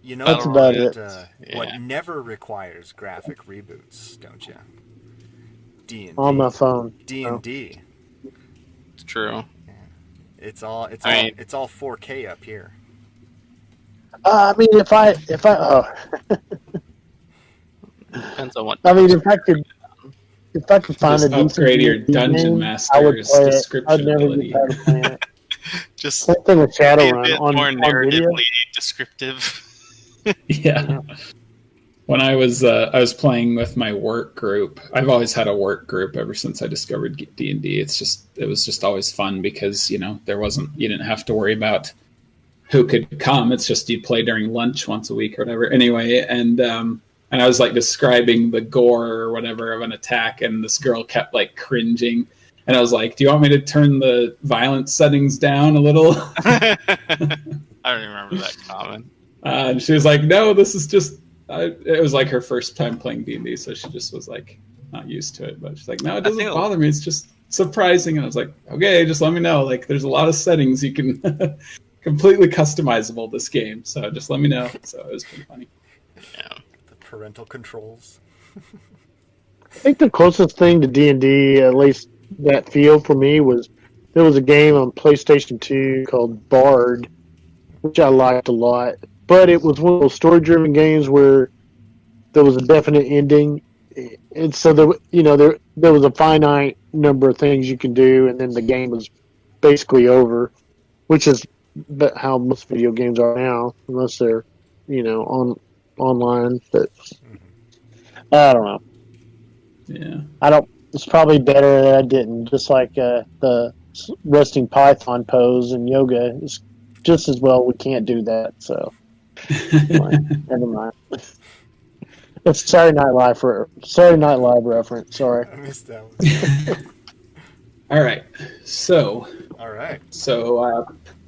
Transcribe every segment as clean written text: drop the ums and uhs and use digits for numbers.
You know That's about it. what never requires graphic reboots, don't you? D&D. On my phone. D&D. It's true. It's all 4K up here. I mean, if I Depends on what. I mean, if I could find Just a decent upgrade your D&D dungeon game, I would master's play it. description I'd never ability. get tired of playing it. Just Same thing with be a Shadowrun bit on more video. narratively descriptive. Yeah. When I was playing with my work group, I've always had a work group ever since I discovered D&D. It was just always fun because, you didn't have to worry about who could come. It's just you'd play during lunch once a week or whatever. Anyway, and I was like describing the gore or whatever of an attack, and this girl kept like cringing. And I was like, do you want me to turn the violence settings down a little? I don't remember that comment. And she was like, no, this is just... it was like her first time playing D&D, so she just was like not used to it. But she's like, no, it doesn't bother me. It's just surprising. And I was like, okay, just let me know. Like, there's a lot of settings you can completely customizable this game. So just let me know. So it was pretty funny. Yeah. The parental controls. I think the closest thing to D&D, at least that feel for me, was there was a game on PlayStation 2 called Bard, which I liked a lot. But it was one of those story-driven games where there was a definite ending, and so there was a finite number of things you can do, and then the game was basically over, which is how most video games are now, unless they're online. But I don't know. Yeah, It's probably better that I didn't. Just like the resting Python pose in yoga is just as well. We can't do that, so. Never mind. It's Saturday Night Live reference. Sorry. I missed that one. All right. So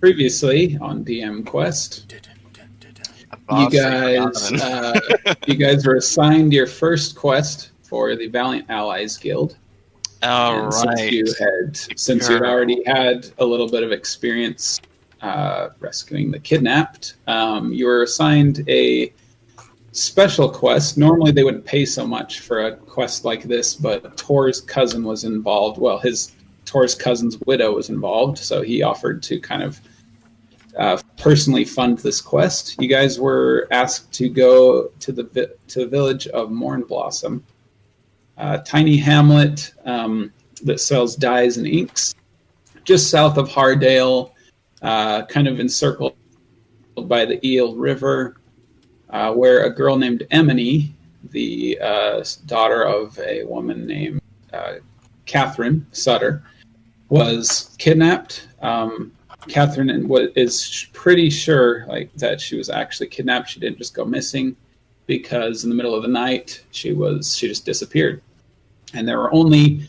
previously on DM Quest, you guys were assigned your first quest for the Valiant Allies Guild. All right. Since you had already had a little bit of experience rescuing the kidnapped, you were assigned a special quest. Normally they wouldn't pay so much for a quest like this, but Tor's cousin was involved. Well, Tor's cousin's widow was involved, so he offered to kind of personally fund this quest. You guys were asked to go to the village of Mournblossom, a tiny hamlet that sells dyes and inks, just south of Hardale. Kind of encircled by the Eel River, where a girl named Emmy, the daughter of a woman named Katherine Sutter, was kidnapped. Katherine is pretty sure that she was actually kidnapped. She didn't just go missing, because in the middle of the night she just disappeared, and there were only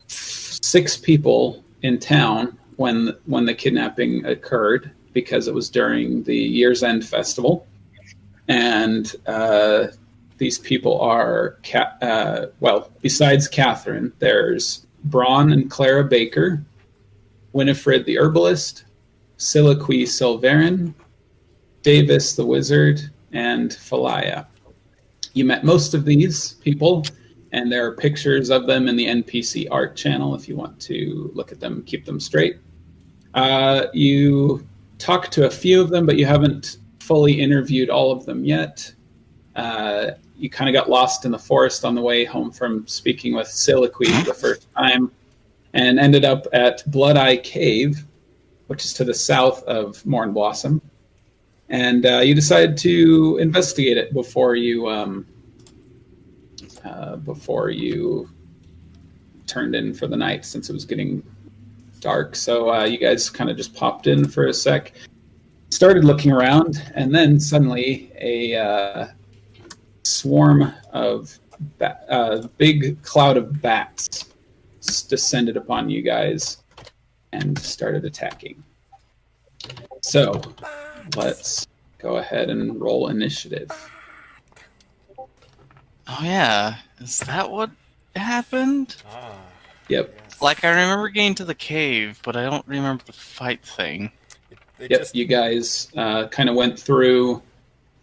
6 people in town when the kidnapping occurred, because it was during the Year's End festival. And these people are, besides Katherine, there's Bron and Clara Baker, Winifred the Herbalist, Siliqui Silverin, Davis the Wizard, and Philaea. You met most of these people, and there are pictures of them in the NPC art channel if you want to look at them, keep them straight. You talked to a few of them, but you haven't fully interviewed all of them yet. You kind of got lost in the forest on the way home from speaking with Siliqui the first time, and ended up at Bloodeye Cave, which is to the south of Mournblossom. And you decided to investigate it before you turned in for the night, since it was getting dark. So you guys kind of just popped in for a sec, started looking around, and then suddenly a swarm of big cloud of bats descended upon you guys and started attacking. So let's go ahead and roll initiative. Oh yeah, is that what happened? Yep. Like, I remember getting to the cave, but I don't remember the fight thing. You guys kind of went through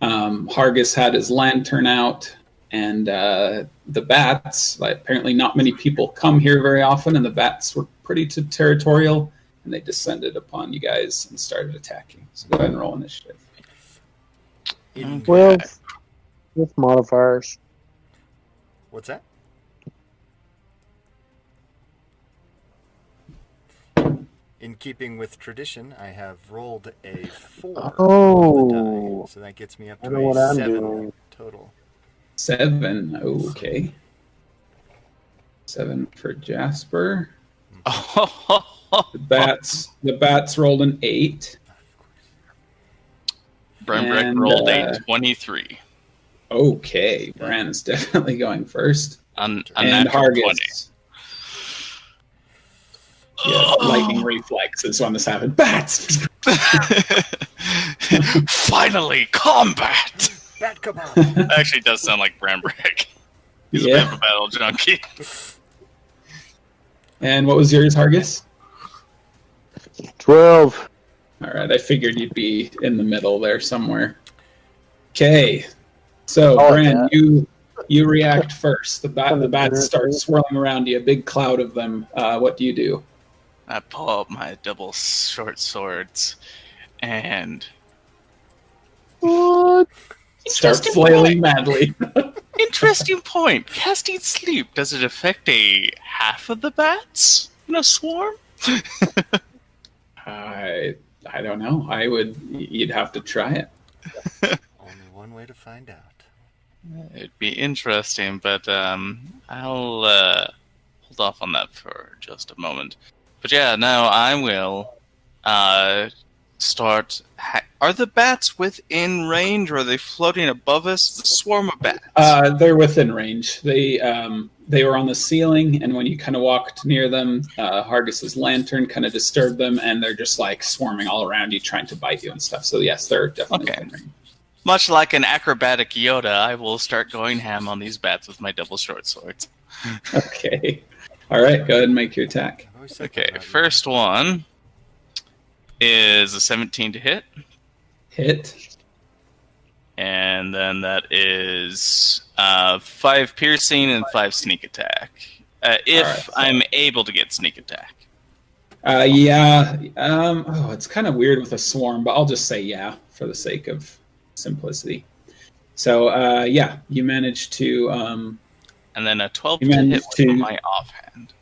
Hargis had his lantern out, and the bats, like, apparently not many people come here very often, and the bats were pretty territorial, and they descended upon you guys and started attacking. So go ahead and roll initiative. Okay. Well, with modifiers. What's that? In keeping with tradition, I have rolled a 4 on the die, so that gets me up I to know what a I'm 7 doing. total. 7. Okay. 7 for Jasper. The bats rolled an 8. Branbrek And, rolled a 23. Okay, Bran is definitely going first. A And natural 20. Hargis. Yeah, lightning reflexes when this happened. Bats! Finally, combat! Bat kebab! Actually, does sound like Branbrek. He's a Yeah. bit of a battle junkie. And what was yours, Hargis? 12. All right, I figured you'd be in the middle there somewhere. Okay, so Oh, Bran, yeah. you react first. The bats start swirling around you, a big cloud of them. What do you do? I pull out my double short swords and What? Start Interesting flailing point. madly. Interesting point. Casting sleep, does it affect a half of the bats in a swarm? I don't know. You'd have to try it. Only one way to find out. It'd be interesting, but I'll hold off on that for just a moment. But yeah, no, I will start. Are the bats within range, or are they floating above us? The swarm of bats. They're within range. They were on the ceiling, and when you kind of walked near them, Hargis's lantern kind of disturbed them, and they're just like swarming all around you, trying to bite you and stuff. So yes, they're definitely within range. Much like an acrobatic Yoda, I will start going ham on these bats with my double short swords. Okay. All right, go ahead and make your attack. Okay, first one is a 17 to hit. Hit. And then that is 5 piercing and 5 sneak attack. If right, so- I'm able to get sneak attack. Yeah. It's kind of weird with a swarm, but I'll just say yeah for the sake of simplicity. So, yeah, you managed to... And then a 12 You to hit managed with to- my offhand.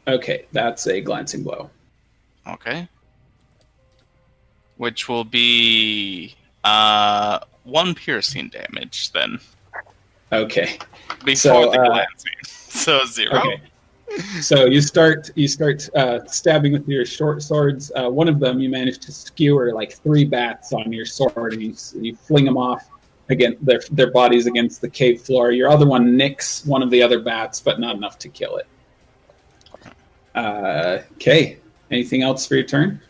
Okay, that's a glancing blow. Okay. Which will be 1 piercing damage then. Okay. Before So, the glancing. So 0. Okay. So you start stabbing with your short swords. One of them you manage to skewer like 3 bats on your sword, and you fling them off against their bodies against the cave floor. Your other one nicks one of the other bats, but not enough to kill it. Okay. Anything else for your turn?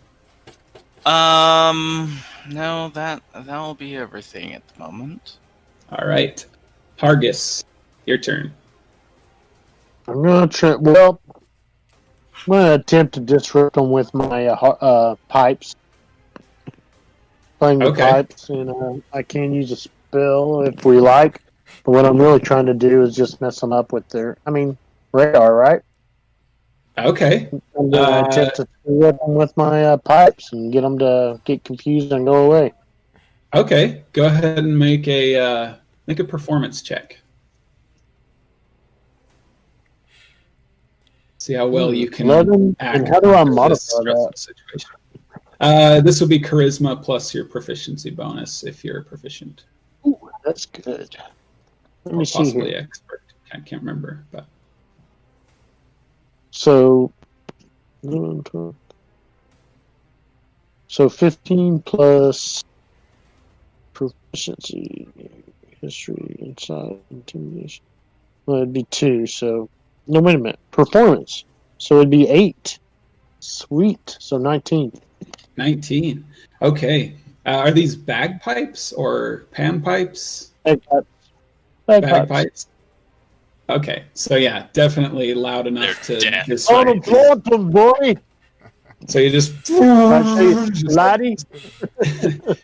No, that'll be everything at the moment. All right. Hargis, your turn. I'm gonna try. Well, I'm gonna attempt to disrupt them with my pipes. Playing the Okay. pipes, and I can use a spell if we like. But what I'm really trying to do is just mess them up with radar, right? Okay. I'm gonna attempt to disrupt them with my pipes and get them to get confused and go away. Okay. Go ahead and make a performance check. See how well you can 11? act And how do I under this modify stressful that? situation. This will be charisma plus your proficiency bonus if you're proficient. Ooh, that's good. Let Or me see possibly here. expert. I can't remember. But So 15 plus proficiency, history, insight, intimidation. Well, it'd be 2. So no, wait a minute. Performance. So it'd be 8. Sweet. So 19. 19. Okay. Are these bagpipes or panpipes? Bagpipes. Bagpipes. Okay. So yeah, definitely loud enough They're to deaf. distract you. Unemployment, boy. So you just Lottie?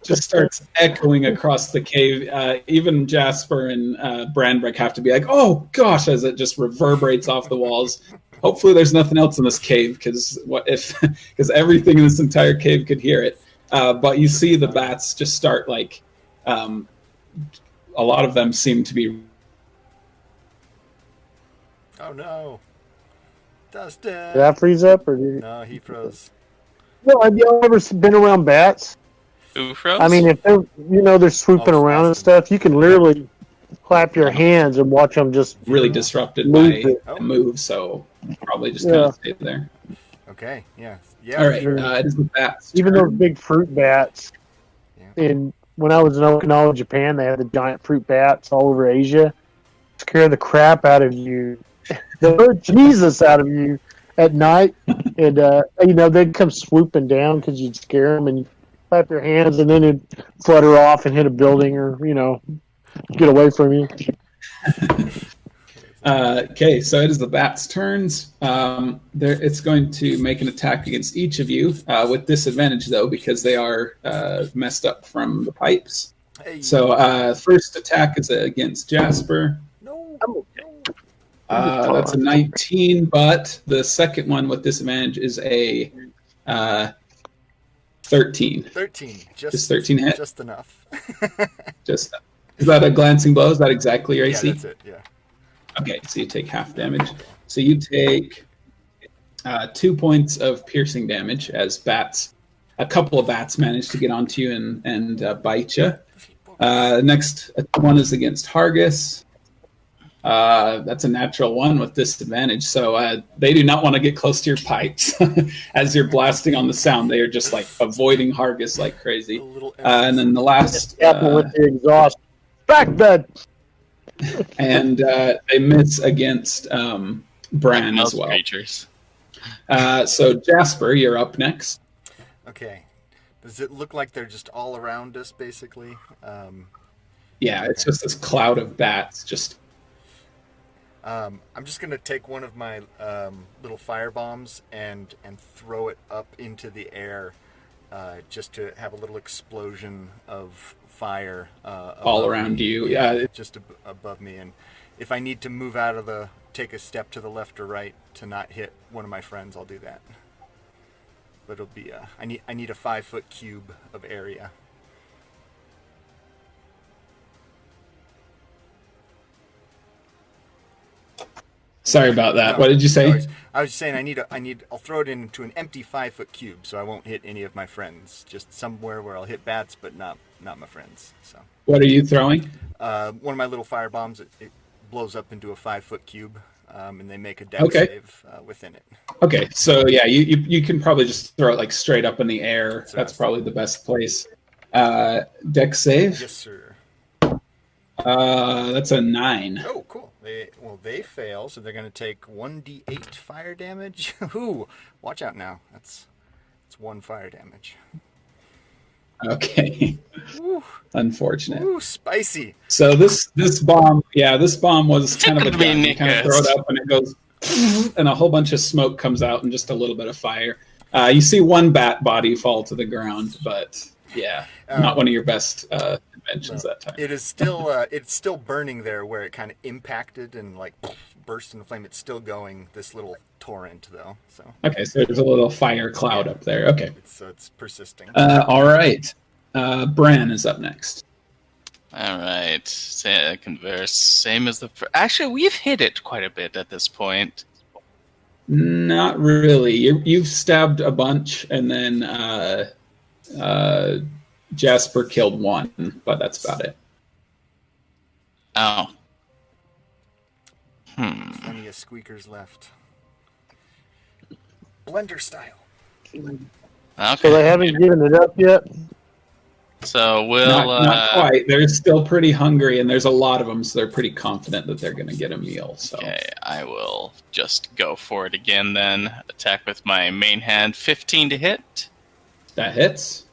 just starts echoing across the cave. Even Jasper and Branbrek have to be like, "Oh gosh!" as it just reverberates off the walls. Hopefully, there's nothing else in this cave because what if? Because everything in this entire cave could hear it. But you see the bats just start like, a lot of them seem to be. Oh no, Dustin! Did I freeze up or did you? No, he froze. No, have y'all ever been around bats? Who froze? I mean, if they're swooping around and stuff, you can literally clap your hands and watch them just really disrupted move by it. the move, so probably just kind of stay there. Okay, yeah. All right, sure. it is the bats. Even those big fruit bats. Yeah. And when I was in Okinawa, Japan, they had the giant fruit bats all over Asia. Scare the crap out of you. The Jesus out of you at night. And, they'd come swooping down because you'd scare them and you clap your hands and then it'd flutter off and hit a building or, get away from you. Okay, so it is the bat's turns. It's going to make an attack against each of you with disadvantage, though, because they are messed up from the pipes. Hey. So first attack is against Jasper. No. That's a 19, but the second one with disadvantage is a 13. 13. Just 13 hit? Just enough. Is that a glancing blow? Is that exactly your AC? Yeah, that's it, yeah. Okay, so you take half damage. So you take 2 points of piercing damage as a couple of bats manage to get onto you and bite you. Next one is against Hargis. That's a natural one with disadvantage. So they do not want to get close to your pipes as you're blasting on the sound. They are just like avoiding Hargis like crazy. And then the last with the exhaust. Back bed. And they miss against Bran as well. Creatures. So Jasper, you're up next. Okay. Does it look like they're just all around us, basically? Yeah, it's just this cloud of bats. I'm just going to take one of my little fire bombs and throw it up into the air just to have a little explosion of fire all around you. Yeah, just above me. And if I need to move take a step to the left or right to not hit one of my friends, I'll do that. But it'll be I need a 5-foot cube of area. Sorry about that. What did you say? I was just saying I'll throw it into an empty 5-foot cube so I won't hit any of my friends. Just somewhere where I'll hit bats, but not my friends. So. What are you throwing? One of my little fire bombs. It blows up into a 5-foot cube, and they make a dex save within it. Okay, so yeah, you can probably just throw it like straight up in the air. That's probably the best place. Dex save? Yes, sir. That's a 9. Oh, cool. They fail, so they're going to take 1d8 fire damage. Ooh, watch out now. It's 1 fire damage. Okay. Ooh. Unfortunate. Ooh, spicy. So this bomb was kind of a gun. You kind of throw it up and it goes, and a whole bunch of smoke comes out and just a little bit of fire. You see one bat body fall to the ground, but yeah, not one of your best inventions that time. It is still it's still burning there where it kind of impacted and like burst into flame. It's still going, this little torrent though. So okay, so there's a little fire cloud up there. Okay, it's persisting. All right, Bran is up next. All right, converse same as the. Actually, we've hit it quite a bit at this point. Not really. You've stabbed a bunch, and then Jasper killed one, but that's about it. Oh. Plenty of squeakers left. Blender style. Okay. So they haven't given it up yet? So we'll... Not quite. They're still pretty hungry, and there's a lot of them, so they're pretty confident that they're going to get a meal. So. Okay, I will just go for it again then. Attack with my main hand. 15 to hit. That hits.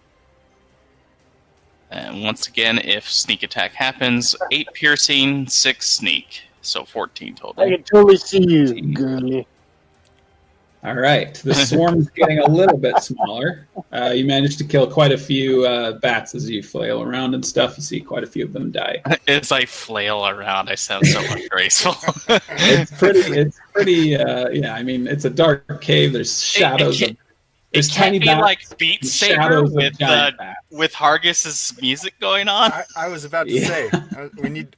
And once again, if sneak attack happens, 8 piercing, 6 sneak. So 14 total. I can totally see you, girly. All right. The swarm's getting a little bit smaller. You managed to kill quite a few bats as you flail around and stuff. You see quite a few of them die. As I flail around, I sound so ungraceful. It's pretty. Yeah, I mean, it's a dark cave. There's shadows. There's tiny be bats. Like Beat Saber with Hargus's music going on. I was about to say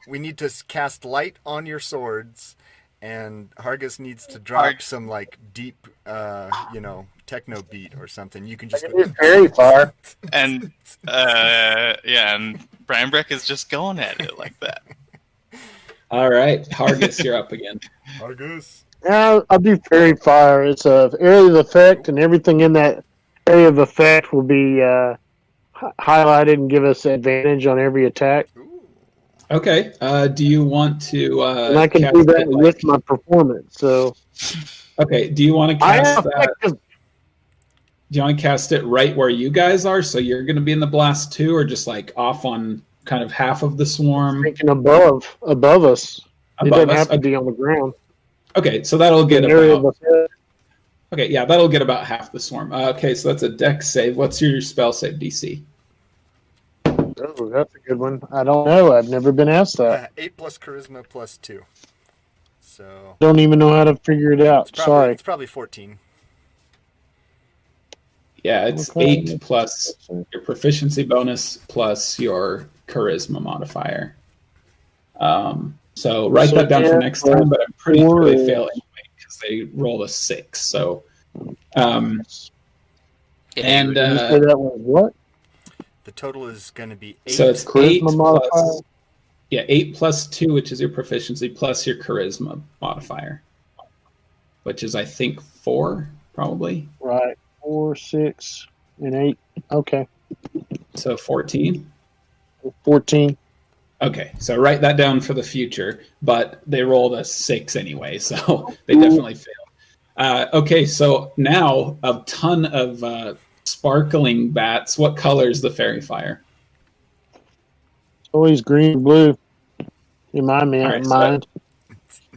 we need to cast light on your swords. And Hargus needs to drop some like deep, techno beat or something. You can just go very far. And and Branbrek is just going at it like that. All right, Hargus, you're up again. Hargus. Yeah, I'll do fairy fire. It's a area of effect, and everything in that area of effect will be highlighted and give us advantage on every attack. Okay. Do you want to? And I can do that with my performance. So. Okay. Do you want to cast that? Do you want to cast it right where you guys are? So you're going to be in the blast too, or just like off on kind of half of the swarm? Thinking above us. It doesn't have to be on the ground. Okay, so that'll get about. Okay, yeah, that'll get about half the swarm. Okay, so that's a dex save. What's your spell save DC? Oh, that's a good one. I don't know. I've never been asked that. 8 plus charisma plus 2. So. Don't even know how to figure it out. Sorry. It's probably 14. Yeah, it's 8 plus your proficiency bonus plus your charisma modifier. So write that down for next time, but I'm pretty sure they fail anyway because they rolled a 6. So, and that was what? The total is going to be 8. So it's charisma 8 modifier. Plus, 8 plus 2, which is your proficiency, plus your charisma modifier, which is I think 4, probably. Right, 4, 6, and 8. Okay. So 14. 14. Okay, so write that down for the future, but they rolled a 6 anyway, so they definitely failed. Okay, so now a ton of sparkling bats. What color is the fairy fire? It's always green and blue in my mind.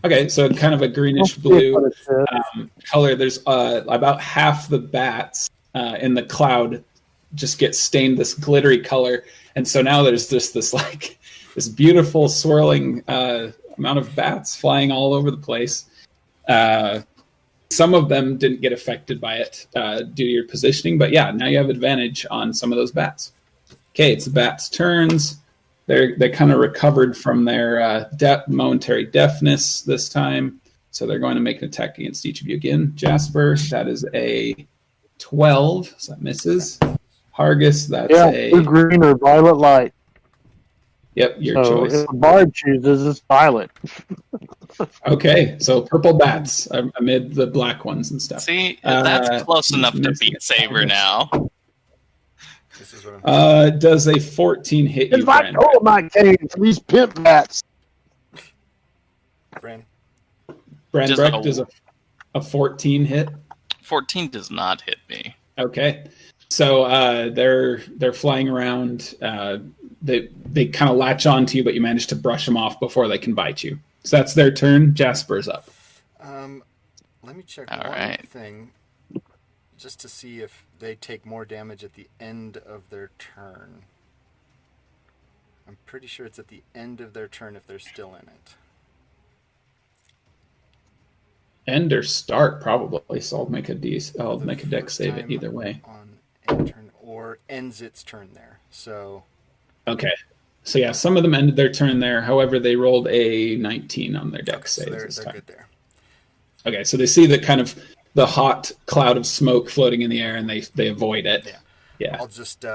Okay, so kind of a greenish blue color. There's about half the bats in the cloud just get stained this glittery color, and so now there's just this this beautiful swirling amount of bats flying all over the place. Some of them didn't get affected by it due to your positioning, but yeah, now you have advantage on some of those bats. Okay, it's the bats' turns. They kind of recovered from their momentary deafness this time, so they're going to make an attack against each of you again. Jasper, that is a 12, so that misses. Hargus, that's blue, green, or violet light. Yep, your choice. If the bard chooses, it's violet. Okay, so purple bats amid the black ones and stuff. See, that's close enough to Beat Saber now. This is what does a 14 hit you, Brand? Oh my cave, these pimp bats. Branbrek, does a 14 hit? 14 does not hit me. Okay, so they're flying around. They kind of latch onto you, but you manage to brush them off before they can bite you. So that's their turn. Jasper's up. Let me check one thing, just to see if they take more damage at the end of their turn. I'm pretty sure it's at the end of their turn if they're still in it. End or start, probably. So I'll make a dex save it either way. On end turn or ends its turn there. So. Okay. So yeah, some of them ended their turn there. However, they rolled a 19 on their dex save this time. Good there. Okay, so they see the kind of the hot cloud of smoke floating in the air, and they avoid it. Yeah. I'll just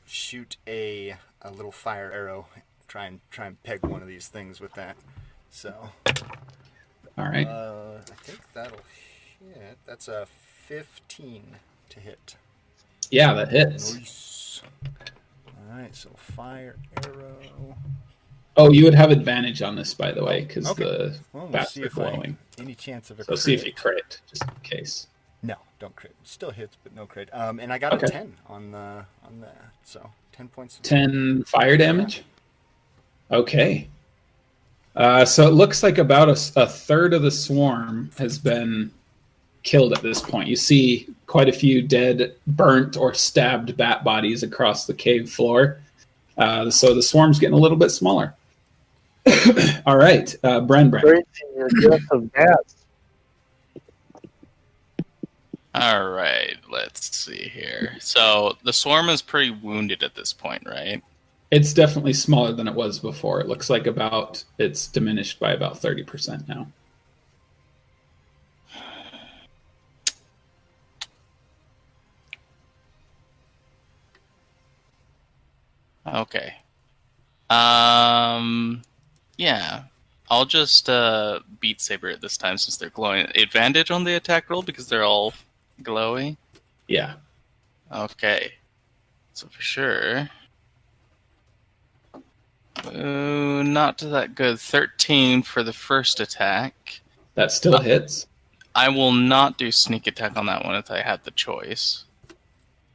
shoot a little fire arrow. Try and peg one of these things with that. So. All right. I think that'll hit. That's a 15 to hit. Yeah, that hits. Nice. All right, so fire arrow. Oh, you would have advantage on this, by the way, because the bats are glowing. Any chance of a crit. So see if you crit, just in case. No, don't crit. Still hits, but no crit. And I got a 10 on that, so 10 points. 10 fire damage? Okay. So it looks like about a third of the swarm has been killed at this point. You see quite a few dead, burnt, or stabbed bat bodies across the cave floor. So the swarm's getting a little bit smaller. All right, Branbrek. Great your death of bats. All right, let's see here. So the swarm is pretty wounded at this point, right? It's definitely smaller than it was before. It looks like it's diminished by about 30% now. Okay. Yeah. I'll just beat Saber at this time since they're glowing. Advantage on the attack roll because they're all glowy? Yeah. Okay. So for sure. Ooh, not that good. 13 for the first attack. That still hits. I will not do sneak attack on that one if I had the choice.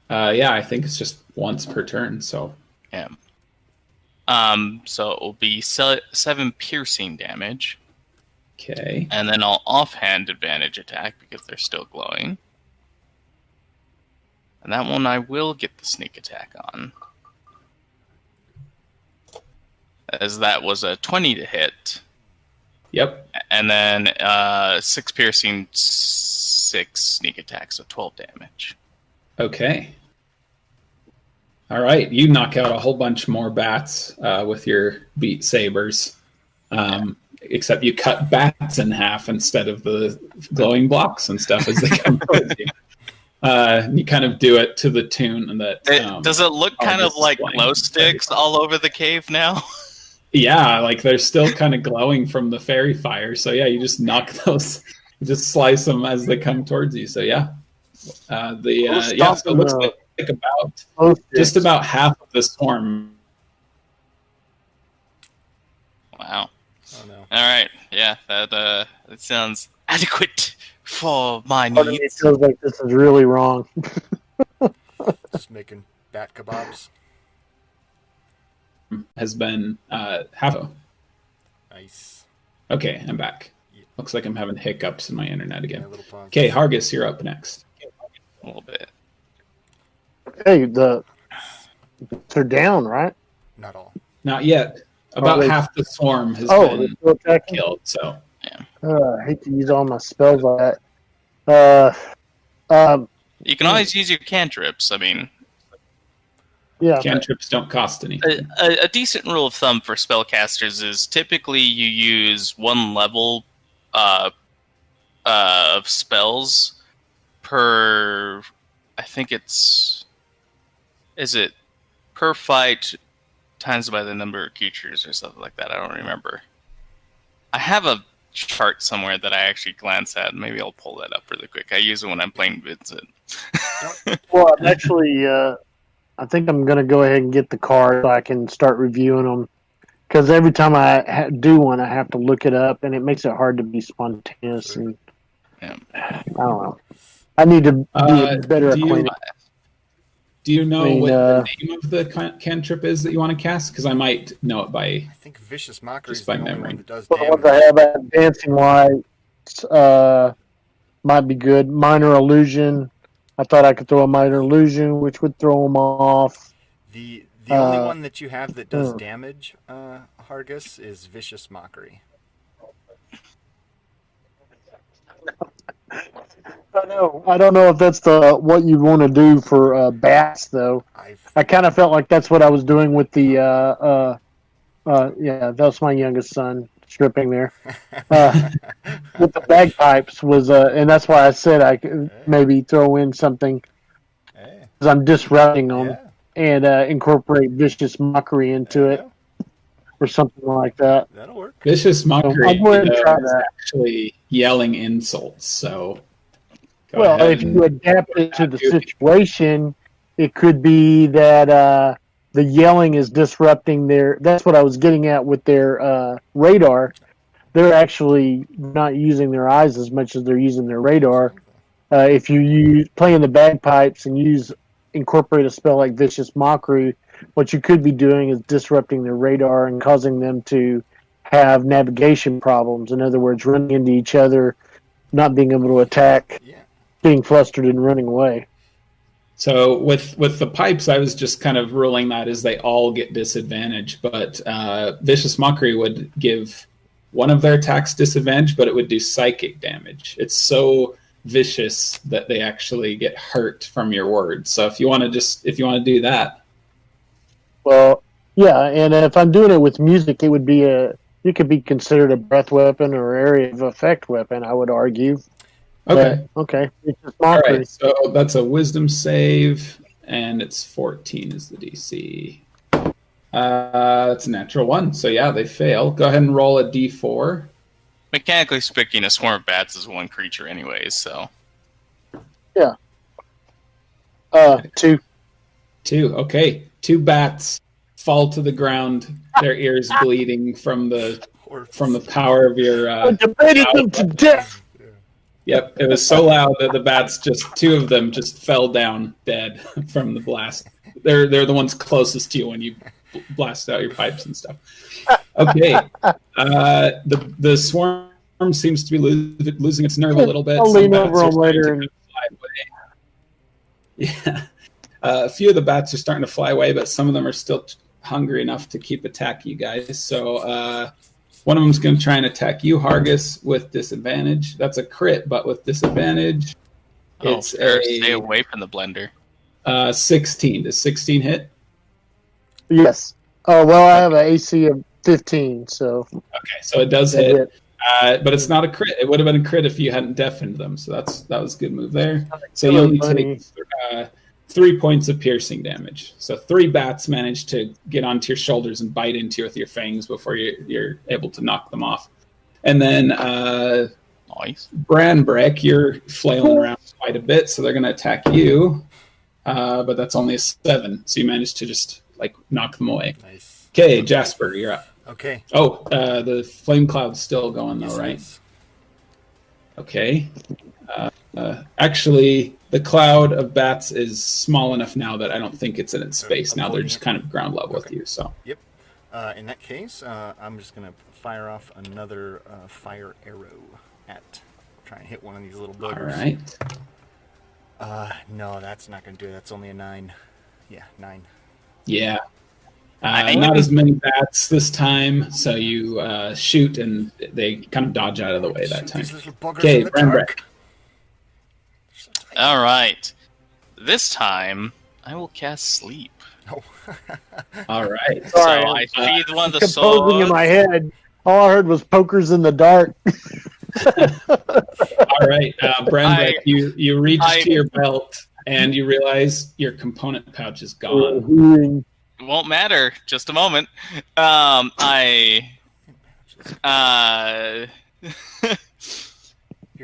Yeah, I think it's just once per turn, so... Yeah. So it will be 7 piercing damage. Okay. And then I'll offhand advantage attack because they're still glowing. And that one I will get the sneak attack on. As that was a 20 to hit. Yep. And then 6 piercing, 6 sneak attack, so 12 damage. Okay. All right, you knock out a whole bunch more bats with your beat sabers. Except you cut bats in half instead of the glowing blocks and stuff as they come towards you. You kind of do it to the tune that... does it look kind of like glow sticks all over the cave now? Yeah, like they're still kind of glowing from the fairy fire. So yeah, you just knock those, you just slice them as they come towards you. So yeah. So it looks like just about half of the swarm. Wow. Oh no. All right. Yeah, that sounds adequate for my Part of me needs. feels like this is really wrong. Just making bat kebabs. Has been half. Nice. Okay, I'm back. Yeah. Looks like I'm having hiccups in my internet again. Yeah, a little pause. Okay, Hargis, you're up next. A little bit. Hey, they're down, right? Not all. Not yet. About half the swarm has they're been still attacking? killed. So I hate to use all my spells like that. You can always use your cantrips. I mean, yeah. cantrips don't cost anything. a decent rule of thumb for spellcasters is typically you use one level of spells per. I think is it per fight times by the number of creatures or something like that? I don't remember. I have a chart somewhere that I actually glance at. Maybe I'll pull that up really quick. I use it when I'm playing Vincent. Well, I'm actually, I think I'm going to go ahead and get the card so I can start reviewing them. Because every time I do one, I have to look it up, and it makes it hard to be spontaneous. And Yeah. I don't know. I need to be better acquainted. Do you know what the name of the cantrip is that you want to cast? Because I might know it by... I think Vicious Mockery is Just the by only memory. one that does The ones I damage. have, Dancing Lights, might be good. Minor Illusion. I thought I could throw a Minor Illusion, which would throw them off. The only one that you have that does damage, Hargus, is Vicious Mockery. I don't know if that's what you want to do for bats, though. I kind of felt like that's what I was doing with the that's my youngest son stripping there. With the bagpipes was, and that's why I said I could maybe throw in something because I'm disrupting them and incorporate Vicious Mockery into it or something like that. That'll work. Vicious Mockery I'll go ahead and try is that. actually yelling insults, so... Well, if you adapt it to the situation, it could be that the yelling is disrupting their... That's what I was getting at with their radar. They're actually not using their eyes as much as they're using their radar. If you play in the bagpipes and incorporate a spell like Vicious Mockery, what you could be doing is disrupting their radar and causing them to have navigation problems. In other words, running into each other, not being able to attack. Yeah. getting flustered and running away. So with the pipes, I was just kind of ruling that as they all get disadvantage, but Vicious Mockery would give one of their attacks disadvantage, but it would do psychic damage. It's so vicious that they actually get hurt from your words. So if you want to do that. Well, yeah, and if I'm doing it with music, it could be considered a breath weapon or area of effect weapon, I would argue. Okay. Okay. It's just All mockery. right. So that's a wisdom save, and it's 14 is the DC. That's a natural 1. So yeah, they fail. Go ahead and roll a D4. Mechanically speaking, a swarm of bats is one creature anyways, so... Yeah. 2. 2. Okay. 2 bats fall to the ground, their ears bleeding from the power of your... I debated them to death! Yep, it was so loud that the bats, just 2 of them just fell down dead from the blast. They're the ones closest to you when you blast out your pipes and stuff. Okay, the swarm seems to be losing its nerve a little bit. I'll Some lean bats over are them starting later. to fly away. Yeah, a few of the bats are starting to fly away, but some of them are still hungry enough to keep attacking you guys. So one of them's going to try and attack you, Hargus, with disadvantage. That's a crit, but with disadvantage. It's stay away from the blender. 16. Does 16 hit? Yes. Oh, well, I have an AC of 15, so... Okay, so it does hit. But it's not a crit. It would have been a crit if you hadn't deafened them, so that was a good move there. So you only take 3 points of piercing damage. So 3 bats manage to get onto your shoulders and bite into you with your fangs before you're able to knock them off. And then nice. Branbrek, you're flailing around quite a bit, so they're going to attack you. But that's only a 7, so you managed to just knock them away. Nice. Okay, Jasper, you're up. Okay. Oh, the flame cloud's still going though, right? Yes. Okay. Actually, the cloud of bats is small enough now that I don't think it's in its space. Now they're just kind of ground level with you. So. Yep. In that case, I'm just gonna fire off another fire arrow at try and hit one of these little buggers. All right. No, that's not gonna do it. That's only a 9. Yeah, 9. Yeah. Not as many bats this time, so you shoot and they kind of dodge out of the way that time. Okay, Branbrek. All right. This time, I will cast Sleep. Oh. All right. So I feed one of the composing in swords. my head. All I heard was pokers in the dark. All right, Branbrek, you reach to your belt and you realize your component pouch is gone. Won't matter. Just a moment. Your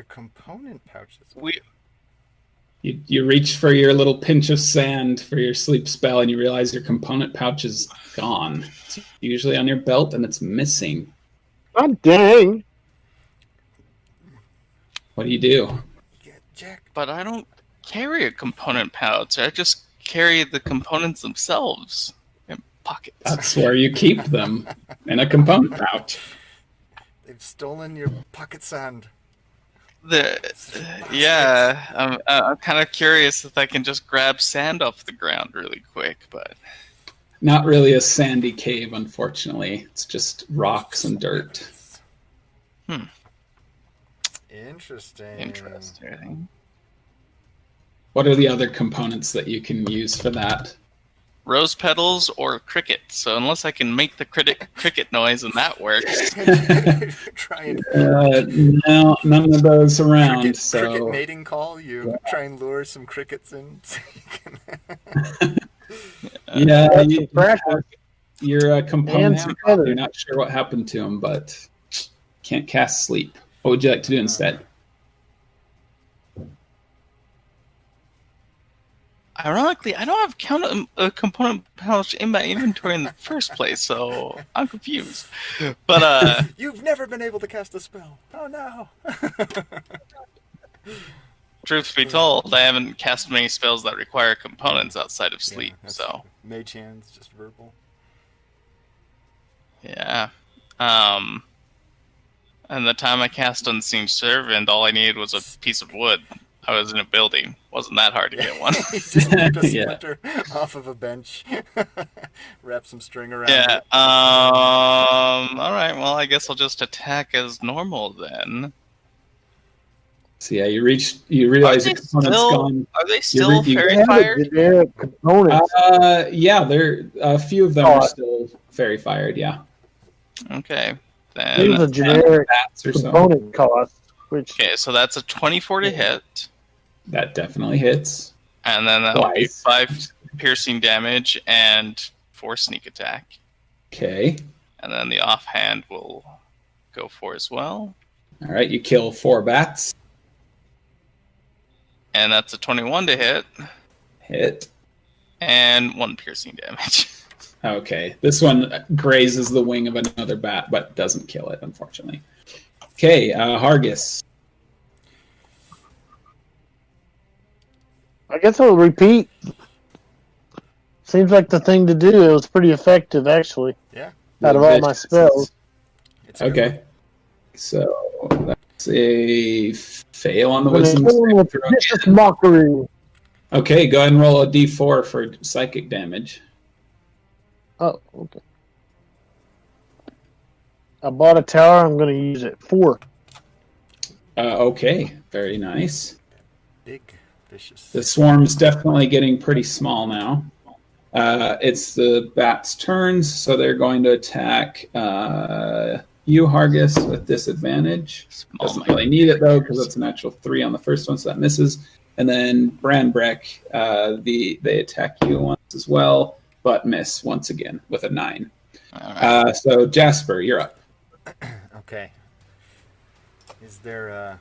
component pouches. You reach for your little pinch of sand for your sleep spell, and you realize your component pouch is gone. It's usually on your belt, and it's missing. Oh, dang. What do you do? But I don't carry a component pouch. I just carry the components themselves in pockets. That's where you keep them, in a component pouch. They've stolen your pocket sand. I'm kind of curious if I can just grab sand off the ground really quick, but not really a sandy cave, unfortunately. It's just rocks and dirt. Interesting. What are the other components that you can use for that? Rose petals or cricket. So unless I can make the cricket noise and that works. No, none of those around. Cricket mating call. You try and lure some crickets in. So you're a component. You're not sure what happened to him, but can't cast sleep. What would you like to do instead? Ironically, I don't have a component pouch in my inventory in the first place, so I'm confused. But you've never been able to cast a spell. Oh no! Truth be told, I haven't cast many spells that require components outside of sleep. So mage hands, just verbal. Yeah. And the time I cast Unseen Servant, all I needed was a piece of wood. I was in a building. Wasn't that hard to get one. He just picked a Yeah. splinter off of a bench, wrap some string around Yeah. it. All right. Well, I guess I'll just attack as normal then. So yeah, you realize your component's gone. Are they still you fairy They have a fired? generic component. Yeah, a few of them are still fairy fired. Yeah, Okay. There's Then a generic bats or so. component cost, which okay, so that's a 24 to hit, That definitely hits. and then that'll be Twice. 5 piercing damage and 4 sneak attack, Okay. and then the offhand will go for as well, All right, you kill 4 bats. and that's a 21 to hit Hit. and 1 piercing damage. Okay, this one grazes the wing of another bat, but doesn't kill it, unfortunately. Okay, Hargis. I guess I'll repeat. Seems like the thing to do. It was pretty effective, actually. Yeah. Out of all my spells. It's good. Okay. So that's a fail on the When wisdom it's saving with throw. vicious mockery. Okay, go ahead and roll a d4 for psychic damage. Oh, okay. I bought a tower. I'm going to use it. 4. Okay, very nice. Big, vicious. The swarm's definitely getting pretty small now. It's the bats' turns, so they're going to attack you, Hargis, with disadvantage. Doesn't really need it, though, because it's a natural 3 on the first one, so that misses. And then Branbrek, they attack you once as well, but miss once again with a 9. All right. So, Jasper, you're up. Okay. Is there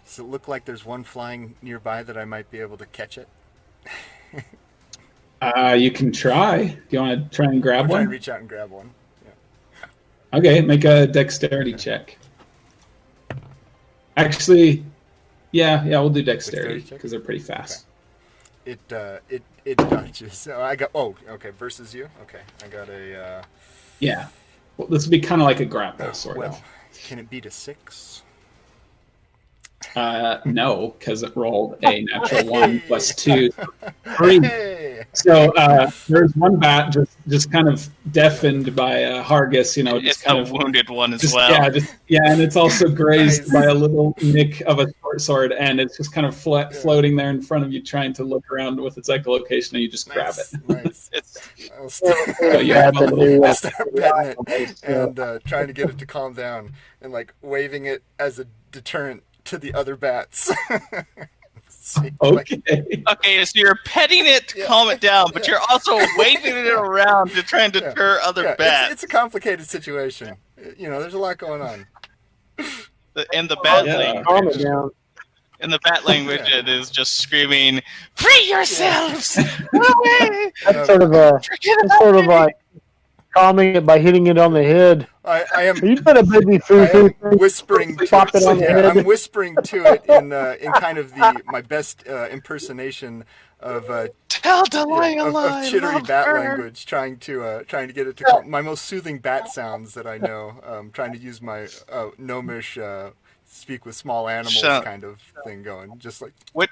does it look like there's one flying nearby that I might be able to catch it? You can try. Do you want to try and grab I'm trying one? to reach out and grab one. Okay, make a dexterity check. Actually, yeah, we'll do dexterity Dexterity check? because they're pretty fast. It dodges. So I got versus you. Okay, I got a Yeah. Well, this would be kind of like a grapple, sort well. of. Can it beat a 6? No, because it rolled a natural 1 plus 2, 3. Hey! So there's one bat just kind of deafened by Hargis, just It's kind a of wounded one as just, well. and it's also grazed Nice. by a little nick of a short sword, and it's just kind of floating there in front of you, trying to look around with its echolocation, and you just grab it. Nice. It's I'll start, So you have a little. I'll start petting it and trying to get it to calm down and like waving it as a deterrent to the other bats. See, like, Okay. okay, so you're petting it to calm it down, but you're also waving it around to try and deter other yeah, bats. it's a complicated situation. There's a lot going on. In the bat Yeah. language, Calm it down. in the bat language, Yeah. it is just screaming, "Free yourselves! Away! That's sort of like calming it by hitting it on the head. I am. You got a baby I food. am whispering to Pop it on the head. I'm whispering to it in kind of my best impersonation of Tell Delilah of I chittery love bat her." language, trying to get it to calm, my most soothing bat sounds that I know. Trying to use my gnomish speak with small animals Shut- kind of thing going, just like What?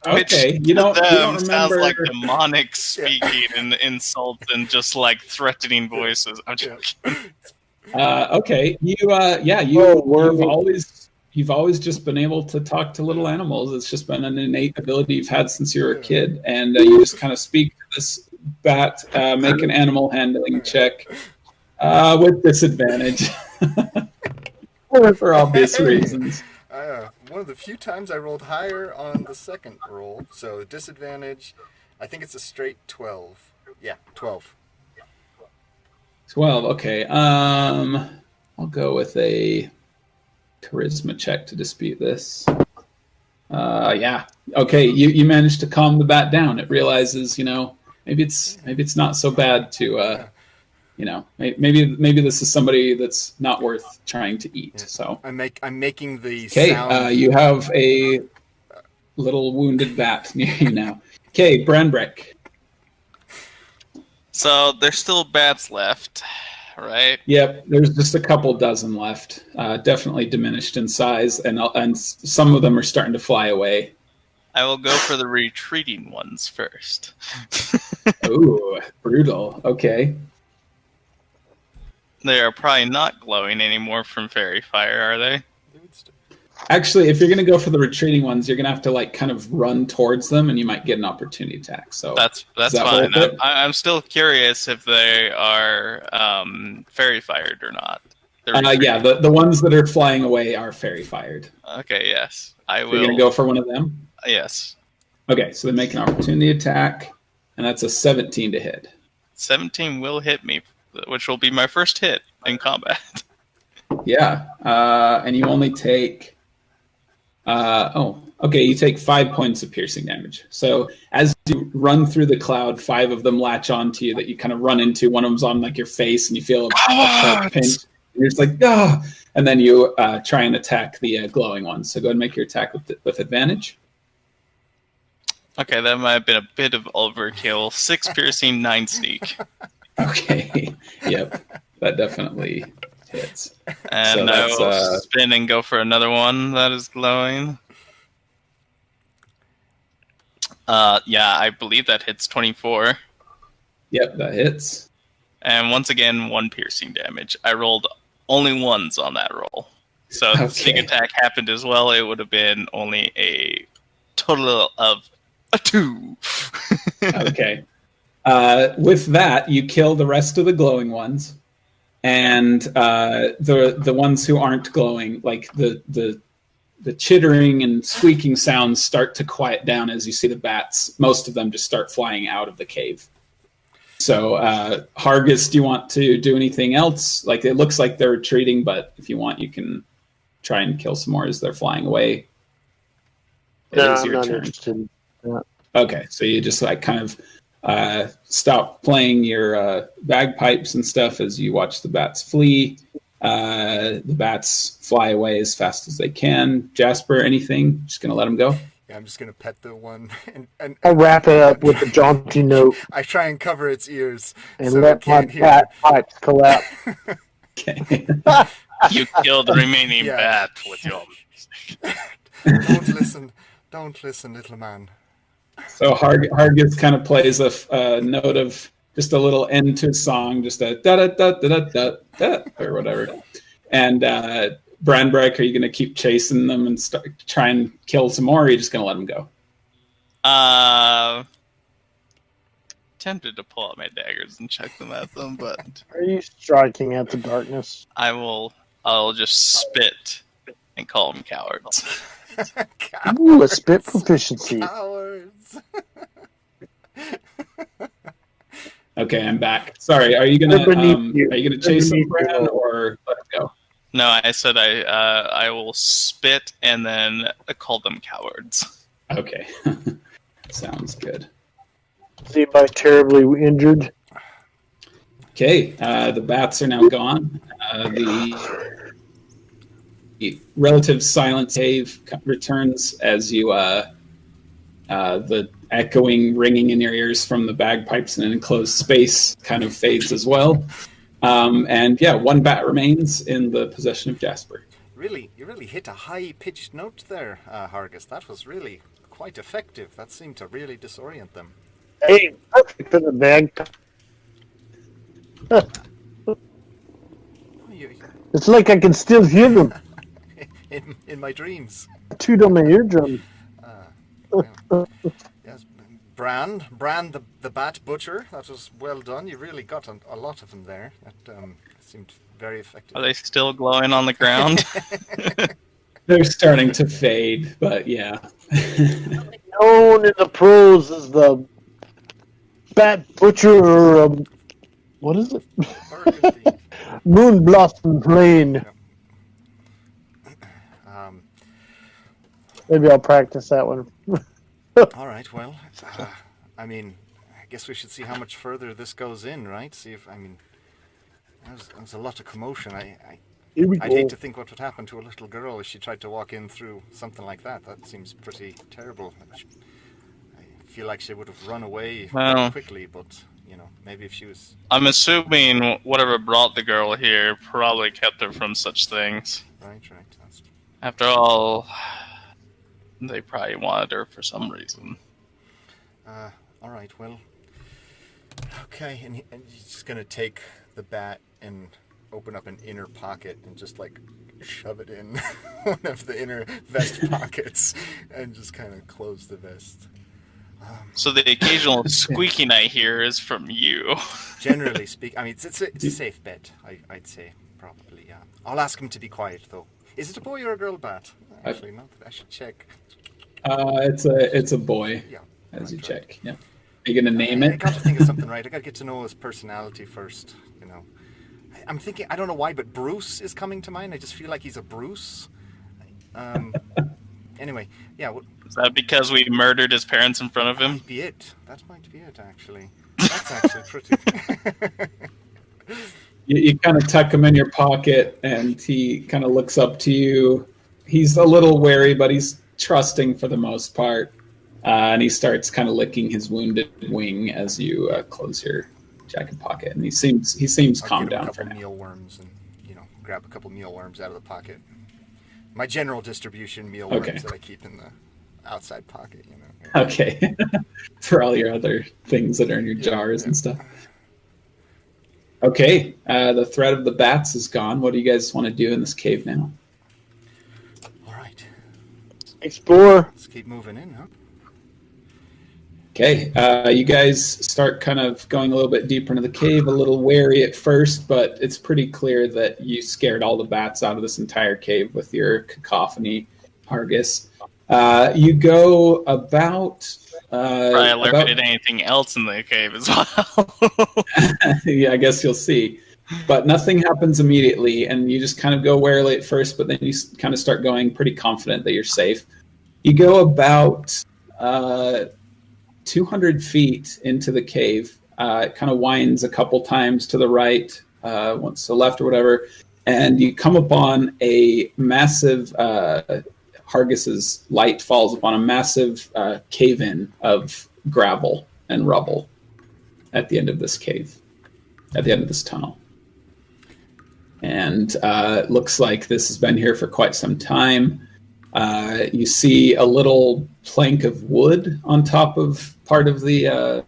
Okay. Which You don't to them remember. sounds like demonic speaking and insults and just like threatening voices. I'm joking. Okay. You've always just been able to talk to little animals. It's just been an innate ability you've had since you were a kid, and you just kind of speak to this bat. Make an animal handling check with disadvantage for obvious reasons. one of the few times I rolled higher on the second roll, so disadvantage. I think it's a straight 12. Yeah, 12. 12. Okay. I'll go with a charisma check to dispute this. Yeah. Okay. You managed to calm the bat down. It realizes, maybe it's not so bad to, maybe this is somebody that's not worth trying to eat. Yeah. So I'm making the okay. sound. You have a little wounded bat near you now. Okay, Branbrek. So there's still bats left. right? Yep, there's just a couple dozen left. Definitely diminished in size, and some of them are starting to fly away. I will go for the retreating ones first. Ooh, brutal. Okay. They are probably not glowing anymore from fairy fire, are they? Actually, if you're going to go for the retreating ones, you're going to have to like kind of run towards them, and you might get an opportunity attack. So That's fine. I'm still curious if they are fairy fired or not. Yeah, the ones that are flying away are fairy fired. Okay, yes, I will. You're going to go for one of them? Yes. Okay, so they make an opportunity attack, and that's a 17 to hit. 17 will hit me, which will be my first hit in combat. Yeah, and you only take... you take 5 points of piercing damage. So as you run through the cloud, 5 of them latch onto you that you kind of run into. One of them's on like your face, and you feel a sharp pinch. And you're just like, ah! And then you try and attack the glowing one. So go ahead and make your attack with advantage. Okay, that might have been a bit of overkill. 6 piercing, 9 sneak. Okay, yep, that definitely hits. And I will spin and go for another one that is glowing. I believe that hits 24. Yep, that hits. And once again, 1 piercing damage. I rolled only ones on that roll. So if the sneak attack happened as well, it would have been only a total of a 2. Okay. With that, you kill the rest of the glowing ones. And the ones who aren't glowing, like the chittering and squeaking sounds start to quiet down as you see the bats. Most of them just start flying out of the cave. So, Hargis, do you want to do anything else? Like, it looks like they're retreating, but if you want, you can try and kill some more as they're flying away. It is your turn. Interested. Yeah. Okay, so you just like kind of stop playing your bagpipes and stuff as you watch the bats flee. The bats fly away as fast as they can. Jasper, anything? Just going to let them go? Yeah, I'm just going to pet the one. And I'll wrap it up with a jaunty note. I try and cover its ears. And so let my bat pipes collapse. Okay. You kill the remaining bat with your music. Don't listen, little man. So Hargis kind of plays a note of just a little end to a song, just a da-da-da-da-da-da, or whatever. And Branbrek, are you going to keep chasing them and try and kill some more, or are you just going to let them go? Tempted to pull out my daggers and chuck them at them, but... Are you striking at the darkness? I'll just spit and call them cowards. Ooh, a spit proficiency. Cowards. Okay, I'm back. Sorry, are you gonna chase them, Bran, or let it go? No, I said I will spit and then call them cowards. Okay, sounds good. Is anybody terribly injured? Okay, the bats are now gone. The relative silence cave returns as you the echoing ringing in your ears from the bagpipes in an enclosed space kind of fades as well. And one bat remains in the possession of Jasper. You really hit a high-pitched note there, Hargis. That was really quite effective. That seemed to really disorient them. Hey, perfect for the bag. It's like I can still hear them. In my dreams. Toot on my eardrum. Yes, Bran the Bat Butcher. That was well done. You really got a lot of them there. That seemed very effective. Are they still glowing on the ground? They're starting to fade, but yeah. Known in the pros as the Bat Butcher, or what is it? Mournblossom Plain. Yeah. Maybe I'll practice that one. All right. Well, I guess we should see how much further this goes in, right? See if there's a lot of commotion. I'd hate to think what would happen to a little girl if she tried to walk in through something like that. That seems pretty terrible. I feel like she would have run away very quickly, but maybe if she was... I'm assuming whatever brought the girl here probably kept her from such things. Right. That's... After all, they probably wanted her for some reason. All right, well... Okay, and he's just going to take the bat and open up an inner pocket and just, shove it in one of the inner vest pockets and just kind of close the vest. So the occasional squeaking I hear is from you. Generally speaking, I mean, it's a safe bet, I'd say, probably, yeah. I'll ask him to be quiet, though. Is it a boy or a girl bat? Actually, not that I should check. It's a boy, yeah, as you right. check, yeah. Are you going to name it? I got to think of something, right? I got to get to know his personality first, I'm thinking, I don't know why, but Bruce is coming to mind. I just feel like he's a Bruce. Anyway, yeah. Is that because we murdered his parents in front of him? That might be it, actually. That's actually pretty... You kind of tuck him in your pocket, and he kind of looks up to you. He's a little wary, but he's trusting for the most part. And he starts kind of licking his wounded wing as you close your jacket pocket. And he seems calmed down for now. Mealworms and, grab a couple mealworms out of the pocket. My general distribution mealworms that I keep in the outside pocket, Yeah. Okay. For all your other things that are in your jars and stuff. Okay. The threat of the bats is gone. What do you guys want to do in this cave now? All right. Explore. Let's keep moving in, huh? Okay, you guys start kind of going a little bit deeper into the cave, a little wary at first, but it's pretty clear that you scared all the bats out of this entire cave with your cacophony, Hargus. You go about... Probably alerted anything else in the cave as well. Yeah, I guess you'll see. But nothing happens immediately, and you just kind of go warily at first, but then you kind of start going pretty confident that you're safe. You go about... 200 feet into the cave. It kind of winds a couple times to the right, once to the left or whatever, and you come upon a massive, Hargus's light falls upon a massive cave-in of gravel and rubble at the end of this cave, at the end of this tunnel. And it looks like this has been here for quite some time. You see a little plank of wood on top of part of the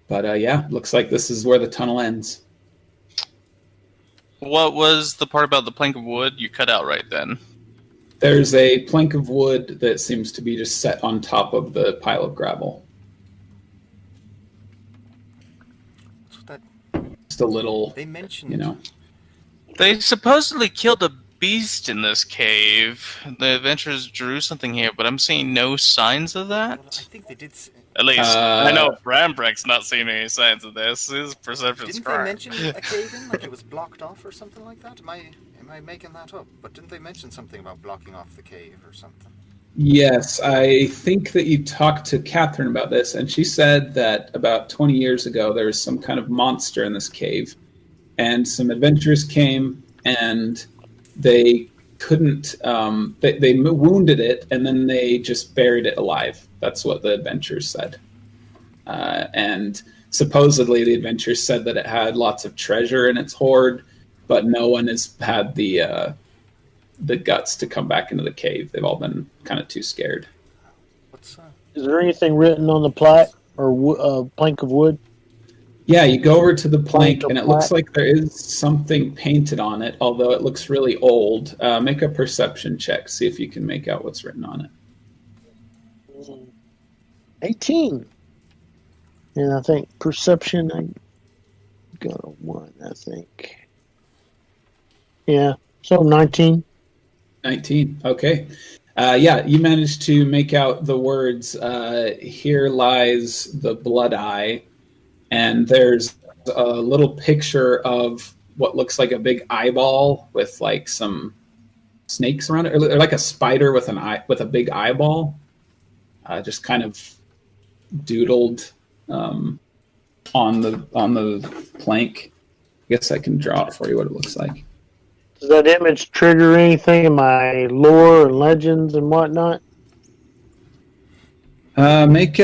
but yeah, looks like this is where the tunnel ends. What was the part about the plank of wood you cut out right then? There's a plank of wood that seems to be just set on top of the pile of gravel. Just a little, they mentioned, They supposedly killed a beast in this cave. The adventurers drew something here, but I'm seeing no signs of that. Well, I think they did. At least, I know Branbrek's not seeing any signs of this. His perception's correct. Didn't they mention a cave-in, like it was blocked off or something like that? Am I making that up? But didn't they mention something about blocking off the cave or something? Yes, I think that you talked to Katherine about this, and she said that about 20 years ago there was some kind of monster in this cave, and some adventurers came and they couldn't, they wounded it, and then they just buried it alive. That's what the adventurers said. And supposedly the adventurers said that it had lots of treasure in its hoard, but no one has had the guts to come back into the cave. They've all been kind of too scared. Is there anything written on the plaque or plank of wood? Yeah, you go over to the plank, and it looks like there is something painted on it, although it looks really old. Make a perception check. See if you can make out what's written on it. 18. And I think perception, I got a 1, I think. Yeah, so 19. 19, okay. Yeah, you managed to make out the words, "Here lies the Bloodeye," and there's a little picture of what looks like a big eyeball with like some snakes around it, or like a spider with an eye with a big eyeball, just kind of doodled on the plank. I guess I can draw it for you what it looks like. Does that image trigger anything in my lore and legends and whatnot? Make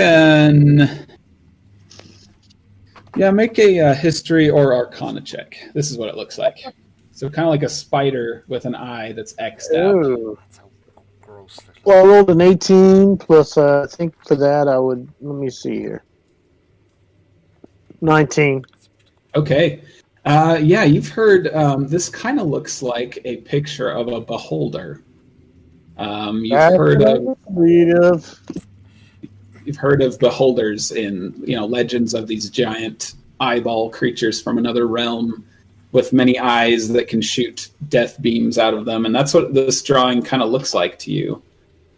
a history or arcana check. This is what it looks like. So kind of like a spider with an eye that's X'd out. Ooh. That's how gross. Well, I rolled an 18 plus. I think for that I would. Let me see here. 19. Okay. Yeah, you've heard. This kind of looks like a picture of a beholder. You've heard of beholders in legends of these giant eyeball creatures from another realm with many eyes that can shoot death beams out of them, and that's what this drawing kind of looks like to you.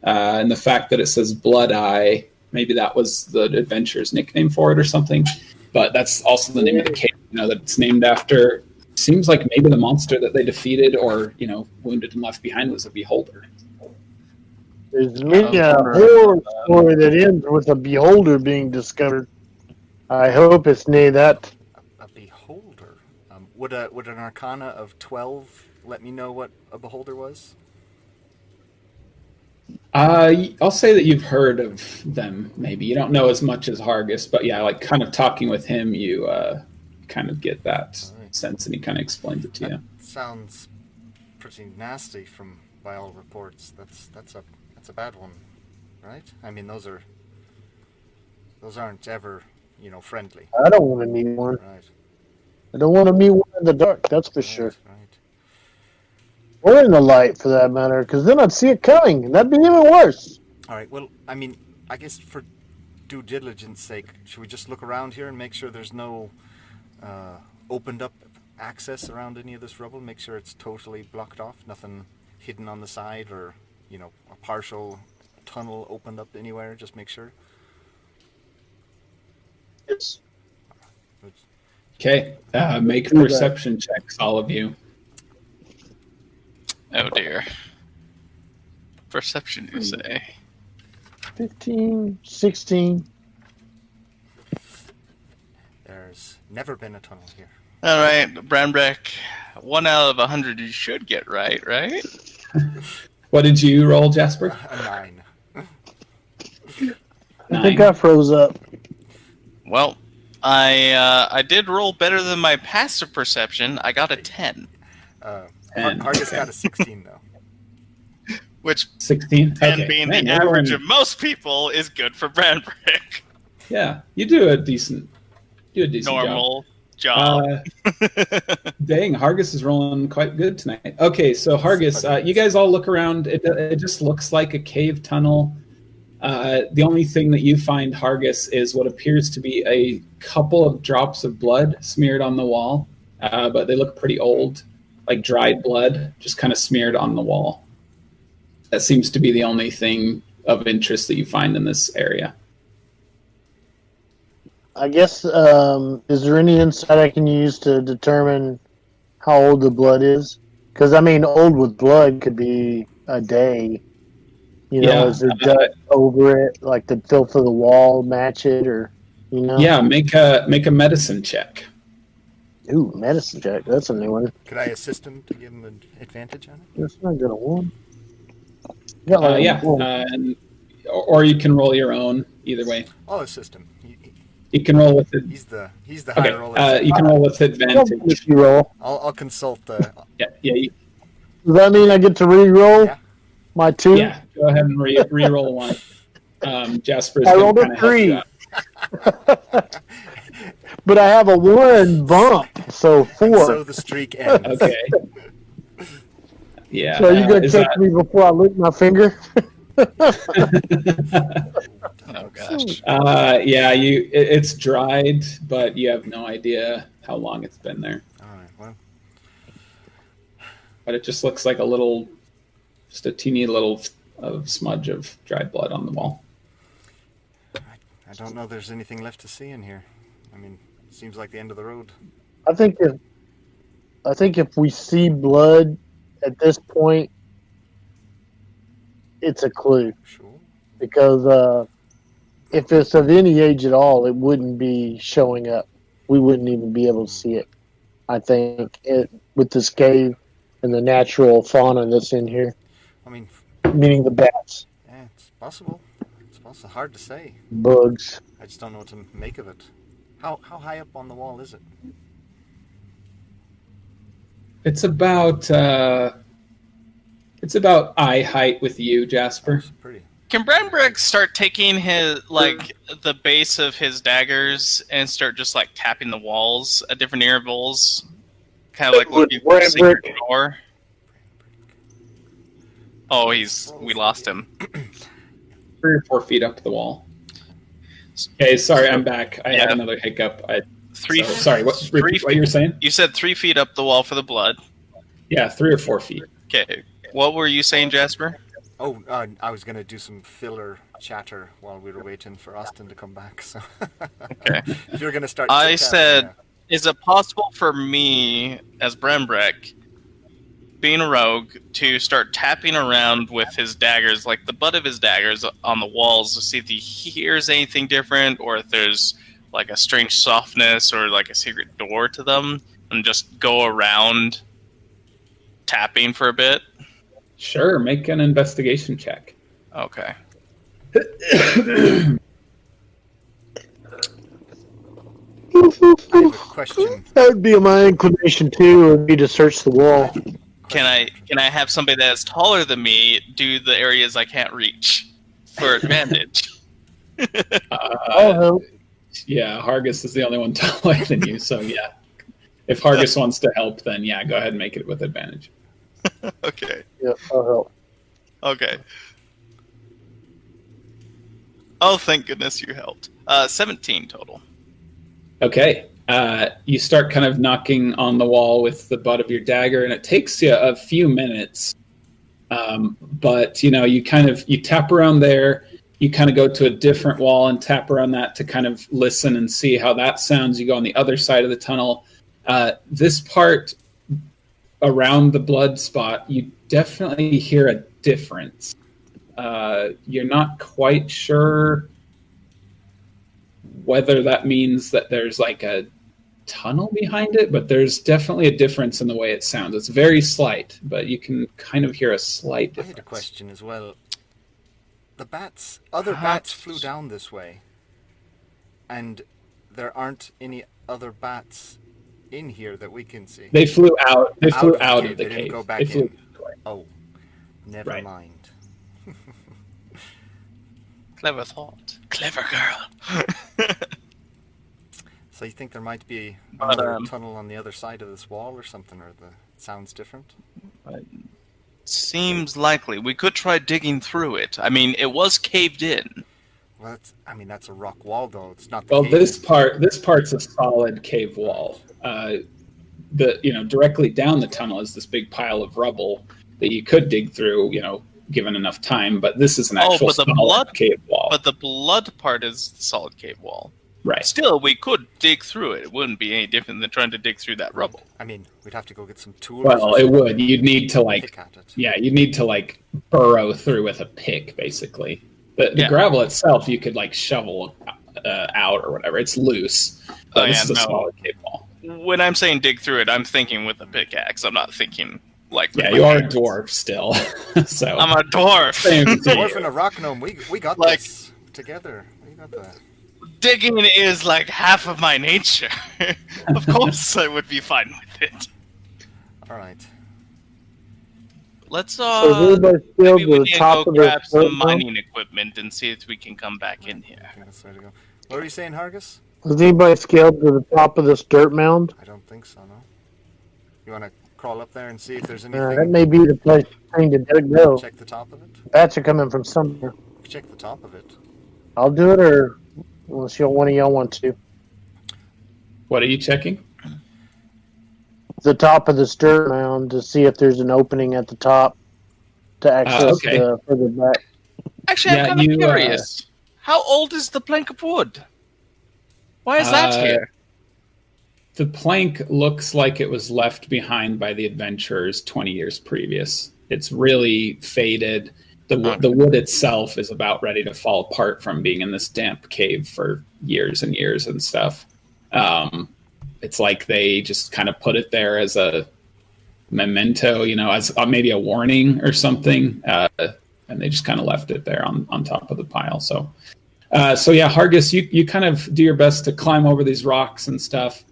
And the fact that it says Bloodeye, maybe that was the adventurer's nickname for it or something, but that's also the name of the cave. That it's named after. Seems like maybe the monster that they defeated or wounded and left behind was a beholder. There's maybe a horror story that ends with a beholder being discovered. I hope it's near that. A beholder. Would an arcana of 12 let me know what a beholder was? I'll say that you've heard of them. Maybe you don't know as much as Hargis, but yeah, like kind of talking with him, you kind of get that sense, and he kind of explains it to you. Sounds pretty nasty by all reports. That's a bad one, right? I mean, those aren't ever friendly. I don't want to meet one. Right. I don't want to meet one in the dark. That's for sure. Right. Or in the light, for that matter, because then I'd see it coming, and that'd be even worse. All right. Well, I mean, I guess for due diligence sake, should we just look around here and make sure there's no opened up access around any of this rubble? Make sure it's totally blocked off, nothing hidden on the side, or a partial tunnel opened up anywhere. Just make sure. Yes. Okay. Make perception checks, all of you. Oh dear. Perception, you say? 15, 16. There's never been a tunnel here. All right, Branbrek. 1 out of 100 you should get right? What did you roll, Jasper? A 9. I think I froze up. Well, I did roll better than my passive perception. I got a 10. Hargis got a 16 though. Which 16? 10 being the average of most people is good for Branbrek. Yeah, you do a decent normal job. Dang, Hargis is rolling quite good tonight. Okay, so Hargis, you guys all look around. It just looks like a cave tunnel. The only thing that you find, Hargis, is what appears to be a couple of drops of blood smeared on the wall, but they look pretty old, like dried blood, just kind of smeared on the wall. That seems to be the only thing of interest that you find in this area. I guess, is there any insight I can use to determine how old the blood is? Because, I mean, old with blood could be a day. Is there dust over it, like the filth of the wall match it, or, Yeah, make a medicine check. Ooh, medicine check. That's a new one. Could I assist him to give him an advantage on it? That's not good a one. Or you can roll your own. Either way, I'll assist him. You can roll with it. He's the high roller. You can roll with advantage. If you roll. I'll consult. Yeah. Does that mean I get to re-roll my 2? Yeah. Go ahead and re-roll one. Jasper's. I rolled a 3. But I have a 1 bump, so 4. And so the streak ends. Okay. Yeah. So you gonna check me before I lick my finger? Oh gosh. It's dried, but you have no idea how long it's been there. All right. Well. But it just looks like just a teeny little smudge of dried blood on the wall. I don't know. There's anything left to see in here. I mean, it seems like the end of the road. I think if we see blood at this point, it's a clue. Sure. Because if it's of any age at all, it wouldn't be showing up. We wouldn't even be able to see it. I think with this cave and the natural fauna that's in here. I mean, meaning the bats. yeah, it's possible. It's Well, it's hard to say. Bugs. I just don't know what to make of it. How high up on the wall is it? It's about eye height with you, Jasper. It's pretty. Can Branbrek start taking his the base of his daggers and start just like tapping the walls at different intervals, kind of like looking for a secret door? Oh, we lost him. 3 or 4 feet up the wall. Okay, sorry, I'm back. I had another hiccup. Sorry, what you were saying? You said 3 feet up the wall for the blood. Yeah, 3 or 4 feet. Okay, what were you saying, Jasper? Oh, I was going to do some filler chatter while we were waiting for Austin to come back. So, okay. If you're going to start, I said, is it possible for me as Branbrek, being a rogue, to start tapping around with his daggers, like the butt of his daggers, on the walls to see if he hears anything different, or if there's like a strange softness or like a secret door to them, and just go around tapping for a bit? Sure, make an investigation check. Okay. I have a question. That would be my inclination too, would be to search the wall. Can I have somebody that's taller than me do the areas I can't reach for advantage? Yeah, Hargus is the only one taller than you, so yeah. If Hargus wants to help, then yeah, go ahead and make it with advantage. Okay. Yeah, I'll help. Okay. Oh, thank goodness you helped. 17 total. Okay. You start kind of knocking on the wall with the butt of your dagger, and it takes you a few minutes. But, you tap around there. You kind of go to a different wall and tap around that to kind of listen and see how that sounds. You go on the other side of the tunnel. This part around the blood spot, you definitely hear a difference. You're not quite sure whether that means that there's like a tunnel behind it, but there's definitely a difference in the way it sounds. It's very slight, but you can kind of hear a slight difference. I had a question as well. The other bats flew down this way, and there aren't any other bats in here that we can see. They flew out. They flew out of the They cave. didn't go back in. Oh, never mind. Clever thought. Clever girl. So you think there might be another tunnel on the other side of this wall or something, or the sound's different? Seems likely. We could try digging through it. I mean, it was caved in. Well, that's a rock wall, though. It's not the cave. This part's a solid cave wall. Directly down the tunnel is this big pile of rubble that you could dig through, given enough time. But this is an actual solid cave wall. But the blood part is the solid cave wall. Right. Still, we could dig through it. It wouldn't be any different than trying to dig through that rubble. I mean, we'd have to go get some tools. Well, it would. You'd need to pick at it. Yeah, you'd need to burrow through with a pick, basically. The gravel itself, you could shovel out or whatever. It's loose. But this is a solid cave wall. When I'm saying dig through it, I'm thinking with a pickaxe. I'm not thinking you are a dwarf still. So I'm a dwarf. Dwarf and a rock gnome. We got this together. We got that. Digging is half of my nature. Of course I would be fine with it. Alright. Let's maybe we can go grab some mining equipment and see if we can come back in here. That's the way to go. What were you saying, Hargus? Has anybody scaled to the top of this dirt mound? I don't think so, no. You want to crawl up there and see if there's anything? That may be the thing to go. Check the top of it? Bats are coming from somewhere. Check the top of it. I'll do it, or unless one of y'all want to. What are you checking? The top of this dirt mound to see if there's an opening at the top to access the further back. Actually, I'm kind of curious. How old is the plank of wood? Why is that here? The plank looks like it was left behind by the adventurers 20 years previous. It's really faded. The wood itself is about ready to fall apart from being in this damp cave for years and years and stuff. It's like they just kind of put it there as a memento, as maybe a warning or something. and they just kind of left it there on top of the pile. So yeah, Hargis, you kind of do your best to climb over these rocks and stuff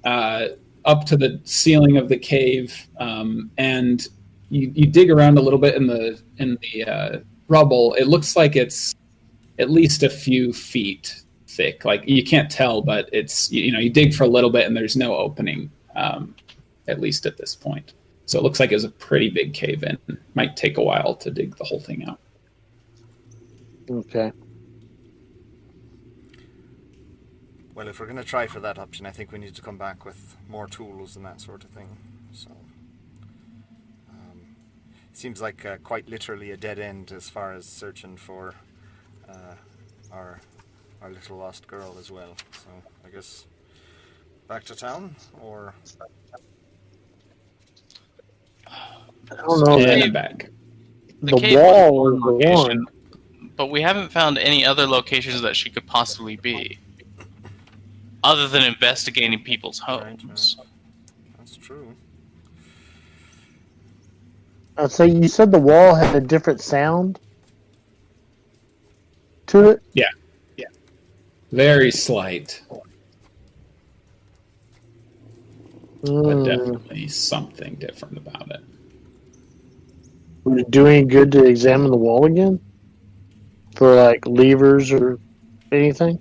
up to the ceiling of the cave, and you dig around a little bit in the rubble. It looks like it's at least a few feet thick. Like, you can't tell, but it's, you dig for a little bit and there's no opening, at least at this point. So it looks like it was a pretty big cave in. Might take a while to dig the whole thing out. Okay. Well, if we're going to try for that option, I think we need to come back with more tools and that sort of thing. So, seems like quite literally a dead end as far as searching for our little lost girl as well. So, I guess back to town, or I don't know. And back. The cave wall was is one the location, one. but we haven't found any other locations that she could possibly be, other than investigating people's homes. Right. That's true. So you said the wall had a different sound to it? Yeah. Very slight, but definitely something different about it. Would it do any good to examine the wall again? For, like, levers or anything?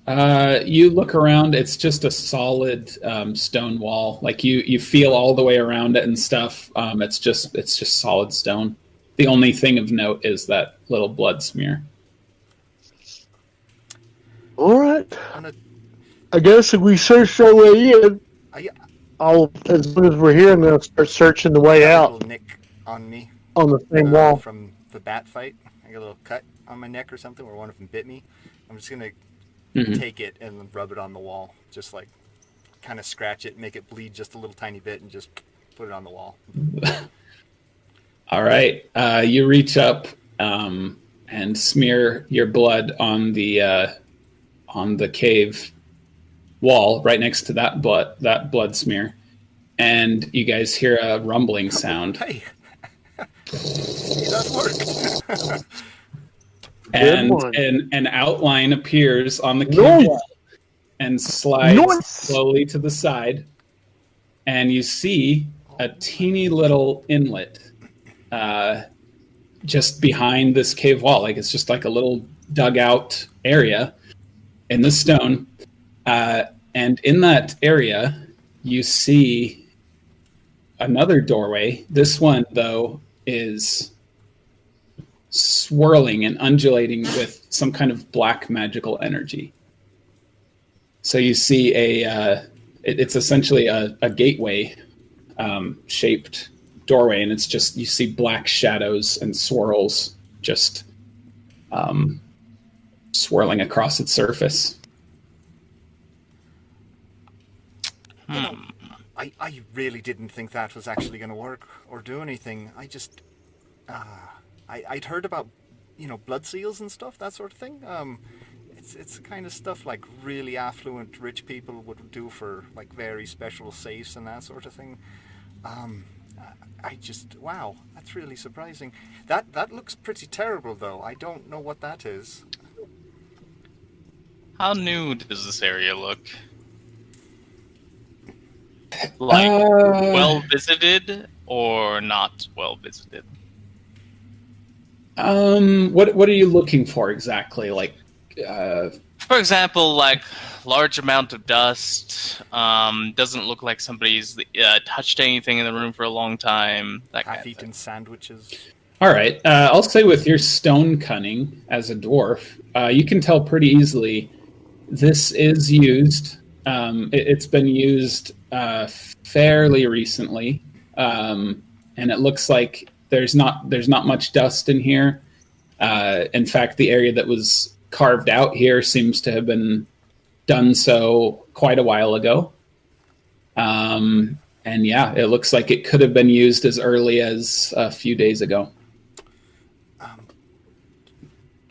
You look around, it's just a solid stone wall. Like, you feel all the way around it and stuff. It's just solid stone. The only thing of note is that little blood smear. All right. I guess if we search our way in, as soon as we're here, I'm going to start searching the way out. A little nick on me. On the same wall. From the bat fight. I got a little cut on my neck or something where one of them bit me. I'm just going to take it and rub it on the wall. Just like kind of scratch it, make it bleed just a little tiny bit, and just put it on the wall. All right. You reach up and smear your blood on the cave wall right next to that blood smear, and you guys hear a rumbling sound. Hey, that worked. And an outline appears on the cave wall and slides slowly to the side, and you see a teeny little inlet just behind this cave wall. Like, it's just like a little dugout area in the stone, and in that area you see another doorway. This one, though, is swirling and undulating with some kind of black magical energy. So you see it's essentially a gateway shaped doorway, and it's just, you see black shadows and swirls just swirling across its surface. I really didn't think that was actually going to work or do anything. I just, I'd heard about, blood seals and stuff, that sort of thing. It's the kind of stuff like really affluent rich people would do for like very special safes and that sort of thing. Wow, that's really surprising. That looks pretty terrible, though. I don't know what that is. How new does this area look? Like, well visited or not well visited? What are you looking for exactly? Like, for example, like large amount of dust. Doesn't look like somebody's touched anything in the room for a long time. Half-eaten sandwiches. All right. I'll say with your stone cunning as a dwarf, you can tell pretty easily this is used. It's been used fairly recently, and it looks like there's not much dust in here. In fact, the area that was carved out here seems to have been done so quite a while ago. And yeah, it looks like it could have been used as early as a few days ago.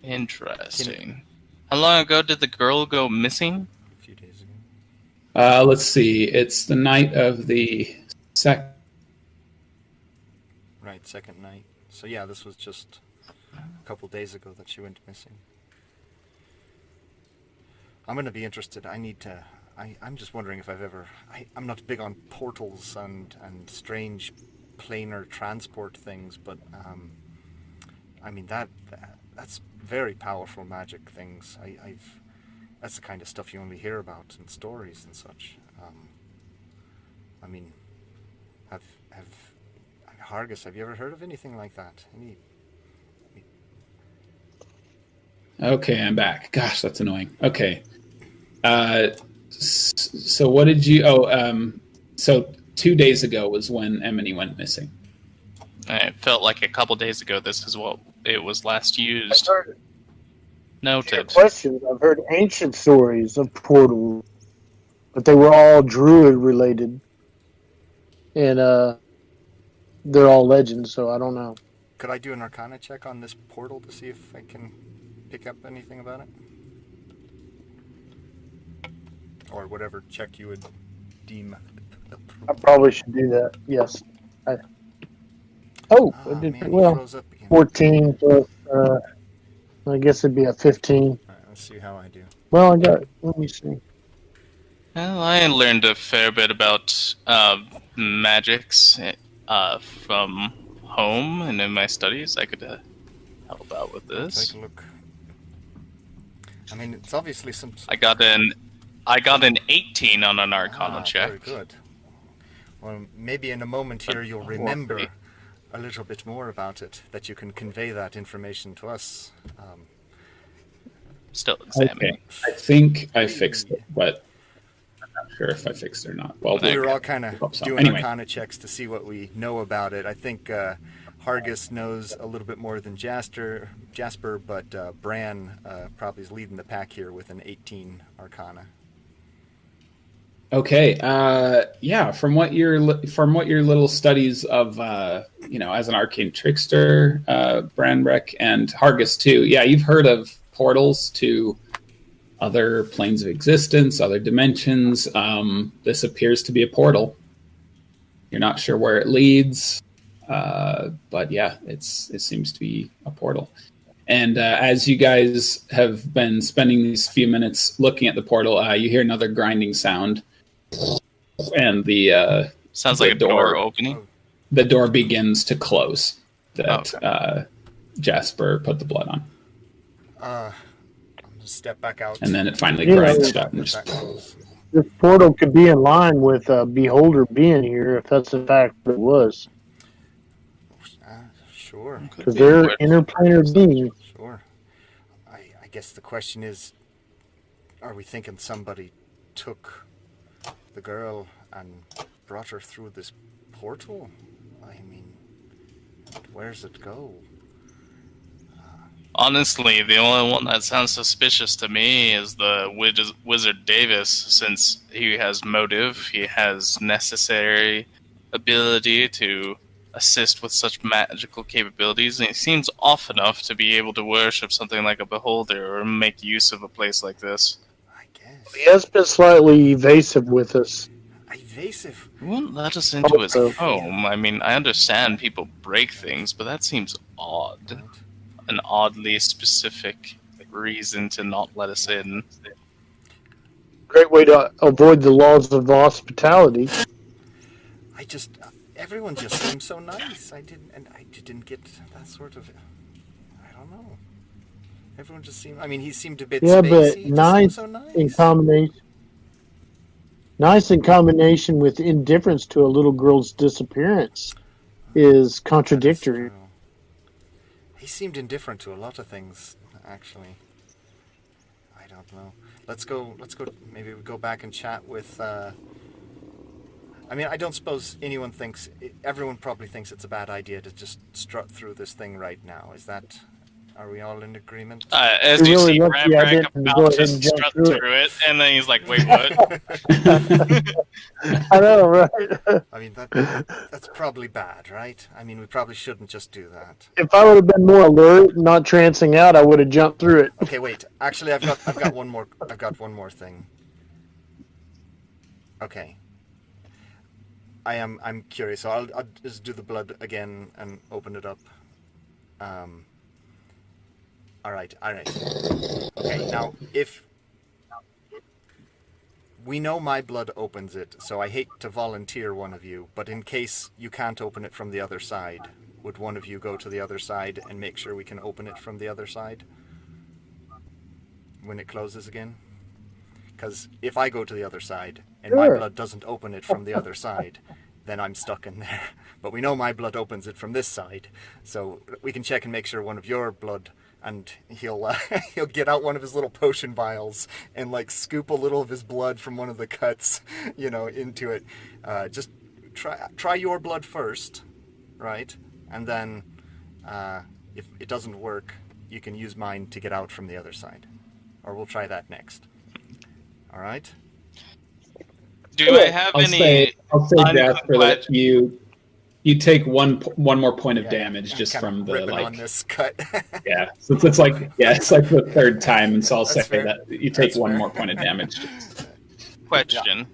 Interesting. How long ago did the girl go missing? A few days ago. Let's see. It's the night of the second. Right, second night. So yeah, this was just a couple days ago that she went missing. I'm going to be interested. I'm just wondering if I've ever... I'm not big on portals and strange planar transport things, but I mean that's very powerful magic things. That's the kind of stuff you only hear about in stories and such. I mean, Hargis, have you ever heard of anything like that? Okay, I'm back. Gosh, that's annoying. Okay. So what did you... so 2 days ago was when Emily went missing. It felt like a couple days ago. This is what it was last used. Noted. Questions. I've heard ancient stories of portals, but they were all druid related, and they're all legends. So I don't know. Could I do an Arcana check on this portal to see if I can pick up anything about it? Or whatever check you would deem appropriate. I probably should do that. Yes. I did Man, well. he froze up again. 14 plus. I guess it'd be a 15. All right, let's see how I do. Well, I got. Let me see. Well, I learned a fair bit about magics from home and in my studies. I could help out with this. Take a look. I mean, it's obviously some... I got an 18 on an Arcana check. Very good. Well, maybe in a moment here you'll remember a little bit more about it, that you can convey that information to us. Still examining. Okay. I think I fixed it, but I'm not sure if I fixed it or not. Well, We were all kind of doing anyway. Arcana checks to see what we know about it. I think Hargis knows a little bit more than Jasper, but Bran probably is leading the pack here with an 18 Arcana. Okay. Yeah. From what your little studies of as an arcane trickster, Branbrek and Hargis too. Yeah, you've heard of portals to other planes of existence, other dimensions. This appears to be a portal. You're not sure where it leads, but yeah, it seems to be a portal. And as you guys have been spending these few minutes looking at the portal, you hear another grinding sound. And the sounds like a door opening. The door begins to close. That Jasper put the blood on. I'm gonna step back out. And then it finally grinds shut. This portal could be in line with Beholder being here, if that's in fact what it was. Sure. Because they're interplanar beings. Sure. I guess the question is, are we thinking somebody took the girl and brought her through this portal? I mean, where does it go? Honestly, the only one that sounds suspicious to me is the Wizard Davis, since he has motive, he has necessary ability to assist with such magical capabilities, and he seems off enough to be able to worship something like a beholder or make use of a place like this. I guess. He has been slightly evasive with us. Evasive? He wouldn't let us into his home. I mean, I understand people break things, but that seems odd. Right. An oddly specific reason to not let us in. Great way to avoid the laws of hospitality. Everyone just seems so nice. I didn't get that sort of... I don't know. Everyone just seemed... I mean, he seemed a bit spacey. But nice, so nice in combination. Nice in combination with indifference to a little girl's disappearance is contradictory. He seemed indifferent to a lot of things, actually. I don't know. Let's go. Maybe we go back and chat with. I mean, I don't suppose anyone thinks. Everyone probably thinks it's a bad idea to just strut through this thing right now. Is that? Are we all in agreement? As you see Branbrek about to strut through it, and then he's like, "Wait, what?" I know, right? I mean, that's probably bad, right? I mean, we probably shouldn't just do that. If I would have been more alert, not trancing out, I would have jumped through it. Okay, wait. Actually, I've got one more. I've got one more thing. Okay. I'm curious, so I'll just do the blood again and open it up. All right. Okay, now, if... We know my blood opens it, so I hate to volunteer one of you, but in case you can't open it from the other side, would one of you go to the other side and make sure we can open it from the other side when it closes again? Because if I go to the other side and my blood doesn't open it from the other side, then I'm stuck in there. But we know my blood opens it from this side, so we can check and make sure one of your blood... And he'll get out one of his little potion vials and like scoop a little of his blood from one of the cuts, into it. Just try your blood first, right? And then if it doesn't work, you can use mine to get out from the other side, or we'll try that next. All right. Do I have any? I'll say Jasper that you take one more point of damage just from the on this cut. Yeah, so it's like the third time, and so I'll say fair. that you take one more point of damage. Question: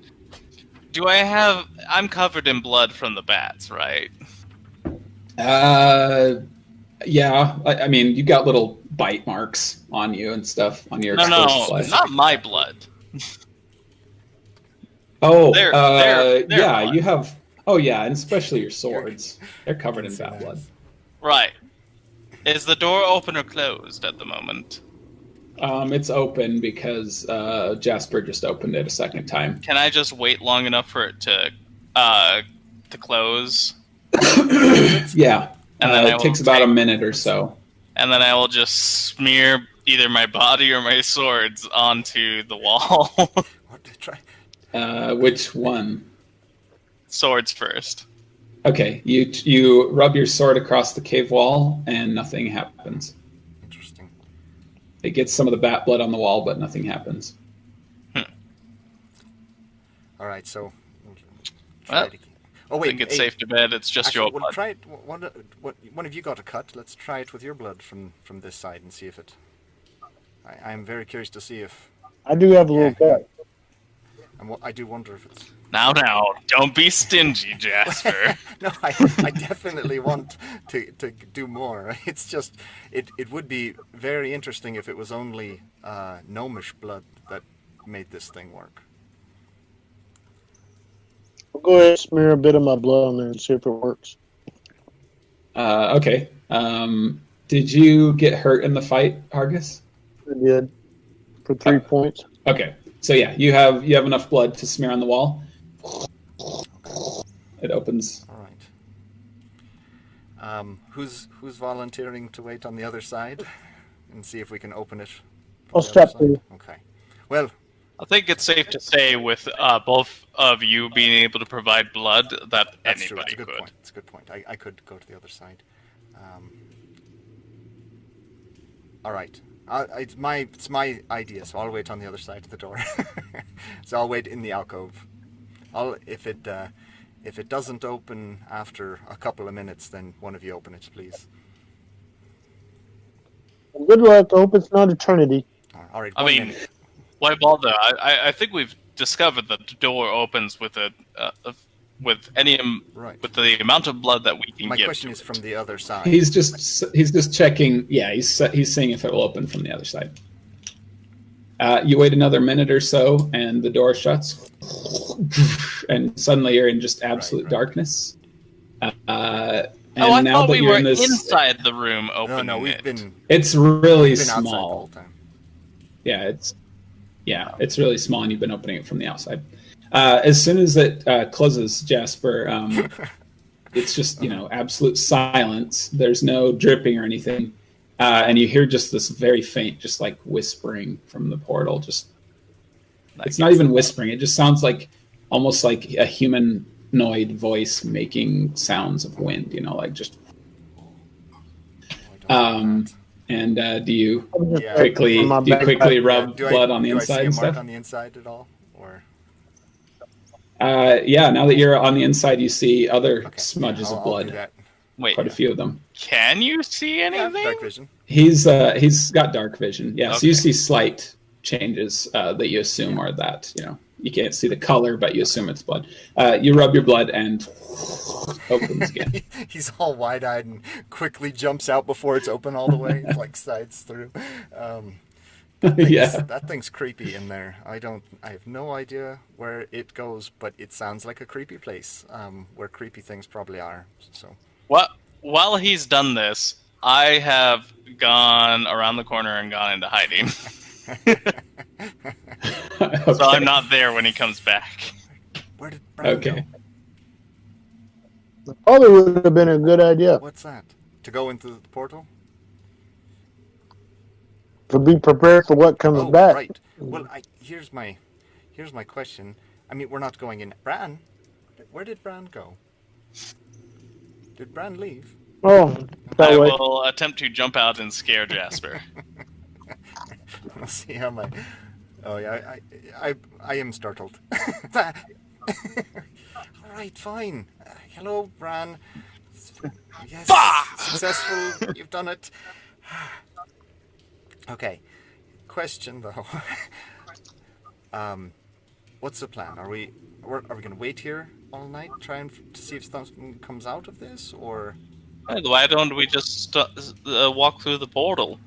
Do I have? I'm covered in blood from the bats, right? Yeah. I mean, you got little bite marks on you and stuff on your. No, not my blood. Oh, they're yeah, blood. you have. Oh yeah, and especially your swords. They're covered in bat blood. Right. Is the door open or closed at the moment? It's open because Jasper just opened it a second time. Can I just wait long enough for it to close? Yeah. And then it takes about a minute or so. And then I will just smear either my body or my swords onto the wall. What to try? Which one? Swords first. Okay, you rub your sword across the cave wall, and nothing happens. Interesting. It gets some of the bat blood on the wall, but nothing happens. All right, so... Well, it again. Oh, wait, I think it's safe to bet it's just actually, your blood. Try it. One of you got a cut. Let's try it with your blood from this side and see if it... I'm very curious to see if... I do have a little cut. And I do wonder if it's... Now, don't be stingy, Jasper. No, I definitely want to do more. It's just, it would be very interesting if it was only gnomish blood that made this thing work. I'll go ahead and smear a bit of my blood on there and see if it works. Okay. Did you get hurt in the fight, Argus? I did. For 3 points. Okay. So yeah, you have enough blood to smear on the wall. It opens. All right. Who's volunteering to wait on the other side and see if we can open it? I'll step through. Okay. Well, I think it's safe to say with both of you being able to provide blood that that's true. anybody It's a good could. point. It's a good point. I could go to the other side. All right. It's my idea, so I'll wait on the other side of the door. So I'll wait in the alcove. If it doesn't open after a couple of minutes, then one of you open it, please. Good luck. I hope it's not eternity. All right. I mean, minute. why bother? I think we've discovered that the door opens with with the amount of blood that we can My give. question to is it. from the other side. He's just checking. Yeah, he's seeing if it will open from the other side. You wait another minute or so, and the door shuts, and suddenly you're in just absolute darkness. And I now thought that we you're were in this, inside the room opening No, we've it. been it's really outside the small. whole time. Yeah, it's really small, and you've been opening it from the outside. As soon as it closes, Jasper, it's just absolute silence. There's no dripping or anything, and you hear just this very faint, just like whispering from the portal. It's not even whispering; it just sounds like almost like a humanoid voice making sounds of wind. Like just. And do you quickly rub blood on the inside and do I see a mark stuff? on the inside at all, or? Yeah, now that you're on the inside, you see other smudges of I'll blood. do that. Wait, Quite a few of them. can you see Yeah, anything? dark vision. He's got dark vision. Yeah, so you Okay. see slight changes that you assume are that You can't see the color, but you assume it's blood. You rub your blood and opens again. He's all wide-eyed and quickly jumps out before it's open all the way, like sides through. That thing's creepy in there. I have no idea where it goes, but it sounds like a creepy place, where creepy things probably are. So, while he's done this, I have gone around the corner and gone into hiding. Okay. So I'm not there when he comes back. Where did Bron Okay. go? Probably would have been a good idea What's that? To go into the portal? to be prepared for what comes Oh, back. right. Well, here's my question. I mean, we're not going in. Bran, where did Bran go? Did Bran leave? Oh, that I way. will attempt to jump out and scare Jasper. We'll see how my. Oh yeah, I am startled. All right, fine. Hello, Bran. Yes, successful. You've done it. Okay. Question though. What's the plan? Are we going to wait here all night, trying to see if something comes out of this, or? Why don't we just walk through the portal?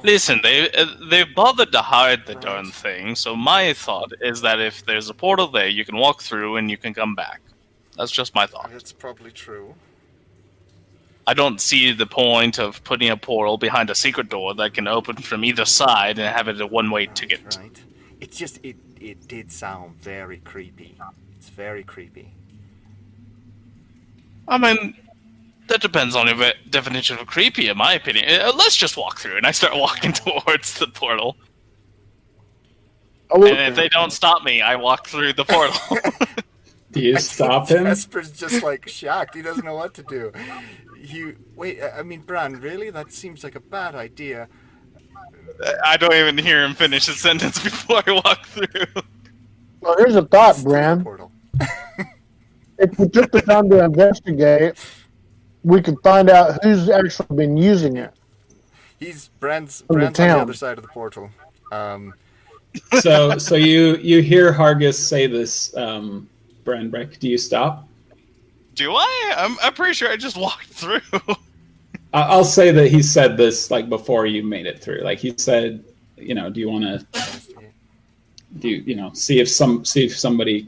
Listen, they've bothered to hide the darn thing, so my thought is that if there's a portal there, you can walk through and you can come back. That's just my thought. That's probably true. I don't see the point of putting a portal behind a secret door that can open from either side and have it a one-way ticket. Right. It's just, it did sound very creepy. It's very creepy. I mean, that depends on your definition of creepy, in my opinion. Let's just walk through, and I start walking towards the portal. And if they don't stop me, I walk through the portal. Do you stop him? Jasper's just like shocked. He doesn't know what to do. I mean, Bran, really? That seems like a bad idea. I don't even hear him finish his sentence before I walk through. Well, here's a thought, It's through the Bran. portal. If we took the time to investigate, we could find out who's actually been using it. Bran's From the on the town. other side of the portal. So you hear Hargis say this, Branbrek. Do you stop? Do I? I'm pretty sure I just walked through. I'll say that he said this like before you made it through. Like he said, do you want to see if somebody.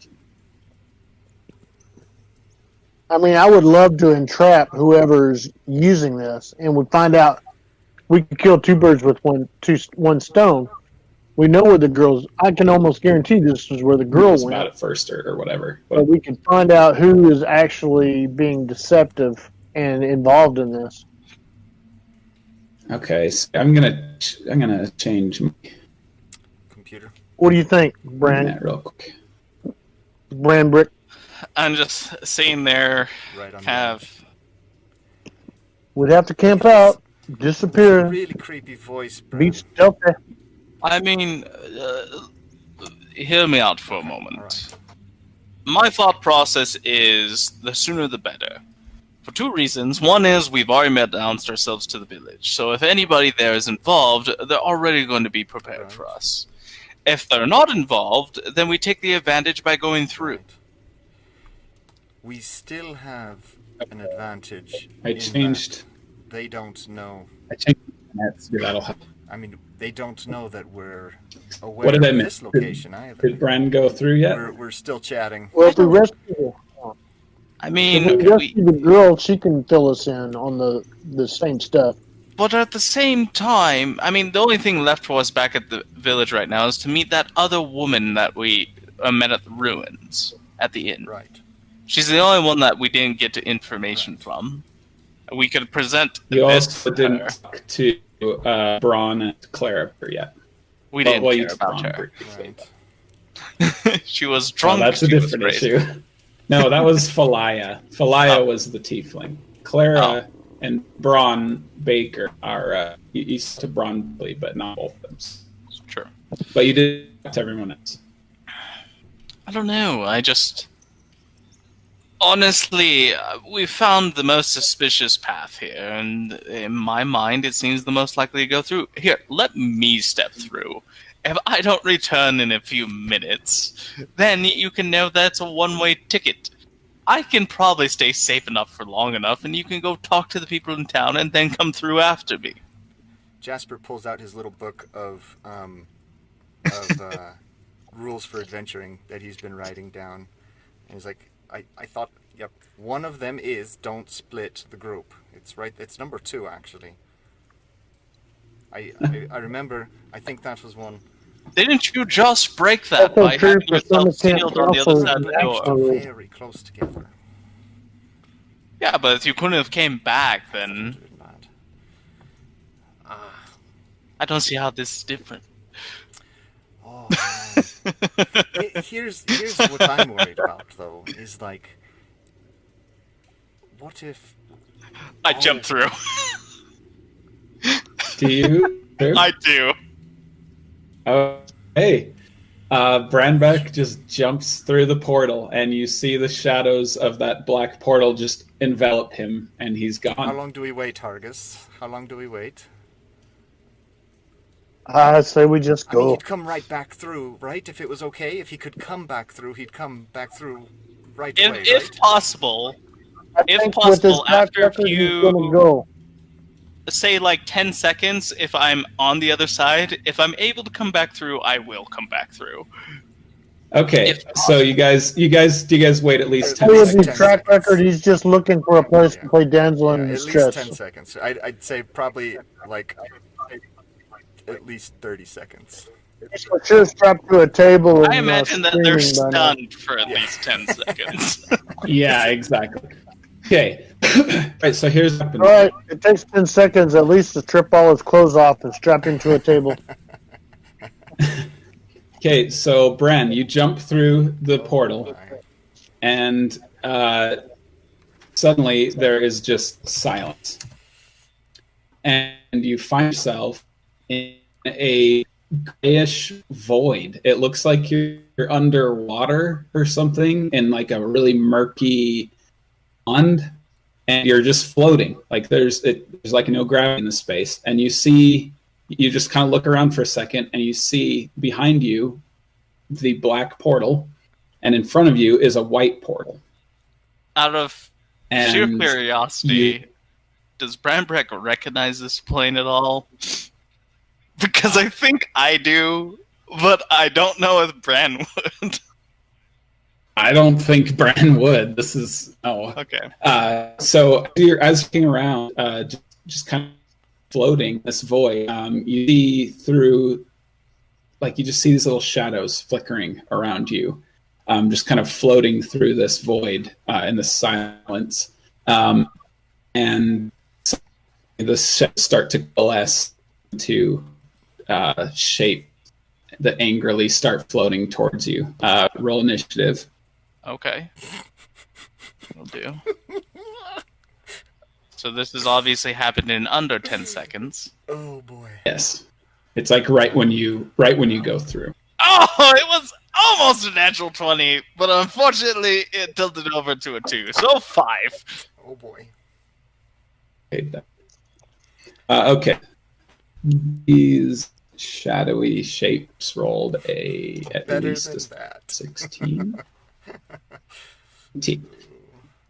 I mean, I would love to entrap whoever's using this, and we find out we could kill two birds with one stone. We know where the girls. I can almost guarantee this is where the girl knows went. about it first or whatever. But we can find out who is actually being deceptive and involved in this. Okay, so I'm gonna change my Computer. What do you think, Bran? that real quick. Branbrek? I'm just sitting there, Right on. have We'd have to camp out, disappear, Really creepy voice, Bran. be stealthy. I mean, hear me out for a moment. All right. My thought process is the sooner the better. For two reasons. One is we've already announced ourselves to the village, so if anybody there is involved, they're already going to be prepared Right. for us. If they're not involved, then we take the advantage by going through. Right. We still have an advantage. I in changed. that They don't know. I changed the net, so that'll help. I mean, they don't know that we're aware What did I of miss? this location either. Did Bran go through yet? We're still chatting. Well, if we rescue, I if mean, we rescue the girl, she can fill us in on the same stuff. but at the same time, I mean, the only thing left for us back at the village right now is to meet that other woman that we met at the ruins at the inn. Right. She's the only one that we didn't get information from. We could present You this also to didn't her. talk to Bron and Clara yet. We didn't you care took about Bron her. briefly. Right. She was Oh, drunk. that's a she was different afraid. issue. No, that was Philaea. Philaea was the tiefling. Clara and Bron Baker are east to Bron, but not both of them. Sure. But you did talk to everyone else. I don't know. Honestly, we found the most suspicious path here, and in my mind, it seems the most likely to go through. Here, let me step through, if I don't return in a few minutes, then you can know that's a one-way ticket. I can probably stay safe enough for long enough, and you can go talk to the people in town and then come through after me. Jasper pulls out his little book of rules for adventuring that he's been writing down. And he's like, I thought, yep, one of them is don't split the group. It's number 2, actually. I remember, I think that was one. Didn't you just break that Also by true having for yourself some sealed on the other side of the door? council. Very close together. Yeah, but if you couldn't have came back, then I don't see how this is different. Oh, man. Here's what I'm worried about, though, is like, what if... I jump through. Do you? I do. Oh, hey. Branbrek just jumps through the portal, and you see the shadows of that black portal just envelop him, and he's gone. How long do we wait, Hargus? How long do we wait? I say we just I mean, go. he'd come right back through, right? If it was okay, if he could come back through, he'd come back through right away, If right? possible, I if think possible, with his track after record, he's you- gonna go. say like 10 seconds if I'm on the other side. If I'm able to come back through, I will come back through. Okay, so do you guys wait at least 10 With his seconds? 10 track seconds. record, he's just looking for a place to play damsel in At least distress. 10 seconds. I'd say probably, like, at least 30 seconds. He's for sure strapped to a table. And, I imagine that they're screaming by now. stunned for at least 10 seconds. Yeah, exactly. Okay. Right, so here's what All right, it takes 10 seconds at least to strip all his clothes off and strap him to a table. Okay, so Bren, you jump through the portal, and suddenly there is just silence. And you find yourself in a grayish void. It looks like you're underwater or something in like a really murky pond, and you're just floating. Like there's like no gravity in the space, and you just kind of look around for a second, and you see behind you the black portal, and in front of you is a white portal. Out of And sheer curiosity, does Branbrek recognize this plane at all? Because I think I do, but I don't know if Bran would. I don't think Bran would. This is Okay. So as you're looking around, just kind of floating this void, you see through, like you just see these little shadows flickering around you, just kind of floating through this void in the silence, and the shadows start to coalesce into shape that angrily start floating towards you. Roll initiative. Okay. Will do. So this has obviously happened in under 10 seconds. Oh boy. Yes, it's like right when you go through. Oh, it was almost a natural 20, but unfortunately it tilted over to a 2. So 5. Oh boy. Okay. These shadowy shapes rolled at Better least than a that. 16. 18.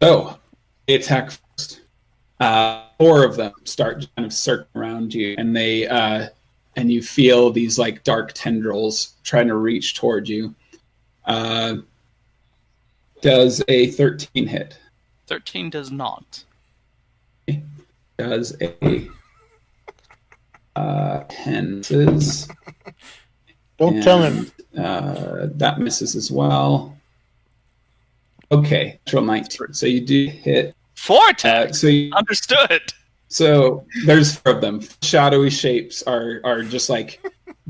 So they attack first. 4 of them start kind of circling around you, and and you feel these like dark tendrils trying to reach toward you. Does a 13 hit? 13 does not. Does a 10 misses. Don't tell him. That misses as well. Okay, natural 19. So you do hit. 4 attacks. So Understood. So there's 4 of them. Shadowy shapes are just like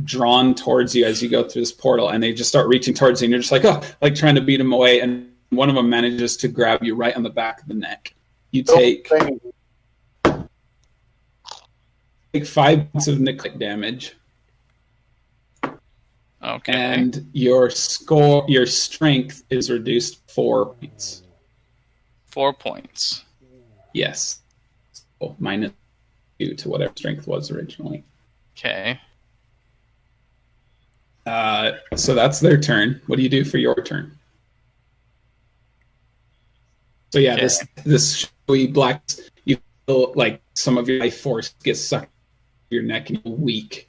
drawn towards you as you go through this portal, and they just start reaching towards you, and you're just like, oh, like trying to beat them away, and one of them manages to grab you right on the back of the neck. You take 5 points of necrotic damage. Okay. And your strength is reduced 4 points. 4 points. Yes. So -2 to whatever strength was originally. Okay. So that's their turn. What do you do for your turn? So yeah, Okay. this showy black, you feel like some of your life force gets sucked into your neck and you're weak.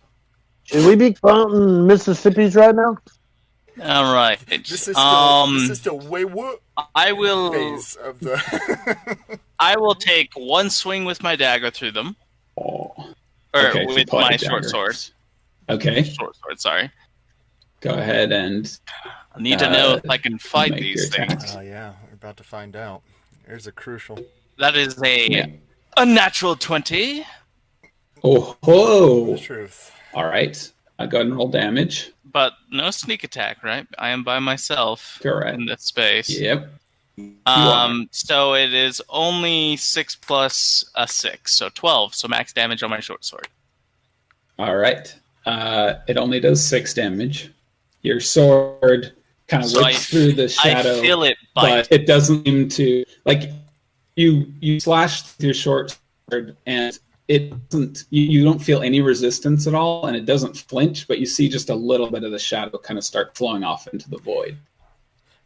Should we be counting Mississippi's right now? All right. This is still way I will. phase of the. I will take one swing with my dagger through them, Oh. or Okay, so with pull out my your short dagger. sword. Okay, Short sword. Sorry. go ahead and I need to know if I can fight make these your attack. things. Oh yeah, we're about to find out. There's a crucial. That is a natural 20. Oh, The ho! truth. All right, I go ahead and roll damage. But no sneak attack, right? I am by myself Correct. in this space. Yep. So it is only 6 plus a 6, so 12. So max damage on my short sword. All right. It only does 6 damage. Your sword kind of whips through the shadow. I feel it bite. But it doesn't seem to like you slashed your short sword and it doesn't. You don't feel any resistance at all, and it doesn't flinch. But you see just a little bit of the shadow kind of start flowing off into the void.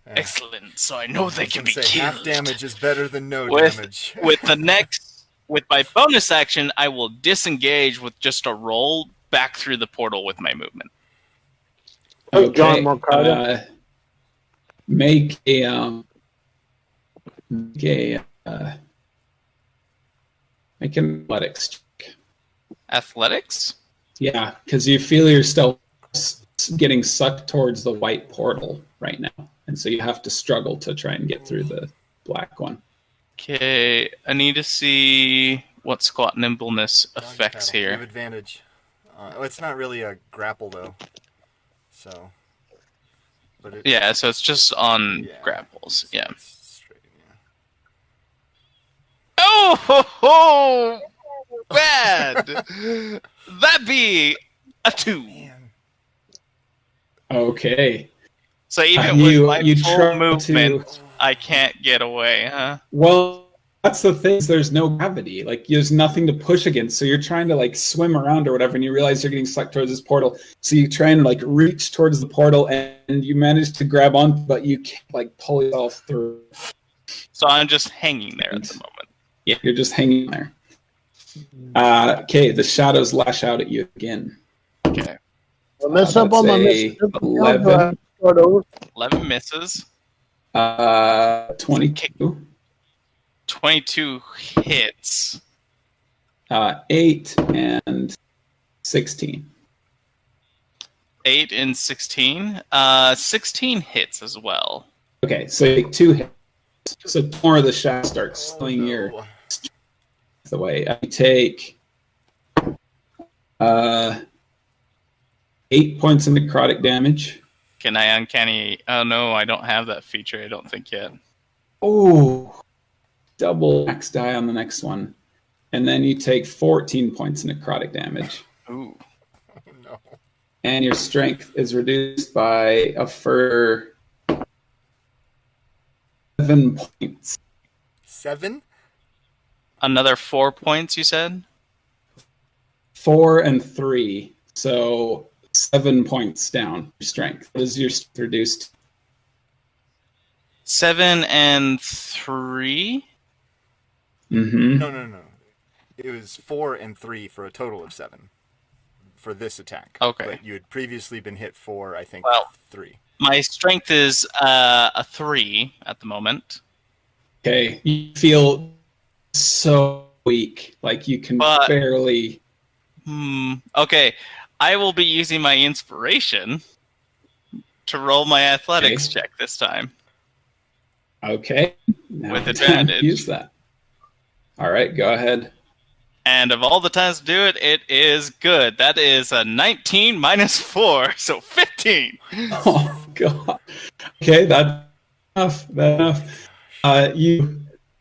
Yeah. Excellent. So I know they can be Say killed. half damage is better than no With- damage. With my bonus action, I will disengage with just a roll back through the portal with my movement. Oh, John Marcado. Make an athletics check. Athletics? Yeah, because you feel yourself getting sucked towards the white portal right now, and so you have to struggle to try and get through the black one. Okay, I need to see what squat nimbleness affects You have here. advantage. It's not really a grapple though. So. But it, Yeah, so it's just on yeah. grapples. Yeah. It's straight, yeah. Oh ho ho! Bad. That be a 2. Man. Okay. So even You- with my you full try movement, I can't get away, huh? Well, that's the thing. Is there's no gravity. Like there's nothing to push against. So you're trying to like swim around or whatever, and you realize you're getting sucked towards this portal. So you try and like reach towards the portal, and you manage to grab on, but you can't like pull yourself through. So I'm just hanging there at the moment. Yeah, you're just hanging there. Okay, the shadows lash out at you again. Okay. I mess up on my Say Mississippi. 11. Do I have to start over? 11 misses. 22. 22 hits. 8 and 16. 8 and 16. 16 hits as well. Okay, so you take 2 hits. So more of the shadow starts slowing your No. the way. I take 8 points of necrotic damage. Can I uncanny? Oh no, I don't have that feature. I don't think yet. Oh, double max die on the next one. And then you take 14 points of necrotic damage. Ooh. No. And your strength is reduced by a further 7 points. 7? Another 4 points, you said? 4 and 3. So 7 points down your strength. What is your strength reduced? 7 and 3? Mm-hmm. No. It was 4 and 3 for a total of 7 for this attack. Okay. But you had previously been hit for, I think, Well- 3. My strength is a 3 at the moment. Okay. You feel so weak. Like you can But- barely... Okay. I will be using my inspiration to roll my athletics check this time. Okay. Now With it's time to advantage. use that. All right, go ahead. And of all the times to do it, it is good. That is a 19 minus 4, so 15. Oh god. Okay, that's enough. That's enough.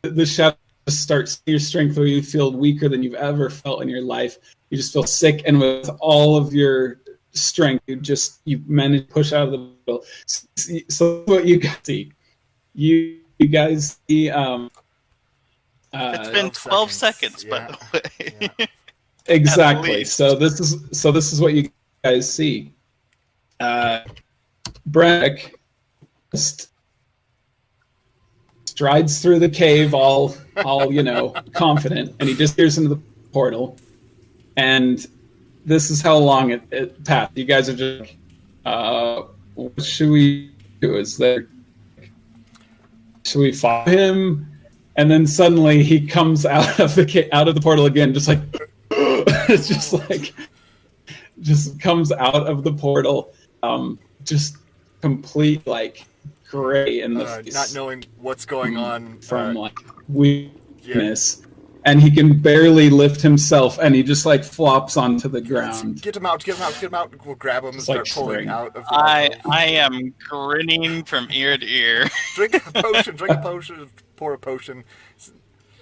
The shadow starts your strength where you feel weaker than you've ever felt in your life. You just feel sick, and with all of your strength, you manage to push out of the middle. So what you guys see, you guys see. It's been 12 seconds, by Yeah. the way. Exactly. least. So this is what you guys see. Branbrek just strides through the cave, all confident, and he disappears into the portal. And this is how long it passed. You guys are just like, what should we do? Should we follow him? And then suddenly he comes out of the portal again, just like it's just comes out of the portal, just complete like gray in the face, not knowing what's going on from like weakness. Yeah. And he can barely lift himself, and he just like flops onto the ground. Get him out! We'll grab him and start pulling out of the I am grinning from ear to ear. Drink a potion, pour a potion.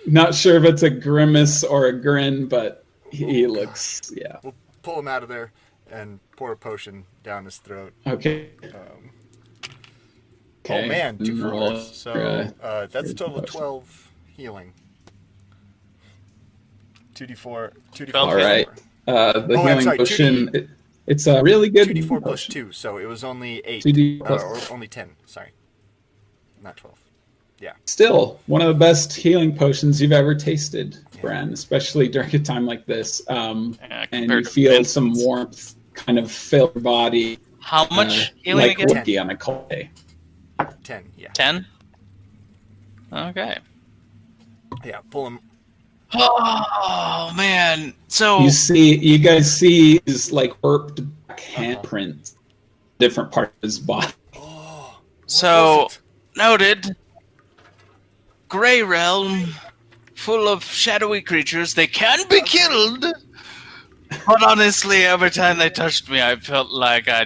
Not sure if it's a grimace or a grin, but he looks, yeah. We'll pull him out of there and pour a potion down his throat. Okay. Oh man, 2 4s. So that's a total of 12 healing. 2d4. All right. The healing potion, it's a really good 2d4 plus 2, so it was only 8. Or only 10, sorry. Not 12. Yeah. Still, one of the best healing potions you've ever tasted, Bran, especially during a time like this. And you feel some warmth kind of fill your body. How much healing like again? Wookie on a cold day. 10, yeah. 10? Okay. Yeah, pull him. Oh man! So you guys see his like warped back handprints, different parts of his body. So noted. Grey realm, full of shadowy creatures. They can be killed, but honestly, every time they touched me, I felt like I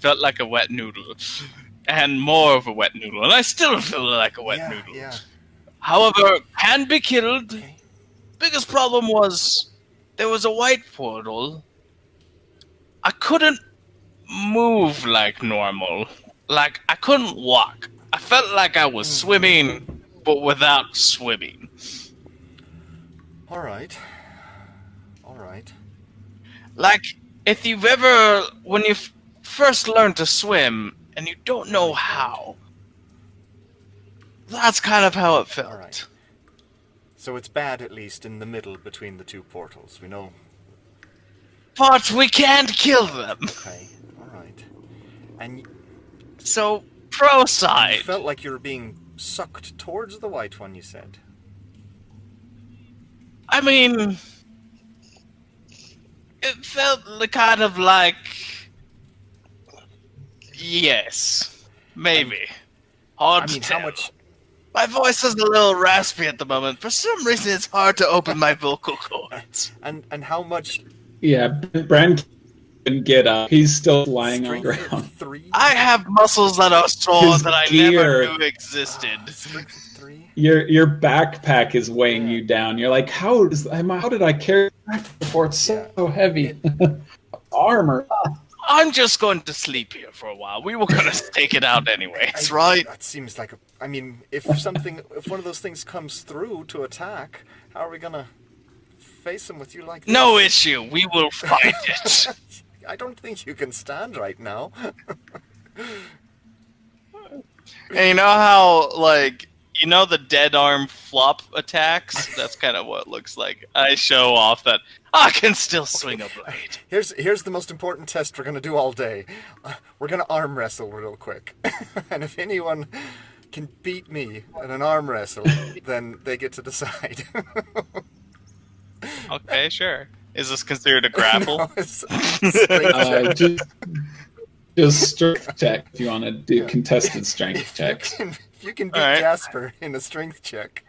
felt like a wet noodle, and more of a wet noodle, and I still feel like a wet noodle. Yeah. However, can be killed. Okay. Biggest problem was there was a white portal. I couldn't move like normal. Like, I couldn't walk. I felt like I was swimming, but without swimming. All right. Like, if you've ever, when you first learn to swim and you don't know how, that's kind of how it felt. All right. So it's bad, at least, in the middle between the 2 portals. We know. But we can't kill them. Okay. All right. And so, pro side. You felt like you were being sucked towards the white one, you said. I mean, it felt kind of like, yes, maybe. Hard to tell. How much? My voice is a little raspy at the moment. For some reason, it's hard to open my vocal cords. And how much? Yeah, Bran can get up. He's still lying on the ground. 3? I have muscles that are sore that I never knew existed. Strength 3? Your backpack is weighing you down. You're like, how did I carry it before it's so heavy? Armor. I'm just going to sleep here for a while. We were going to take it out anyways, right? That seems like if one of those things comes through to attack, how are we going to face them with you like this? No issue. We will fight it. I don't think you can stand right now. And you know how, like, the dead arm flop attacks? That's kind of what it looks like. I show off that I can still swing a blade. Here's the most important test we're going to do all day. We're going to arm wrestle real quick. And if anyone can beat me in an arm wrestle, then they get to decide. Okay, sure. Is this considered a grapple? No, it's strength check. Just strength check if you want to do contested strength checks. If you can beat Jasper in a strength check.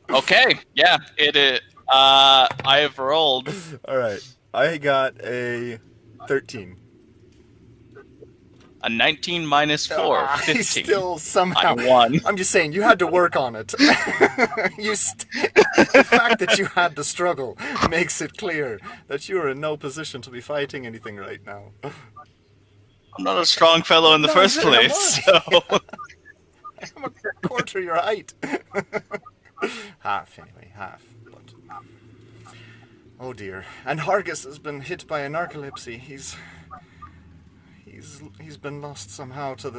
Okay, yeah, it is. I have rolled. All right, I got a 13. A 19 minus 4, 15. Still somehow. I won. I'm just saying, you had to work on it. The fact that you had to struggle makes it clear that you are in no position to be fighting anything right now. I'm not a strong fellow in the first place, so... I'm a quarter your height. Half, anyway, half. But... Oh dear. And Hargus has been hit by a narcolepsy. He's He's been lost somehow to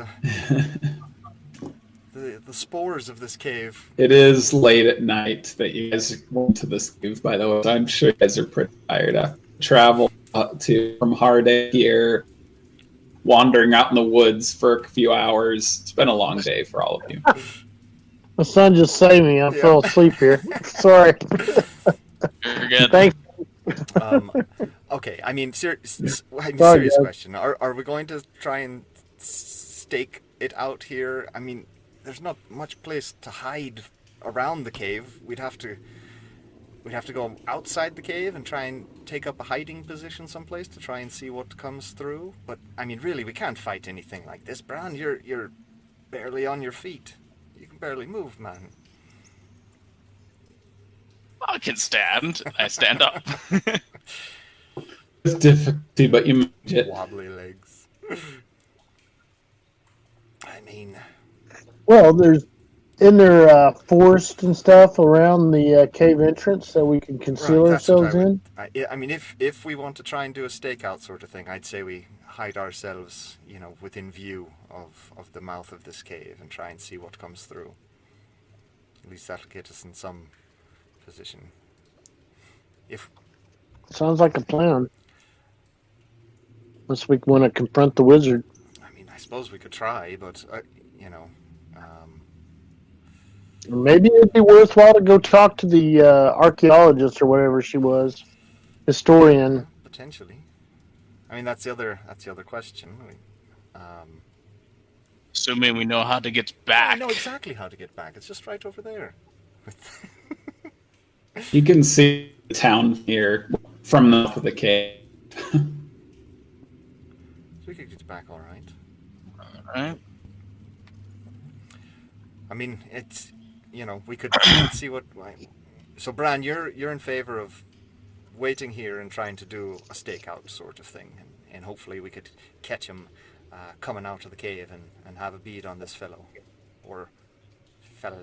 the spores of this cave. It is late at night that you guys went to this cave, by the way. So I'm sure you guys are pretty tired after travel from Harday here, wandering out in the woods for a few hours. It's been a long day for all of you. My son just saved me. I fell asleep here. Sorry. You're good. Thanks. Okay, I mean, serious guys. question. Are we going to try and stake it out here? I mean, there's not much place to hide around the cave. We'd have to go outside the cave and try and take up a hiding position someplace to try and see what comes through. But I mean, really, we can't fight anything like this, Bron. You're barely on your feet. You can barely move, man. I can stand. I stand up. It's difficulty, but you manage it. Wobbly legs. I mean, Well, there's in there forest and stuff around the cave entrance, so we can conceal right, that's what ourselves in. I mean, if we want to try and do a stakeout sort of thing, I'd say we hide ourselves, within view of the mouth of this cave and try and see what comes through. At least that'll get us in some position. Sounds like a plan. Unless we want to confront the wizard. I mean, I suppose we could try, but Or maybe it'd be worthwhile to go talk to the archaeologist or whatever she was, historian. potentially. I mean, that's the other question. Assuming we know how to get back. I know exactly how to get back. It's just right over there. You can see the town here from the mouth of the cave. We could get back all right. Alright. I mean, it's we could see what. So, Bran, you're in favor of waiting here and trying to do a stakeout sort of thing, and hopefully we could catch him coming out of the cave and have a bead on this fellow or fella.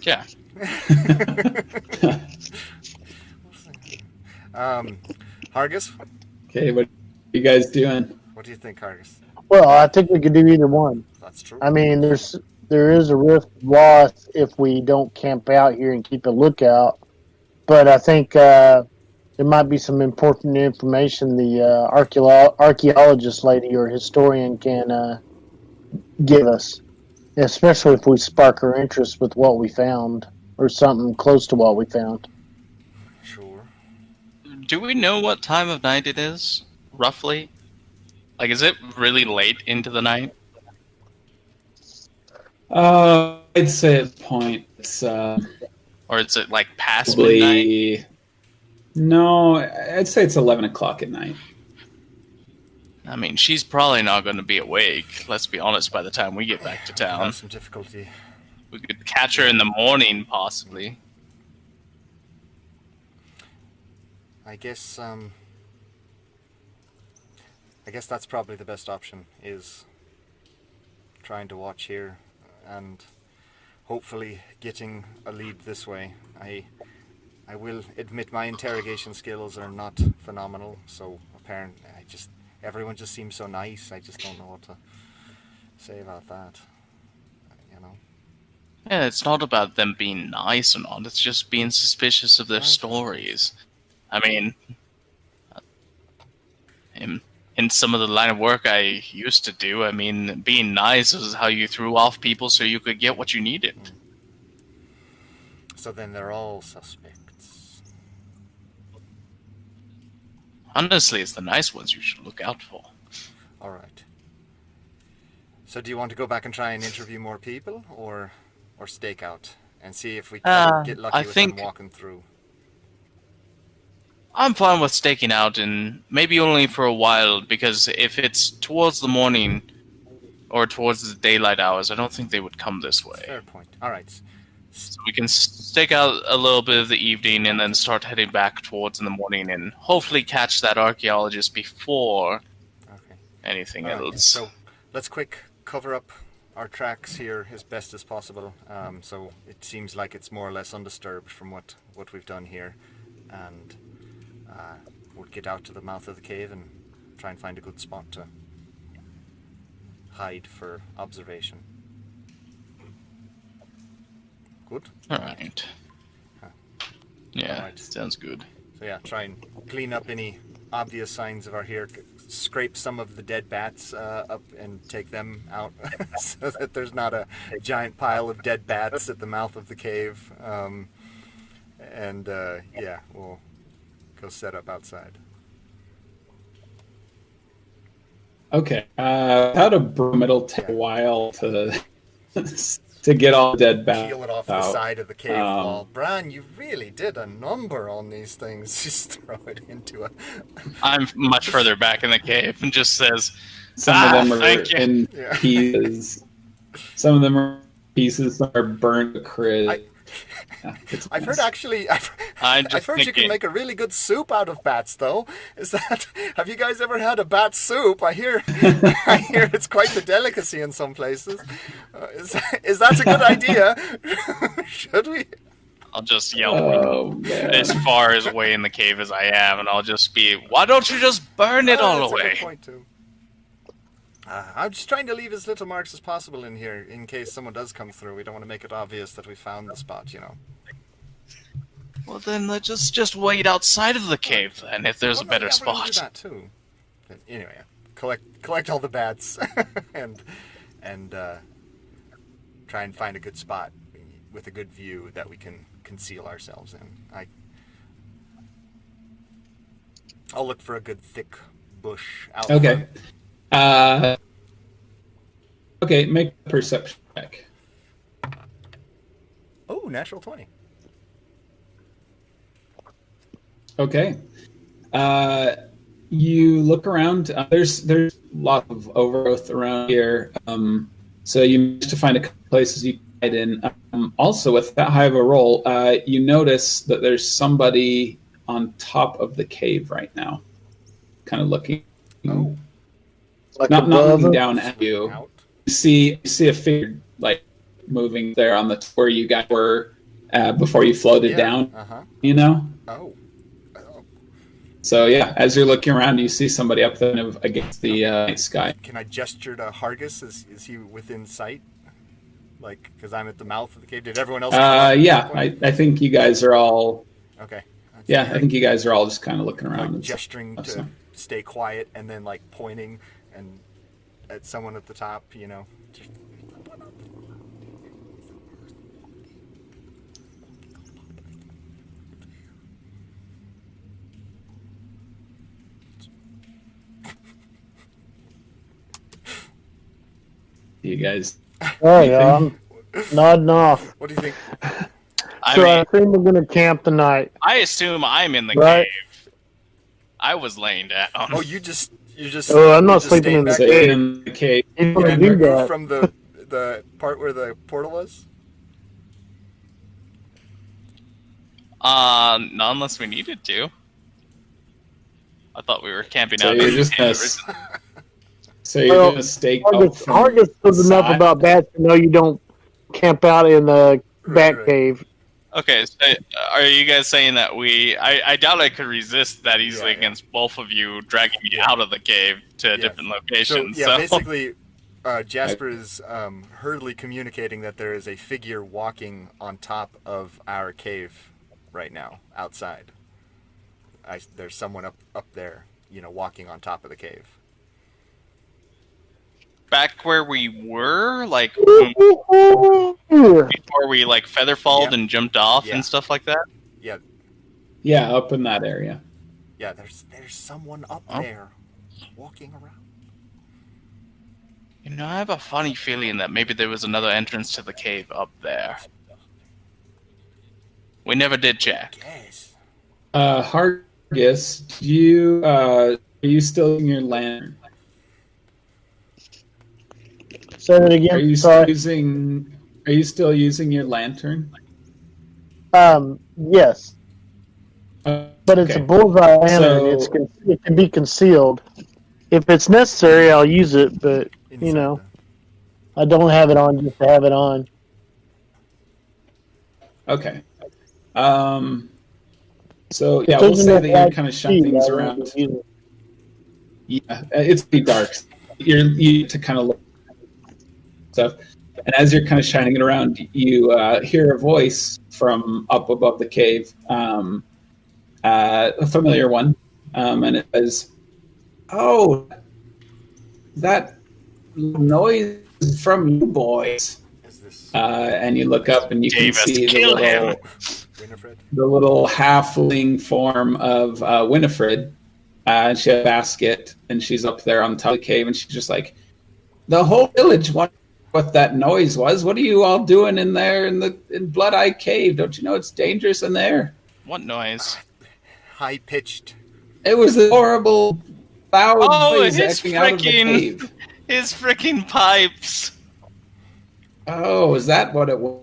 Yeah. Hargis, Okay, what are you guys doing? what do you think, Hargis? Well, I think we could do either one. That's true. I mean, there is a risk of loss if we don't camp out here and keep a lookout. But I think there might be some important information the archaeologist lady or historian can give us, especially if we spark her interest with what we found or something close to what we found. Sure. Do we know what time of night it is, roughly? Like, is it really late into the night? I'd say at this point it's Or is it, like, past probably... midnight? No, I'd say it's 11 o'clock at night. I mean, she's probably not going to be awake, let's be honest, by the time we get back to We'll town. have some difficulty. We could catch her in the morning, possibly. I guess that's probably the best option, is trying to watch here and hopefully getting a lead this way. I will admit my interrogation skills are not phenomenal, so apparently everyone just seems so nice. I just don't know what to say about that. Yeah, it's not about them being nice or not, it's just being suspicious of their stories. I mean, in some of the line of work I used to do, I mean, being nice is how you threw off people so you could get what you needed. So then they're all suspects. Honestly, it's the nice ones you should look out for. All right. So do you want to go back and try and interview more people, or stake out and see if we can get lucky with them walking through? I'm fine with staking out, and maybe only for a while, because if it's towards the morning or towards the daylight hours, I don't think they would come this way. Fair point. All right. So we can stake out a little bit of the evening and then start heading back towards in the morning and hopefully catch that archaeologist before anything else. So let's quick cover up our tracks here as best as possible. So it seems like it's more or less undisturbed from what we've done here. And we'll get out to the mouth of the cave and try and find a good spot to hide for observation. Good? Alright. Yeah, Alright. sounds good. So yeah, try and clean up any obvious signs of our here. Scrape some of the dead bats up and take them out so that there's not a giant pile of dead bats at the mouth of the cave. Yeah, we'll go set up outside. Okay. Without a broom, it'll take a while to to get all the dead bats Peel it off out. the side of the cave wall. Bron, you really did a number on these things. Just throw it into a... I'm much further back in the cave and just says, Some of them are thank you. in pieces. Some of them are pieces. Some are burnt to crisp. I've heard actually. I've heard you can make a really good soup out of bats, though. Have you guys ever had a bat soup? I hear it's quite the delicacy in some places. Is that a good idea? Should we? I'll just yell as far as away in the cave as I am, and I'll just be, why don't you just burn it all that's away? A good point too. I'm just trying to leave as little marks as possible in here in case someone does come through. We don't want to make it obvious that we found the spot, you know. Well, then let's just wait outside of the cave, then, if there's a better We're spot. gonna do that too. But anyway, collect all the bats and try and find a good spot with a good view that we can conceal ourselves in. I'll look for a good thick bush out Okay. front. Okay, make a perception check. Oh, natural 20. Okay. You look around. There's lots of overgrowth around here. So you manage to find a couple places you can hide in. Also, with that high of a roll, you notice that there's somebody on top of the cave right now, kind of looking. Oh. Like Not looking above down at you. You see a figure like moving there on the where you guys were before you floated down. Uh-huh. You know. Oh. So yeah, as you're looking around, you see somebody up there against the night sky. Can I gesture to Hargis? Is he within sight? Like, because I'm at the mouth of the cave. Did everyone else? Yeah, I think you guys are all. Okay. Yeah, I think you guys are all just kind of looking around, Like gesturing to stay quiet, and then like pointing and at someone at the top. You know. You guys. Oh yeah, I'm nodding off. What do you think? I I think we're gonna camp tonight. I assume I'm in the Right. cave. I was laying down. Oh, you just. Oh, I'm not just sleeping stayed in the back cave. there? In the cave. He's gonna Yeah, do remove that. from the part where the portal was. Not unless we needed to. I thought we were camping So out. you're in the just cave. So you're Well, gonna stake out Hargis knows enough side? about bats to know you don't camp out in the bat Right. cave. Okay, so are you guys saying that I doubt I could resist that easily Yeah. against both of you dragging me out of the cave to different So locations? yeah, So, basically, Jasper is hurriedly communicating that there is a figure walking on top of our cave right now outside. There's someone up there, you know, walking on top of the cave. back where we were, like Yeah. before we like featherfalled Yeah. and jumped off Yeah. and stuff like that. Yeah, Yeah, up in that area. yeah. There's someone up Oh. there walking around. You know, I have a funny feeling that maybe there was another entrance to the cave up there. We never did check. Yes. Hargis, are you still in your lantern? Say that Are again. you Sorry. still using your lantern? Yes, but it's Okay. a bullseye lantern. So- It can be concealed. If it's necessary, I'll use it. But Inside you know, I don't have it on just to have it on. Okay. So yeah, we'll say that you're kind of shining things around. Yeah, it's pretty dark. You to kind of look stuff, and as you're kind of shining it around, you hear a voice from up above the cave, a familiar one, and it says, "Oh, that noise is from you boys." And you look up and you can see the little halfling form of Winifred. And she has a basket, and she's up there on top of the cave, and she's just like, the whole village wondered what that noise was. What are you all doing in there in Bloodeye Cave? Don't you know it's dangerous in there? What noise? High-pitched. It was a horrible, loud noise echoing out of the cave. His freaking pipes. Oh, is that what it was?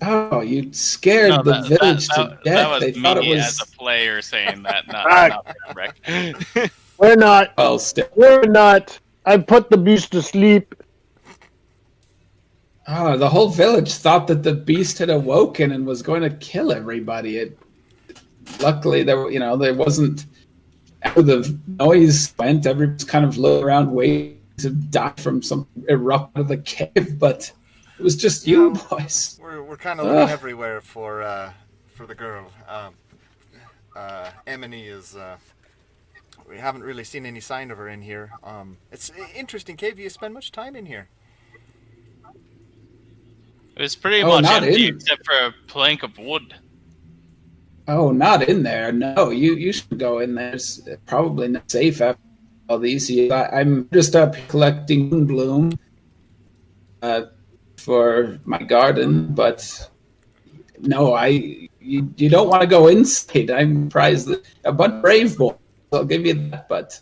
Oh, you scared the village to death. That was they me thought it was as a player saying that, not Branbrek. We're not. Well, still. We're not. I put the beast to sleep. Oh, the whole village thought that the beast had awoken and was going to kill everybody. Luckily, there wasn't. After the noise went, everyone's kind of looking around waiting to die from some erupt out of the cave, but it was just you boys. We're kind of looking everywhere for the girl. Emmy is. We haven't really seen any sign of her in here. It's an interesting cave. You spend much time in here? It was pretty much empty except for a plank of wood. Oh, not in there. No, you should go in there. It's probably not safe after all these. I'm just up collecting bloom for my garden, but no, you don't want to go inside. I'm surprised that a bunch of brave boys. I'll give you that, but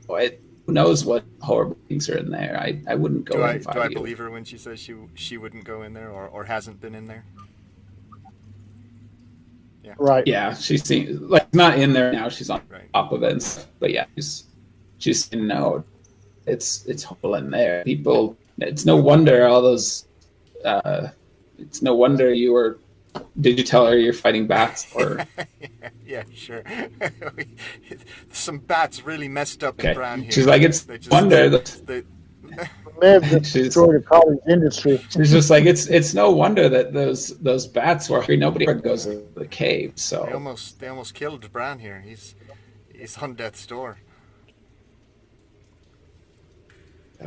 who knows what horrible things are in there? I wouldn't go. Do I believe her when she says she wouldn't go in there or hasn't been in there? Yeah. Right. Yeah, she seems like not in there now. She's on top of it, and stuff. But yeah, she's saying no. It's horrible in there. People. It's no wonder all those. It's no wonder you were. Did you tell her you're fighting bats? Or yeah, sure. Some bats really messed up in Brown here. She's like, it's wonder that may have destroyed a cottage industry. She's just like, it's no wonder that those bats were here. Nobody ever goes to the cave. So they almost killed Brown here. He's on death's door.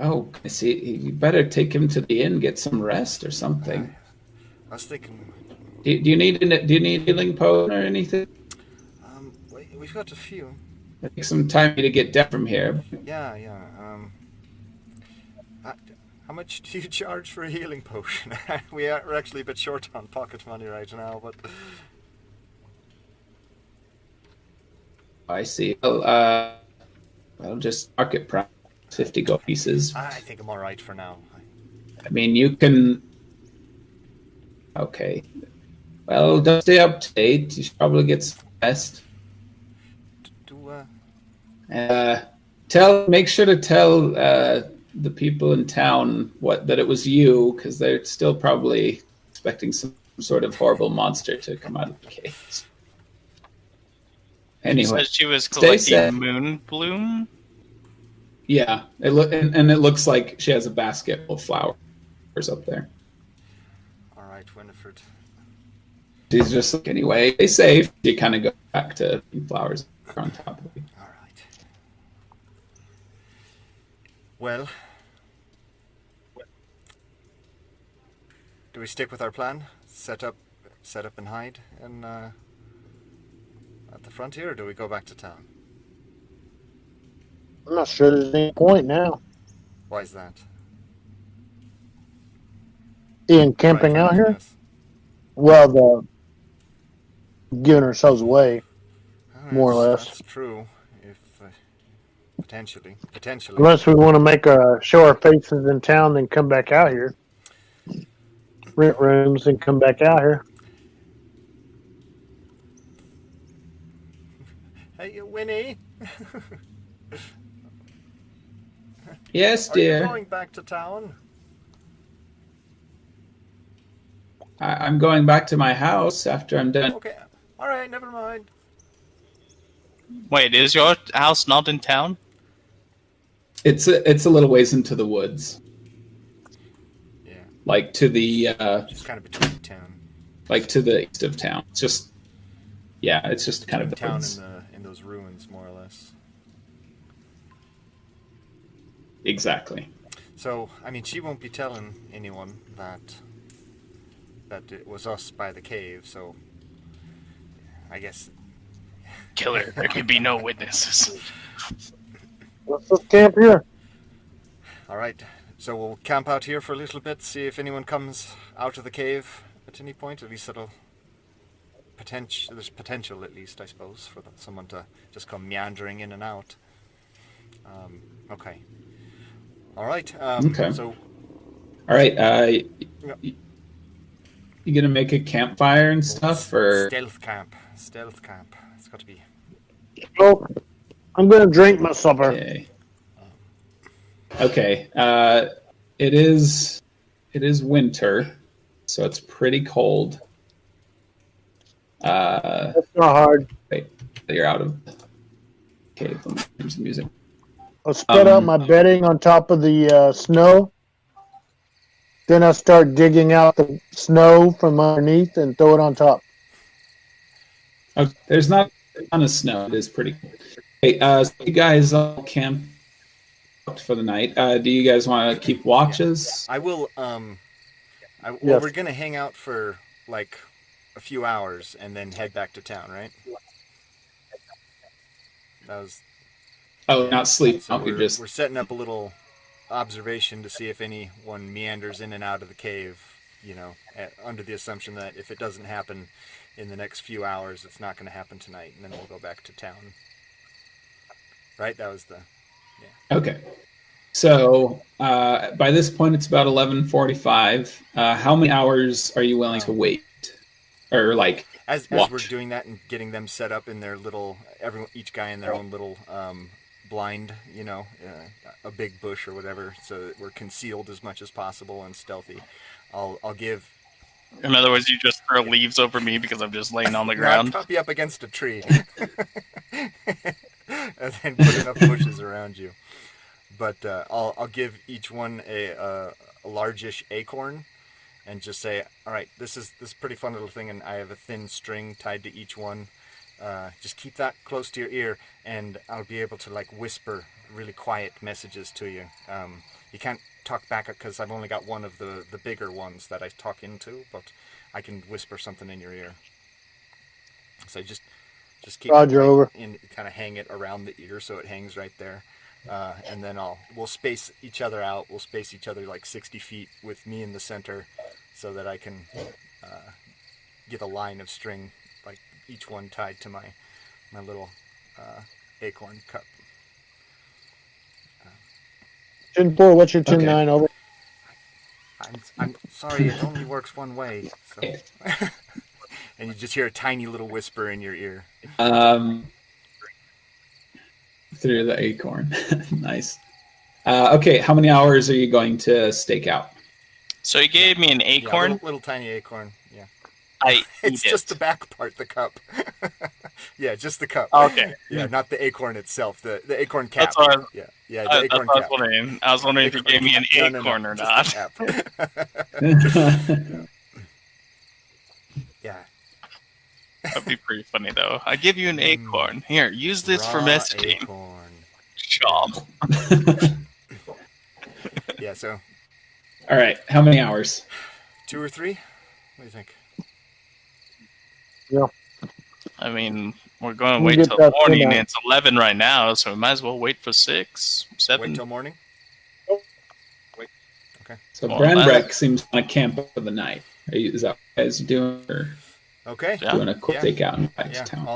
Oh, I see. You better take him to the inn, get some rest or something. I was thinking. Do you need healing potion or anything? We've got a few. It takes some time to get down from here. Yeah. How much do you charge for a healing potion? We're actually a bit short on pocket money right now, but. I see. Well, just market price, 50 gold pieces. I think I'm all right for now. I mean, you can. Okay. Well, don't stay up to date. You should probably get some rest. Make sure to tell the people in town that it was you, because they're still probably expecting some sort of horrible monster to come out of the caves. Anyway, she said she was collecting moon bloom. Yeah, it looks like she has a basket full of flowers up there. All right, Winifred. She's just like, anyway, stay safe. You kind of go back to flowers on top of it. All right. Well, do we stick with our plan? Set up and hide at the frontier, or do we go back to town? I'm not sure there's any point now. Why is that? In camping out here? Yes. Well, giving ourselves away, more or less. That's true. If potentially. Unless we want to show our faces in town, then come back out here. Rent rooms and come back out here. Hey, Winnie. Yes, dear. Are you going back to town? I'm going back to my house after I'm done. Okay. All right, never mind. Wait, is your house not in town? It's a little ways into the woods, Yeah, like to the just kind of between town. like to the east of town. It's just it's just kind of the Town woods. in those ruins, more or less. Exactly. So, I mean, she won't be telling anyone that it was us by the cave. So, I guess. Killer. There could be no witnesses. Let's just camp here. All right. So we'll camp out here for a little bit, see if anyone comes out of the cave at any point. At least there's potential, at least, I suppose, for someone to just come meandering in and out. Okay. All right. Okay. So. All right. You gonna make a campfire and stuff, or Stealth camp. It's got to be. Oh, I'm going to drink my supper. okay? Okay. It is winter, so it's pretty cold. That's not hard. Wait, you're out of. Okay, let me do some music. I'll spread out my bedding on top of the snow. Then I'll start digging out the snow from underneath and throw it on top. Okay, there's not a ton of snow. It is pretty cold. Hey, so you guys all camp out for the night. Do you guys want to keep watches? I will. Yes. We're gonna hang out for like a few hours and then head back to town, right? That was. Oh, not sleep. So We're we're setting up a little observation to see if anyone meanders in and out of the cave. Under the assumption that if it doesn't happen in the next few hours, it's not going to happen tonight, and then we'll go back to town. Right? That was the. Yeah. Okay. So by this point, it's about 11:45. How many hours are you willing to wait, or like as watch? we're doing that and getting them set up in their little, each guy in their own little blind, a big bush or whatever, so that we're concealed as much as possible and stealthy. I'll give. In other words, you just throw leaves over me because I'm just laying on the I'll ground. prop you up against a tree, and then put enough bushes around you. But I'll give each one a largish acorn, and just say, all right, this is a pretty fun little thing, and I have a thin string tied to each one. Just keep that close to your ear, and I'll be able to whisper really quiet messages to you. You can't talk back because I've only got one of the bigger ones that I talk into, but I can whisper something in your ear. So just keep Roger, it over. and kind of hang it around the ear so it hangs right there. And then we'll space each other out. We'll space each other 60 feet with me in the center, so that I can get a line of string, each one tied to my little acorn cup. Chin 4, what's your chin Okay. 9 over? I'm sorry, it only works one way. So. And you just hear a tiny little whisper in your ear. Through the acorn. Nice. Okay, how many hours are you going to stake out? So he gave me an acorn. Yeah, little tiny acorn. Yeah. It's just the back part, the cup. Yeah, just the cup. Okay. Yeah, not the acorn itself. The acorn cap. That's what the acorn cap. I was wondering if you gave me an acorn or not. Yeah. That'd be pretty funny, though. I give you an acorn. Here, use this for messaging. Acorn. Chomp. Yeah, so. All right, how many hours? 2 or 3? What do you think? Yeah. I mean, we're going to We'll wait get till that morning, tonight. and it's 11 right now, so we might as well wait for 6, 7. Wait till morning? Okay. So Well, Branbrek seems to want to camp for the night. Is that what you guys doing, or Okay. Yeah. doing a quick take out and back Yeah, to town?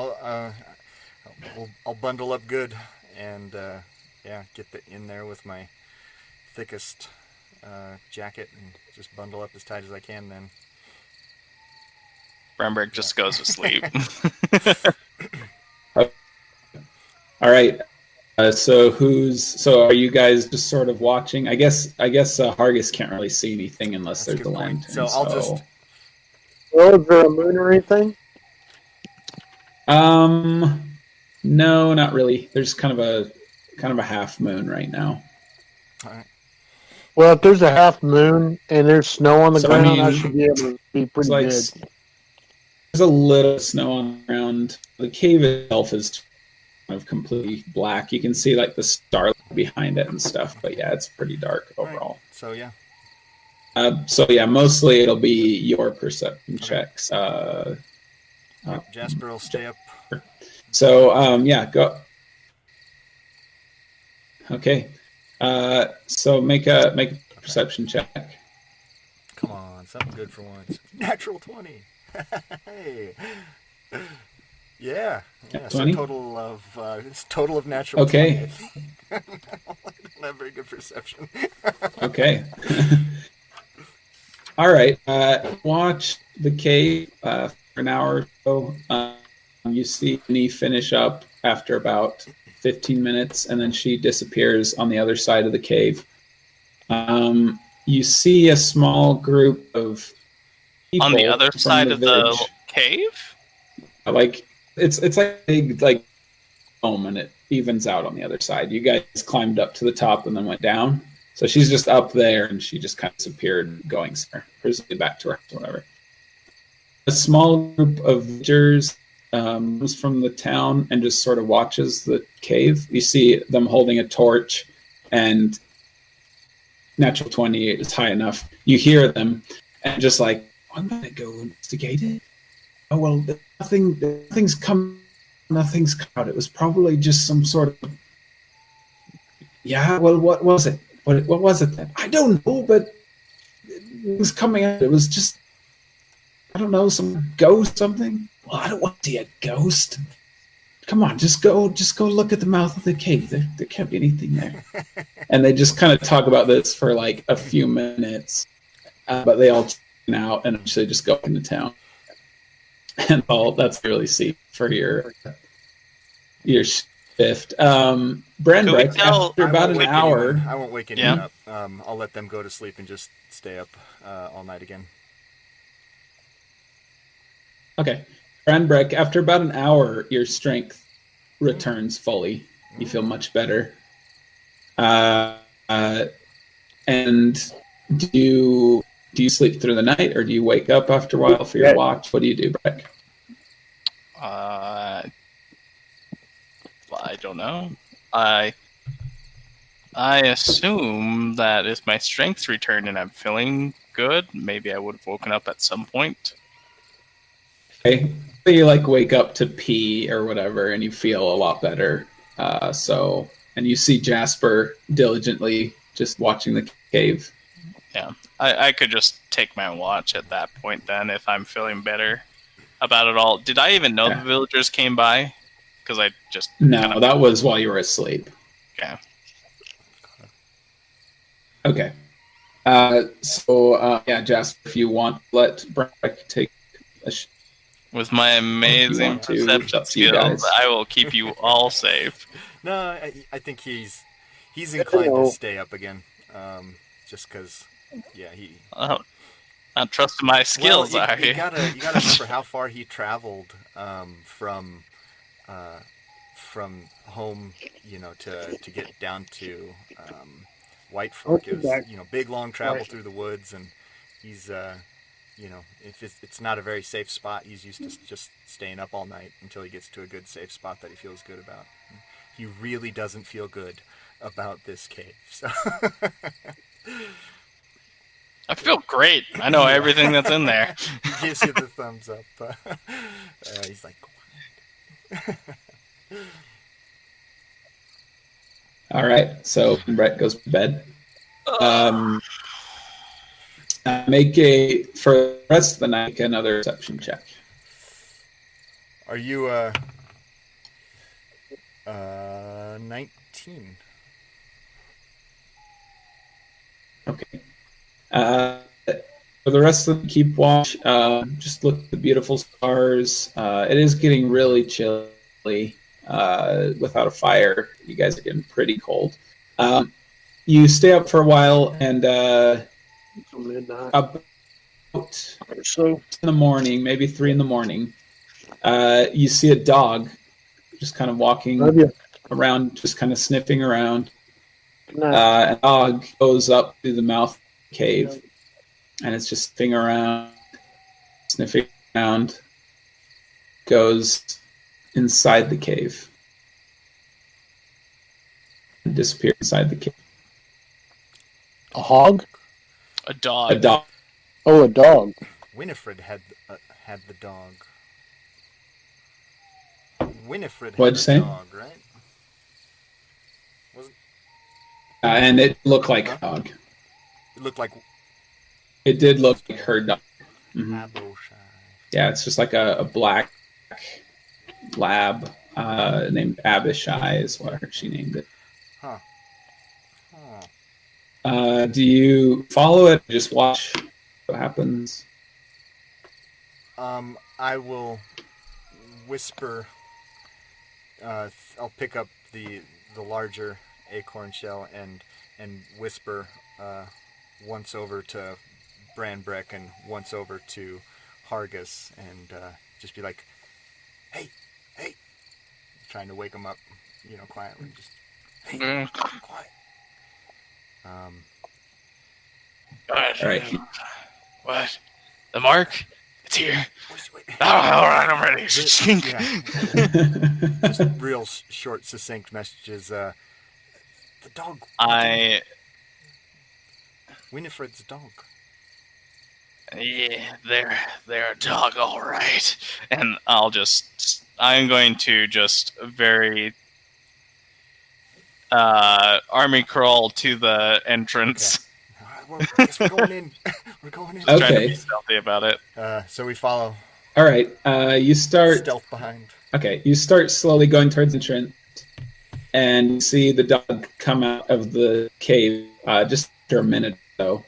I'll bundle up good and get in there with my thickest jacket and just bundle up as tight as I can then. Branbrek just goes to sleep. All right. So are you guys just sort of watching? I guess Hargis can't really see anything unless That's a there's the good point. lantern. So I'll just Well, is there a moon or anything? No, not really. There's kind of a half moon right now. All right. Well, if there's a half moon and there's snow on the So, I ground, I mean, should be able to be pretty like good. there's a little snow on the ground. The cave itself is kind of completely black. You can see like the starlight behind it and stuff, but yeah, it's pretty dark overall. Right. So yeah. So yeah, mostly it'll be your perception checks. Jasper will stay up. So yeah, go. Okay. So make a perception check. Come on, something good for once. Natural 20. Hey. Yeah. So 20? total of natural. Okay. 20. I don't have very good perception. Okay. All right. Watch the cave for an hour or so. You see Annie finish up after about 15 minutes, and then she disappears on the other side of the cave. You see a small group of people On the other from side of the village. cave? Like it's like a big like dome, and it evens out on the other side. You guys climbed up to the top and then went down. So she's just up there, and she just kind of disappeared, going somewhere, presumably back to her house or whatever. A small group of villagers comes from the town and just sort of watches the cave. You see them holding a torch, and natural 20 is high enough. You hear them, and just like, I'm going to go investigate it. Oh, well, nothing's come out. It was probably just some sort of... Yeah, well, what was it? What was it then? I don't know, but it was coming out. It was just, I don't know, some ghost something. Well, I don't want to see a ghost. Come on, just go look at the mouth of the cave. There can't be anything there. And they just kind of talk about this for like a few minutes, but they all tune out and eventually just go into town. And all that's really see for your shift. Branbrek, after about an hour... I won't wake anyone up. I'll let them go to sleep and just stay up all night again. Okay. Branbrek, after about an hour, your strength returns fully. You feel much better. And do you sleep through the night, or do you wake up after a while for your watch? What do you do, Brek? I don't know. I assume that if my strength's returned and I'm feeling good, maybe I would have woken up at some point. Okay. So you like wake up to pee or whatever, and you feel a lot better. And you see Jasper diligently just watching the cave. Yeah, I could just take my watch at that point then if I'm feeling better about it all. Did I even know the villagers came by? Because I just... No, that was while you were asleep. Okay. Okay. Jasper, if you want, let Branbrek take a... With my amazing perception skills, I will keep you all safe. No, I think he's inclined to stay up again, just because, he. Not trusting my skills, well, are you? You gotta remember how far he traveled from home, to get down to White Fork. It was big long travel through the woods, and he's if it's not a very safe spot, he's used to just staying up all night until he gets to a good safe spot that he feels good about. He really doesn't feel good about this cave. So I feel great. I know everything that's in there. He gives you the thumbs up. He's like, all right, so Brett goes to bed. For the rest of the night, make another perception check. Are you 19? Okay. For the rest of them, keep watch. Just look at the beautiful stars. It is getting really chilly. Without a fire, you guys are getting pretty cold. You stay up for a while, and Midnight. about So in the morning, maybe 3 in the morning, You see a dog just kind of walking Love you. around, just kind of sniffing around. Good night. A dog goes up to the mouth of the cave, and it's just sniffing around, goes inside the cave, and disappears inside the cave. A hog? A dog. A dog. Oh, a dog. Winifred had the dog. Winifred had What'd you the say? dog, right? Wasn't And it looked like a dog. it looked like It did look like her dog. Mhm. Abishai. Yeah, it's just like a black lab named Abishai is what she named it. Huh. Huh. Do you follow it? Just watch what happens? I will whisper. I'll pick up the larger acorn shell and whisper once over to Branbrek and once over to Hargus and just be like, hey, trying to wake him up, quietly. Just hey, quiet. What? All right. What? The mark? It's here. Wait. Oh, all right, I'm ready. Yeah. Just real short, succinct messages. The dog. Winifred's dog. Yeah, they're a dog, all right. And I'm going to just very army crawl to the entrance. Okay. All right, I guess we're going in. We're going in. Okay. Trying to be stealthy about it. So we follow. All right. You start. Stealth behind. Okay. You start slowly going towards the entrance, and you see the dog come out of the cave. Just after a minute, though.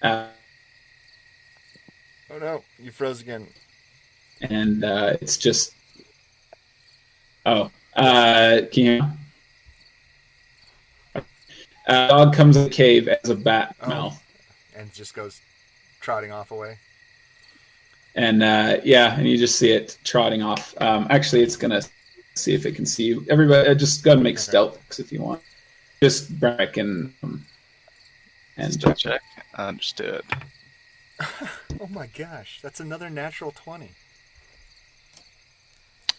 Oh no, you froze again. And it's just. Oh. Can you? Dog comes in the cave as a bat mouth. And just goes trotting off away. And and you just see it trotting off. Actually, it's gonna see if it can see you. Everybody, just go and make stealth checks if you want. Just Branbrek and Stealth check. Understood. Oh my gosh, that's another natural 20.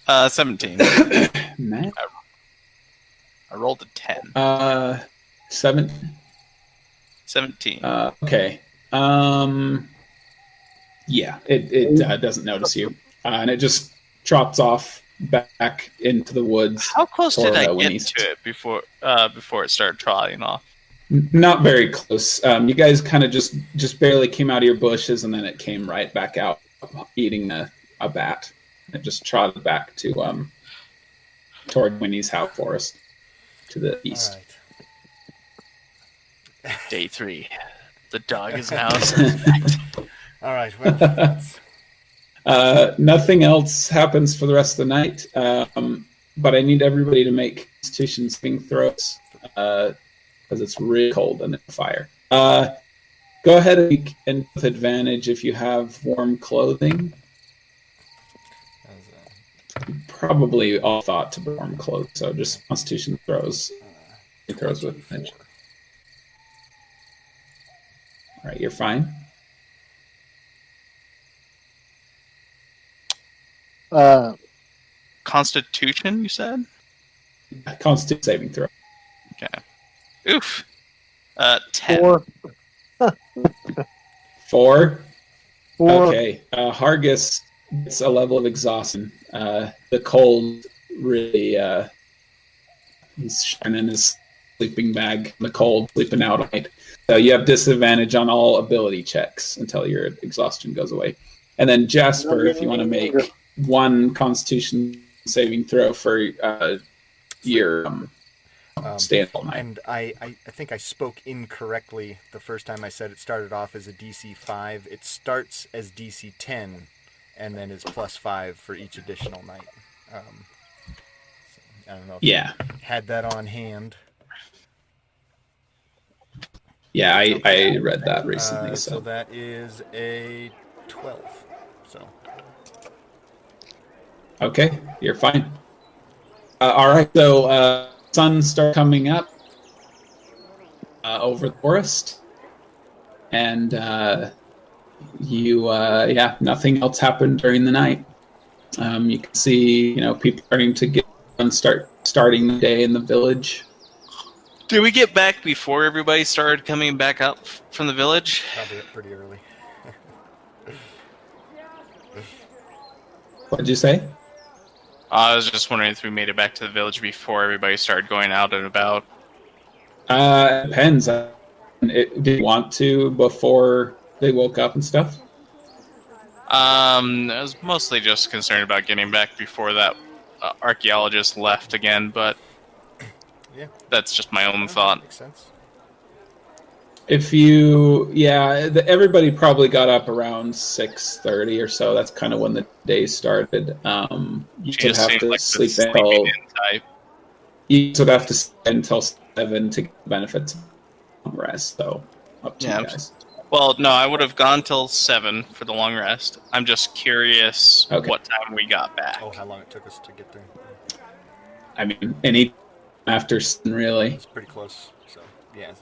17. Matt. I rolled a 10. 17. Okay. Yeah, it doesn't notice you, and it just trots off back into the woods. How close did I get Winnie's. to it before it started trotting off? Not very close. You guys kind of just barely came out of your bushes, and then it came right back out, eating a bat. It just trotted back to toward Winnie's house forest to the east. All right. Day 3. The dog is now suspect. All right. Well, that's... Nothing else happens for the rest of the night, but I need everybody to make Constitution saving throws because it's really cold and it's fire. Go ahead and with advantage if you have warm clothing. Probably all thought to warm clothes, so just Constitution throws. He throws with advantage. All right, you're fine. Constitution, you said? Constitution saving throw. Okay. Oof. 10. 4. 4. 4. Okay. Hargus gets a level of exhaustion. The cold really. He's shining his sleeping bag in the cold, sleeping out all night. So you have disadvantage on all ability checks until your exhaustion goes away. And then Jasper, if you want to make one Constitution saving throw for your stay all night. And I think I spoke incorrectly the first time I said it started off as a DC 5. It starts as DC 10 and then is plus 5 for each additional night. So I don't know if you had that on hand. Yeah, I read that recently. So that is a 12. So Okay, you're fine. All right, so sun starts coming up over the forest, and nothing else happened during the night. You can see, people starting to get and starting the day in the village. Did we get back before everybody started coming back up from the village? Probably up pretty early. What did you say? I was just wondering if we made it back to the village before everybody started going out and about. It depends. Did you want to before they woke up and stuff? I was mostly just concerned about getting back before that archaeologist left again, but Yeah, that's just my own thought. makes sense. Everybody probably got up around 6:30 or so. That's kind of when the day started. You She would just have seemed to like sleep the until sleeping in type. you would have to sleep until 7 to get the benefits of rest. So up to you guys. Well, no, I would have gone till 7 for the long rest. I'm just curious what time we got back. Oh, how long it took us to get there. I mean, any after 7, really. It's pretty close, so yeah.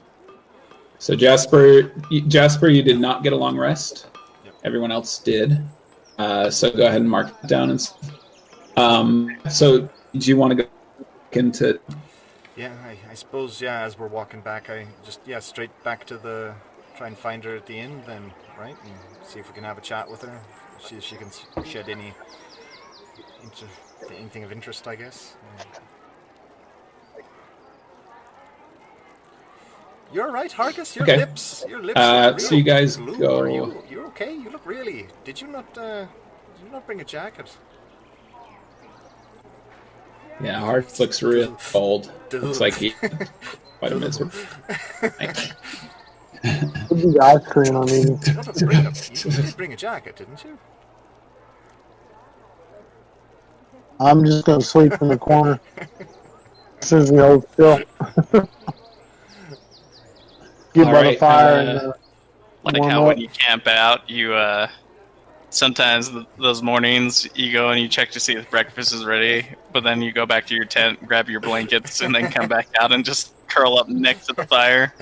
So Jasper, you did not get a long rest. Yep. Everyone else did. So go ahead and mark it down. So do you want to go into? Yeah, I suppose, as we're walking back, I just, straight back to try and find her at the inn then, right? And see if we can have a chat with her. See if she can shed anything of interest, I guess. You're all right, Hargus. Your lips look real so you guys blue. go. You're okay. You look really. Did you not bring a jacket? Yeah, Hargus looks real cold. Looks like he quite miserable. The ice cream I'm eating. You did bring a jacket, didn't you? I'm just gonna sleep in the corner. As soon as we hold still. Get by the fire and like how when you camp out, you sometimes those mornings you go and you check to see if breakfast is ready, but then you go back to your tent, grab your blankets, and then come back out and just curl up next to the fire.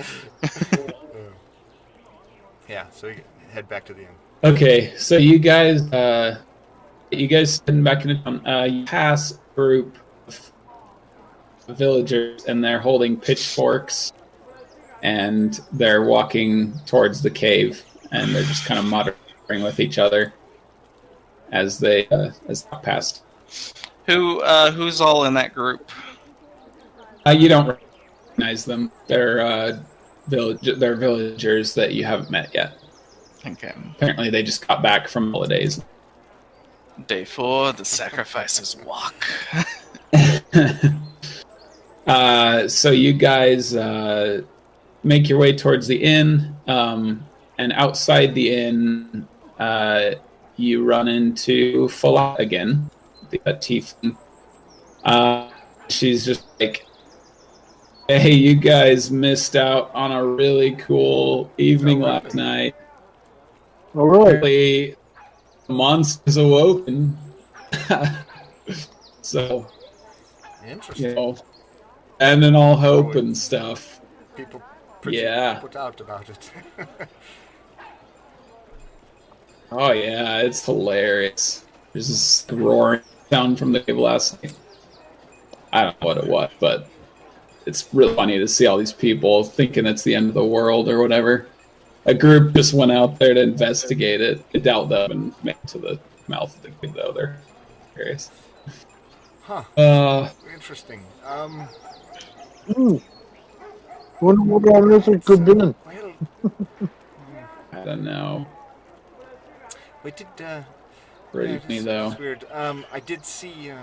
Yeah, so you head back to the inn. Okay, so you guys heading back into town. You pass a group of villagers, and they're holding pitchforks, and they're walking towards the cave, and they're just kind of muttering with each other as they pass. Who's all in that group? You don't recognize them. They're villagers that you haven't met yet. Okay. Apparently, they just got back from holidays. Day 4, the sacrifices walk. So you guys make your way towards the inn, and outside the inn, you run into Philaea again, the tiefling. She's just like, "Hey, you guys missed out on a really cool evening last night. Oh, really? Apparently, the monster's awoken." So, interesting. And then all hope and stuff. People put out about it. Oh yeah, it's hilarious. There's this roaring sound from the cave last night. I don't know what it was, but it's really funny to see all these people thinking it's the end of the world or whatever. A group just went out there to investigate it. It dealt them and made it to the mouth of the cave, though. They're curious. Huh. Interesting. Wonder what all this could be. Well, I don't know. we did. Pretty funny, though. It's weird. I did see.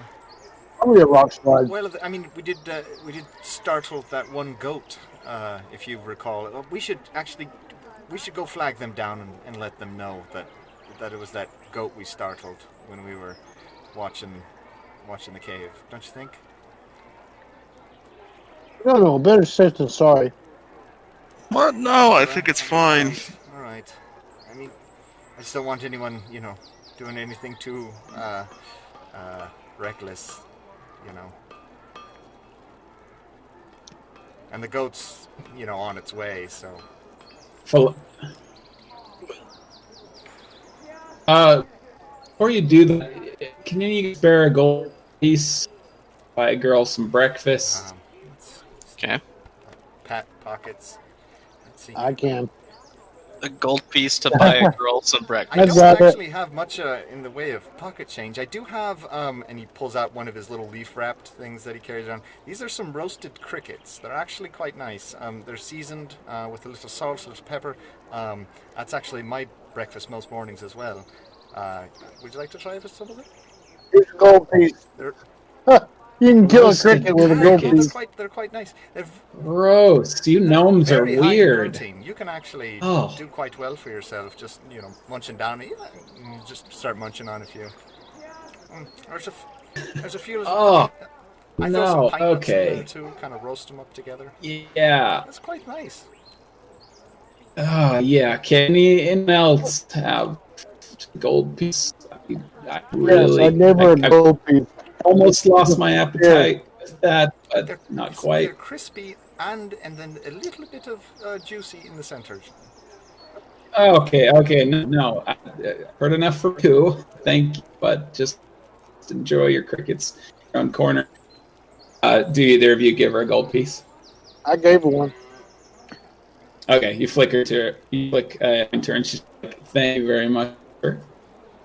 Probably a rock slide. Well, I mean, we did startle that one goat, if you recall. We should go flag them down and let them know that it was that goat we startled when we were watching the cave. Don't you think? No, better safe than sorry. What? No, I think it's fine. All right. I mean, I just don't want anyone, doing anything too reckless, you know. And the goat's, you know, on its way, so. Before you do that, can you spare a gold piece? Buy a girl some breakfast. Okay. Pat pockets. Let's see. I can. A gold piece to buy a girl some breakfast. I I've don't got it. actually have much in the way of pocket change. I do have, and he pulls out one of his little leaf-wrapped things that he carries around. These are some roasted crickets. They're actually quite nice. They're seasoned with a little salt, a little pepper. That's actually my breakfast most mornings as well. Would you like to try some of it? Here's a gold piece. You can kill a Roasted cricket with a gold crickets. piece. They're quite nice. They're Gross. You gnomes are very high in weird. protein. You can actually Oh. do quite well for yourself. Just munching down. Just start munching on a few. There's a few. Oh. I throw No, some pine nuts in okay. there too. Kind of roast them up together. Yeah. That's quite nice. Oh, yeah. Can anyone else have gold piece? I really. Yes, I never a I gold piece. almost lost my appetite with that, but They're not They're quite. crispy and then a little bit of juicy in the center. Okay. No. I heard enough for you. Thank you, but just enjoy your crickets around corner. Do either of you give her a gold piece? I gave her one. Okay, you flick her to her. You flick into her, and she's like, "Thank you very much. Sir.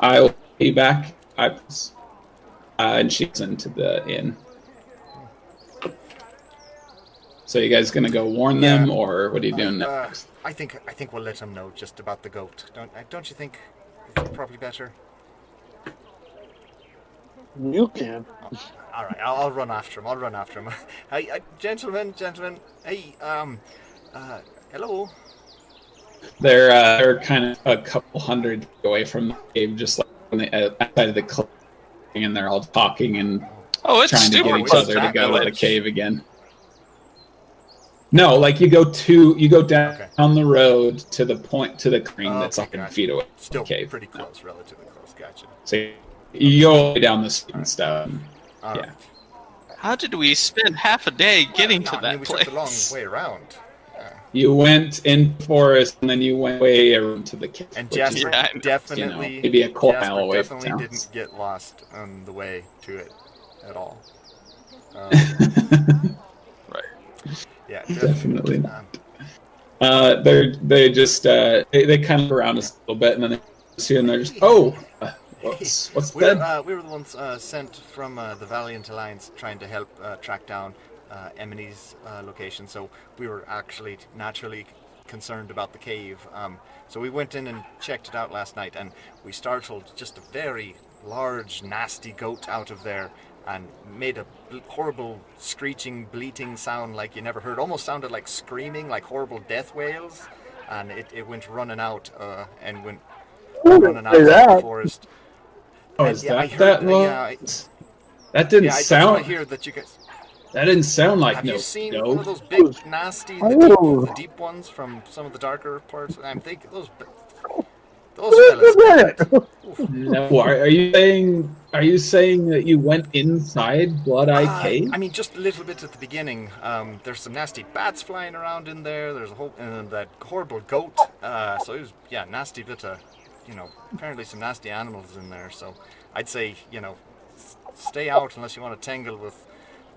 I will be back." And she's into the inn. So you guys gonna go warn them, or what are you doing next? I think we'll let them know just about the goat. Don't you think it's probably better? You can. All right, I'll run after him. Hey, gentlemen. Hey, hello. They're kind of a couple hundred away from the cave, just like on the outside of the cliff, and they're all talking and It's trying to super get each close other to to the go to the village. cave again. No, like you go down the road to the clearing that's 100 feet away. Still cave. pretty close, relatively close. Gotcha. So you go down the street and stuff. All Yeah. right. How did we spend half a day getting to that we place? took the long way around. You went in the forest and then you went way around to the cave. And which is, Jasper definitely, maybe a quarter mile away from definitely town. didn't get lost on the way to it at all. Right. Yeah, Definitely not. They just they kind of around us a little bit, and then they see and they're just what's we were that? the ones sent from the Valiant Alliance trying to help track down Emmy's location. So we were actually naturally concerned about the cave. So we went in and checked it out last night, and we startled just a very large, nasty goat out of there, and made a horrible screeching, bleating sound like you never heard. Almost sounded like screaming, like horrible death wails. And it went running out and went running out of the forest. Oh, And, is yeah, I that heard, that didn't yeah, I just sound. want to hear that you guys. That didn't sound like Have no you seen goat. one of those big, nasty, the deep ones from some of the darker parts? I'm thinking those fellas. No, are you saying that you went inside Bloodeye Cave? I mean, just a little bit at the beginning. There's some nasty bats flying around in there. There's a whole and that horrible goat. So it was nasty bit of, apparently some nasty animals in there. So I'd say stay out unless you want to tangle with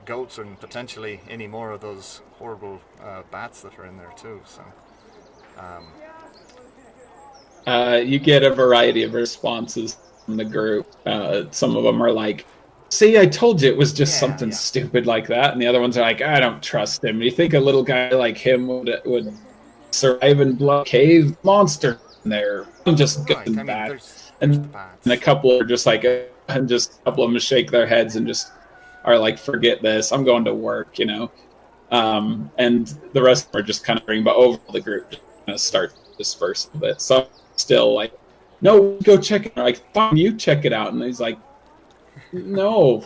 goats and potentially any more of those horrible bats that are in there too. So. You get a variety of responses from the group. Some of them are like, "See, I told you it was just something stupid like that," and the other ones are like, "I don't trust him. You think a little guy like him would survive in Blood Cave? Monster in there, I'm just good and bad." There's And a couple are just like, and just a couple of them shake their heads and just are like, "Forget this. I'm going to work," And the rest of them are just kind of agreeing, but overall the group just kind of starts to disperse a bit. So still like, "No, go check it out." Like, "Fine, you check it out." And he's like, "No,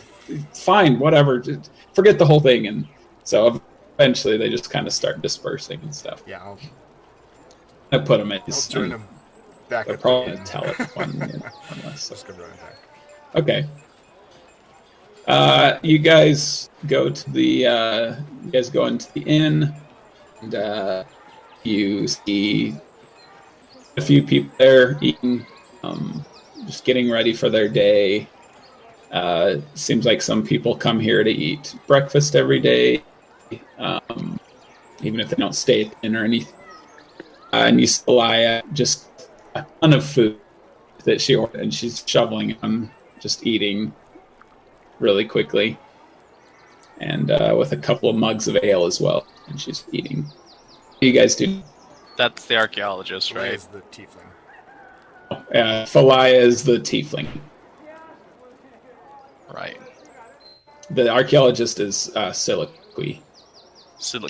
fine, whatever. Just forget the whole thing." And so eventually they just kind of start dispersing and stuff. Yeah, I put them in. I'll join them back. They're at probably the going to tell it. Just go right back. Okay. You guys go to the into the inn, and you see a few people there eating, just getting ready for their day. Seems like some people come here to eat breakfast every day, even if they don't stay at the inn or anything. And you see Philaea, just a ton of food that she ordered, and she's shoveling them, just eating really quickly, and with a couple of mugs of ale as well, and she's eating. What do you guys do? That's the archaeologist, right? Is the tiefling. Philaea is the tiefling. Right. The archaeologist is Siliqui.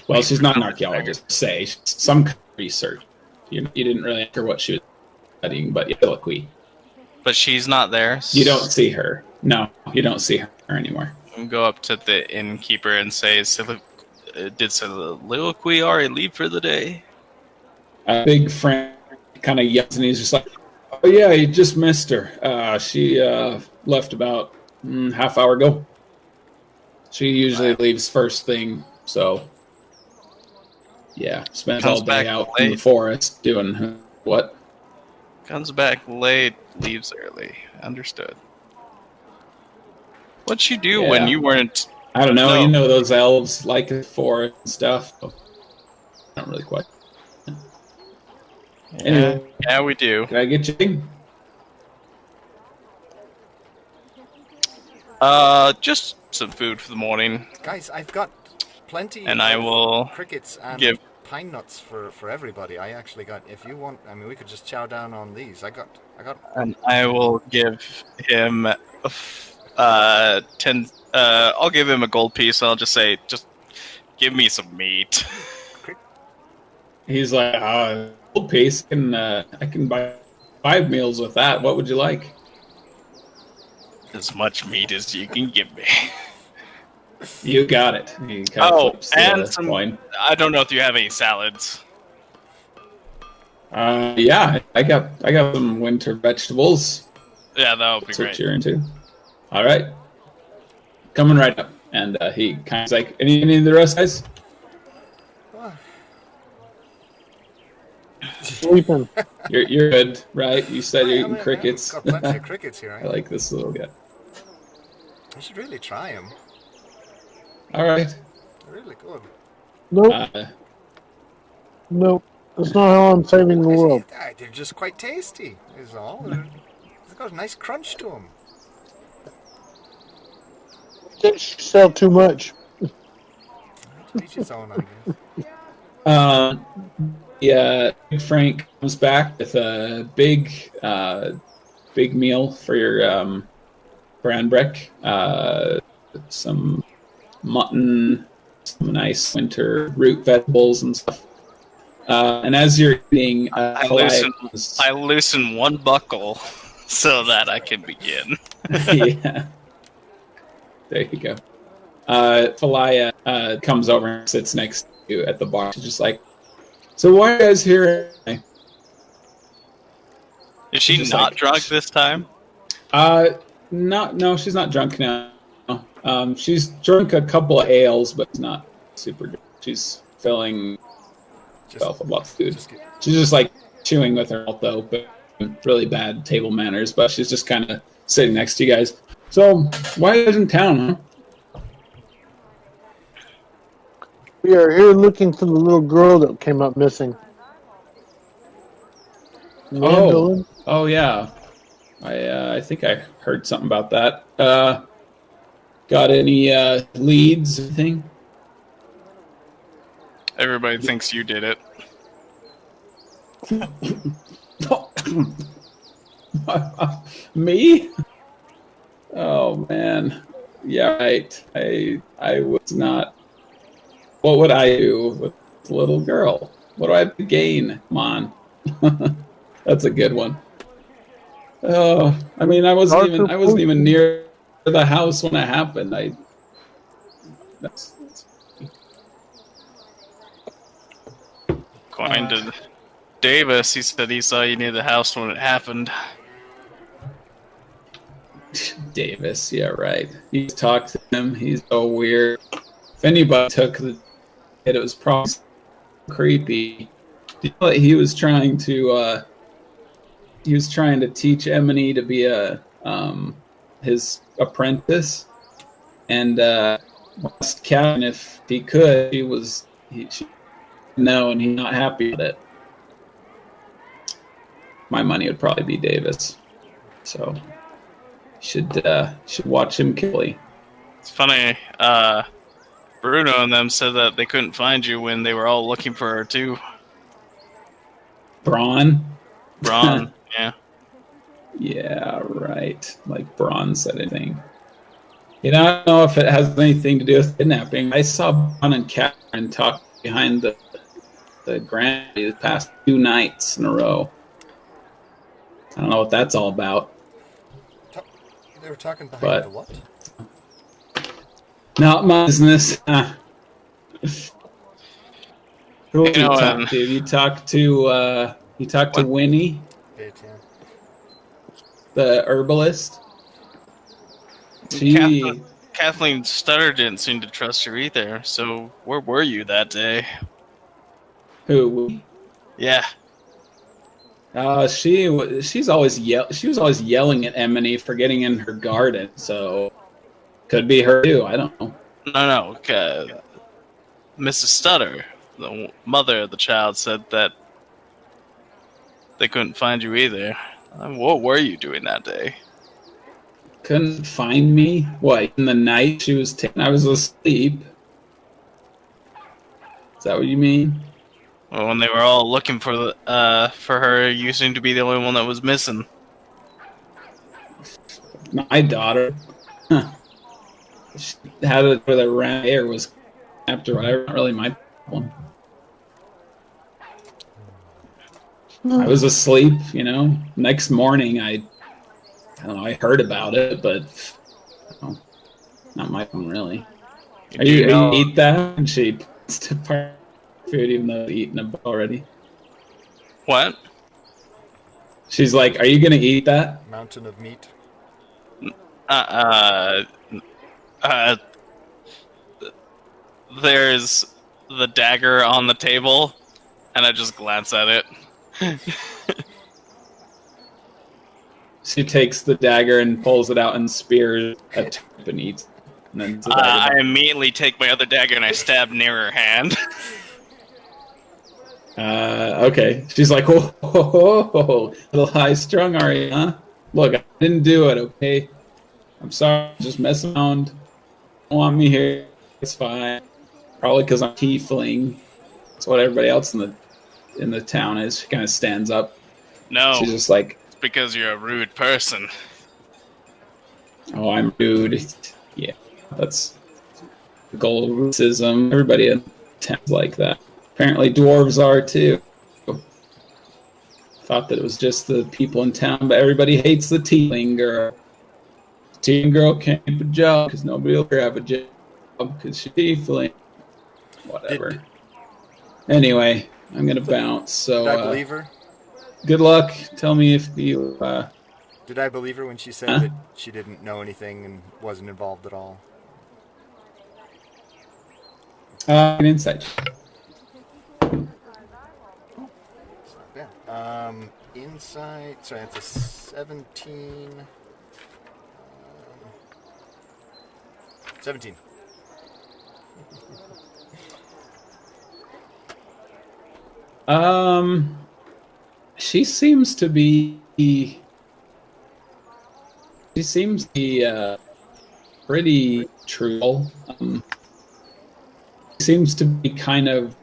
Well, she's not an archaeologist, say. She's some kind of research. You didn't really ask her what she was studying, but Siliqui. But she's not there. You don't see her. No, you don't see her anymore. Go up to the innkeeper and say, did Soliloquy already leave for the day? Big Frank kind of yells, and he's just like, oh yeah, you just missed her. She left about half hour ago. She usually leaves first thing, so yeah, spends all day out in the forest doing what? Comes back late, leaves early. Understood. What'd she do when you weren't... I don't know. No. You know those elves like the forest and stuff. Not really quite. Anyway, yeah, we do. Can I get you? Just some food for the morning. Guys, I've got plenty and I will crickets and pine nuts for everybody. I actually got, if you want, I mean, we could just chow down on these. I got. And I will give him 10. I'll give him a gold piece. And I'll just say, just give me some meat. He's like, gold piece. I can buy 5 meals with that. What would you like? As much meat as you can give me. You got it. And some. Coin. I don't know if you have any salads. Yeah, I got some winter vegetables. Yeah, that would be That's great. What you're into. All right, coming right up, and he kind of like any of the rest, guys. Sleeping. You're good, right? You said you're eating crickets. Got plenty of crickets here. I like this little guy. I should really try them. All right. They're really good. Nope. Nope. That's not how I'm saving the world. They're just quite tasty, is all. They've got a nice crunch to them. Didn't sell too much. Each his own, I guess. Yeah, Frank comes back with a big meal for your Branbrek. Some mutton, some nice winter root vegetables and stuff. And as you're eating, I loosen one buckle so that I can begin. Yeah. There you go. Philaea comes over and sits next to you at the bar. She's just like, so why are you guys here? Is she not drunk this time? No, she's not drunk now. She's drunk a couple of ales, but not super drunk. She's filling herself with lots of food. She's just like chewing with her mouth though, but really bad table manners. But she's just kind of sitting next to you guys. So, why are you guys in town, huh? We are here looking for the little girl that came up missing. Oh yeah. I think I heard something about that. Got any leads? Anything? Everybody thinks you did it. Me? Oh man. Yeah, right. I was not. What would I do with the little girl? What do I have to gain? Come on. That's a good one. Oh, I mean, I wasn't even near the house when it happened. According to Davis, he said he saw you near the house when it happened. Davis, yeah, right. You talk to him, he's so weird. If anybody took it was probably creepy. You know that he was trying to teach Emmy to be his apprentice, and asked Katherine if he could. She no, and he's not happy with it. My money would probably be Davis, so should watch him carefully. It's funny. Bruno and them said that they couldn't find you when they were all looking for her too. Bron, yeah. Yeah, right. Like Bron said anything. I don't know if it has anything to do with kidnapping. I saw Bron and Katherine talk behind the granny the past 2 nights in a row. I don't know what that's all about. They were talking behind the what? Not my business. Who did you talk to? You talked to Winnie, the herbalist. Kathleen Sutter didn't seem to trust her either. So where were you that day? Who? Yeah. She was always yelling at Emmy for getting in her garden. So could be her too. I don't know. No. Mrs. Sutter, the mother of the child, said that they couldn't find you either. What were you doing that day? Couldn't find me? What, in the night she was taken? I was asleep. Is that what you mean? Well, when they were all looking for her, you seemed to be the only one that was missing. My daughter. Huh. She had it where the air was after whatever. Not really my problem. I was asleep, Next morning, I don't know. I heard about it, but not my problem, really. Are you eat that? And she puts to part food, even though I've eaten it already. What? She's like, "Are you gonna eat that mountain of meat?" There's the dagger on the table, and I just glance at it. She takes the dagger and pulls it out and spears a tip and eats. And then I immediately take my other dagger and I stab near her hand. Okay. She's like, oh, a little high strung, are you, huh? Look, I didn't do it, okay? I'm sorry, just messing around. Don't want me here. It's fine. Probably because I'm tiefling. That's what everybody else in the town is. She kind of stands up. No. She's just like, it's because you're a rude person. Oh, I'm rude. Yeah, that's the goal of racism. Everybody in town's like that. Apparently dwarves are too. Thought that it was just the people in town, but everybody hates the tiefling girl. The tiefling girl can't keep a job because nobody will ever have a job because she's tiefling. Whatever. Anyway, I'm going to bounce. So, did I believe her? Good luck. Tell me if you... Did I believe her when she said that she didn't know anything and wasn't involved at all? An insight. Insight. Sorry, that's a 17. 17. She seems to be. She seems to be pretty truthful. She seems to be kind of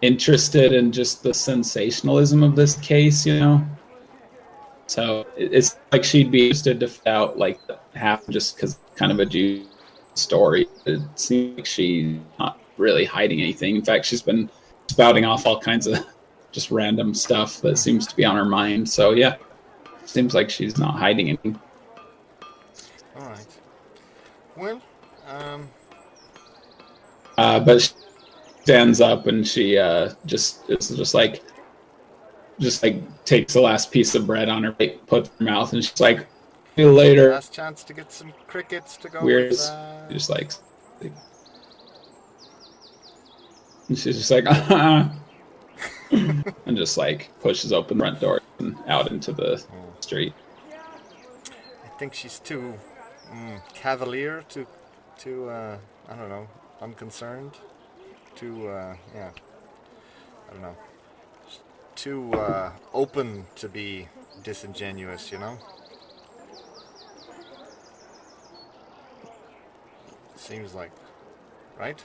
interested in just the sensationalism of this case, So it's like she'd be interested to find out like half just because kind of a juicy story. It seems like she's not really hiding anything. In fact, she's been spouting off all kinds of just random stuff that seems to be on her mind. So yeah, seems like she's not hiding anything. All right. Well, but she stands up and she just takes the last piece of bread on her plate, puts it in her mouth, and she's like, See you later. Last chance to get some crickets to go Weird. with that. Just like, and she's just like, and just like pushes open the front door and out into the street. I think she's too cavalier, too I don't know, unconcerned, too yeah, I don't know, too open to be disingenuous, you know. Seems like, right?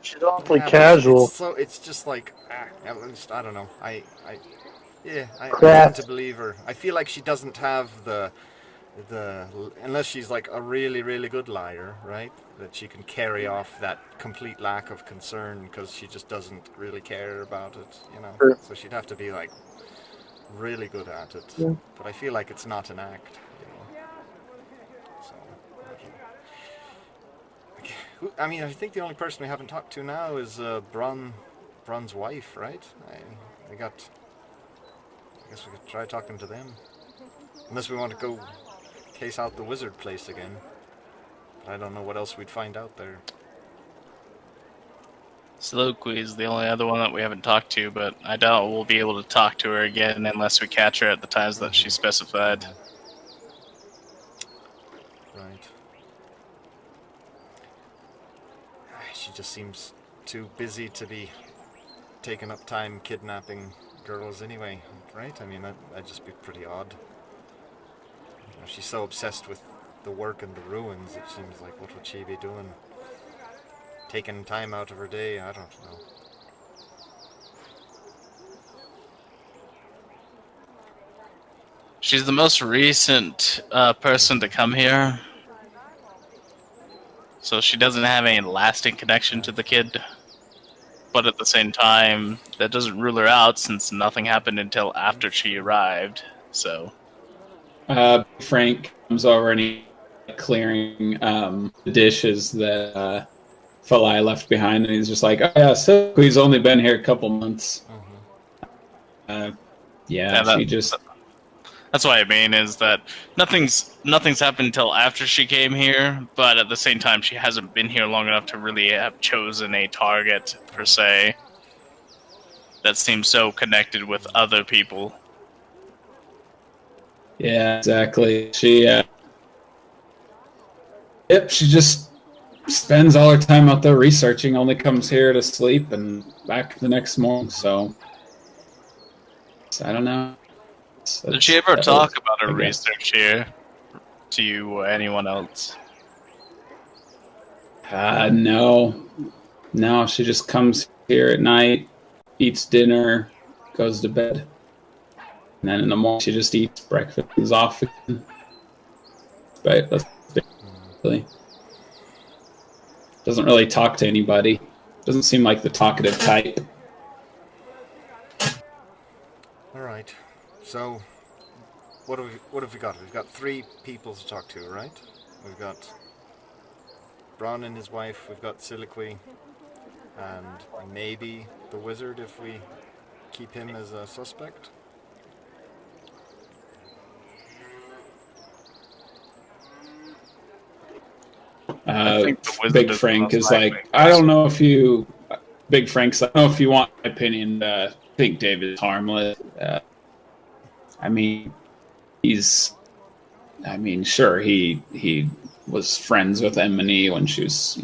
She's awfully Yeah, casual. it's just like, at least, I don't know. I Crap. tend to believe her. I feel like she doesn't have the unless she's like a really, really good liar, right? That she can carry off that complete lack of concern because she just doesn't really care about it, you know. Sure. So she'd have to be like really good at it. Yeah. But I feel like it's not an act, you know. So, I mean, I think the only person we haven't talked to now is Bron's wife, right? I guess we could try talking to them. Unless we want to go case out the wizard place again. But I don't know what else we'd find out there. Soliloquy is the only other one that we haven't talked to, but I doubt we'll be able to talk to her again unless we catch her at the times that she specified. Right. She just seems too busy to be taking up time kidnapping girls anyway, right? I mean, that'd just be pretty odd. You know, she's so obsessed with the work and the ruins, it seems like, what would she be doing? Taking time out of her day, I don't know. She's the most recent person to come here, so she doesn't have any lasting connection to the kid. But at the same time, that doesn't rule her out since nothing happened until after she arrived. So, Frank comes over and he's clearing the dishes that Philaea left behind, and he's just like, "Oh yeah, so he's only been here a couple months." She just. That's what I mean, is that nothing's happened until after she came here, but at the same time, she hasn't been here long enough to really have chosen a target, per se, that seems so connected with other people. Yeah, exactly. She just spends all her time out there researching, only comes here to sleep and back the next morning, so I don't know. Did she ever talk about her research here to you or anyone else? No. No, she just comes here at night, eats dinner, goes to bed. And then in the morning she just eats breakfast and is off again. But that's really doesn't really talk to anybody. Doesn't seem like the talkative type. Alright. So what have we got? We've got 3 people to talk to, right? We've got Bron and his wife, we've got Soliloquy, and maybe the wizard if we keep him as a suspect. Big Frank is like, I don't know if you... Big Frank's like, I don't know if you want my opinion. I think David is harmless. I mean, sure, he was friends with Emmy when she was,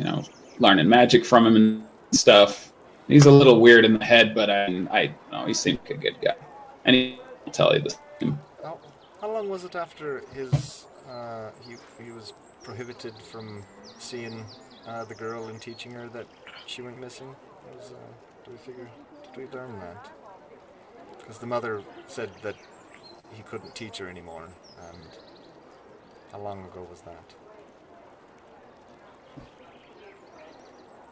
learning magic from him and stuff. He's a little weird in the head, but I don't know, he seemed like a good guy. And he'll tell you the same. How long was it after his he was prohibited from seeing the girl and teaching her that she went missing? Did we learn that? Because the mother said that he couldn't teach her anymore, and how long ago was that?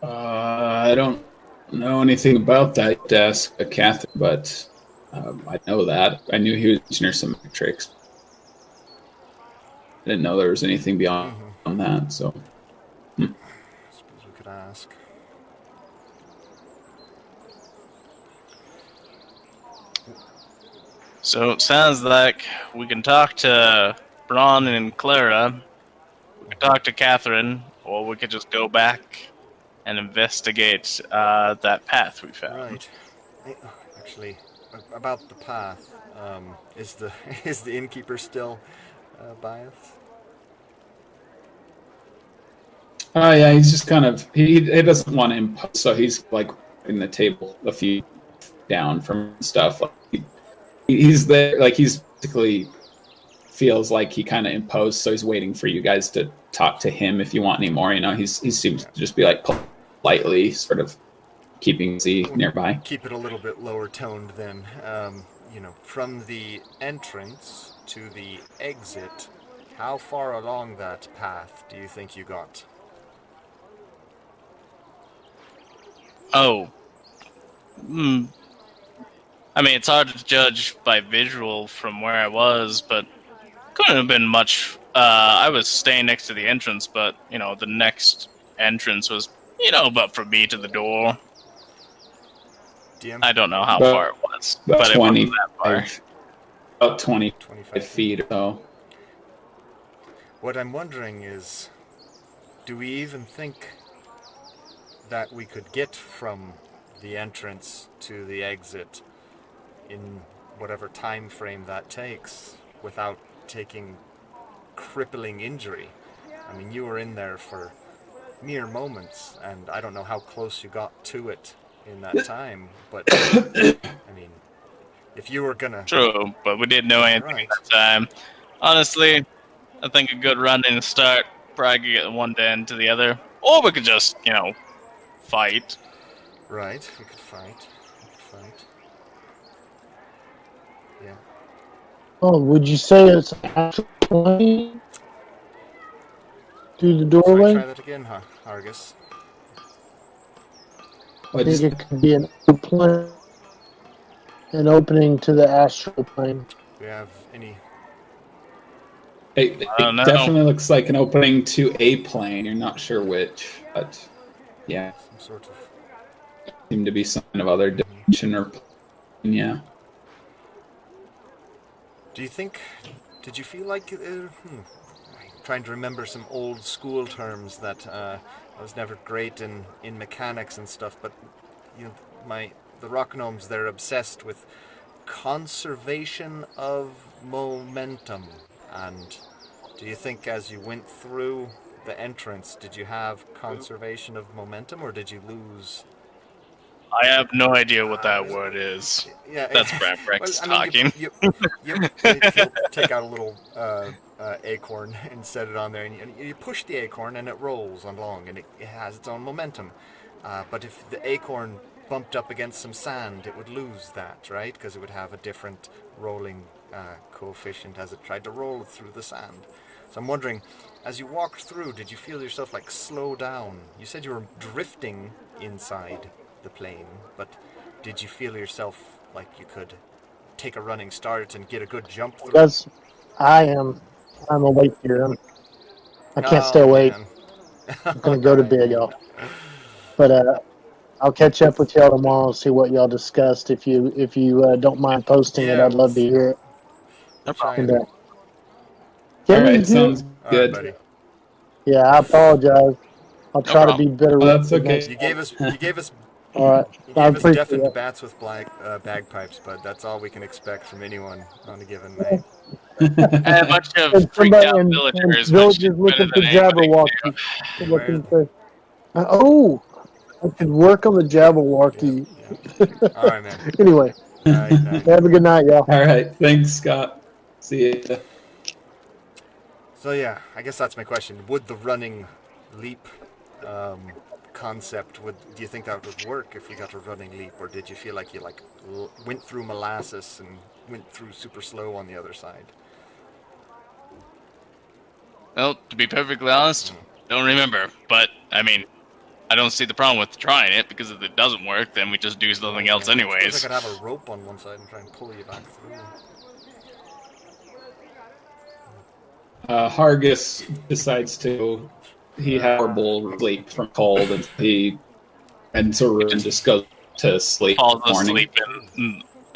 I don't know anything about that desk, Katherine, but I know that. I knew he was teaching her some tricks. I didn't know there was anything beyond that, so... I suppose we could ask. So it sounds like we can talk to Bron and Clara, we can talk to Katherine, or we could just go back and investigate that path we found. Right. Actually, about the path, is the is the innkeeper still by us? Oh yeah, he's just kind of he doesn't want to impose, so he's like in the table a few down from stuff. Like, he's there, like he's basically feels like he kind of imposed, so he's waiting for you guys to talk to him if you want any more. You know, he seems to just be like politely sort of keeping Z nearby. Keep it a little bit lower toned then. From the entrance to the exit, how far along that path do you think you got? Oh. I mean, it's hard to judge by visual from where I was, but couldn't have been much. I was staying next to the entrance, but, the next entrance was, about from me to the door. DM? I don't know how far it was, but it wasn't that far. About 25 feet or so. What I'm wondering is, do we even think that we could get from the entrance to the exit in whatever time frame that takes without taking crippling injury? I mean, you were in there for mere moments, and I don't know how close you got to it in that time, but I mean, if you were gonna... True, but we didn't know anything at that time. Honestly, I think a good running start probably could get one end to the other, or we could just, fight. Right, we could fight. Yeah. Oh, would you say it's actually 20 through the doorway? Try that again, huh, Argus? I think it could be an opening to the astral plane. Do you have any... It definitely looks like an opening to a plane. You're not sure which, but yeah. Some sort of... Seem to be some kind of other dimension or plane, yeah. Do you think... Did you feel like... trying to remember some old school terms that I was never great in mechanics and stuff, but the rock gnomes, they're obsessed with conservation of momentum. And do you think as you went through the entrance, did you have conservation of momentum, or did you lose? I have no idea what that word is. Yeah, that's Branbrek talking. You take out a little acorn and set it on there, and you push the acorn and it rolls along, and it has its own momentum. But if the acorn bumped up against some sand, it would lose that, right? Because it would have a different rolling coefficient as it tried to roll through the sand. So I'm wondering, as you walked through, did you feel yourself like slow down? You said you were drifting inside the plane, but did you feel yourself like you could take a running start and get a good jump through? Because I'm awake here. I can't stay awake. I'm going to go to bed, y'all. But I'll catch up with y'all tomorrow and see what y'all discussed. If you don't mind posting it, I'd love to hear it. No problem. All right, sounds good. All right, buddy. Yeah, I apologize. I'll try to be better. That's okay. You gave us all right. You gave us deafened bats with bagpipes, but that's all we can expect from anyone on a given night. And a bunch of freaked out villagers. Villagers looking for Jabberwocky. I could work on the Jabberwocky. Yeah. All right, man. Anyway, night. Have a good night, y'all. All right, thanks, Scott. See ya. So yeah, I guess that's my question. Would the running leap concept, do you think that would work if we got a running leap, or did you feel like you went through molasses and went through super slow on the other side? Well, to be perfectly honest, don't remember. But I mean, I don't see the problem with trying it, because if it doesn't work, then we just do something else anyways. I could have a rope on one side and try and pull you back through. Hargus decides to. He had horrible sleep from cold, and he and so just goes to sleep. Falls asleep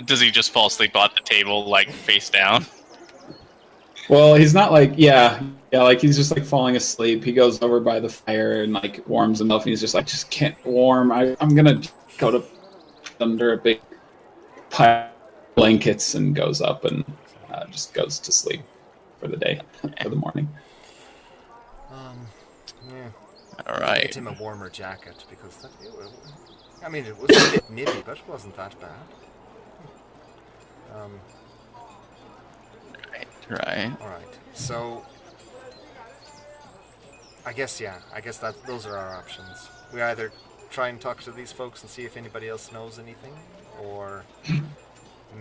Does he just fall asleep at the table, like, face down? Well, he's not like, like he's just like falling asleep. He goes over by the fire and like warms himself. And he's just like, just can't warm. I'm gonna go to under a big pile of blankets, and goes up and just goes to sleep for the day, for the morning. Yeah. All right. Get him a warmer jacket because I mean, it was a bit nippy, but it wasn't that bad. Right. All right. So, I guess that those are our options. We either try and talk to these folks and see if anybody else knows anything, or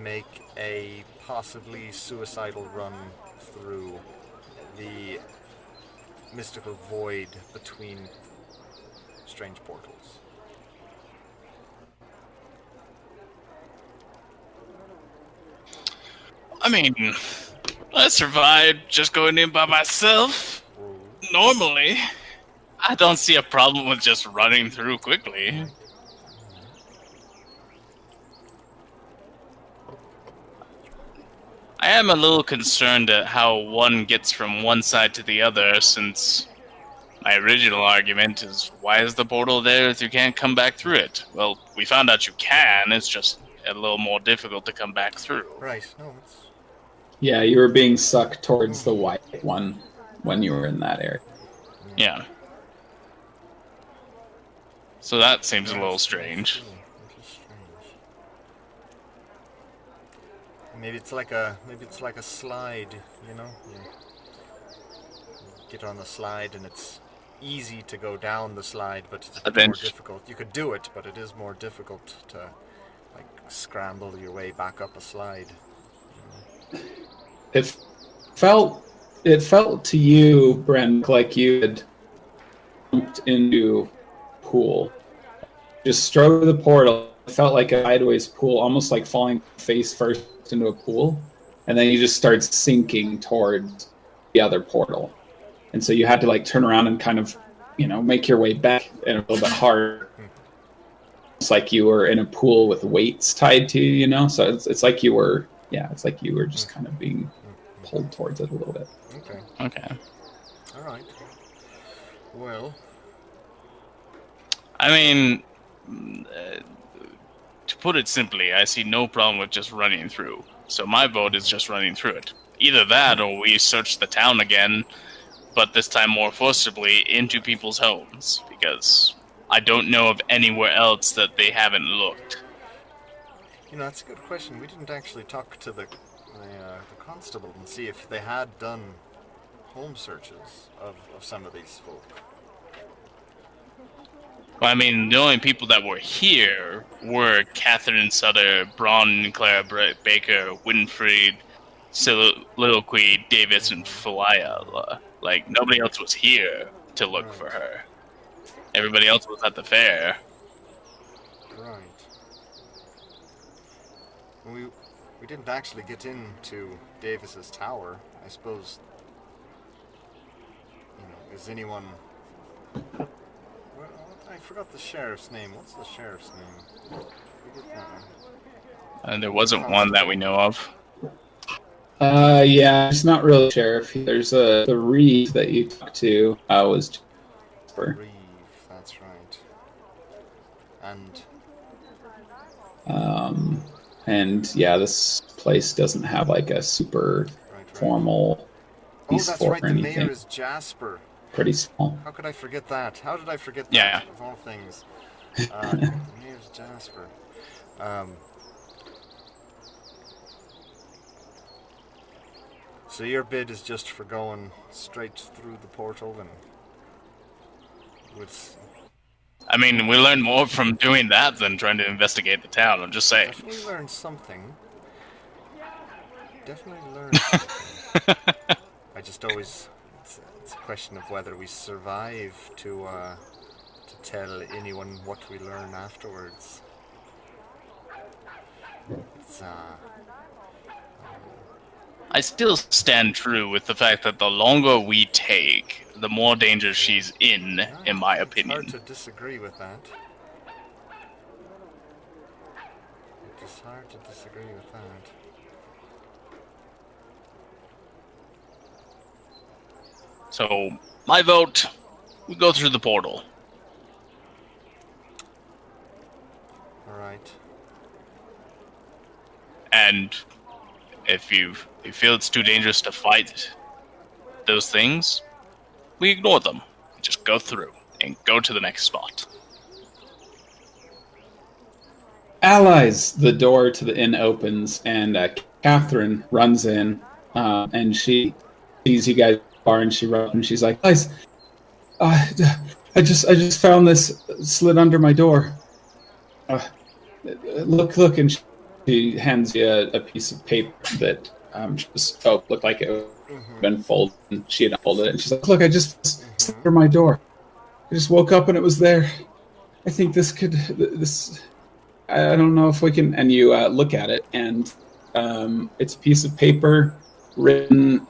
make a possibly suicidal run through the mystical void between strange portals. I mean, I survived just going in by myself. Normally, I don't see a problem with just running through quickly. I am a little concerned at how one gets from one side to the other, since my original argument is, why is the portal there if you can't come back through it? Well, we found out you can, it's just a little more difficult to come back through. Right, no, it's... Yeah, you were being sucked towards the white one when you were in that area. Yeah. So that seems a little strange. Maybe it's like a slide, you know? You get on the slide and it's easy to go down the slide, but it's a bit more difficult. You could do it, but it is more difficult to like scramble your way back up a slide. It felt to you, Brent, like you had jumped into a pool. Just strode the portal. It felt like a sideways pool, almost like falling face first into a pool, and then you just start sinking towards the other portal. And so you had to like turn around and kind of, make your way back, and a little bit hard. It's like you were in a pool with weights tied to you, So it's like you were, it's like you were just kind of being pulled towards it a little bit. Okay. All right. Well, I mean, to put it simply, I see no problem with just running through. So my vote is just running through it. Either that, or we search the town again, but this time more forcibly into people's homes, because I don't know of anywhere else that they haven't looked. That's a good question. We didn't actually talk to the constable and see if they had done home searches of some of these folk. Well, I mean, the only people that were here were Katherine Sutter, Bron and Clara Baker, Winifred, Soliloquy, Davis, and Philaea. Like, nobody else was here to look for her. Everybody else was at the fair. Right. We didn't actually get into Davis's tower. I suppose, is anyone... I forgot the sheriff's name. What's the sheriff's name? And there wasn't one that we know of. Yeah, it's not really sheriff. There's the Reeve that you talked to was Jasper. Reeve, that's right. And yeah, this place doesn't have like a super formal that's fort right. or The anything. mayor is Jasper. Pretty small. How could I forget that? How did I forget that? Yeah. Of all things. The mayor's Jasper. So your bid is just for going straight through the portal and with... I mean, we learned more from doing that than trying to investigate the town, I'm just saying. Definitely learned something. I just always... It's a question of whether we survive to tell anyone what we learn afterwards. I still stand true with the fact that the longer we take, the more danger she's in my opinion. It's hard to disagree with that. hard to disagree with that. So, my vote, we go through the portal. Alright. And if you feel it's too dangerous to fight those things, we ignore them. We just go through and go to the next spot. Allies! The door to the inn opens, and Catherine runs in, and she sees you guys bar, and she runs, and she's like, "Guys, I just found this slid under my door. Look!" And she hands you a piece of paper that looked like it had been folded, and she had unfolded it, and she's like, "Look, I just slid under my door. I just woke up and it was there. I think this. I don't know if we can." And you look at it, and it's a piece of paper written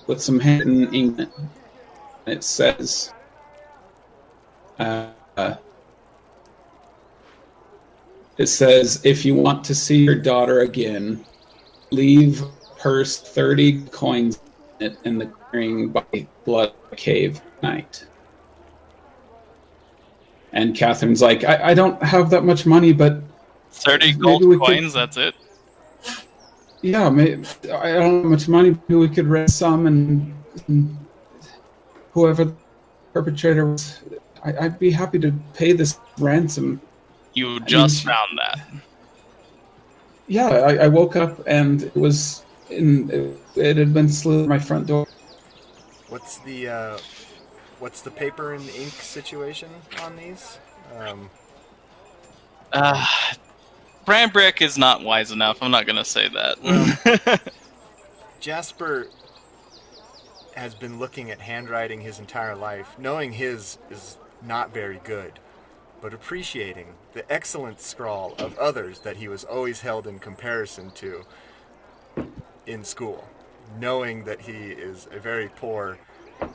with some handwritten ink. And it says, "If you want to see your daughter again, leave purse 30 coins in it in the clearing by Bloodeye Cave tonight." And Catherine's like, I don't have that much money, but 30 maybe gold we coins, could, that's it? yeah, maybe, I don't have much money. Maybe we could raise some, and whoever the perpetrator was, I'd be happy to pay this ransom. You just found that. Yeah, I woke up and it was it had been slid in my front door. What's the paper and ink situation on these? Branbrek is not wise enough. I'm not going to say that. Well, Jasper has been looking at handwriting his entire life, knowing his is not very good, but appreciating the excellent scrawl of others that he was always held in comparison to in school, knowing that he is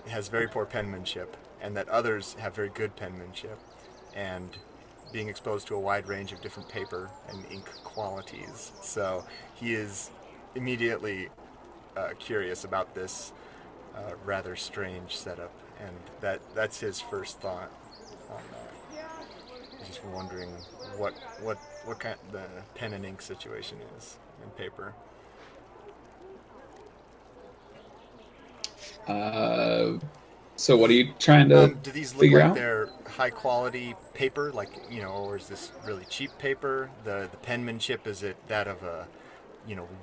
has very poor penmanship, and that others have very good penmanship, and being exposed to a wide range of different paper and ink qualities. So he is immediately curious about this rather strange setup, and that's his first thought on that. He's just wondering what kind the pen and ink situation is in paper. So what are you trying to do these look figure like out? they're high quality paper, like, or is this really cheap paper? The penmanship, is it that of a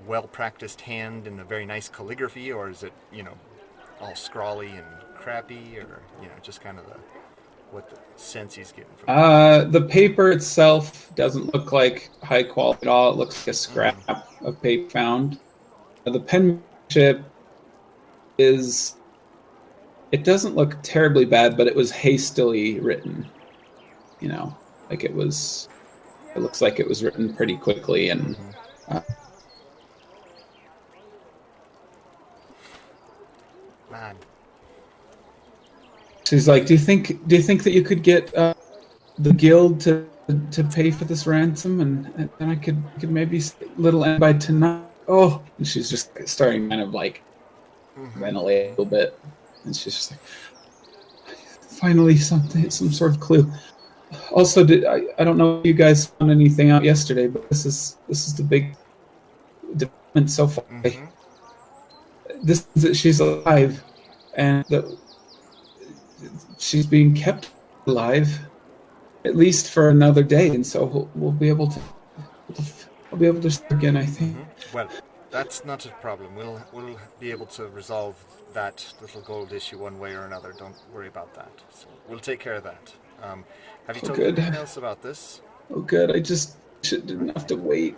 well practiced hand in a very nice calligraphy, or is it all scrawly and crappy, or just kind of what the sense he's getting from it? The paper itself doesn't look like high quality at all. It looks like a scrap of paper found. The penmanship it doesn't look terribly bad, but it was hastily written. Like it looks like it was written pretty quickly, and Man, she's like, "Do you think that you could get the guild to pay for this ransom, and then I could maybe little end by tonight?" Oh, and she's just starting kind of like ventilate a little bit, and she's just like, "Finally, some sort of clue." Also, I don't know if you guys found anything out yesterday, but this is the big development so far. This is that she's alive, and that she's being kept alive, at least for another day, and so we'll be able to. I'll be able to start again, I think. Well, that's not a problem. We'll be able to resolve that little gold issue one way or another. Don't worry about that. So we'll take care of that. Have you told anyone else about this? Oh, good. I just didn't have to wait.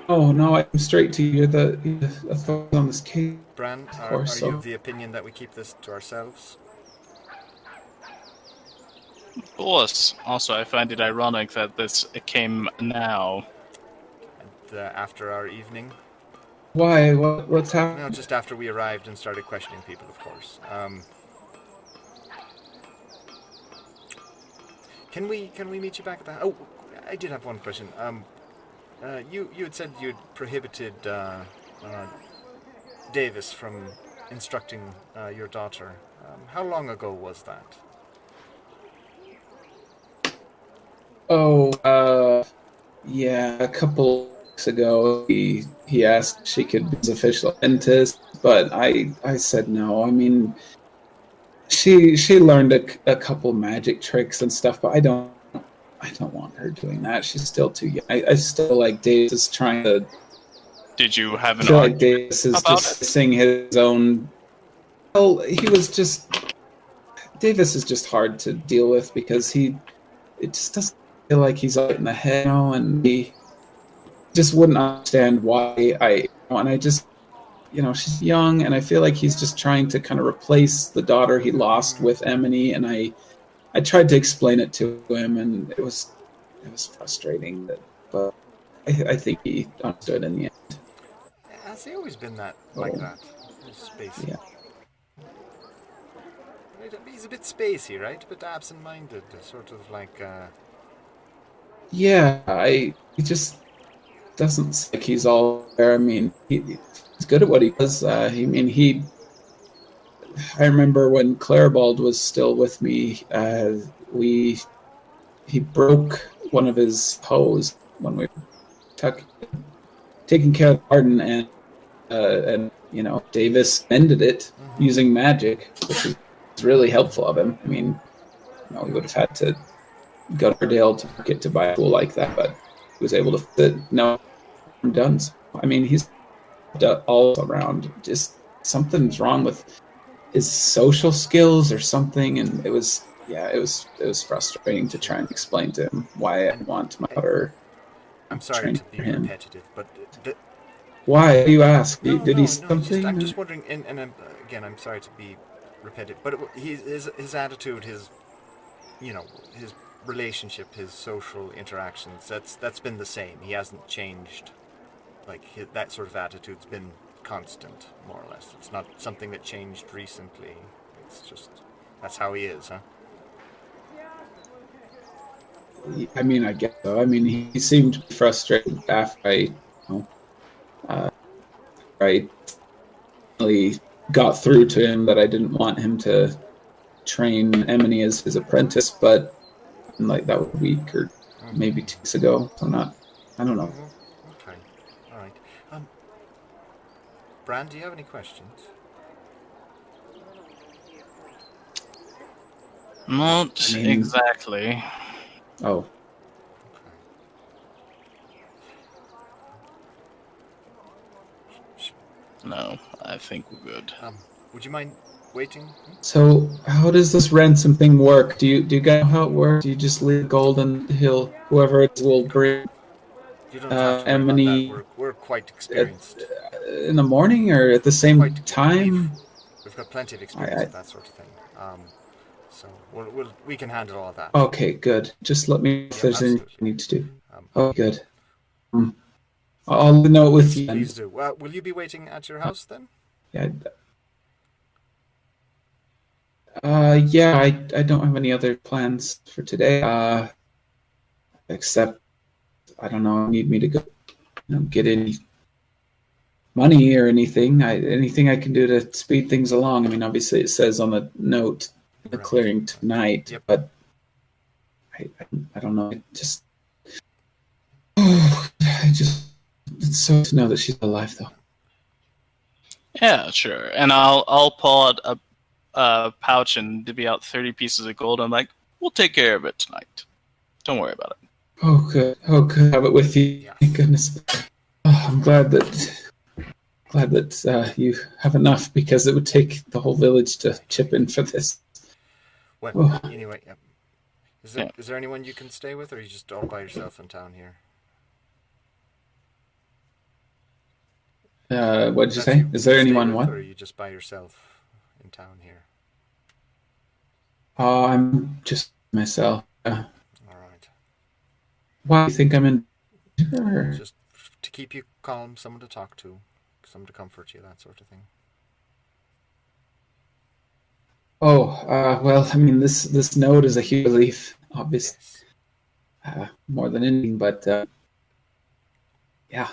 Oh no, I'm straight to you. You're the authority on this case. Bran, Of are course, you so. of the opinion that we keep this to ourselves? Boss. Also, I find it ironic that this came now. And, after our evening? Why? What's happening? No, just after we arrived and started questioning people, of course. Can we meet you back at the... Oh, I did have one question. you had said you'd prohibited Davis from instructing your daughter. How long ago was that? Oh, yeah, a couple weeks ago, he asked if she could be his official apprentice, but I said no. I mean, she learned a couple magic tricks and stuff, but I don't want her doing that. She's still too young. I still like Davis is trying to. Did you have I an feel like argument Davis is about just it? sing his own. Well, Davis is just hard to deal with because it just doesn't feel like he's out in the head, and he just wouldn't understand why and I just, she's young, and I feel like he's just trying to kind of replace the daughter he lost with Emmy, and I tried to explain it to him, and it was frustrating, but I think he understood in the end. Has he always been like that? Spacey. Yeah. He's a bit spacey, right? A bit absent-minded, sort of like. Yeah, he just doesn't seem like he's all there. I mean, he's good at what he does. I remember when Clarabald was still with me, he broke one of his hose when we were taking care of the garden, and Davis mended it using magic, which was really helpful of him. I mean, we would have had to go to Ardale to get to buy a tool like that, but he was able to fit. No, I'm done. So, I mean, he's all around. Just something's wrong with his social skills or something, and it was frustrating to try and explain to him why I want my daughter. I'm sorry to be repetitive, but why do you ask? No, did he something? I'm just wondering, and I'm sorry to be repetitive, but his attitude, his relationship, his social interactions, that's been the same. He hasn't changed. Like that sort of attitude's been constant, more or less. It's not something that changed recently. It's just that's how he is, huh? I mean, I guess so. I mean, he seemed frustrated after I really got through to him that I didn't want him to train Emmy as his apprentice, but like that was a week or maybe 2 weeks ago. So I don't know. Okay, all right. Bran, do you have any questions? Not exactly. Oh. No, I think we're good. Would you mind waiting? So, how does this ransom thing work? Do you guys know how it works? Do you just leave gold and whoever it is will bring You don't have to worry Emmy about that. We're quite experienced. In the morning or at the same time? We've got plenty of experience with that sort of thing. So we can handle all that. Okay, good. Just let me know if there's anything I need to do. Good. I'll know it with you. Please do. Will you be waiting at your house then? Yeah. Yeah, I don't have any other plans for today. Except, I don't know, need me to go get any money or anything. Anything I can do to speed things along. I mean, obviously it says on the note the clearing tonight, but I don't know. It's so to know that she's alive though. Yeah, sure. And I'll pull out a pouch and divvy out 30 pieces of gold. I'm like, we'll take care of it tonight. Don't worry about it. Oh, good. Have it with you. Yeah. Thank goodness. Oh, I'm glad that you have enough, because it would take the whole village to chip in for this. Well, anyway, is there anyone you can stay with, or are you just all by yourself in town here? What did you say? Is there anyone what? Or are you just by yourself in town here? I'm just myself. All right. Why do you think I'm in? Just to keep you calm, someone to talk to, someone to comfort you, that sort of thing. Well, I mean, this note is a huge relief, obviously, more than anything. But Yeah.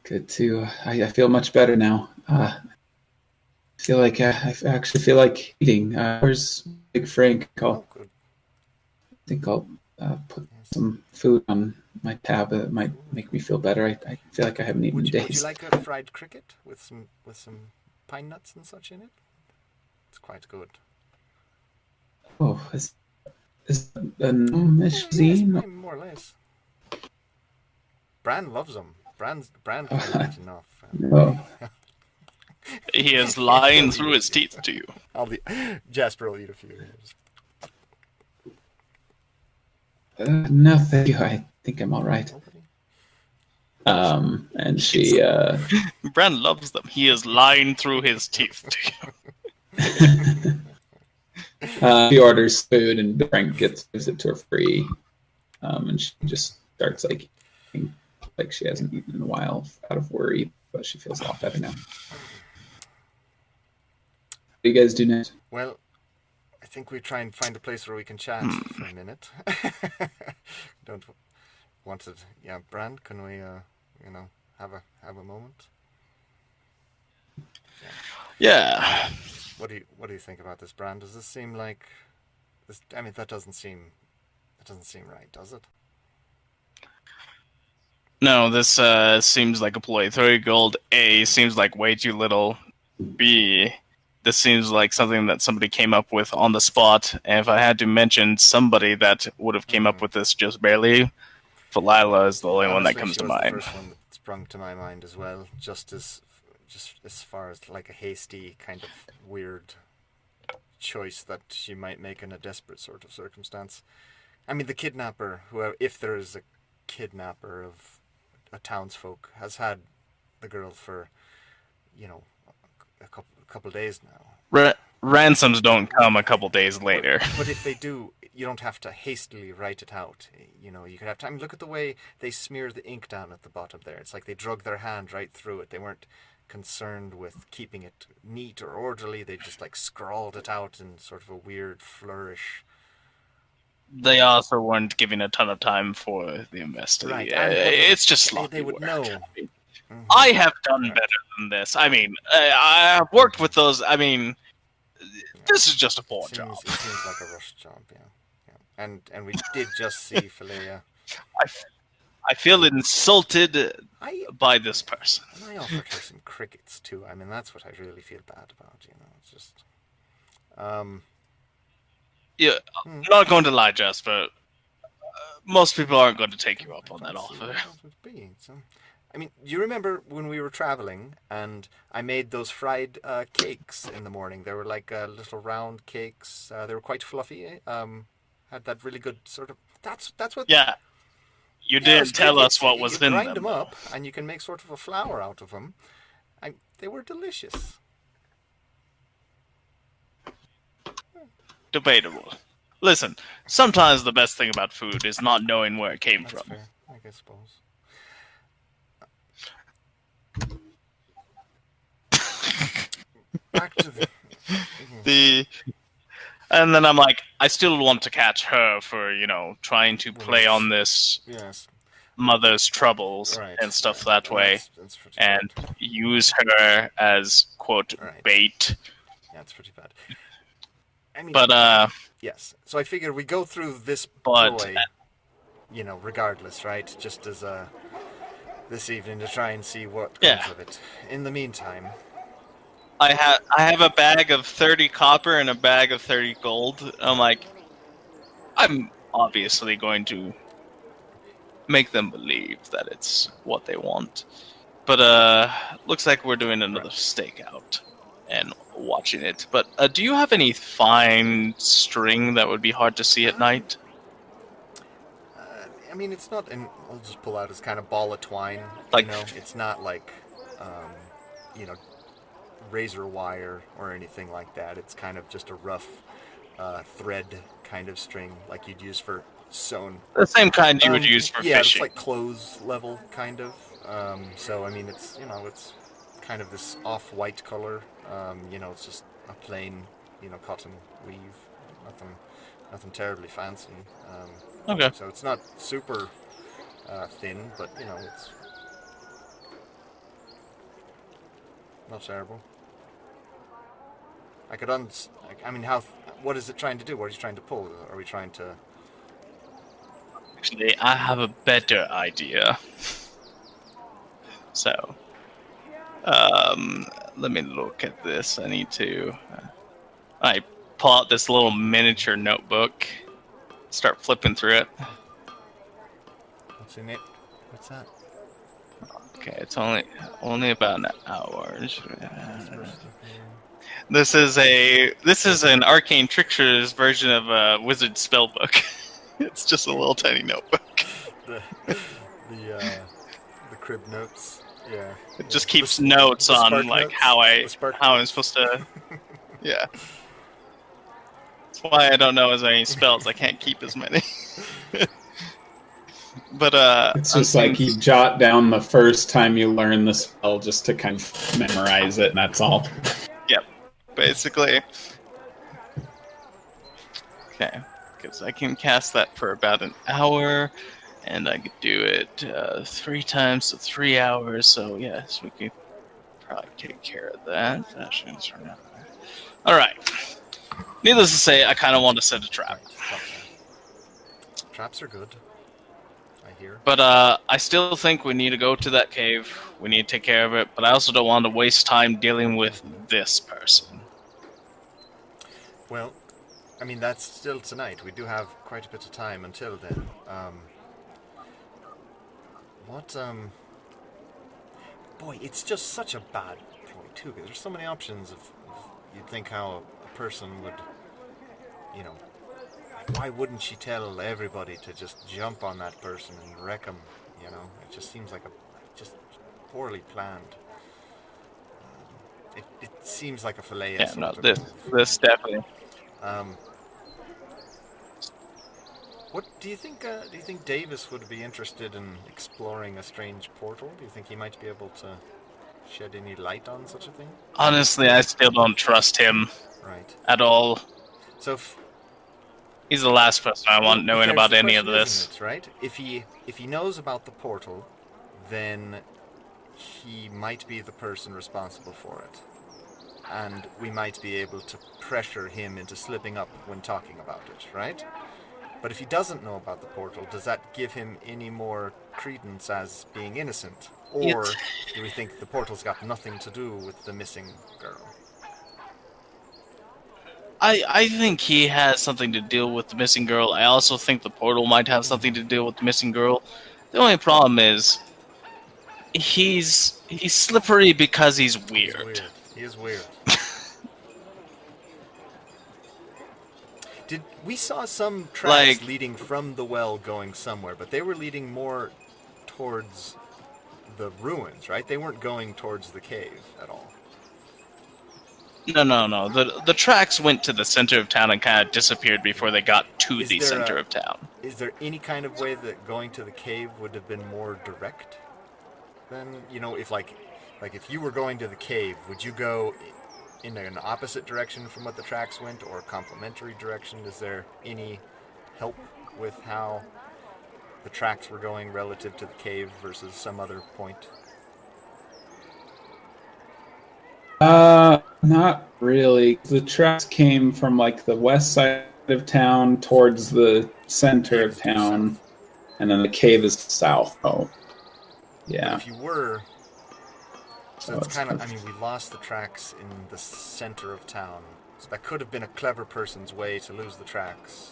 Good to. I feel much better now. Feel like I actually feel like eating. Where's Big Frank? Oh, good. I think I'll put Yes. some food on my tab. It might make me feel better. I feel like I haven't eaten in days. Would you like a fried cricket with some pine nuts and such in it? It's quite good. Oh, is a gnomish Yes, cuisine? more or less. Bran loves them. Bran can't eat enough. No. He is lying through his teeth to you. Jasper will eat a few. No, thank you. I think I'm all right. And she Bran loves them. He is lying through his teeth to you. she orders food, and Frank gives it to her free. And she just starts eating like she hasn't eaten in a while out of worry, but she feels a lot better now. What do you guys do next? Well, I think we try and find a place where we can chat for a minute. Don't want it. Yeah, Bran, can we, have a moment? Yeah. What do you think about this, Bran? Does this seem like this? I mean, that doesn't seem right, does it? No, this seems like a ploy. 30 gold, A, seems like way too little. B, this seems like something that somebody came up with on the spot. And if I had to mention somebody that would have came up with this just barely, Philaea is the only one that comes to mind. She was the first one that sprung to my mind as well. Just as far as like a hasty kind of weird choice that she might make in a desperate sort of circumstance. I mean, the kidnapper, if there is a kidnapper of a townsfolk, has had the girl for, a couple of days now. Ransoms don't come a couple days later. But if they do, you don't have to hastily write it out. You could have time. Look at the way they smear the ink down at the bottom there. It's like they drug their hand right through it. They weren't concerned with keeping it neat or orderly. They just scrawled it out in sort of a weird flourish. They also weren't giving a ton of time for the investigation. Right. It's just sloppy They would work. know. I have done better than this. I mean, I have worked with those. I mean, this is just a poor job. It seems like a rush job, yeah. And we did just see Philaea. I feel insulted by this person. And I offered her some crickets too. I mean, that's what I really feel bad about. It's just. Yeah, I'm not going to lie, Jasper. Most people aren't going to take you up on that offer. I mean, do you remember when we were traveling and I made those fried cakes in the morning? They were like little round cakes. They were quite fluffy. Had that really good sort of. That's what. Yeah. You didn't tell us what was in them. You grind them up, and you can make sort of a flour out of them. They were delicious. Debatable. Listen, sometimes the best thing about food is not knowing where it came from. Fair, I suppose. Back to the... And then I'm like, I still want to catch her for, trying to play on this mother's troubles and stuff that way, that's and use her as, quote, bait. Yeah, it's pretty bad. I mean, but, yes. So I figure we go through this ploy, regardless, right? Just as this evening to try and see what comes of it. In the meantime... I have a bag of 30 copper and a bag of 30 gold. I'm like, I'm obviously going to make them believe that it's what they want. But looks like we're doing another stakeout and watching it. But do you have any fine string that would be hard to see at night? I mean, it's not. And I'll just pull out this kind of ball of twine. It's not like, razor wire or anything like that. It's kind of just a rough thread kind of string like you'd use for sewing. The same kind you would use for fishing. It's like clothes level kind of. So I mean, it's it's kind of this off-white color. It's just a plain cotton weave. Nothing terribly fancy. Okay. So it's not super thin, but you know, it's not terrible. I could I mean, what is it trying to do? What are you trying to pull? Are we trying to... Actually, I have a better idea. So, let me look at this. I need to... I pull out this little miniature notebook, start flipping through it. What's in it? What's that? Okay, it's only about an hour. This is an Arcane Trickster's version of a wizard spellbook. It's just a little tiny notebook. The crib notes. Yeah. It just keeps notes on like notes? how I'm supposed to. Yeah. That's why I don't know as many spells. I can't keep as many. But it's just like you jot down the first time you learn the spell just to kind of memorize it, and that's all. Yep, basically. Okay, because I can cast that for about an hour, and I could do it 3 times, so 3 hours. So yes, we could probably take care of that. All right. Needless to say, I kind of want to set a trap. Traps are good. Here. But I still think we need to go to that cave. We need to take care of it. But I also don't want to waste time dealing with this person. Well, I mean, that's still tonight. We do have quite a bit of time until then. Boy, it's just such a bad point, too, because there's so many options of you'd think how a person would, you know, why wouldn't she tell everybody to just jump on that person and wreck them? You know, it just seems like just poorly planned. It seems like a Philaea. Yeah, no, this definitely. What do you think? Do you think Davis would be interested in exploring a strange portal? Do you think he might be able to shed any light on such a thing? Honestly, I still don't trust him. Right. At all. So. He's the last person I want knowing about any of this. It, right? If he knows about the portal, then he might be the person responsible for it. And we might be able to pressure him into slipping up when talking about it, right? But if he doesn't know about the portal, does that give him any more credence as being innocent? Or do we think the portal's got nothing to do with the missing girl? I think he has something to deal with the missing girl. I also think the portal might have something to deal with the missing girl. The only problem is he's slippery because he's weird. He is weird. We saw some tracks leading from the well going somewhere, but they were leading more towards the ruins, right? They weren't going towards the cave at all. No. The tracks went to the center of town and kind of disappeared before they got to the center of town. Is there any kind of way that going to the cave would have been more direct? Then, you know, if if you were going to the cave, would you go in an opposite direction from what the tracks went, or a complementary direction? Is there any help with how the tracks were going relative to the cave versus some other point? Not really. The tracks came from like the west side of town towards the center of town, and then the cave is south. Oh, yeah. But if you were, so it's kind of. I mean, we lost the tracks in the center of town, so that could have been a clever person's way to lose the tracks.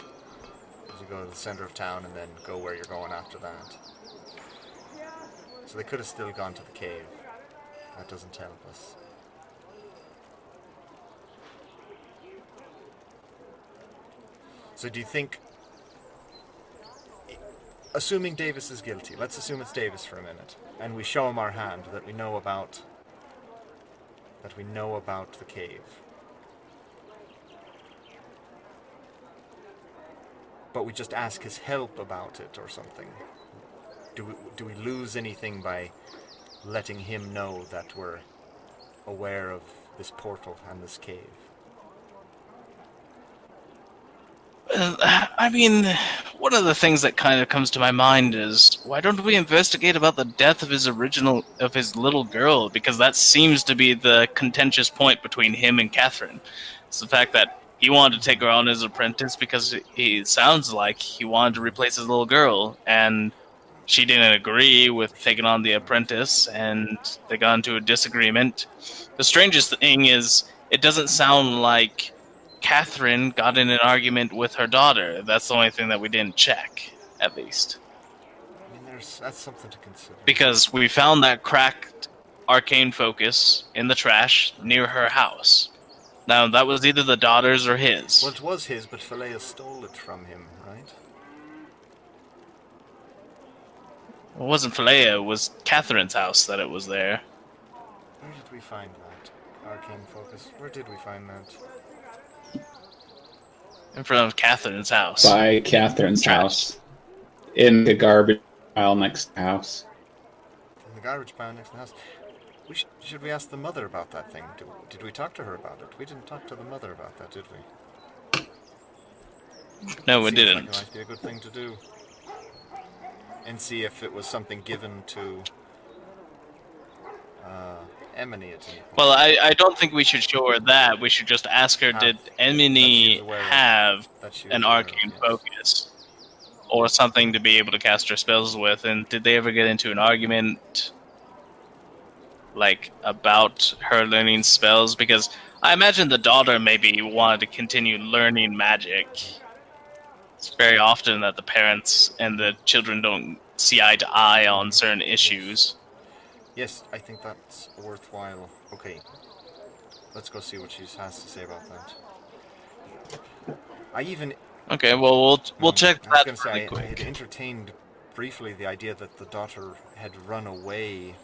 You go to the center of town and then go where you're going after that. So they could have still gone to the cave. That doesn't help us. So do you think, assuming Davis is guilty, let's assume it's Davis for a minute, and we show him our hand that we know about the cave. But we just ask his help about it or something. Do we lose anything by letting him know that we're aware of this portal and this cave? I mean, one of the things that kind of comes to my mind is, why don't we investigate about the death of his little girl? Because that seems to be the contentious point between him and Catherine. It's the fact that he wanted to take her on as apprentice because he sounds like he wanted to replace his little girl, and she didn't agree with taking on the apprentice, and they got into a disagreement. The strangest thing is, it doesn't sound like Catherine got in an argument with her daughter. That's the only thing that we didn't check, at least. I mean, that's something to consider. Because we found that cracked arcane focus in the trash near her house. Now, that was either the daughter's or his. Well, it was his, but Philaea stole it from him, right? It wasn't Philaea, it was Catherine's house that it was there. Where did we find that? Arcane focus. Where did we find that? In front of Catherine's house. By Catherine's house. In the garbage pile next to the house. In the garbage pile next to the house. Should we ask the mother about that thing? Did we talk to her about it? We didn't talk to the mother about that, did we? No, we Seems didn't. Like it might be a good thing to do. And see if it was something given to Emmy at any point. Well, I don't think we should show her that. We should just ask her, did Emmy have an arcane focus? Or something to be able to cast her spells with? And did they ever get into an argument, like, about her learning spells? Because I imagine the daughter maybe wanted to continue learning magic. It's very often that the parents and the children don't see eye to eye on certain issues. Yes, I think that's worthwhile. Okay, let's go see what she has to say about that. Okay, well, we'll check that I really had quick. entertained briefly the idea that the daughter had run away,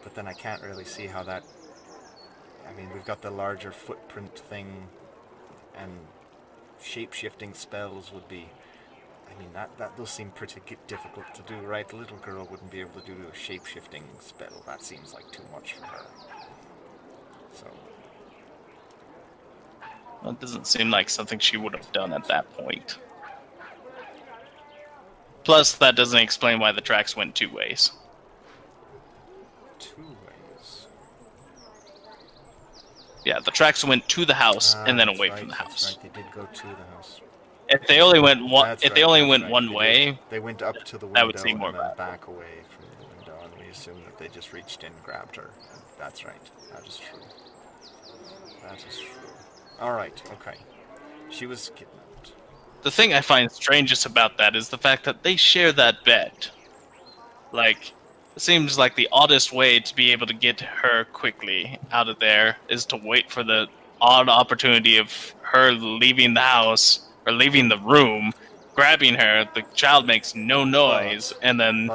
but then I can't really see how that... I mean, we've got the larger footprint thing, and shape-shifting spells would be... I mean, those seem pretty difficult to do, right? The little girl wouldn't be able to do a shape-shifting spell. That seems like too much for her. So... Well, it doesn't seem like something she would have done at that point. Plus, that doesn't explain why the tracks went two ways. Two ways? Yeah, the tracks went to the house and then away from the house. That's right, they did go to the house. If they only went one They way, they went up to the window that would seem more and then bad. back away from the window, and we assume that they just reached in and grabbed her. That's right. That is true. That is true. Alright, okay. She was kidnapped. The thing I find strangest about that is the fact that they share that bed. Like, it seems like the oddest way to be able to get her quickly out of there is to wait for the odd opportunity of her leaving the house, or leaving the room, grabbing her, the child makes no noise, and then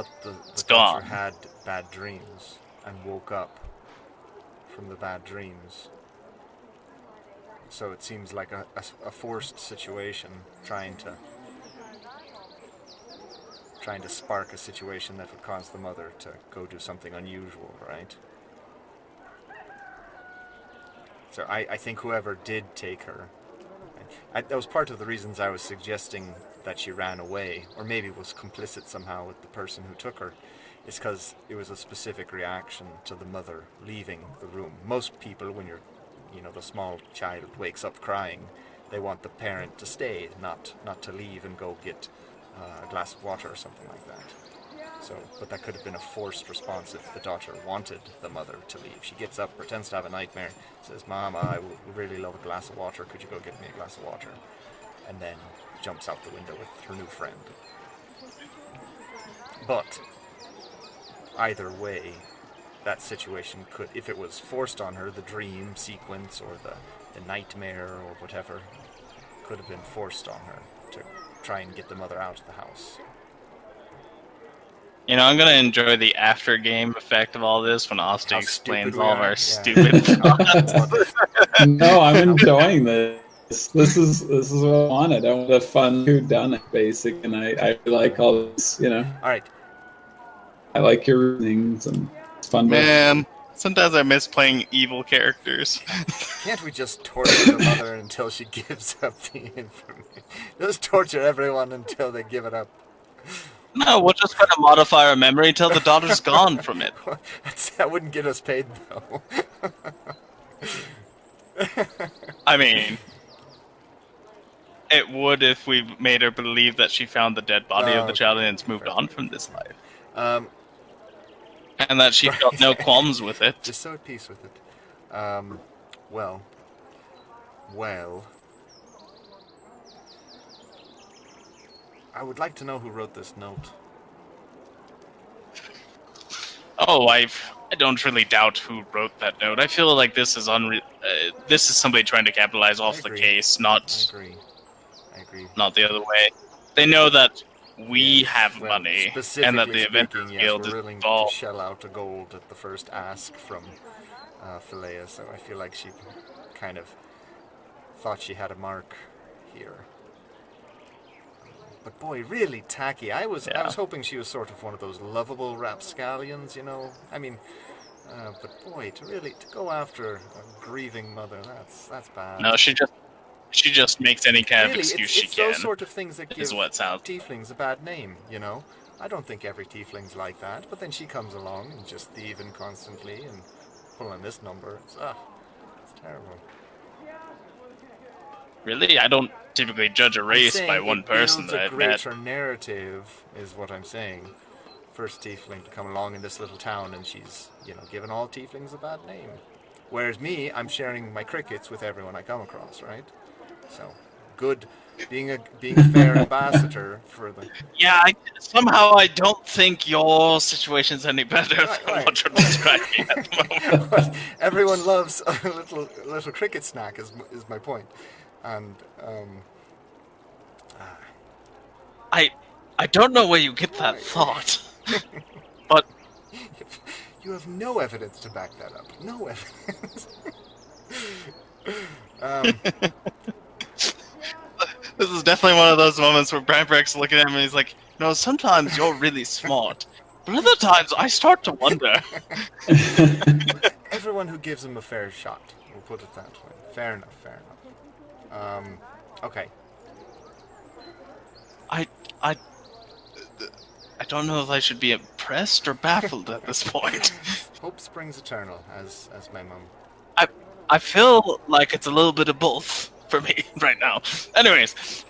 it's gone. But the doctor had bad dreams, and woke up from the bad dreams. So it seems like a forced situation, trying to spark a situation that would cause the mother to go do something unusual, right? So I think whoever did take her, that was part of the reasons I was suggesting that she ran away, or maybe was complicit somehow with the person who took her, is because it was a specific reaction to the mother leaving the room. Most people, when the small child wakes up crying, they want the parent to stay, not to leave and go get a glass of water or something like that. So, but that could have been a forced response if the daughter wanted the mother to leave. She gets up, pretends to have a nightmare, says, "Mom, I would really love a glass of water. Could you go get me a glass of water?" And then jumps out the window with her new friend. But either way, that situation could, if it was forced on her, the dream sequence or the nightmare or whatever, could have been forced on her to try and get the mother out of the house. I'm going to enjoy the after-game effect of all this when Austin How explains stupid we all of are. our Yeah. stupid thoughts. No, I'm enjoying this. This is what I wanted. I want a fun whodunit, basic, and I like all this. All right. I like your reasonings, and it's fun. Man, Sometimes I miss playing evil characters. Can't we just torture the mother until she gives up the information? Just torture everyone until they give it up. No, we'll just try to modify our memory until the daughter's gone from it. That wouldn't get us paid, though. I mean, it would if we made her believe that she found the dead body of the child and it's moved on from this life. And that she felt no qualms with it. Just so at peace with it. Well. I would like to know who wrote this note. Oh, I don't really doubt who wrote that note. I feel like this is this is somebody trying to capitalize off the case, not. I agree. Not the other way. They know that we have money, and that the Adventurers Guild is willing involved. to shell out a gold at the first ask from Philaea, so I feel like she kind of thought she had a mark here. But boy, really tacky. I was hoping she was sort of one of those lovable rapscallions, you know. I mean, but boy, to go after a grieving mother, that's bad. No, she just makes any kind of excuse she can. Those sort of things that give what sounds. tieflings a bad name, you know. I don't think every tiefling's like that, but then she comes along and just thieving constantly and pulling this number. It's terrible. Really? I don't typically judge a race by one person that I've met. Her narrative is what I'm saying. First tiefling to come along in this little town, and she's, giving all tieflings a bad name. Whereas me, I'm sharing my crickets with everyone I come across, right? So, good, being a fair ambassador for the... Yeah, somehow I don't think your situation's any better than what you're describing at the moment. Everyone loves a little cricket snack, is my point. And, I don't know where you get that thought, but... You have no evidence to back that up. No evidence. This is definitely one of those moments where Branbrek's looking at me and he's like, no, sometimes you're really smart, but other times I start to wonder. Everyone who gives him a fair shot, we'll put it that way. Fair enough. Okay. I don't know if I should be impressed or baffled at this point. Hope springs eternal, as my mum. I feel like it's a little bit of both for me right now. Anyways,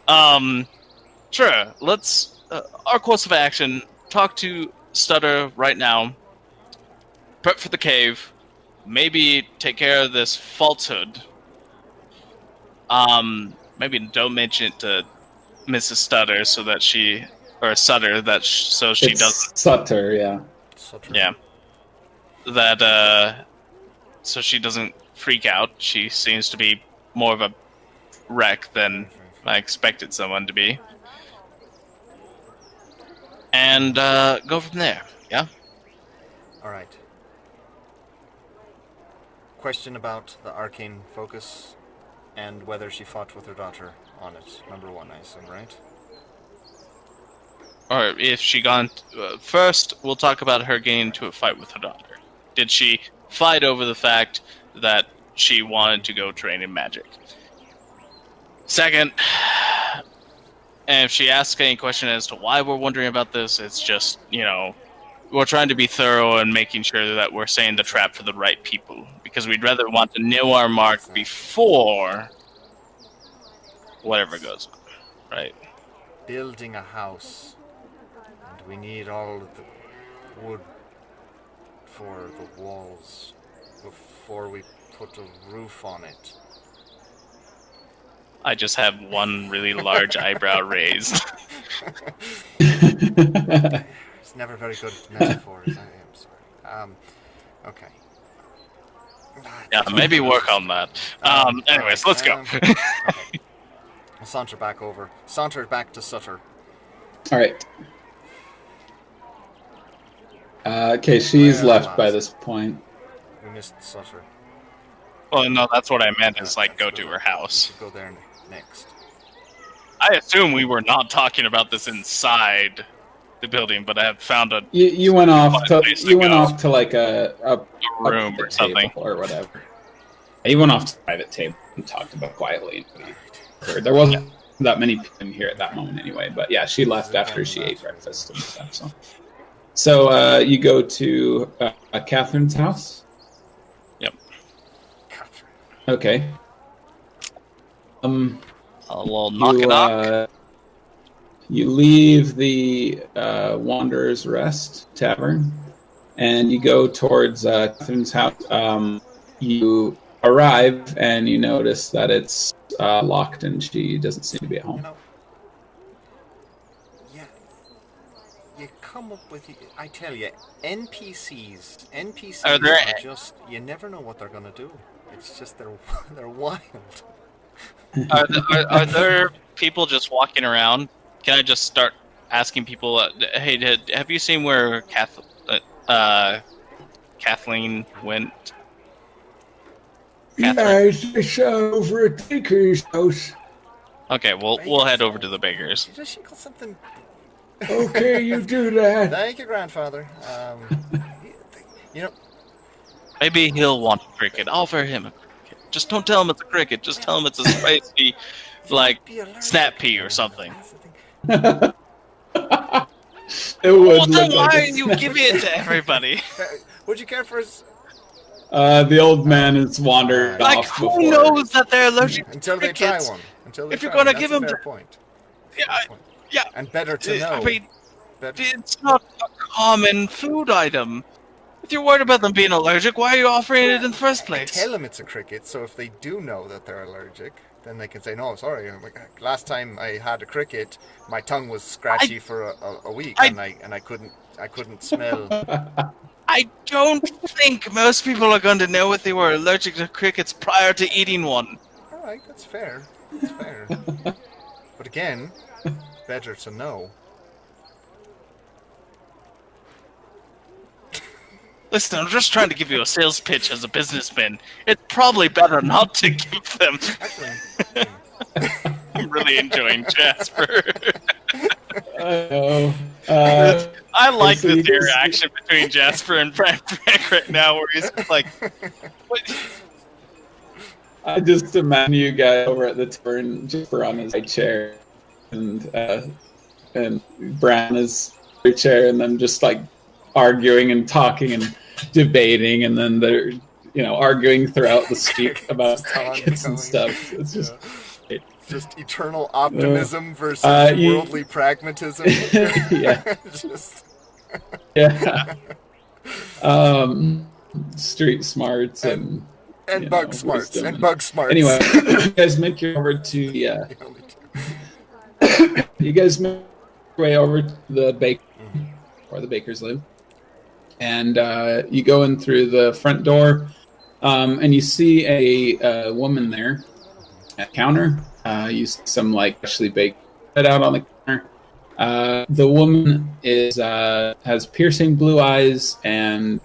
sure, let's, our course of action, talk to Sutter right now, prep for the cave, maybe take care of this falsehood. Maybe don't mention it to Mrs. Sutter so that she doesn't. Sutter, yeah. Sutter. Yeah. That so she doesn't freak out. She seems to be more of a wreck than I expected someone to be. And go from there. Yeah. All right. Question about the arcane focus and whether she fought with her daughter on it. Number one, I assume, right? Or if she first, we'll talk about her getting into a fight with her daughter. Did she fight over the fact that she wanted to go train in magic? Second, and if she asks any question as to why we're wondering about this, it's just, we're trying to be thorough and making sure that we're saying the trap for the right people. Because we'd rather want to know our mark before whatever goes on, right? Building a house. And we need all of the wood for the walls before we put a roof on it. I just have one really large eyebrow raised. It's never very good metaphors. I am sorry. Okay. Yeah, maybe work on that. Anyways, let's go. Okay. I'll saunter back to Sutter. All right. Okay, she's left by this point. We missed Sutter. Well, no, that's what I meant, is go to her house. We should go there next. I assume we were not talking about this inside the building, but I have found a You went off to place to you went go. off to like a room or private something. table or whatever. You went off to the private table and talked about quietly. There wasn't that many people in here at that moment anyway. But yeah, she left after she ate breakfast and stuff. So you go to Catherine's house. Yep. Okay. A little knock. You leave the Wanderer's Rest Tavern, and you go towards Catherine's house. You arrive, and you notice that it's locked, and she doesn't seem to be at home. You come up with... I tell you, NPCs Are there... are just... You never know what they're going to do. It's just they're wild. Are there people just walking around? Can I just start asking people, hey, have you seen where Kathleen went? Yeah, it's over at Baker's house. Okay, we'll head over to the Bakers. Does she call something... Okay, you do that. Thank you, grandfather. Maybe he'll want a cricket. Offer him a cricket. Just don't tell him it's a cricket. Just tell him it's a spicy, like, snap pea or something. It would. Well, then why are you giving it to everybody? Would you care for us? The old man has wandered like, off who before. knows that they're allergic Until to they try crickets? one. If you're gonna give them... point. Yeah. And better to know. I mean, it's not a common food item. If you're worried about them being allergic, why are you offering it in the first place? Tell them it's a cricket, so if they do know that they're allergic, then they can say, no, sorry. Last time I had a cricket, my tongue was scratchy for a week, and I couldn't smell. I don't think most people are going to know if they were allergic to crickets prior to eating one. All right, that's fair. That's fair. But again, better to know. Listen, I'm just trying to give you a sales pitch as a businessman. It's probably better not to give them. Actually, I'm really enjoying Jasper. I know. I like so this you can interaction between Jasper and Branbrek right now, where he's like, "What?" I just imagine you guys over at the tavern, Jasper on his high chair, and Bran is in the chair, and then just like arguing and talking and debating, and then they're arguing throughout the street about crickets and stuff. It's just. Just eternal optimism versus worldly pragmatism. Yeah. Yeah. Street smarts and bug smarts wisdom. and bug smarts. Anyway, you guys make your way over to you guys make your way over to the baker where the bakers live, and you go in through the front door, and you see a woman there at counter. You see some actually baked bread out on the counter. The woman has piercing blue eyes and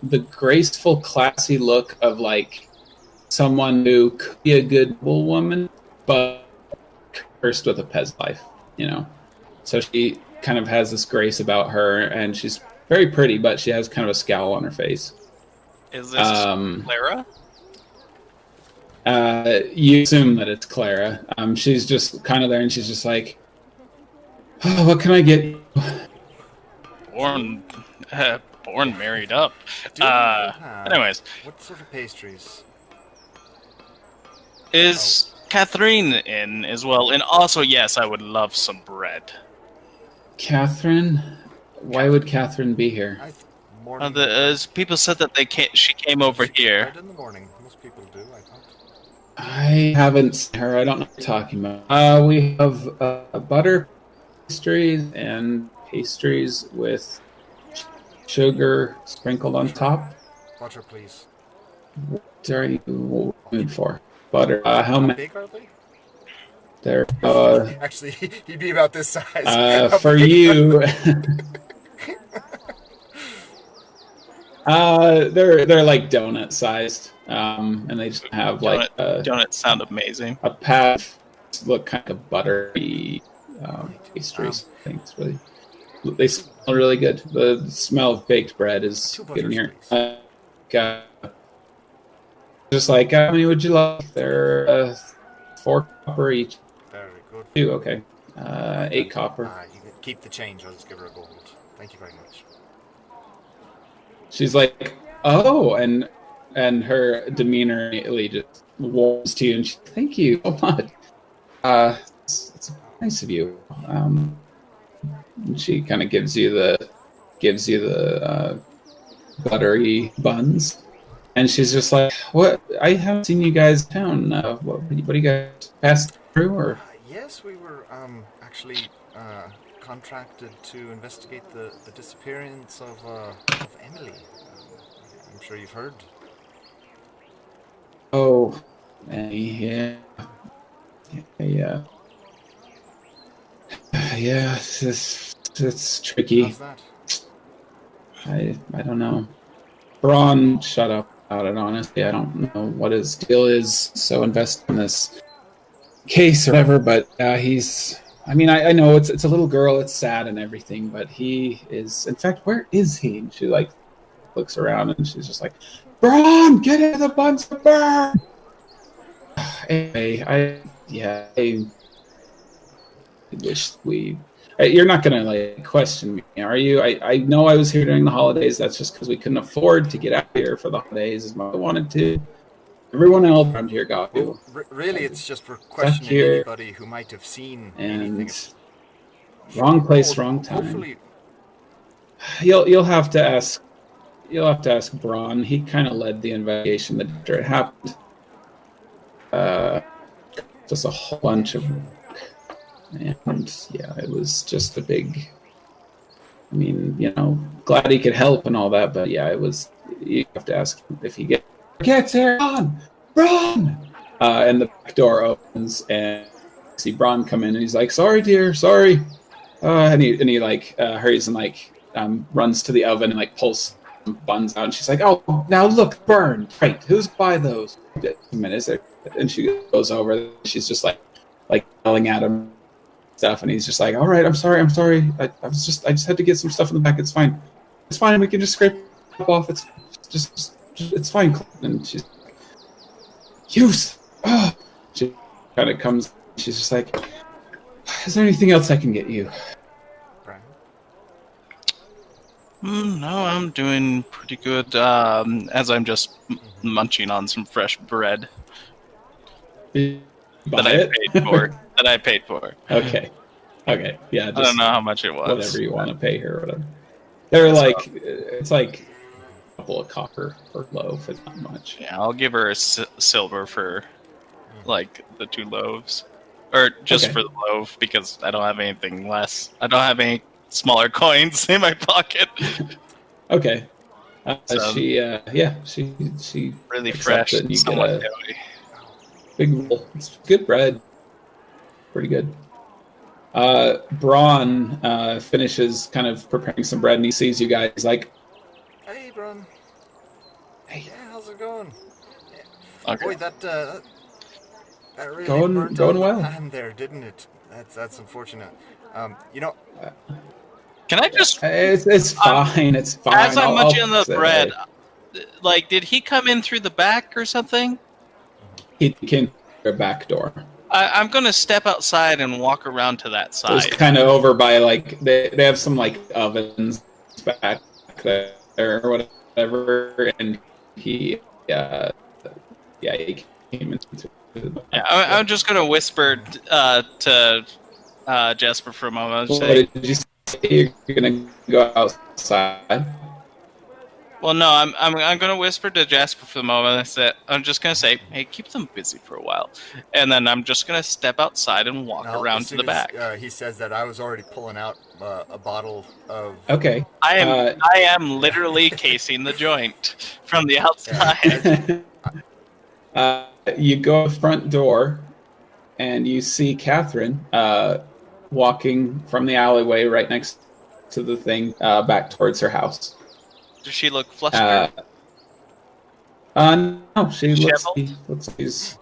the graceful, classy look of someone who could be a good woman, but cursed with a peasant life. So she kind of has this grace about her, and she's very pretty, but she has kind of a scowl on her face. Is this Clara? You assume that it's Clara. She's just kind of there, and she's just like, oh, what can I get you? Born married up. Anyways. What sort of pastries? Is Katherine in as well? And also, yes, I would love some bread. Catherine? Why would Catherine be here? People said that she came over here. Bread in the morning. Most people do, I thought. I haven't seen her. I don't know what you're talking about. We have butter pastries and pastries with sugar sprinkled on top. Butter, please. What are you mood for? Butter. How many? Big are they? They're actually, he'd be about this size. For you. They're like donut sized, and they just have donuts sound amazing. A pad look kind of buttery pastries. I think it's really. They smell really good. The smell of baked bread is 2 good in butters, here. please. Just like, how many would you like? They're 4 copper each. Very good. 2, okay. 8 copper. You can keep the change. I'll just give her a gold. Thank you very much. She's like, oh, and her demeanor immediately just warms to you, and she's, thank you so much. It's nice of you. And she kind of gives you the buttery buns, and she's just like, what? I haven't seen you guys in town. What do you guys pass through, or? Yes, we were actually contracted to investigate the disappearance of Emily. I'm sure you've heard. Oh, yeah. Yeah, it's tricky. How's that? I don't know. Bron, shut up about it, honestly. I don't know what his deal is, so invest in this case or whatever, but he's... I mean, I know it's a little girl, it's sad and everything, but he is... In fact, where is he? And she, like, looks around and she's just like, Bron, get into the buns of burn! Anyway, I wish we... You're not going to, like, question me, are you? I know I was here during the holidays. That's just because we couldn't afford to get out here for the holidays as much as I wanted to. Everyone else around here got to. Really, it's just for questioning anybody who might have seen anything. Wrong place, wrong time. Hopefully, you'll have to ask. You'll have to ask Bron. He kind of led the investigation after it happened. Just a whole bunch of work. And yeah, it was just a big... I mean, you know, glad he could help and all that, but yeah, it was... You have to ask him if he gets here. Bron! And the back door opens, and you see Bron come in, and he's like, sorry, dear, sorry. And he like, hurries and like, runs to the oven and like pulls some buns out, and she's like, oh, now look, burn. Right, who's by those? And she goes over, and she's just like yelling at him. Stuff, and he's just like, all right, I'm sorry. I just had to get some stuff in the back. It's fine. We can just scrape it off. It's just it's fine. And she's like, use. Oh. She kind of comes. She's just like, is there anything else I can get you? No, I'm doing pretty good. As I'm just munching on some fresh bread that I paid for. Okay. Yeah. Just I don't know how much it was. Whatever you want to pay her, whatever. They're like, it's like a couple of copper per loaf. It's not much. Yeah, I'll give her a silver for like the 2 loaves, or just for the loaf, because I don't have anything less. I don't have any smaller coins in my pocket. Okay. She really fresh. and you get a big roll. It's good bread. Pretty good. Bron finishes kind of preparing some bread, and he sees you guys. He's like, hey, Bron. Hey. Yeah, how's it going? Yeah. Okay. Boy, that really going well. hand there, didn't it? That's unfortunate. You know... Can I just... It's fine. It's fine. As I'm munching on the bread, like, did he come in through the back or something? He came through the back door. I'm going to step outside and walk around to that side. It's kind of over by, like, they have some, like, ovens back there or whatever, and he came into the back. Yeah, I'm just going to whisper to Jasper for a moment. Did you say you're going to go outside? Well, no, I'm going to whisper to Jasper for the moment. I'm just going to say, hey, keep them busy for a while. And then I'm just going to step outside and walk around to the back. He says that I was already pulling out a bottle of... Okay. I am literally casing the joint from the outside. You go to the front door, and you see Katherine walking from the alleyway right next to the thing back towards her house. Does she look flustered? No, she looks like she's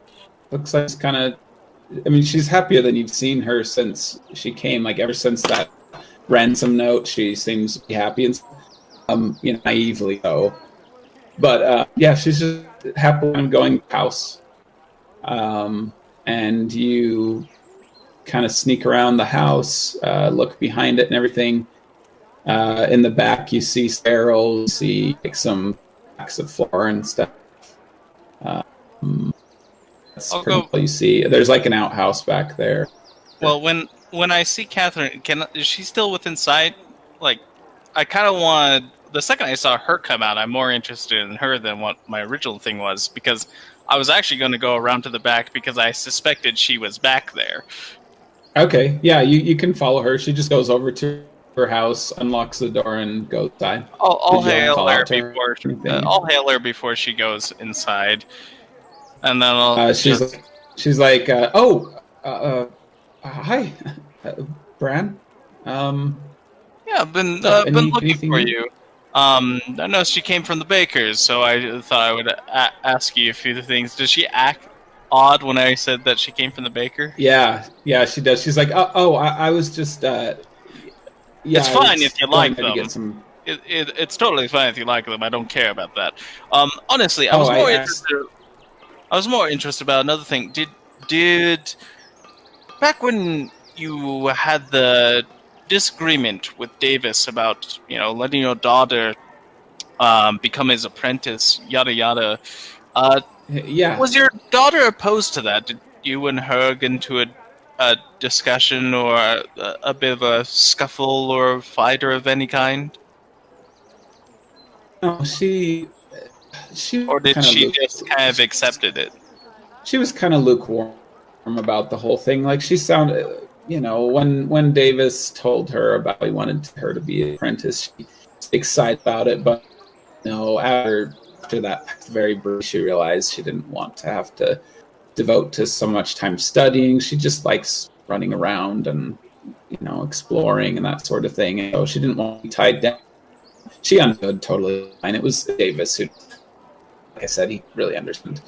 kind of... I mean, she's happier than you've seen her since she came, like, ever since that ransom note. She seems to be happy, and naively so. But yeah, she's just happily going house. And you kind of sneak around the house, look behind it and everything. In the back, you see sterile, you see like some packs of flour and stuff. That's I'll pretty go. much all you see. There's like an outhouse back there. Well, when I see Catherine, is she still within sight? Like, I kind of want. The second I saw her come out, I'm more interested in her than what my original thing was, because I was actually going to go around to the back because I suspected she was back there. Okay, yeah, you can follow her. She just goes over to her house, unlocks the door, and goes inside. I'll Did you hail call her out to her before. or anything? I'll hail her before she goes inside, and then I'll She's like, hi, Bran. Yeah, I've been Anything looking for new? you. I noticed she came from the Bakers, so I thought I would ask you a few things. Does she act odd when I said that she came from the Baker? Yeah, she does. She's like, I was just, yeah. It's fine if you like to them. get some. It's totally fine if you like them. I don't care about that. Honestly, I Oh, was more I interested. I was more interested about another thing. Did back when you had the disagreement with Davis about letting your daughter become his apprentice, yada yada. Yeah. Was your daughter opposed to that? Did you and her get into a discussion or a bit of a scuffle or fight of any kind? No, she Or did kind of she just kind of accepted it? she was kind of lukewarm about the whole thing. Like she sounded, when Davis told her about he wanted her to be an apprentice, she was excited about it. But after that very brief, she realized she didn't want to have to devote to so much time studying. She just likes running around and exploring and that sort of thing. And so she didn't want to be tied down. She understood totally fine. It was Davis who, like I said, he really understood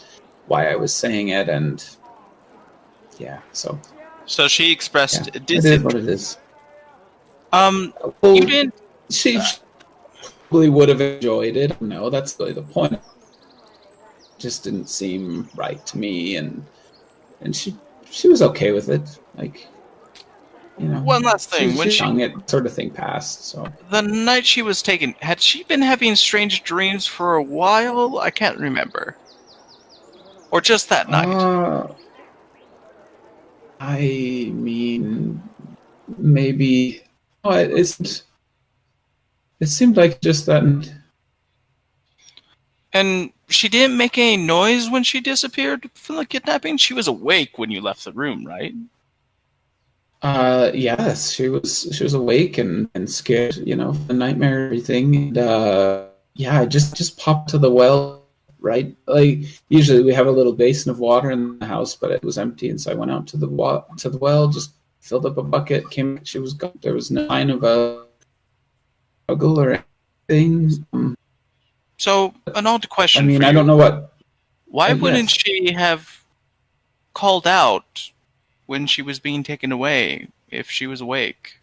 why I was saying it, and yeah, so she expressed it is what it is. Well, you didn't. She probably would have enjoyed it. No, that's really the point. It just didn't seem right to me, and she was okay with it. Like, One last thing. When young, it sort of thing passed. So the night she was taken, had she been having strange dreams for a while? I can't remember. Or just that night? I mean, maybe. Oh, it seemed like just that. And she didn't make any noise when she disappeared from the kidnapping? She was awake when you left the room, right? Yes, she was awake and scared, the nightmare, everything. And yeah, I just popped to the well, right? Like usually we have a little basin of water in the house, but it was empty, and so I went out to the well, just filled up a bucket, came. She was gone. There was no sign of a struggle or anything. So, an odd question. I mean, for I you. don't know what. Why wouldn't yes. she have called out when she was being taken away if she was awake?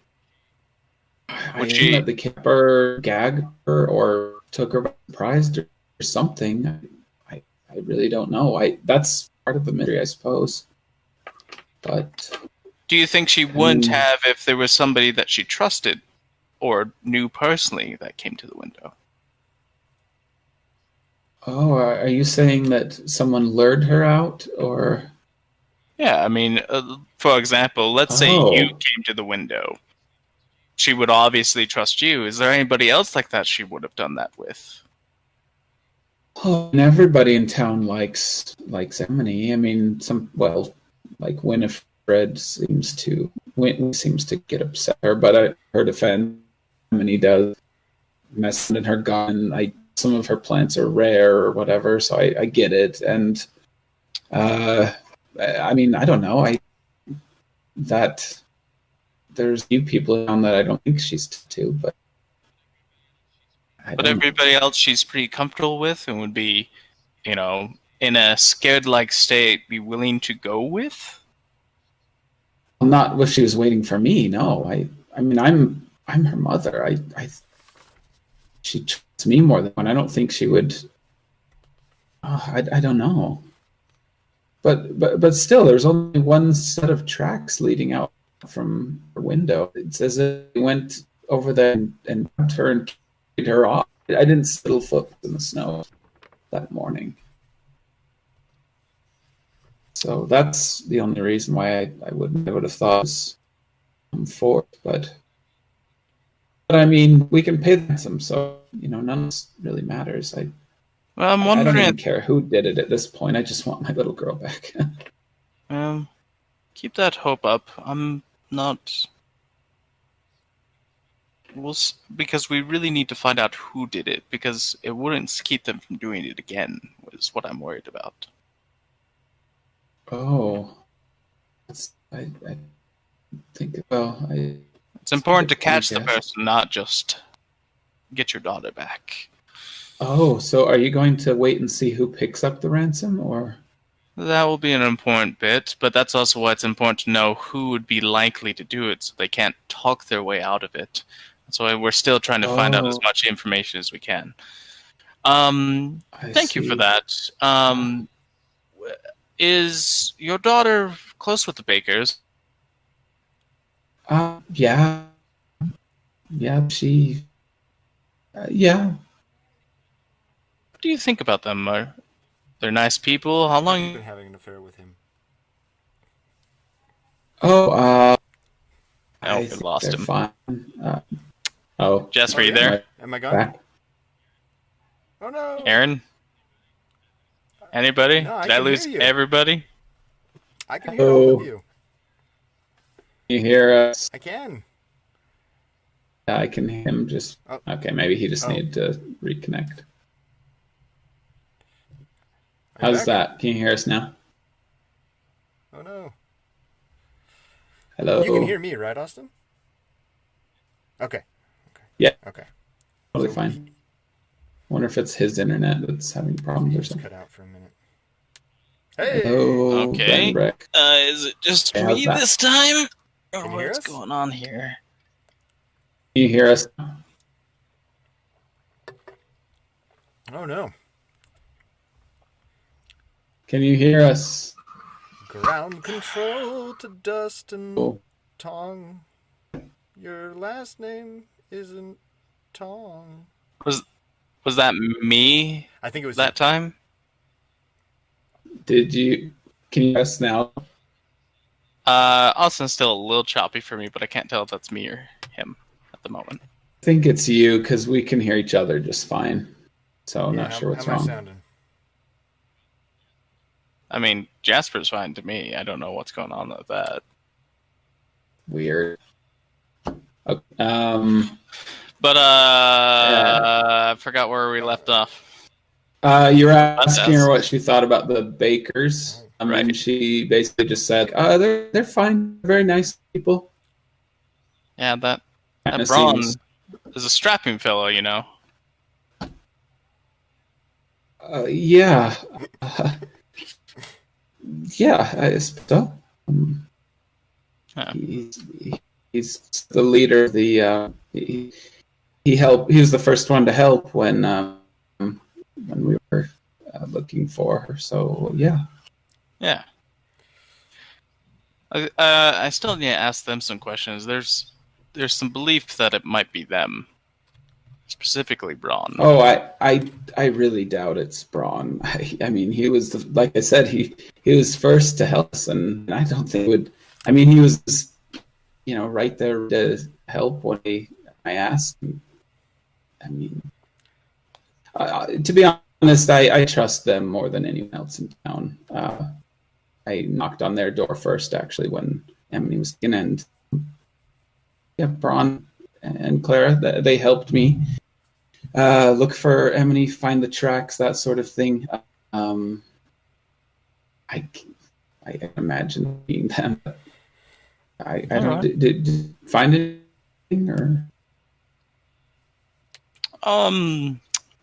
I assume that the kidnapper gagged her or took her by surprise or something. I really don't know. That's part of the mystery, I suppose. But do you think she wouldn't have if there was somebody that she trusted or knew personally that came to the window? Oh, are you saying that someone lured her out, or? Yeah, I mean, for example, let's say you came to the window. She would obviously trust you. Is there anybody else like that she would have done that with? Oh, and everybody in town likes Emily. I mean, like Winifred seems to get upset her, but her defense, Emily does mess in her gun. Some of her plants are rare or whatever, so I get it. And I mean, I don't know. There's few people around that I don't think she's to, but everybody else she's pretty comfortable with and would be, in a scared-like state, be willing to go with? Not if she was waiting for me. No, I mean, I'm her mother. She trusts me more than one. I don't think she would. I don't know. But still, there's only one set of tracks leading out from her window. It's as if he went over there and grabbed her and carried her off. I didn't see little footprints in the snow that morning. So that's the only reason why I would have thought it was for it. But I mean, we can pay the ransom, so none of this really matters. Well, I'm I wondering. don't even care who did it at this point. I just want my little girl back. Keep that hope up. I'm not. Because we really need to find out who did it, because it wouldn't keep them from doing it again, is what I'm worried about. Oh. I think, it's important to catch the person, not just get your daughter back. Oh, so are you going to wait and see who picks up the ransom, or? That will be an important bit, but that's also why it's important to know who would be likely to do it, so they can't talk their way out of it. That's why we're still trying to find out as much information as we can. Thank you for that. Is your daughter close with the Bakers? Yeah. Yeah, she... yeah. What do you think about them? They're nice people? How long have you been having an affair with him? Oh, we lost him. Fine. Jasper, you there? Am I gone? Back. Oh no! Aaron? Anybody? No, Did I lose everybody? I can hear all of you. You hear us? I can. I can hear him just... Oh. Okay, maybe he just needed to reconnect. How's that? Can you hear us now? Oh no. Hello? You can hear me, right, Austin? Okay. Yeah. Okay. Totally fine. Wonder if it's his internet that's having problems or something. Cut out for a minute. Hey! Hello, okay. Branbrek. Is it just me this time? Or what's going on here? Can you hear us? Oh no. Can you hear us? Ground control to dust and Tong. Your last name isn't Tong. Was that me? I think it was that time. Can you hear us now? Austin's still a little choppy for me, but I can't tell if that's me or him at the moment. I think it's you because we can hear each other just fine. So I'm not sure what's wrong. How am I sounding? I mean, Jasper's fine to me. I don't know what's going on with that. Weird. Okay. But I forgot where we left off. You were asking her what she thought about the Bakers. Right. And she basically just said, they're fine, very nice people. Yeah, that Bron is a strapping fellow, Yeah. Yeah, I suppose so. He's the leader of the. He helped. He was the first one to help when we were looking for her. So yeah. Yeah. I still need to ask them some questions. There's some belief that it might be them, specifically Bron. Oh, I really doubt it's Bron. I mean, he was like I said, he was first to help us, and I don't think it would. I mean, he was, right there to help when I asked. I mean, to be honest, I trust them more than anyone else in town. I knocked on their door first, actually, when Emmy was in, and Bron and Clara, they helped me look for Emmy, find the tracks, that sort of thing. I imagine being them. I don't. Right. Did you find anything or?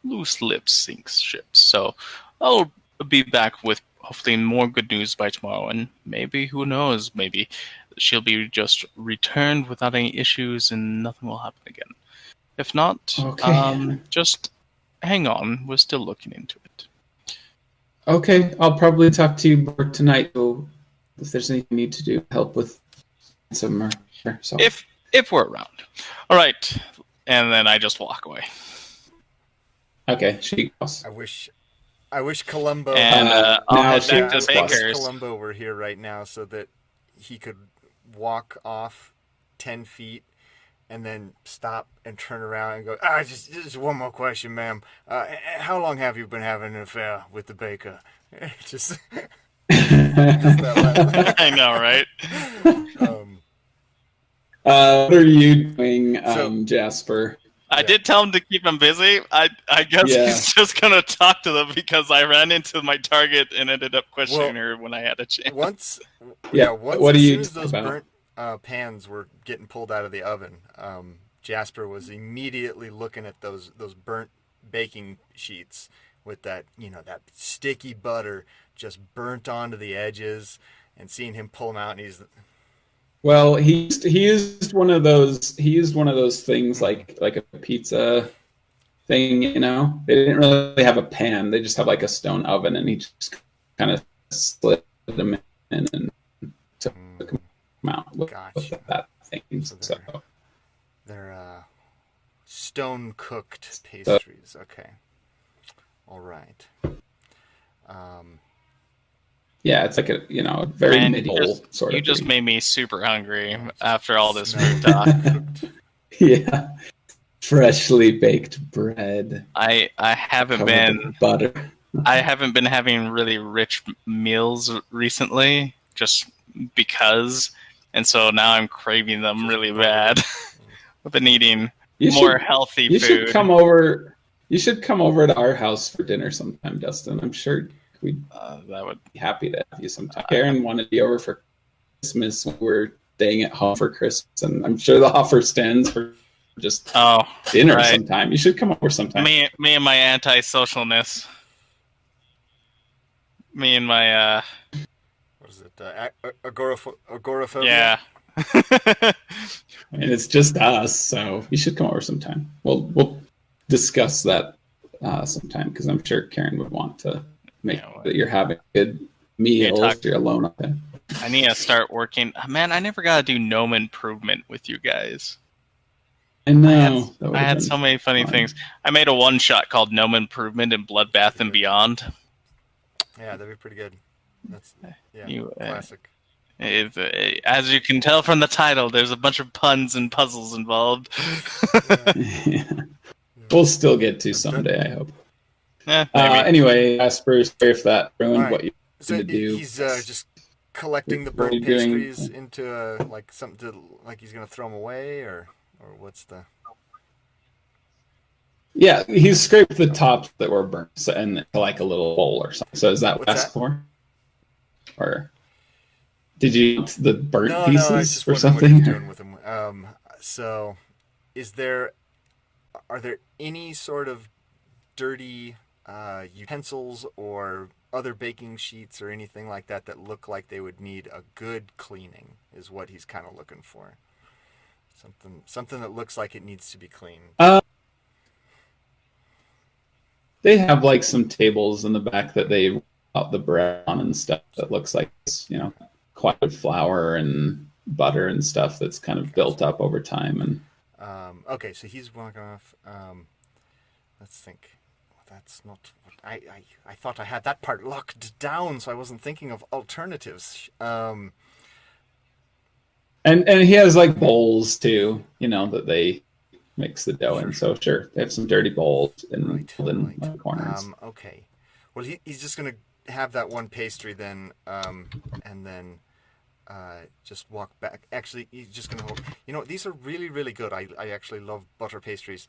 Loose lips sinks ships. So I'll be back with hopefully more good news by tomorrow, and maybe, who knows, maybe she'll be just returned without any issues and nothing will happen again. If not, Okay. just hang on. We're still looking into it. Okay, I'll probably talk to you more tonight. So if there's anything you need to do, help with some murder. So If we're around. All right. And then I just walk away. okay, she goes. I wish Columbo. And I'll now head back to the she's lost. Bakers. Columbo were here right now so that he could walk off 10 feet and then stop and turn around and go, just one more question, ma'am. How long have you been having an affair with the baker? just that I know, right? What are you doing, Jasper? I did tell him to keep him busy. I guess he's just going to talk to them because I ran into my target and ended up questioning her when I had a chance. Once what as do you soon as those about? burnt pans were getting pulled out of the oven, Jasper was immediately looking at those burnt baking sheets with that that sticky butter just burnt onto the edges, and seeing him pull them out, and he's Well, he used one of those. He used one of those things like a pizza thing. They didn't really have a pan. They just have like a stone oven, and he just kind of slid them in and took them out with that thing. So they're stone cooked pastries. Okay, all right. Yeah, it's like a very medieval sort of. You just thing. made me super hungry after all this food talk. Yeah, freshly baked bread. I haven't been butter. I haven't been having really rich meals recently, just because, and so now I'm craving them really bad. I've been eating more healthy food. You should come over. You should come over to our house for dinner sometime, Dustin. I'm sure that would be happy to have you sometime. Karen wanted to be over for Christmas. We're staying at home for Christmas, and I'm sure the offer stands for just dinner sometime. You should come over sometime. Me and my antisocialness. Me and my what is it? Agoraphobia. Yeah. And it's just us, so you should come over sometime. We'll discuss that sometime, because I'm sure Karen would want to make that you're having good meals. You're alone up there. I need to start working. Man, I never got to do gnome improvement with you guys. I know. I had so many funny things. I made a one-shot called Gnome Improvement in Bloodbath and Beyond. Yeah, that'd be pretty good. That's classic. As you can tell from the title, there's a bunch of puns and puzzles involved. Yeah. We'll still get to someday, I hope. Anyway, Jasper, sorry if that ruined what you were going to do. He's just collecting the burnt pastries into like something to, like he's going to throw them away, or what's the? Yeah, he scraped the tops that were burnt and like a little bowl or something. So is that what you asked for? Or did you eat the burnt pieces or something? What you're doing with them. So, are there any sort of dirty utensils or other baking sheets or anything like that that look like they would need a good cleaning? Is what he's kind of looking for. Something that looks like it needs to be cleaned. They have like some tables in the back that they put the bread on and stuff that looks like it's, quite a flour and butter and stuff that's kind of built up over time. And okay, so he's walking off. Let's think. That's not what I thought I had that part locked down, so I wasn't thinking of alternatives. And he has like bowls too, that they mix the dough in. So sure, they have some dirty bowls in the corners. Okay. Well, he's just gonna have that one pastry then, and then just walk back. Actually, he's just gonna hold. These are really, really good. I actually love butter pastries.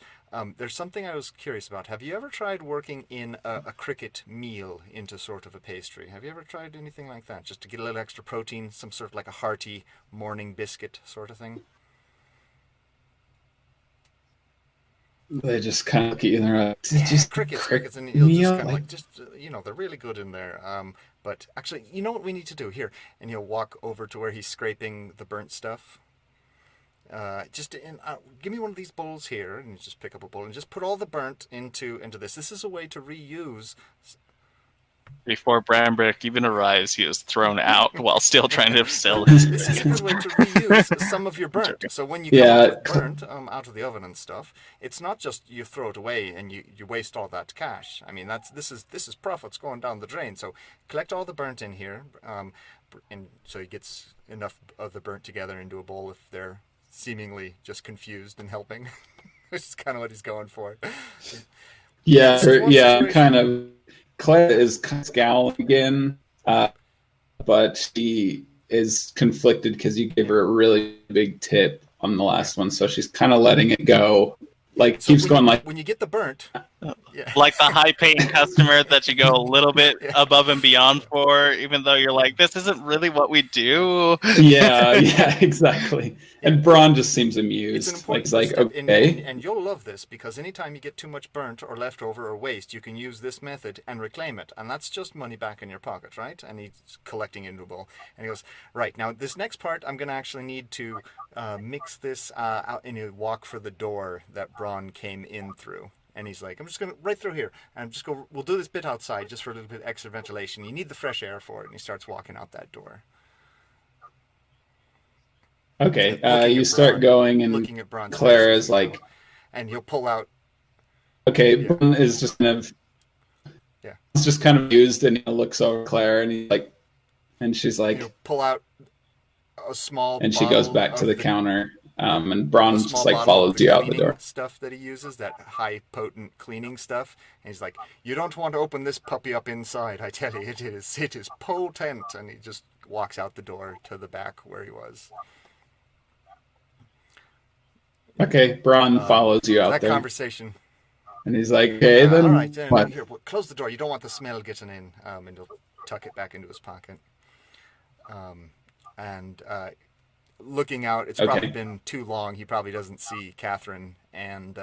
There's something I was curious about. Have you ever tried working in a cricket meal into sort of a pastry? Have you ever tried anything like that, just to get a little extra protein, some sort of like a hearty morning biscuit sort of thing? They just kind of look at you and they're like, Yeah, crickets, and he'll just kind of like, just they're really good in there. But actually, you know what we need to do here? And he'll walk over to where he's scraping the burnt stuff. Give me one of these bowls here, and you just pick up a bowl and just put all the burnt into this. This is a way to reuse. Before Branbrek even arrives, he is thrown out while still trying to sell it. This is a good way to reuse some of your burnt. So when you come up with burnt out of the oven and stuff, it's not just you throw it away and you waste all that cash. I mean, this is profits going down the drain. So collect all the burnt in here, and so he gets enough of the burnt together into a bowl if they're seemingly just confused and helping. Which is kind of what he's going for. Kind of. Clara is kind of scowling again, but she is conflicted because you gave her a really big tip on the last one, so she's kind of letting it go. Like, so keeps going like... When you get the burnt... Like the high-paying customer that you go a little bit above and beyond for, even though you're like, this isn't really what we do. Yeah, exactly. And Bron just seems amused. It's an like okay. And you'll love this, because anytime you get too much burnt or leftover or waste, you can use this method and reclaim it. And that's just money back in your pocket, right? And he's collecting into a bowl. And he goes, right, now this next part, I'm going to actually need to mix this out, and he'll walk for the door that Bron came in through. And he's like, I'm just going to, right through here, and we'll do this bit outside just for a little bit extra ventilation. You need the fresh air for it. And he starts walking out that door. Okay, you start going, and looking at Bron's Clara is like... And he'll pull out... Okay, yeah. Bron is just kind of... Yeah. He's just kind of used, and he looks over at Clara, and he's like... And she's like... He'll pull out a small... And she goes back to the counter... and Bron just like follows you out the door. Stuff that he uses, that high potent cleaning stuff, and he's like, "You don't want to open this puppy up inside. I tell you, it is potent." And he just walks out the door to the back where he was. Okay, Bron follows you out that there. Conversation. And he's like, "Okay, then." All right, what? Here, close the door. You don't want the smell getting in. And he'll tuck it back into his pocket. Looking out, it's probably been too long. He probably doesn't see Katherine and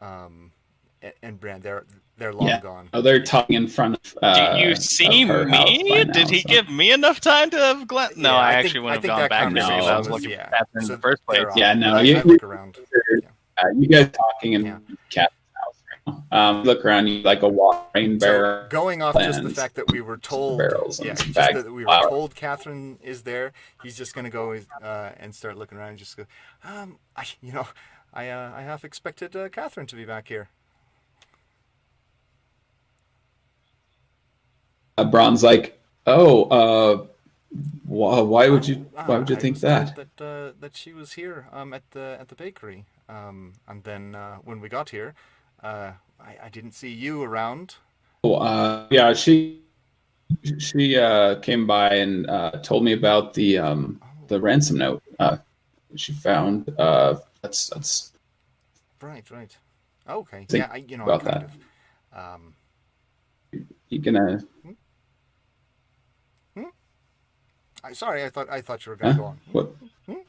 Bran. They're long gone. Oh, they're talking in front of. Do you see me? Did he give me enough time to have glanced? No, I actually wouldn't have gone back and see if I was looking for Katherine in the first place. Yeah, no, you look around. You guys talking in Katherine's house right now. Look around, you like a rain barrel. Going off just the fact that we were told, just that we were told Katherine is there. He's just going to go and start looking around and just go, I half expected Katherine to be back here. Bron's like, why would you think that? That she was here at the bakery, and then when we got here, I didn't see you around. She came by and told me about the ransom note she found. That's right. Okay, about that. You gonna? Sorry, I thought you were going to go on.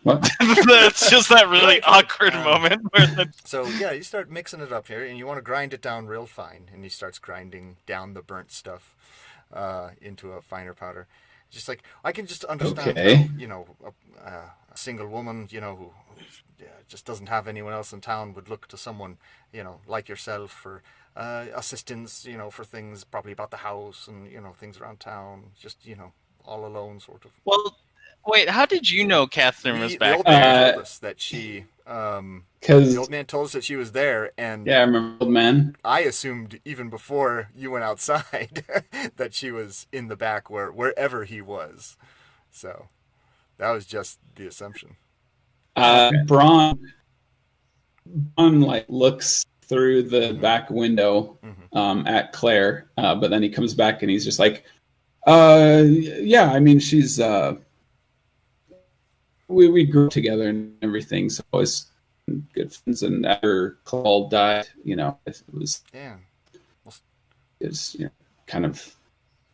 What? That's just that really awkward moment. So you start mixing it up here, and you want to grind it down real fine. And he starts grinding down the burnt stuff into a finer powder. Just like I can just understand, how, a single woman, who just doesn't have anyone else in town would look to someone, like yourself for assistance, for things probably about the house and things around town. Just all alone, sort of. Well, wait, how did you know Katherine was back? The old man told us that she, the old man told us that she was there, and I remember the old man. I assumed even before you went outside that she was in the back wherever he was. So that was just the assumption. Bron like looks through the back window at Claire, but then he comes back and he's just like, I mean, she's we grew up together and everything, so I was good friends. And after Claude died, it was kind of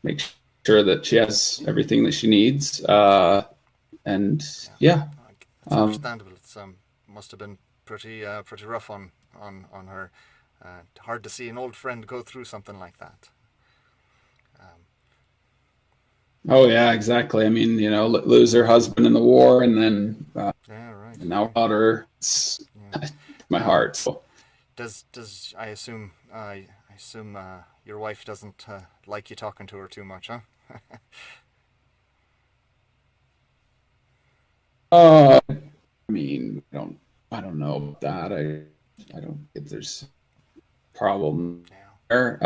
make sure that she has everything that she needs. It's understandable. It must have been pretty rough on on her. Hard to see an old friend go through something like that. Oh yeah, exactly. I mean, lose her husband in the war, and then Yeah, right. and now daughter. It's my heart. So. Does I assume your wife doesn't like you talking to her too much, huh? I mean, I don't know about that. I don't think there's a problem there.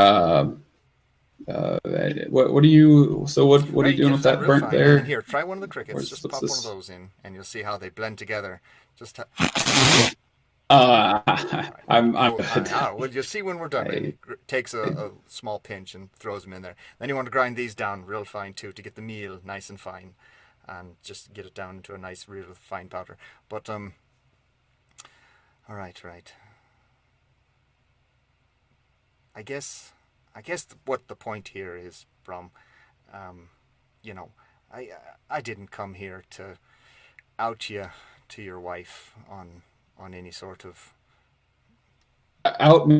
What are you? So what are you doing with that burnt there? And here, try one of the crickets. Just pop one of those in, and you'll see how they blend together. Just. I'm good. Well, you see when we're done. He takes a small pinch and throws them in there. Then you want to grind these down real fine too to get the meal nice and fine, and just get it down into a nice, real fine powder. But all right. I guess what the point here is, Brom. I didn't come here to out you to your wife on any sort of out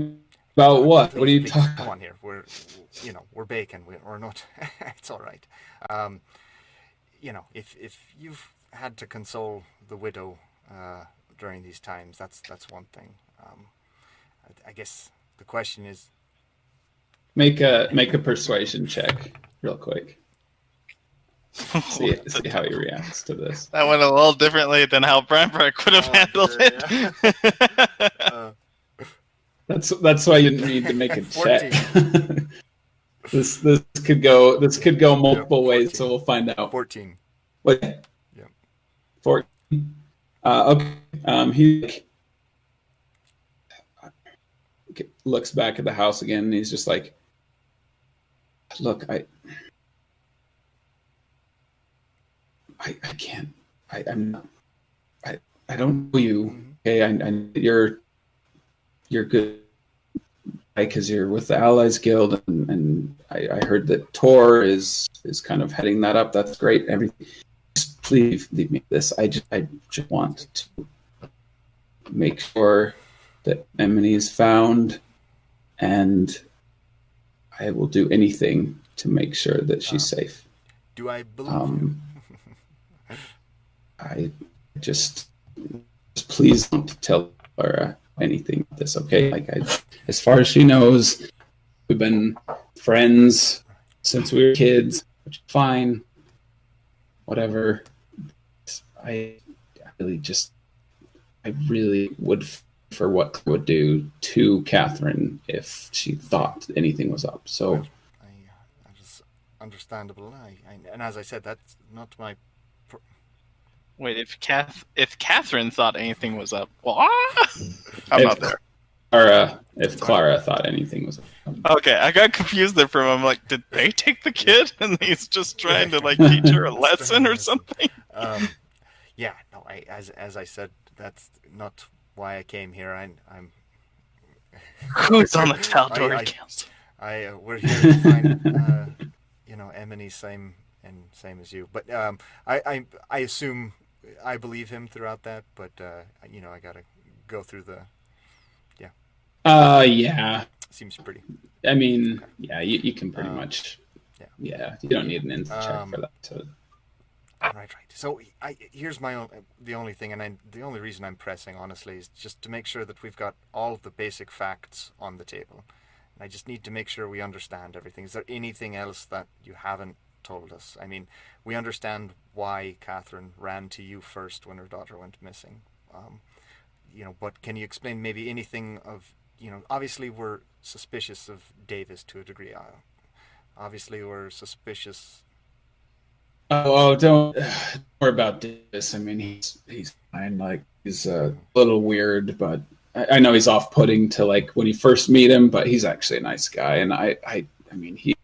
about what? Please, what are you please, talking? Come on here. We're bacon. We're not. It's all right. If you've had to console the widow during these times, that's one thing. I guess the question is, make a persuasion check real quick. See how he reacts to this. That went a little differently than how Branbrek would have handled it. That's why you need to make a check. This could go multiple ways, so we'll find out. 14. What? Yeah. 14. Okay. He looks back at the house again, and he's just like, "Look, I can't. I don't know you. Okay, you're good because you're with the Allies Guild, and I heard that Tor is kind of heading that up. That's great. Everything. Just please leave me this. I just want to make sure that Emmy is found, and I will do anything to make sure that she's safe." Do I believe you? I just please don't tell Clara anything about this, okay? As far as she knows, we've been friends since we were kids, which is fine. Whatever. I really would for what Clara would do to Katherine if she thought anything was up. So, I just understandable. And as I said, that's not my. Wait, if Katherine thought anything was up, what? I'm not there. Or if Clara thought anything was up. Okay, I got confused there for a moment. I'm like, did they take the kid and he's just trying to teach her a lesson or something? Yeah, no. As I said, that's not why I came here. I'm. Who's on the Tal'Dorei Council? We're here to find, Emmy, same as you. But I assume I believe him throughout that. But I gotta go through the. Yeah. Seems pretty. I mean, okay. Yeah, you can pretty much. Yeah, you don't need an instant check for that. So. Right. So here's the only thing, and the only reason I'm pressing, honestly, is just to make sure that we've got all of the basic facts on the table. And I just need to make sure we understand everything. Is there anything else that you haven't told us? I mean, we understand why Katherine ran to you first when her daughter went missing. But can you explain maybe anything of, obviously we're suspicious of Davis to a degree. Obviously we're suspicious. Oh, don't worry about Davis. I mean, he's fine. He's a little weird, but I know he's off-putting to when you first meet him, but he's actually a nice guy. And I mean, he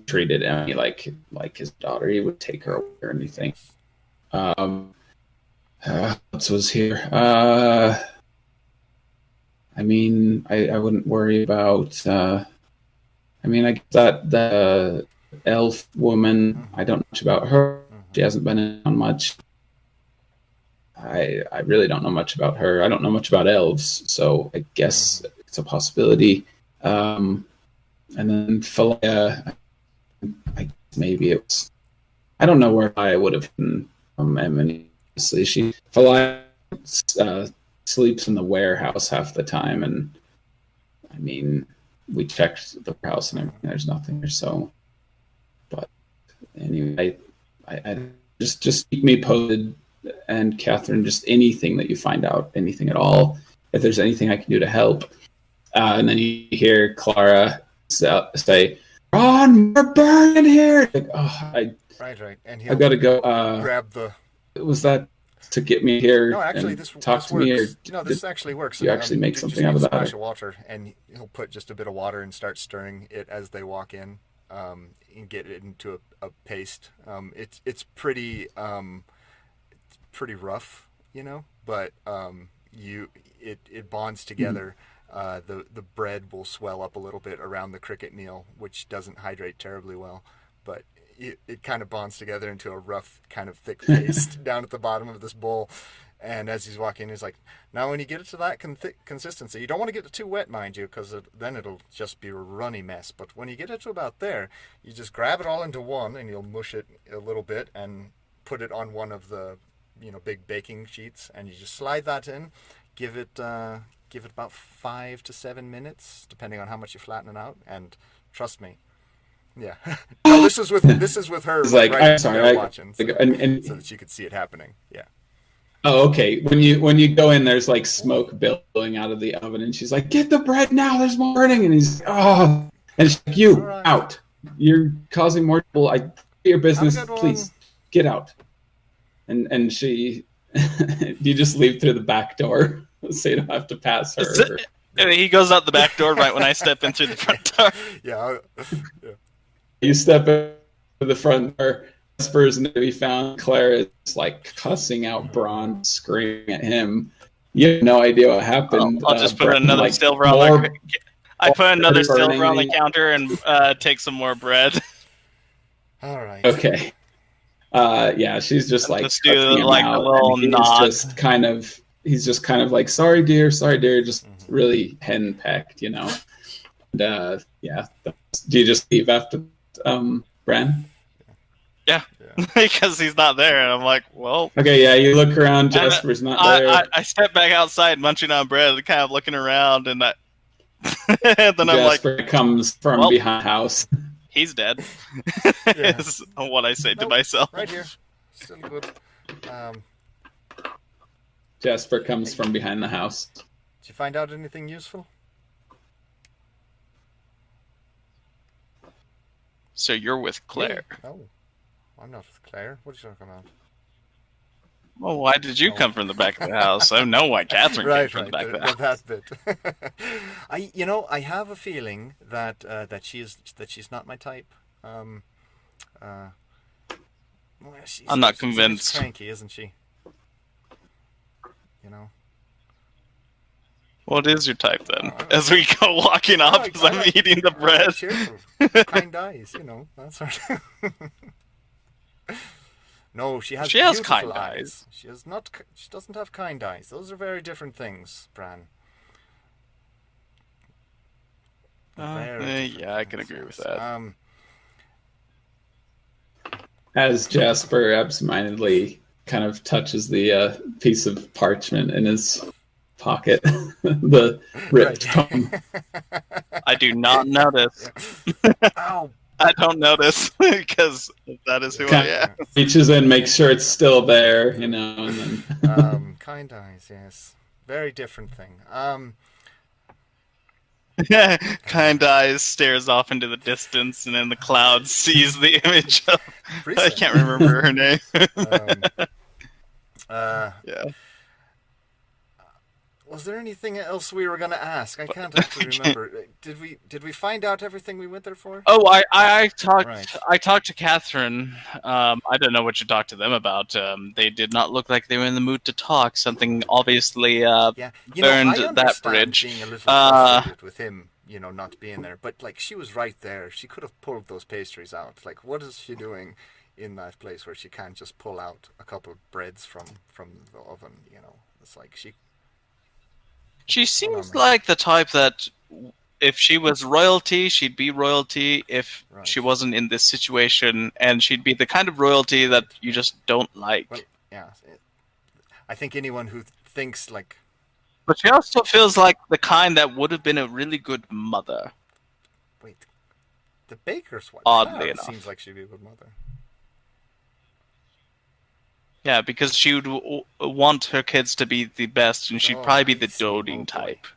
treated Emmy like his daughter. He would take her away or anything. What was here? I mean, I wouldn't worry about. I mean, I guess that the elf woman. I don't know much about her. She hasn't been on much. I really don't know much about her. I don't know much about elves, so I guess it's a possibility. And then Philaea, maybe it was. I don't know where I would have been from Emmy. Philaea sleeps in the warehouse half the time, and I mean, we checked the warehouse and everything. There's nothing there, so. But anyway, I just keep me posted, and Katherine, just anything that you find out, anything at all. If there's anything I can do to help, and then you hear Clara say, "Bron, we're burning here!" Like, Right. And I've got to go. grab the. Was that to get me here? No, actually, and this talk this to works. me, or No, this actually works. you actually make You something just out need of a splash that? of water, and he'll put just a bit of water and start stirring it as they walk in, and get it into a paste. It's pretty rough, but it bonds together. The bread will swell up a little bit around the cricket meal, which doesn't hydrate terribly well, but it kind of bonds together into a rough, kind of thick paste down at the bottom of this bowl. And as he's walking, he's like, now when you get it to that consistency, you don't want to get it too wet, mind you, because then it'll just be a runny mess. But when you get it to about there, you just grab it all into one, and you'll mush it a little bit and put it on one of the big baking sheets, and you just slide that in, give it about 5 to 7 minutes, depending on how much you flatten it out, and trust me. Yeah. No, this is with her. It's like, I'm sorry, watching, so that she could see it happening. Yeah. Oh, okay. When you go in, there's like smoke billowing out of the oven, and she's like, "Get the bread now! There's more burning!" And he's like, "Oh!" And she's like, "You out! You're causing more trouble. I your business. Please get out." And she, you just leave through the back door, so you don't have to pass her. And he goes out the back door right when I step in through the front door. Yeah. You step in the front door. Jasper's nowhere to be found. Clara is like cussing out Bron, screaming at him. You have no idea what happened. I'll just put another silver on the. I put another silver on the counter and take some more bread. All right. Okay. Yeah, she's just like just do like a little nod. He's just kind of like, sorry dear, just really henpecked, And yeah. Do you just leave after Bran? Yeah. Because he's not there, and I'm like, well. Okay, yeah, you look around, Jasper's not there. I step back outside, munching on bread, kind of looking around, and then I'm like, Jasper comes from behind the house. He's dead. Is what I say to myself. Right here. Still good. Jasper comes from behind the house. Did you find out anything useful? So you're with Claire. Yeah. Oh. I'm not with Claire. What are you talking about? Well, why did you come from the back of the house? I know why Katherine came from the back of the house. That bit. I have a feeling that she's not my type. I'm not convinced. She's cranky, isn't she? What is your type then? As we go walking off, as I'm eating the bread. Cheerful, kind eyes, that sort of. No, she has kind eyes. She doesn't have kind eyes. Those are very different things, Bran. Yeah, I can agree with that. As Jasper absentmindedly kind of touches the piece of parchment in his pocket, the ripped tome. I do not notice. Ow. I don't notice because that is who I am. Reaches in, makes sure it's still there, and then. Kind eyes, yes. Very different thing. Kind eyes stares off into the distance, and then the cloud sees the image of. I can't remember her name. Yeah. Was there anything else we were going to ask? I can't actually remember. Did we find out everything we went there for? Oh, I talked to Katherine. I don't know what you talked to them about. They did not look like they were in the mood to talk. Something obviously burned that bridge. Being a little frustrated with him, not being there. But she was right there. She could have pulled those pastries out. What is she doing? in that place where she can't just pull out a couple of breads from the oven. It's like She hold on, seems Murphy. like the type that if she was royalty, she'd be royalty if Right. she wasn't in this situation, and she'd be the kind of royalty that you just don't like. Well, yeah. I think anyone who thinks like, But she also feels like the kind that would have been a really good mother. wait, the baker's wife. Oddly Clara enough. seems like she'd be a good mother. Yeah, because she would want her kids to be the best, and she'd probably be the I see. doting Oh, boy. type.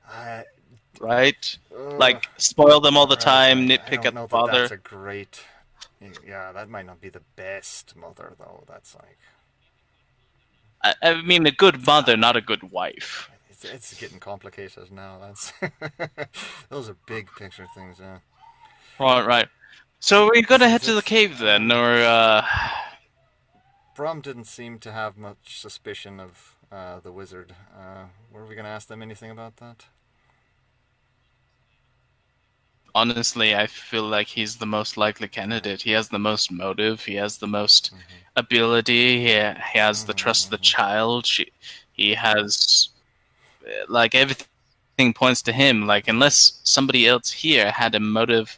Uh, Right? Like, spoil them all the time, I nitpick don't at know the father. that's a great. Yeah, that might not be the best mother though. That's like I mean, a good mother, not a good wife. it's getting complicated now. That's those are big picture things. Yeah. Right. So we're gonna Is head to the it? cave then, or Brom didn't seem to have much suspicion of the wizard. Were we going to ask them anything about that? honestly, I feel like he's the most likely candidate. He has the most motive. He has the most ability. He has the trust of the child. He has, like, everything points to him. Like, unless somebody else here had a motive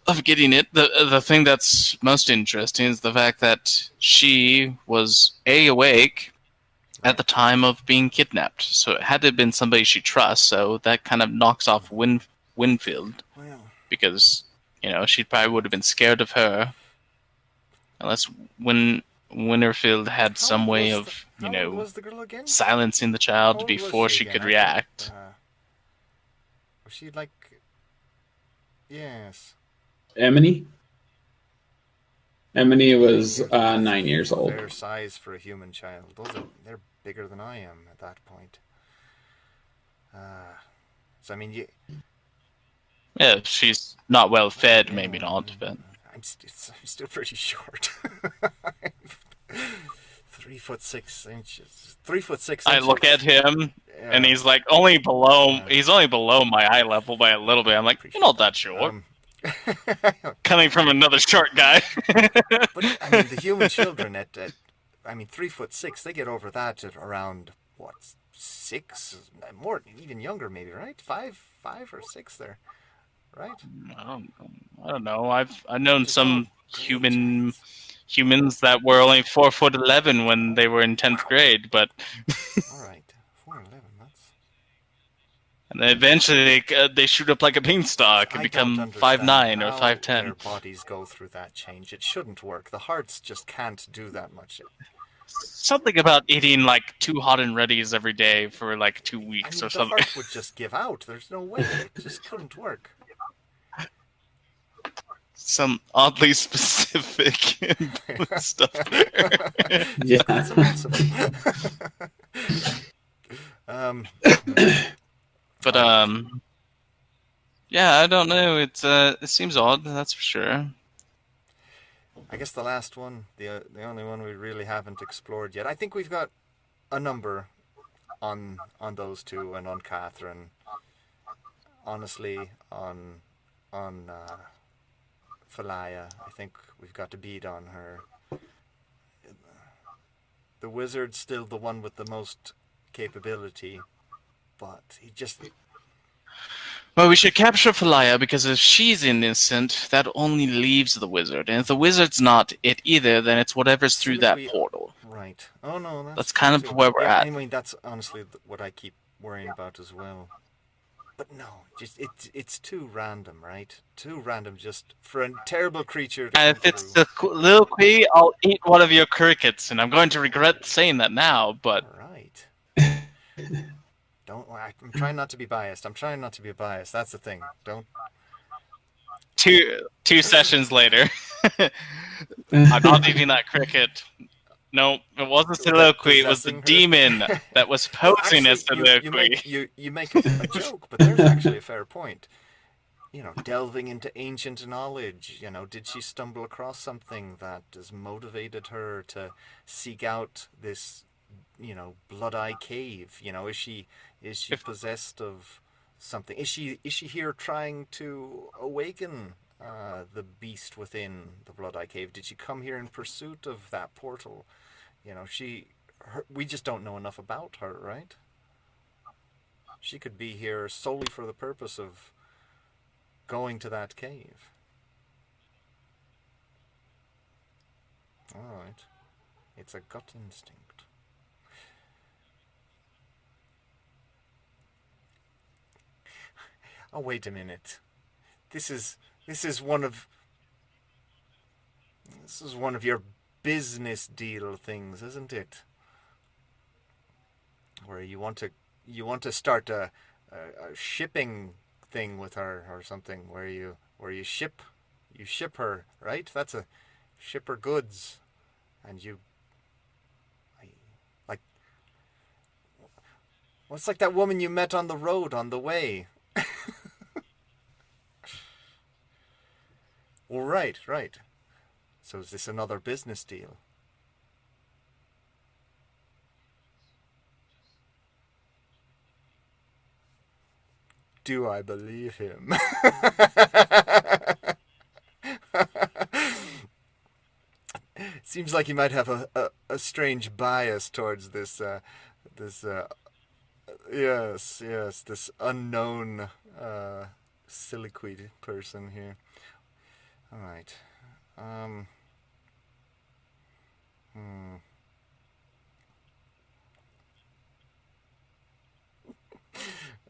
of getting it, the thing that's most interesting is the fact that she was awake at the time of being kidnapped. So it had to have been somebody she trusts. So that kind of knocks off Winfield, Well, because she probably would have been scared of her, unless Winterfield had how some old way was of how old was the girl again? silencing the How child old was before she she again? could I react. Think, was she like? Yes. Emmy was That's 9 years a old. fair size for a human child. They're bigger than I am at that point. So I mean, Yeah, if she's not well fed, maybe not, but I'm still pretty short. 3'6". 3'6". I look at him and Yeah. he's like only below my eye level by a little bit. I'm like, you're not that short. Coming from another short guy. But I mean, the human children at 3'6", they get over that at around what, 6, more, even younger maybe, right? 5 or 6 there, right? I don't know. I've known Just some great giants. humans that were only 4'11" when they were in 10th grade, but All right, 4'11". and then eventually they shoot up like a beanstalk and I don't become understand 5'9" or how 5'10". their bodies go through that change. It shouldn't work. The hearts just can't do that much. Something about eating like 2 hot and readies every day for like 2 weeks or The something. heart would just give out. There's no way. It just couldn't work. Some oddly specific stuff there. Yeah. That's awesome. But yeah, I don't know. It seems odd, that's for sure. I guess the last one, the only one we really haven't explored yet. I think we've got a number on those two and on Katherine. Honestly, on Philaea, I think we've got to beat on her. The wizard's still the one with the most capability, but he just... Well, we should capture Philaea, because if she's innocent, that only leaves the wizard. And if the wizard's not it either, then it's whatever's through that portal. Right. Oh, no, that's kind of where we're at. I mean, that's honestly what I keep worrying about as well. But no, just it's too random, right? Too random just for a terrible creature to And come if it's through. the little queen, I'll eat one of your crickets, and I'm going to regret saying that now, but... All right. I'm trying not to be biased. That's the thing. Don't... Two sessions later. I'm not eating that cricket. No, it wasn't Soliloquy. It was the demon that was posing as Soliloquy. You make a joke, but there's actually a fair point. Delving into ancient knowledge. Did she stumble across something that has motivated her to seek out this, Bloodeye Cave? Is she possessed of something? Is she here trying to awaken the beast within the Bloodeye Cave? Did she come here in pursuit of that portal? You know, we just don't know enough about her, right? She could be here solely for the purpose of going to that cave. All right. It's a gut instinct. Oh, wait a minute. This is one of your business deal things, isn't it? Where you want to start a shipping thing with her or something, where you ship her, right? That's a ship her goods, and like, what's like that woman you met on the road on the way? Well, right. So is this another business deal? Do I believe him? Seems like he might have a strange bias towards this yes, this unknown siliquid person here. All right.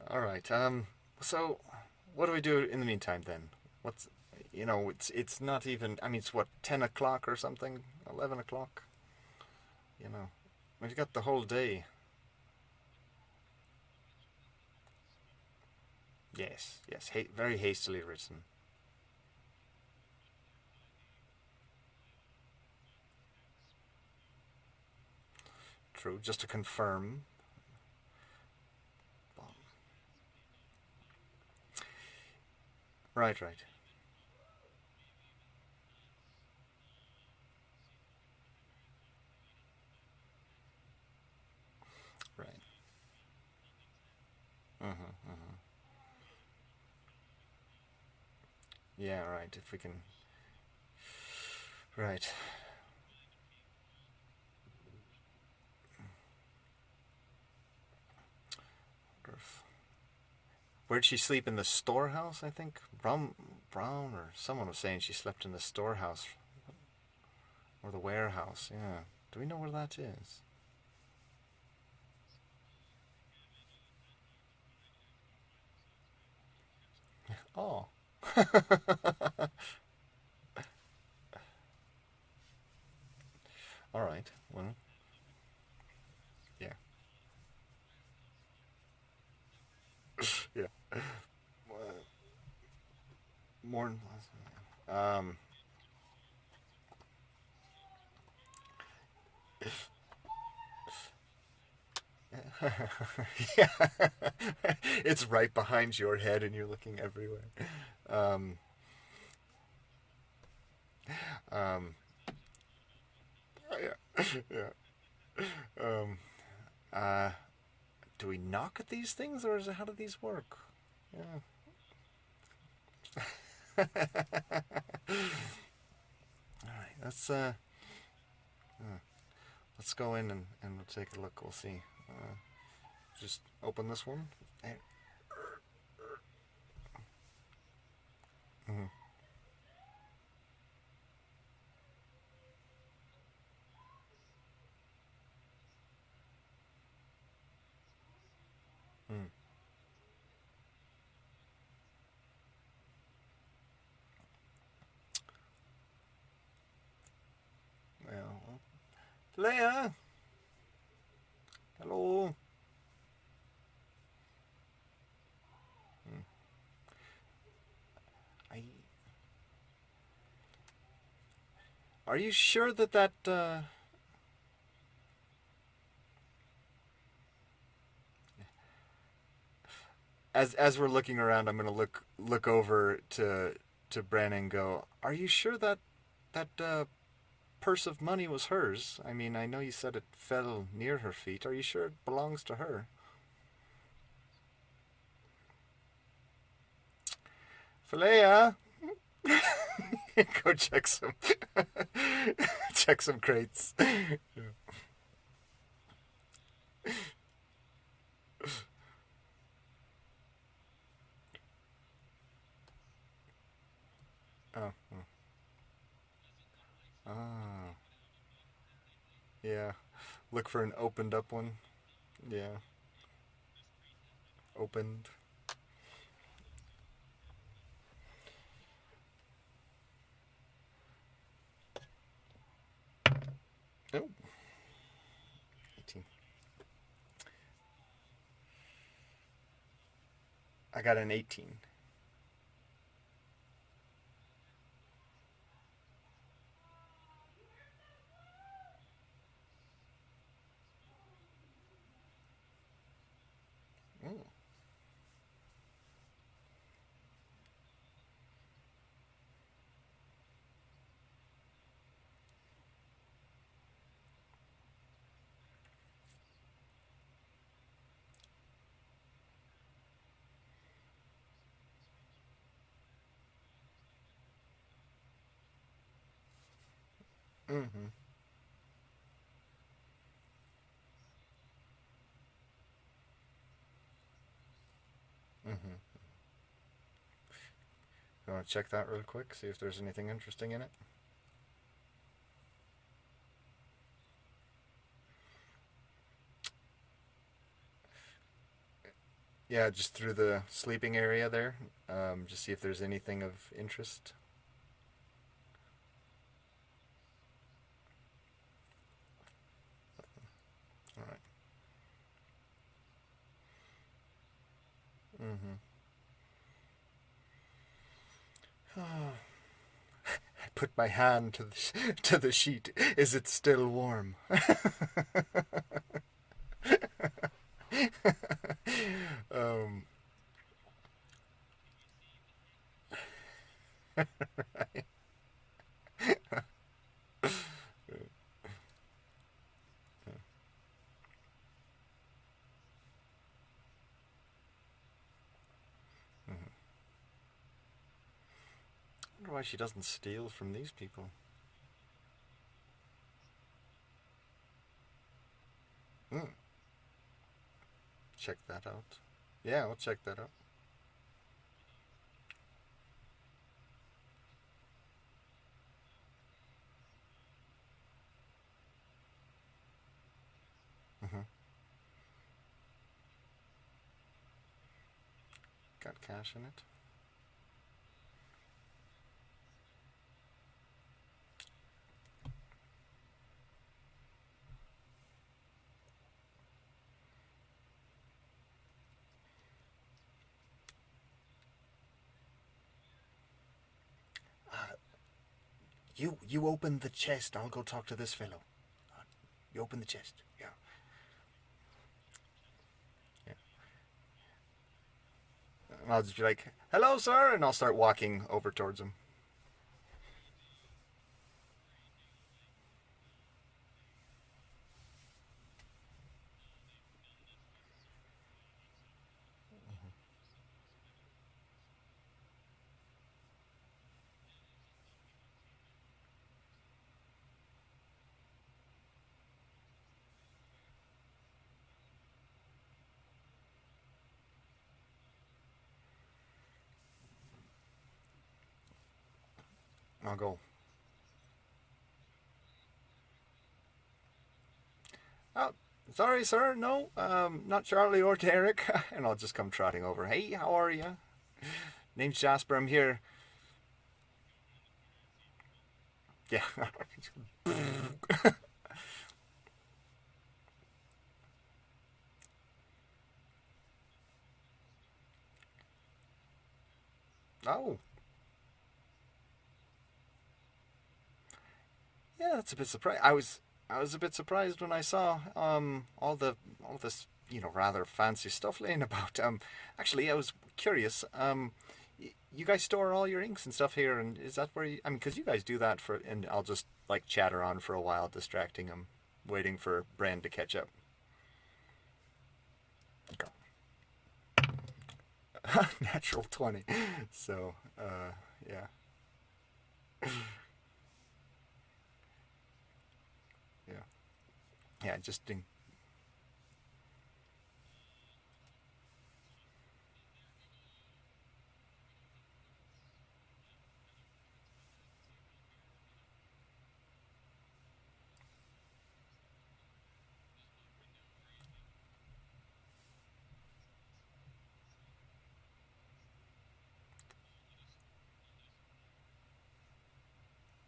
All right. So what do we do in the meantime then? What's it's not even. I mean, it's what, 10 o'clock or something, 11 o'clock. We've got the whole day. Yes. Very hastily written. True. Just to confirm. Right. Right. Yeah, right. If we can. Right. Where'd she sleep? In the storehouse, I think? Brown, or someone was saying she slept in the storehouse. Or the warehouse, yeah. Do we know where that is? Oh. All right. Well, yeah. Yeah. More. Um. Yeah. It's right behind your head, and you're looking everywhere. Um. Um. Yeah. Yeah. Um. Uh. Do we knock at these things, or how do these work? Yeah. All right. Let's go in and we'll take a look. We'll see. Just open this one. Mm-hmm. Mm. Well, Philaea, hello. Mm. I. Are you sure that? As we're looking around, I'm gonna look over to Bren and go. Are you sure that purse of money was hers? I mean, I know you said it fell near her feet. Are you sure it belongs to her? Philaea. Go check some check some crates. Oh, oh. Ah, yeah. Look for an opened up one. Yeah, opened. Oh, 18. I got an 18. Mm. Mm-hmm. Mm-hmm. You want to check that real quick? See if there's anything interesting in it. Yeah, just through the sleeping area there. Just see if there's anything of interest. All right. Mm-hmm. I put my hand to to the sheet. Is it still warm? um, I wonder why she doesn't steal from these people. Mm, check that out. Yeah, we'll check that out. Mm-hmm. Got cash in it. You open the chest. I'll go talk to this fellow. You open the chest. Yeah. Yeah. And I'll just be like, "Hello, sir," and I'll start walking over towards him. I'll go. Oh, sorry, sir. No, not Charlie or Derek. And I'll just come trotting over. Hey, how are you? Name's Jasper. I'm here. Yeah. Oh, yeah. That's a bit surprised. I was a bit surprised when I saw all this rather fancy stuff laying about. Actually, I was curious. You guys store all your inks and stuff here, and is that where you? I mean, because you guys do that for, and I'll just like chatter on for a while, distracting him, waiting for Brand to catch up. Okay. Natural 20. So, yeah. Yeah. Yeah, just think.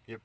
Yep.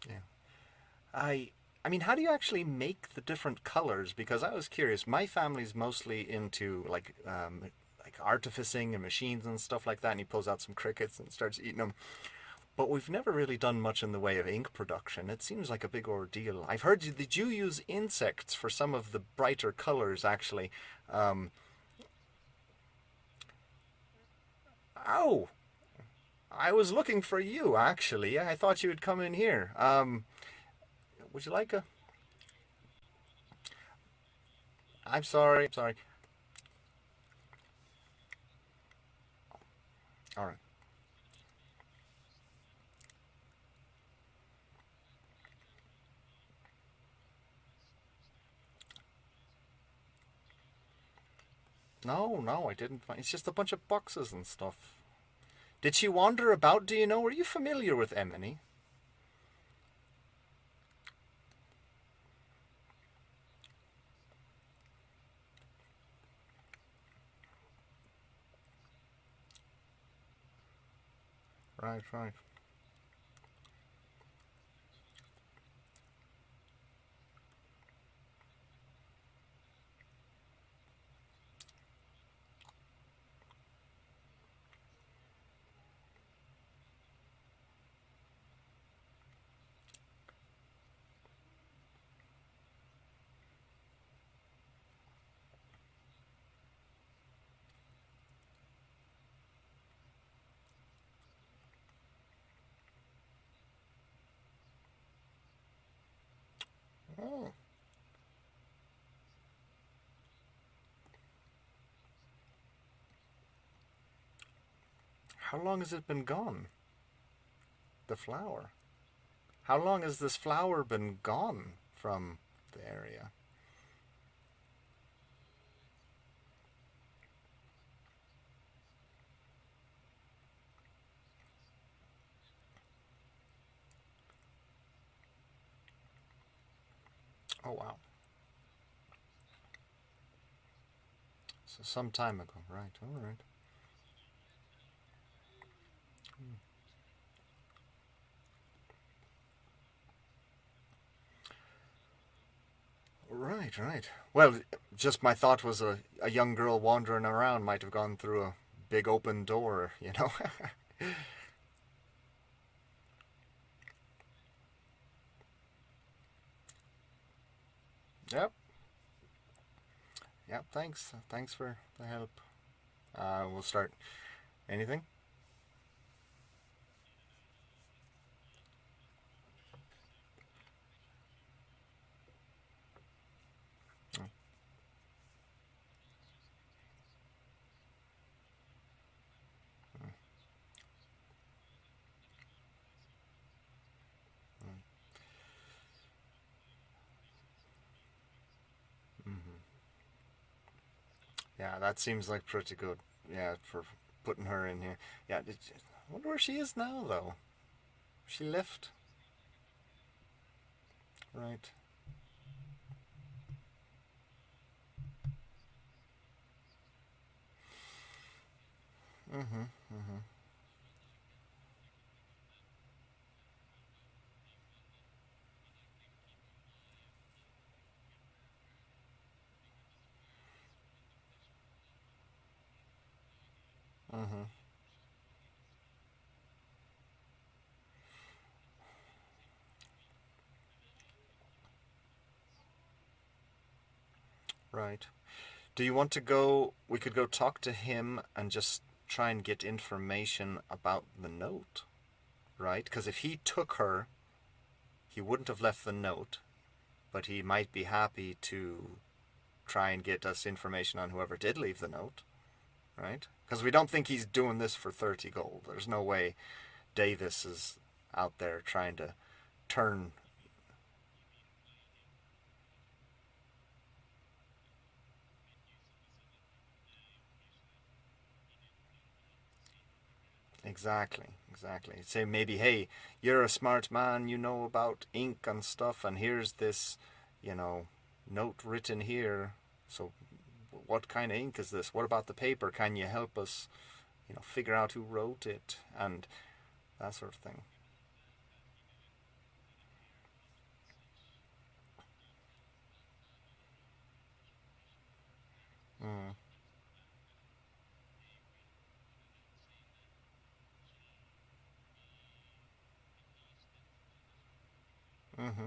Yeah. I mean, how do you actually make the different colors? Because I was curious. My family's mostly into like artificing and machines and stuff like that. And he pulls out some crickets and starts eating them. But we've never really done much in the way of ink production. It seems like a big ordeal. I've heard that you use insects for some of the brighter colors. Actually, um, oh, I was looking for you. Actually, I thought you would come in here. Would you like a? I'm sorry. I'm sorry. All right. No, no, I didn't find. It's just a bunch of boxes and stuff. Did she wander about? Do you know? Are you familiar with Emily? Right, right. Oh, how long has it been gone? The flower. How long has this flower been gone from the area? Oh, wow. So some time ago. Right, all right. Right, right. Well, just my thought was a young girl wandering around might have gone through a big open door, you know? Yep, yep, thanks. Thanks for the help. We'll start. Anything? Oh, Yeah, that seems like pretty good. Yeah, for putting her in here. Yeah, I wonder where she is now, though. She left. Right. Mm-hmm. Mm-hmm. Mm-hmm. Right. Do you want to go? We could go talk to him and just try and get information about the note, right? Because if he took her, he wouldn't have left the note, but he might be happy to try and get us information on whoever did leave the note, right? Because we don't think he's doing this for 30 gold. There's no way Davis is out there trying to turn. Exactly, exactly. Say maybe, hey, you're a smart man, you know about ink and stuff, and here's this, you know, note written here. So, what kind of ink is this? What about the paper? Can you help us, figure out who wrote it and that sort of thing. Mm. Mm-hmm.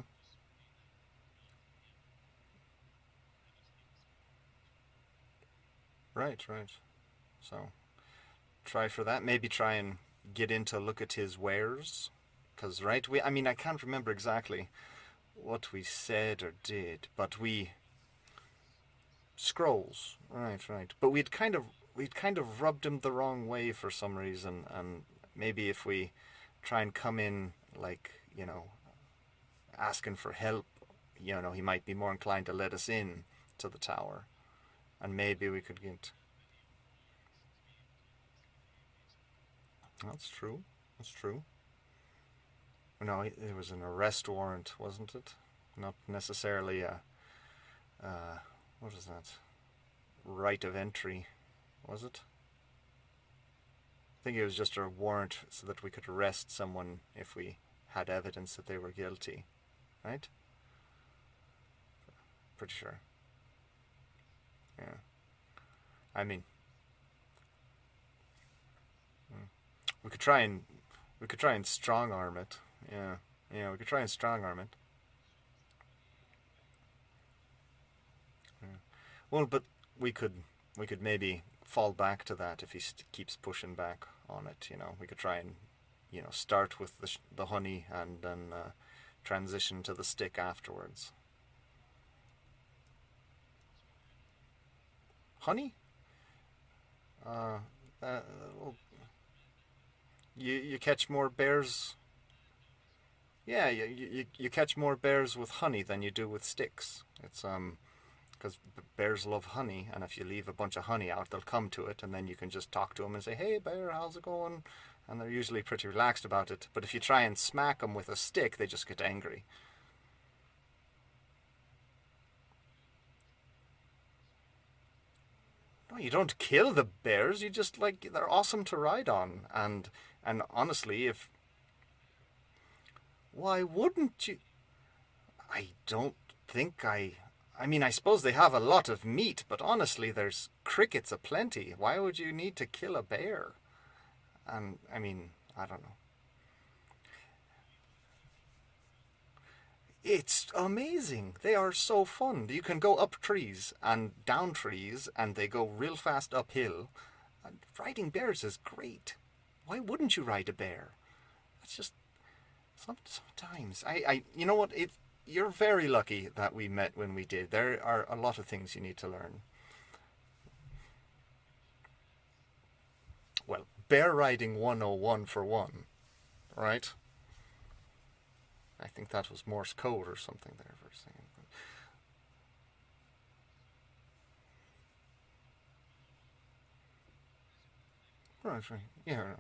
Right, right. So, try for that. Maybe try and get in to look at his wares. Because, right, I mean, I can't remember exactly what we said or did, but we scrolls. Right, right. But we'd kind of rubbed him the wrong way for some reason, and maybe if we try and come in like, asking for help, he might be more inclined to let us in to the tower. And maybe we could get. That's true. That's true. No, it was an arrest warrant, wasn't it? Not necessarily a. What is that? Right of entry, was it? I think it was just a warrant so that we could arrest someone if we had evidence that they were guilty, right? Pretty sure. Yeah. I mean, mm, we could try and strong arm it. Yeah. Yeah, we could try and strong arm it. Yeah. Well, but we could maybe fall back to that if he keeps pushing back on it. We could try and start with the honey and then transition to the stick afterwards. Honey? Uh, well, you catch more bears. Yeah, you catch more bears with honey than you do with sticks. It's because bears love honey, and if you leave a bunch of honey out, they'll come to it, and then you can just talk to them and say, "Hey, bear, how's it going?" And they're usually pretty relaxed about it. But if you try and smack them with a stick, they just get angry. No, you don't kill the bears. You just they're awesome to ride on, and honestly, if why wouldn't you? I don't think I. I mean, I suppose they have a lot of meat, but honestly, there's crickets aplenty. Why would you need to kill a bear? And I mean, I don't know. It's amazing. They are so fun. You can go up trees and down trees, and they go real fast uphill. And riding bears is great. Why wouldn't you ride a bear? It's just sometimes you know what? You're very lucky that we met when we did. There are a lot of things you need to learn. Well, bear riding 101 for one, right? I think that was Morse code or something there for a second. Oh, that's right. Yeah.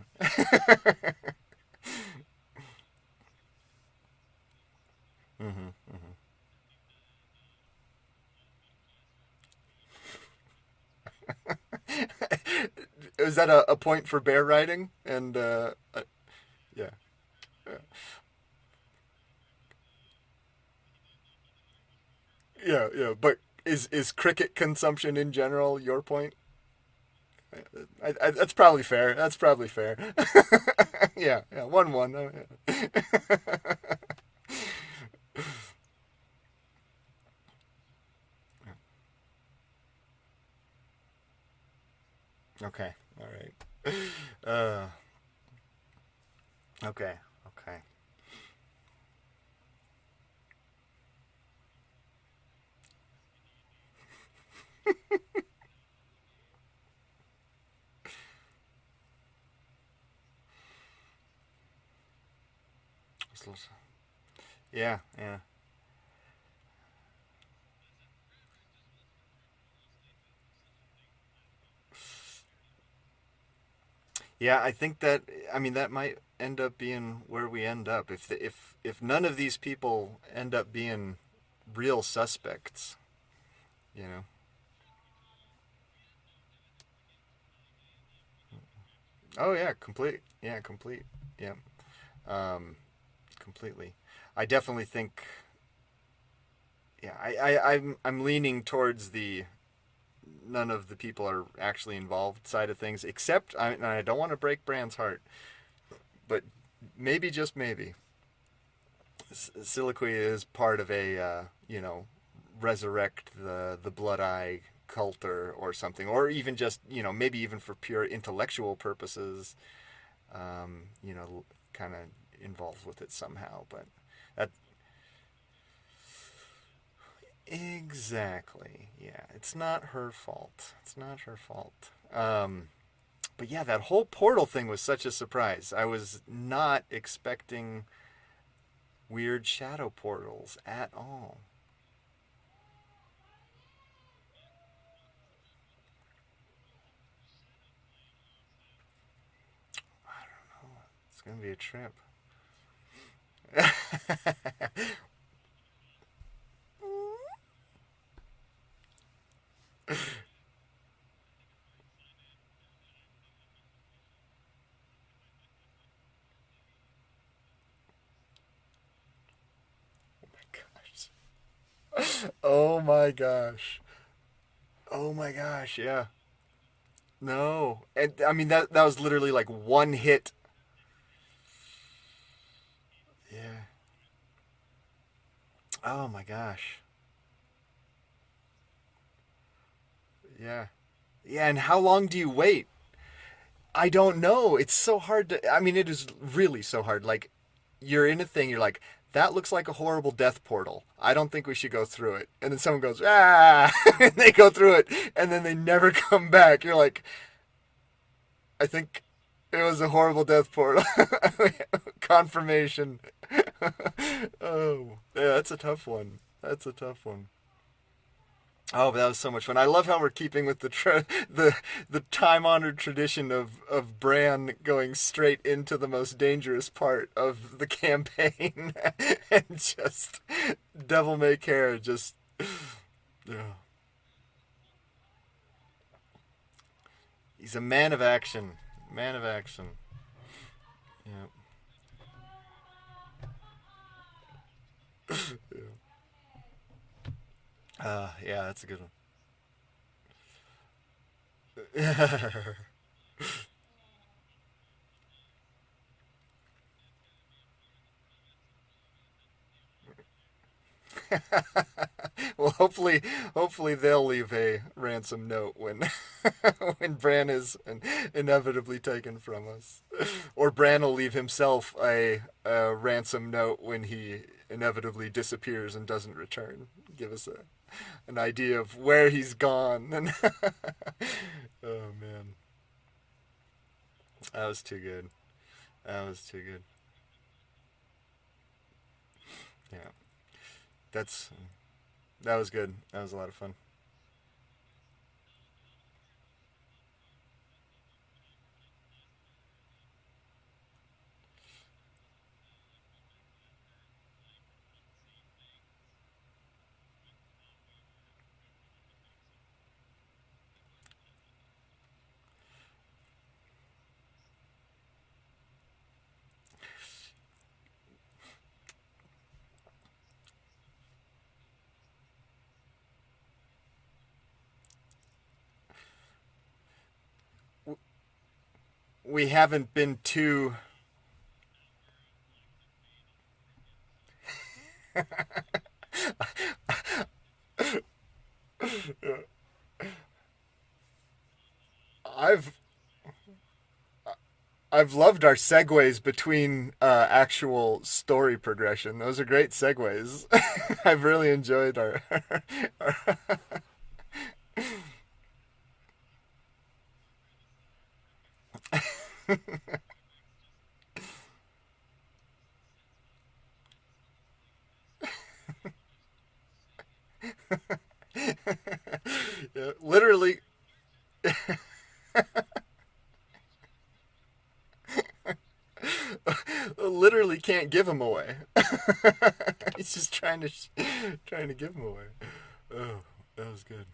Mm-hmm, mm-hmm. Is that a point for bear riding? And yeah, yeah, yeah, yeah. But is cricket consumption in general your point? That's probably fair. That's probably fair. Yeah, yeah. 1-1. Oh, yeah. Okay. All right. Uh, okay. Okay. Yeah, yeah. Yeah, I think that I mean that might end up being where we end up if none of these people end up being real suspects, you know. Oh yeah, complete. Yeah, complete. Yeah. Um Completely. I definitely think yeah, I'm leaning towards the none of the people are actually involved side of things except I don't want to break Bran's heart, but maybe just maybe Siliqui is part of a resurrect the Bloodeye cult or something, or even just maybe even for pure intellectual purposes, kind of involved with it somehow. But that exactly, yeah, it's not her fault. It's not her fault. But yeah, that whole portal thing was such a surprise. I was not expecting weird shadow portals at all. It's gonna be a trip. Oh my gosh. Oh my gosh, yeah. No. And I mean that was literally like one hit. Yeah. Oh my gosh. Yeah. Yeah, and how long do you wait? I don't know. It's so hard to I mean it is really so hard. Like you're in a thing, you're like that looks like a horrible death portal. I don't think we should go through it. And then someone goes, ah, and they go through it, and then they never come back. You're like, I think it was a horrible death portal. Confirmation. Oh, yeah, that's a tough one. That's a tough one. Oh, but that was so much fun. I love how we're keeping with the time honored tradition of Bran going straight into the most dangerous part of the campaign and just devil may care. Just yeah. He's a man of action. Man of action. Yeah. Yeah, that's a good one. Well, hopefully they'll leave a ransom note when when Bran is inevitably taken from us, or Bran will leave himself a ransom note when he inevitably disappears and doesn't return. Give us an idea of where he's gone. Oh man, that was too good. That was too good. Yeah, that's that was good. That was a lot of fun. we haven't been too. I've I've loved our segues between actual story progression. Those are great segues. I've really enjoyed our yeah, literally. Literally can't give him away. He's just trying to give him away. Oh, that was good.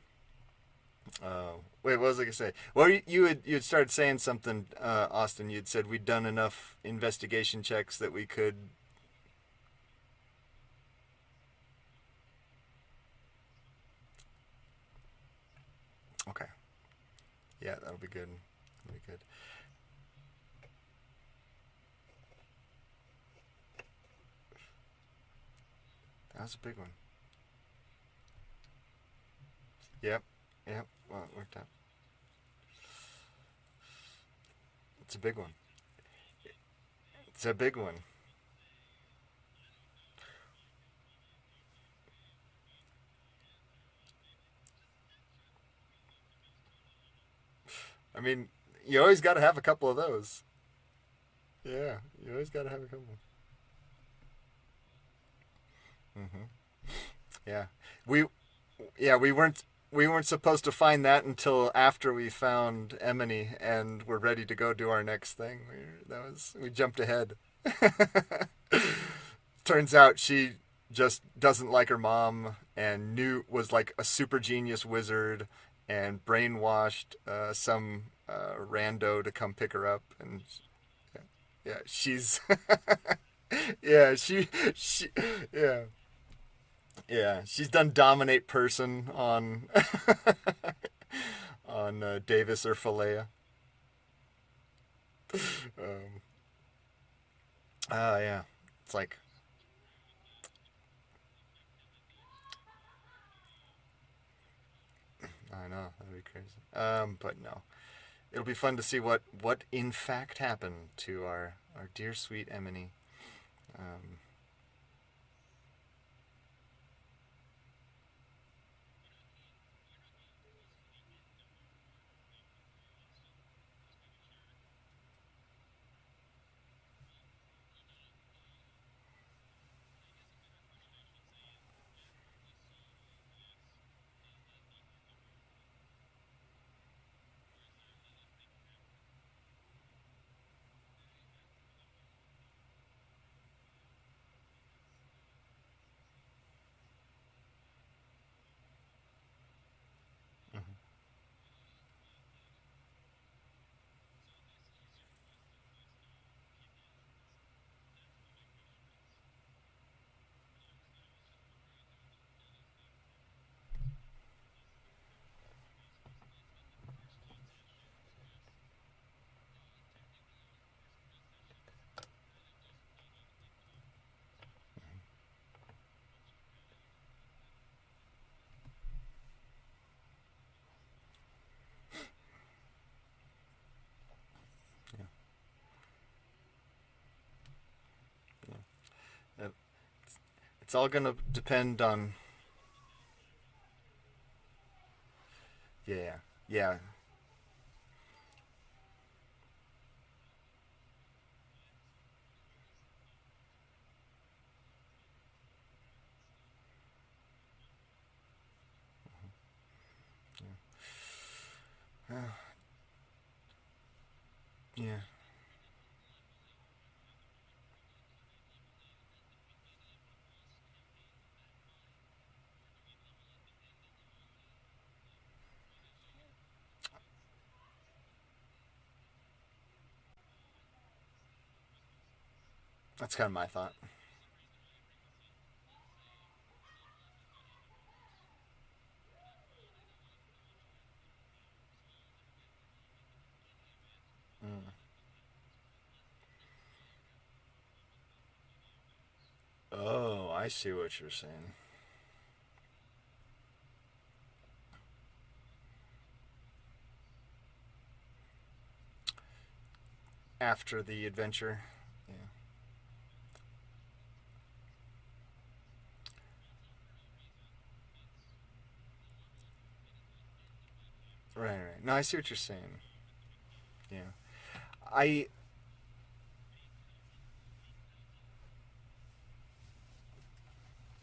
Wait, what was I gonna say? Well, you had started saying something, Austin. You'd said we'd done enough investigation checks that we could. Okay, yeah, that'll be good. That'll be good. That was a big one. Yep, yep. Well, it worked out. It's a big one. It's a big one. I mean, you always got to have a couple of those. Yeah, you always got to have a couple. Hmm. Yeah, we we weren't supposed to find that until after we found Emily and we're ready to go do our next thing. We jumped ahead. Turns out she just doesn't like her mom and was like a super genius wizard and brainwashed some rando to come pick her up and yeah, she's yeah, she yeah. Yeah, she's done dominate person on on Davis or Philaea. Um, yeah, it's like I know that'd be crazy. But no, it'll be fun to see what in fact happened to our dear sweet Emily. Um, mhm, yeah, yeah. It's all gonna depend on yeah, yeah. Yeah, that's kind of my thought. Mm. I see what you're saying. After the adventure. Yeah. Right. No, I see what you're saying. Yeah. I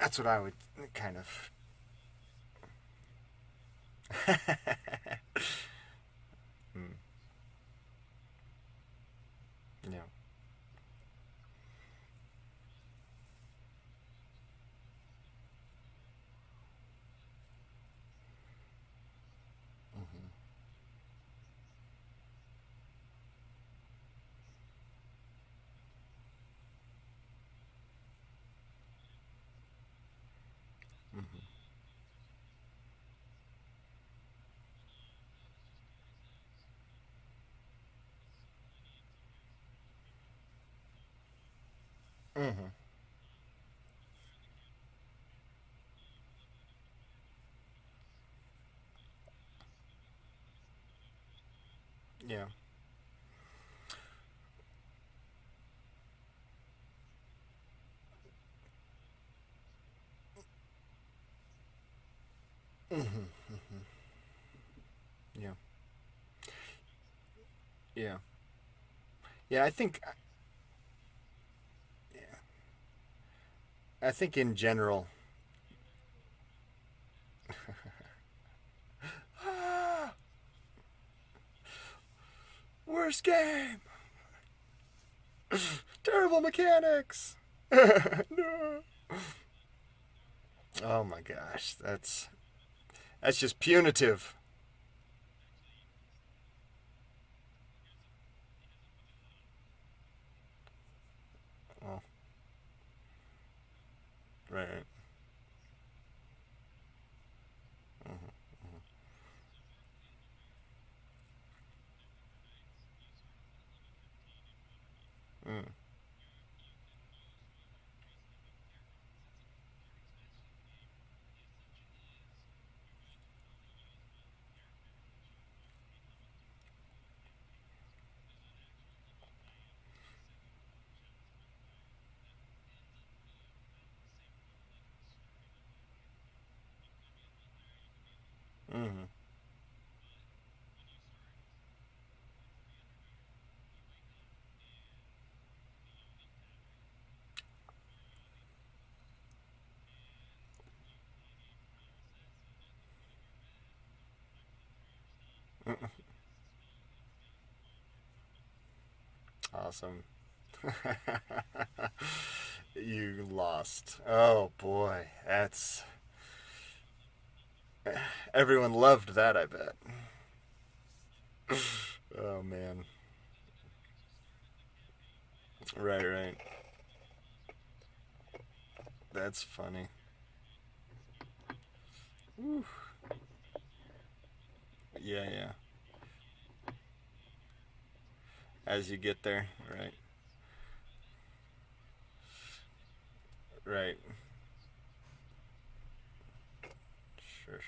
That's what I would kind of. Mm, yeah. Hmm. Hmm. Hmm. Yeah. Hmm. Yeah. Yeah. Yeah. Yeah. I think in general. Ah, worst game. Terrible mechanics. No. Oh my gosh, that's just punitive. Oh, right. Hmm. Mm. Hmm. Awesome. You lost. Oh boy, that's everyone loved that. I bet. Oh man. Right. That's funny. Whew. Yeah. As you get there, right. Right.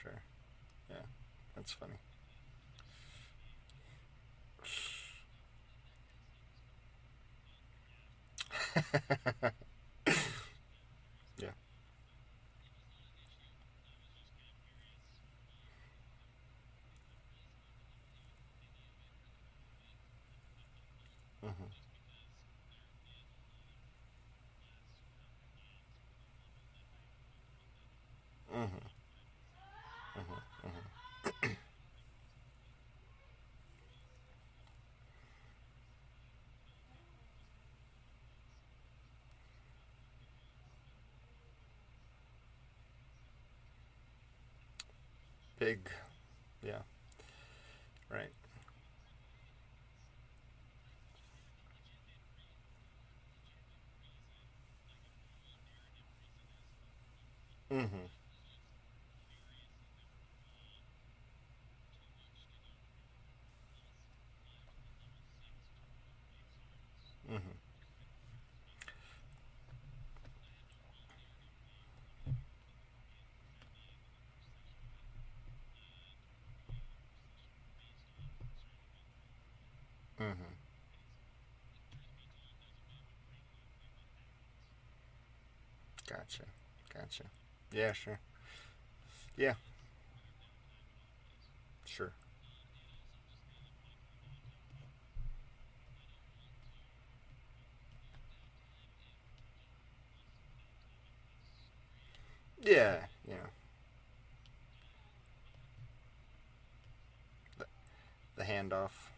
Sure. Yeah. That's funny. Yeah. Hmm. Hmm. Hmm. Big. Yeah. Right. Hmm. Hmm. Mm-hmm. Gotcha. Gotcha. Yeah, sure. Yeah, sure. Yeah, yeah. The, the handoff.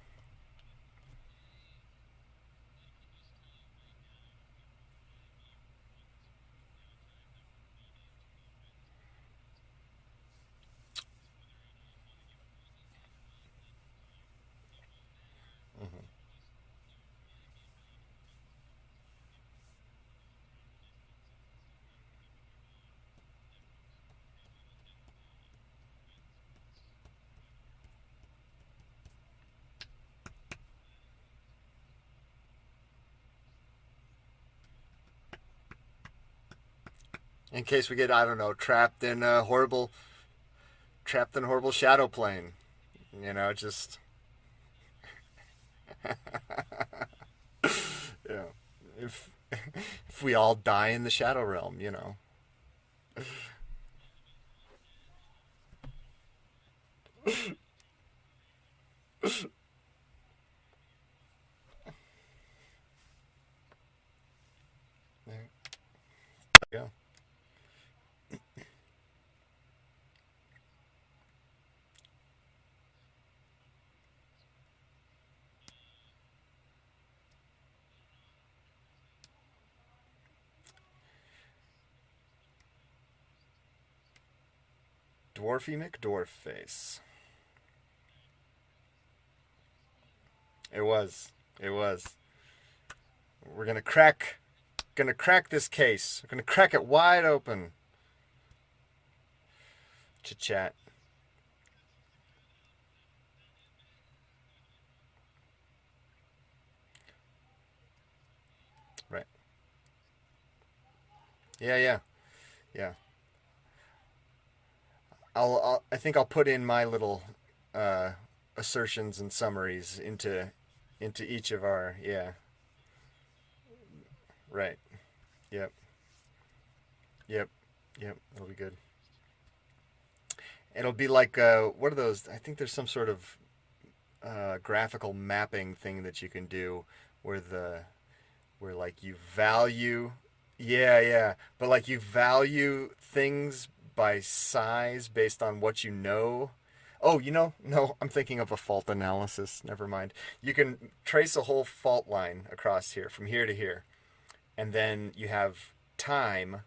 Mm-hmm. In case we get, I don't know, trapped in a horrible shadow plane. Just yeah. If if we all die in the shadow realm. There you go. Dwarfy McDwarf face. It was. It was. We're gonna crack this case. We're gonna crack it wide open. Chit chat. Right. Yeah, yeah, yeah. I think I'll put in my little uh, assertions and summaries into each of our. Yeah. Right. Yep. Yep. Yep. It'll be good. It'll be like what are those? I think there's some sort of graphical mapping thing that you can do where the where like you value. Yeah, yeah, but like you value things by size based on what you know. Oh, no, I'm thinking of a fault analysis. Never mind. You can trace a whole fault line across here from here to here, and then you have time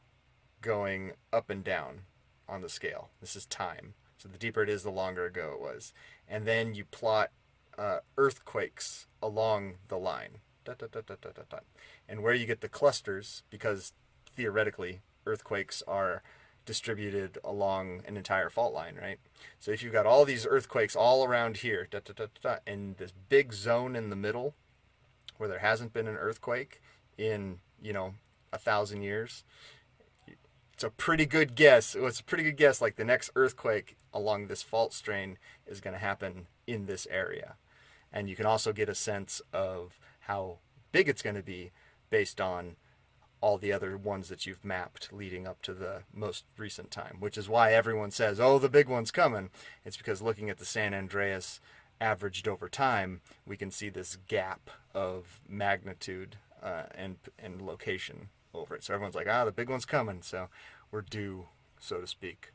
going up and down on the scale. This is time. So the deeper it is, the longer ago it was. And then you plot earthquakes along the line. Dot, dot, dot, dot, dot, dot. And where you get the clusters, because theoretically earthquakes are distributed along an entire fault line, right? So if you've got all these earthquakes all around here, dot, dot, dot, dot, and this big zone in the middle where there hasn't been an earthquake in, 1,000 years, it's a pretty good guess. It's a pretty good guess. Like the next earthquake along this fault strain is going to happen in this area, and you can also get a sense of how big it's going to be based on all the other ones that you've mapped leading up to the most recent time. Which is why everyone says, "Oh, the big one's coming." It's because looking at the San Andreas averaged over time, we can see this gap of magnitude and location over it. So everyone's like, the big one's coming. So we're due, so to speak,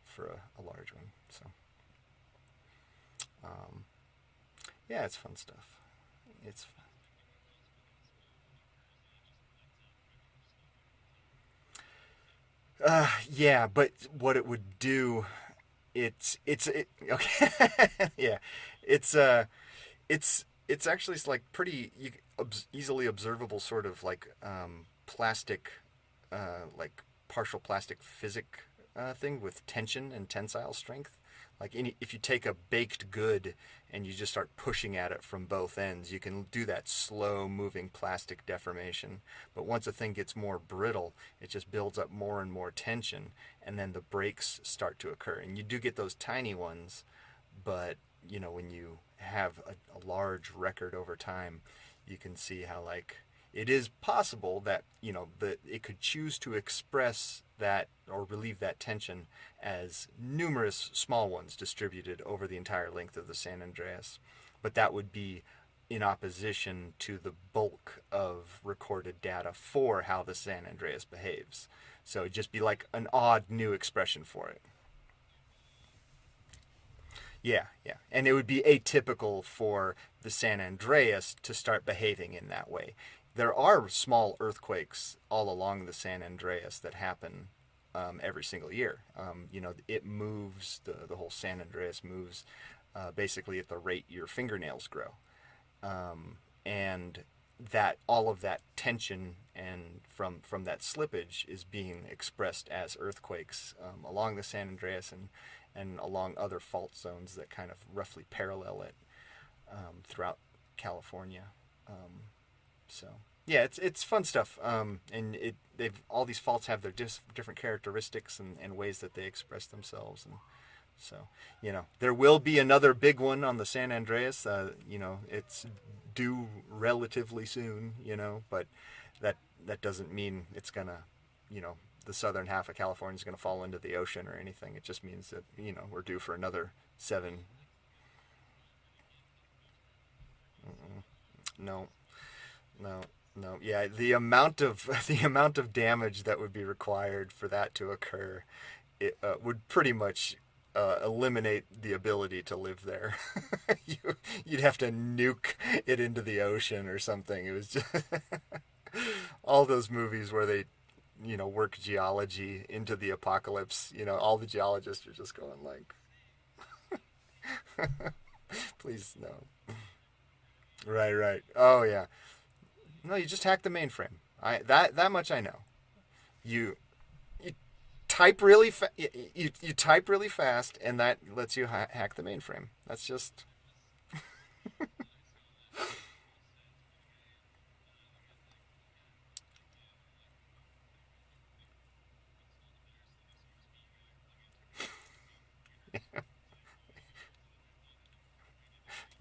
for a large one. So um, yeah, it's fun stuff. It's yeah, but what it would do, okay, yeah, it's it's actually like pretty easily observable sort of like plastic, like partial plastic physic thing with tension and tensile strength. Like if you take a baked good and you just start pushing at it from both ends, you can do that slow moving plastic deformation. But once a thing gets more brittle, it just builds up more and more tension, and then the breaks start to occur. And you do get those tiny ones, but when you have a large record over time, you can see how like it is possible that that it could choose to express that or relieve that tension as numerous small ones distributed over the entire length of the San Andreas, but that would be in opposition to the bulk of recorded data for how the San Andreas behaves. So it'd just be like an odd new expression for it. Yeah, yeah. And it would be atypical for the San Andreas to start behaving in that way. There are small earthquakes all along the San Andreas that happen every single year. It moves, the whole San Andreas moves basically at the rate your fingernails grow. And that all of that tension and from that slippage is being expressed as earthquakes along the San Andreas and along other fault zones that kind of roughly parallel it throughout California. So yeah, it's fun stuff, and all these faults have their different characteristics and ways that they express themselves, and so there will be another big one on the San Andreas. It's due relatively soon, but that doesn't mean it's gonna, the southern half of California is gonna fall into the ocean or anything. It just means that we're due for another 7. No, no, no. Yeah, the amount of damage that would be required for that to occur, it would pretty much eliminate the ability to live there. You'd have to nuke it into the ocean or something. It was just all those movies where they, work geology into the apocalypse. All the geologists are just going like, please no. Right, right. Oh yeah. No, you just hack the mainframe. That much I know. You type really you type really fast, and that lets you hack the mainframe. That's just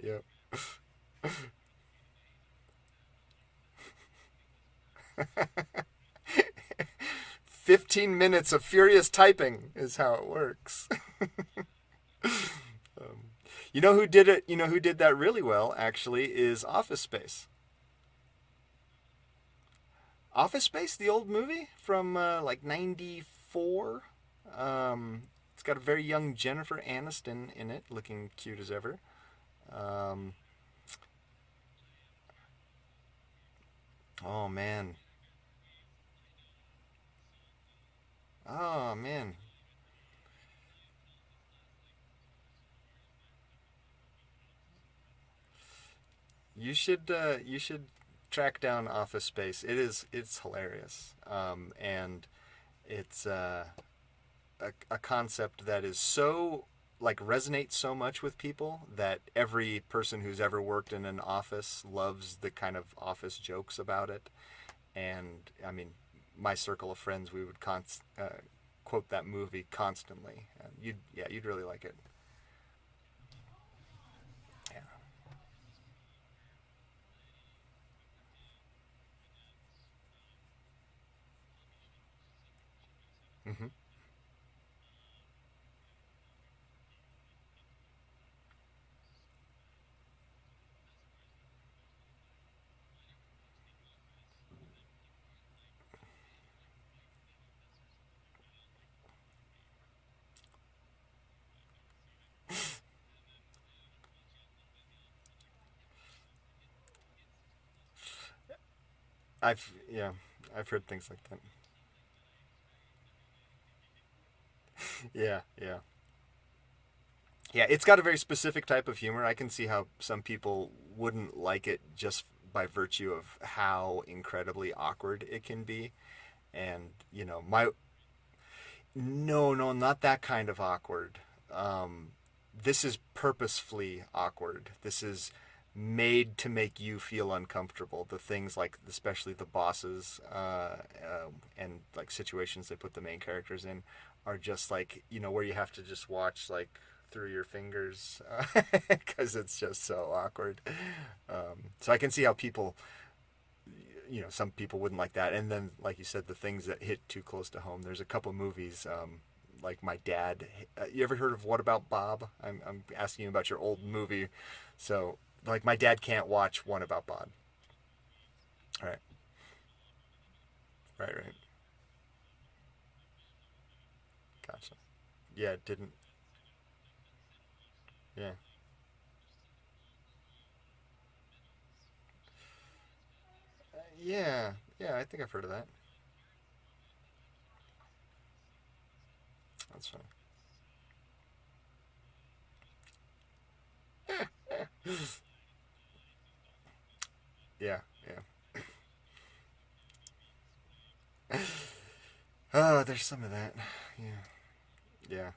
yep. 15 minutes of furious typing is how it works. You know who did it? You know who did that really well, actually, is Office Space. Office Space, the old movie from like '94. It's got a very young Jennifer Aniston in it, looking cute as ever. Um, oh man. Oh man. You should track down Office Space. It's hilarious, and it's a concept that is so like resonates so much with people that every person who's ever worked in an office loves the kind of office jokes about it. And I mean, my circle of friends, we would quote that movie constantly. And you'd really like it. Yeah. Hmm. Yeah, I've heard things like that. Yeah, yeah. Yeah, it's got a very specific type of humor. I can see how some people wouldn't like it just by virtue of how incredibly awkward it can be. And, my no, no, not that kind of awkward. This is purposefully awkward. This is made to make you feel uncomfortable. The things like, especially the bosses, and like situations they put the main characters in, are just like where you have to just watch like through your fingers because it's just so awkward. So I can see how people, some people wouldn't like that. And then, like you said, the things that hit too close to home. There's a couple movies, like my dad. You ever heard of What About Bob? I'm asking you about your old movie. So, like, my dad can't watch One About Bob. Right. Right, right. Gotcha. Yeah, it didn't. Yeah. Yeah. Yeah, I think I've heard of that. That's funny. Yeah, yeah. Oh, there's some of that. Yeah. Yeah.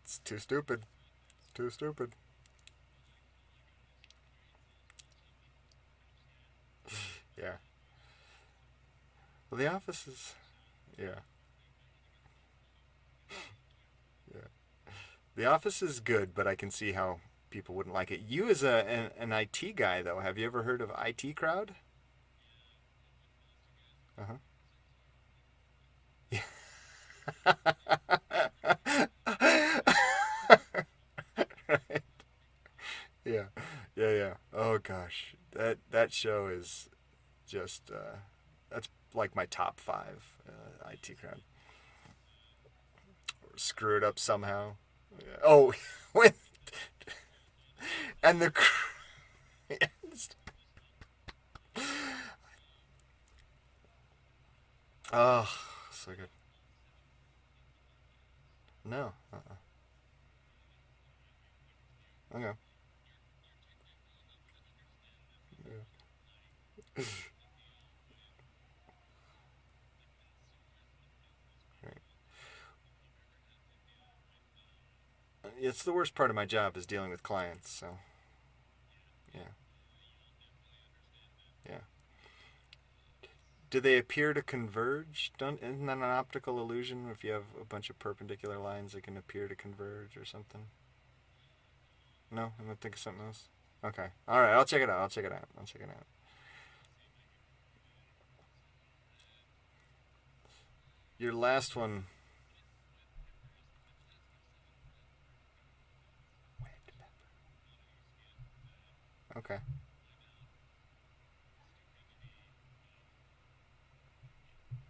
It's too stupid. Too stupid. Yeah. Well, The Office is. Yeah. Yeah. The Office is good, but I can see how people wouldn't like it. You, as an IT guy, though, have you ever heard of IT Crowd? Uh huh. Right. Yeah. Yeah. Yeah. Oh gosh, that show is just that's like my top five. IT Crowd. Screw it up somehow. Yeah. Oh, with and the. Oh, so good. No. Okay. Yeah. Right. It's the worst part of my job is dealing with clients. So yeah, yeah. Do they appear to converge? Isn't that an optical illusion? If you have a bunch of perpendicular lines, they can appear to converge or something. No, I'm gonna think of something else. Okay. All right. I'll check it out. I'll check it out. I'll check it out. Your last one. Okay.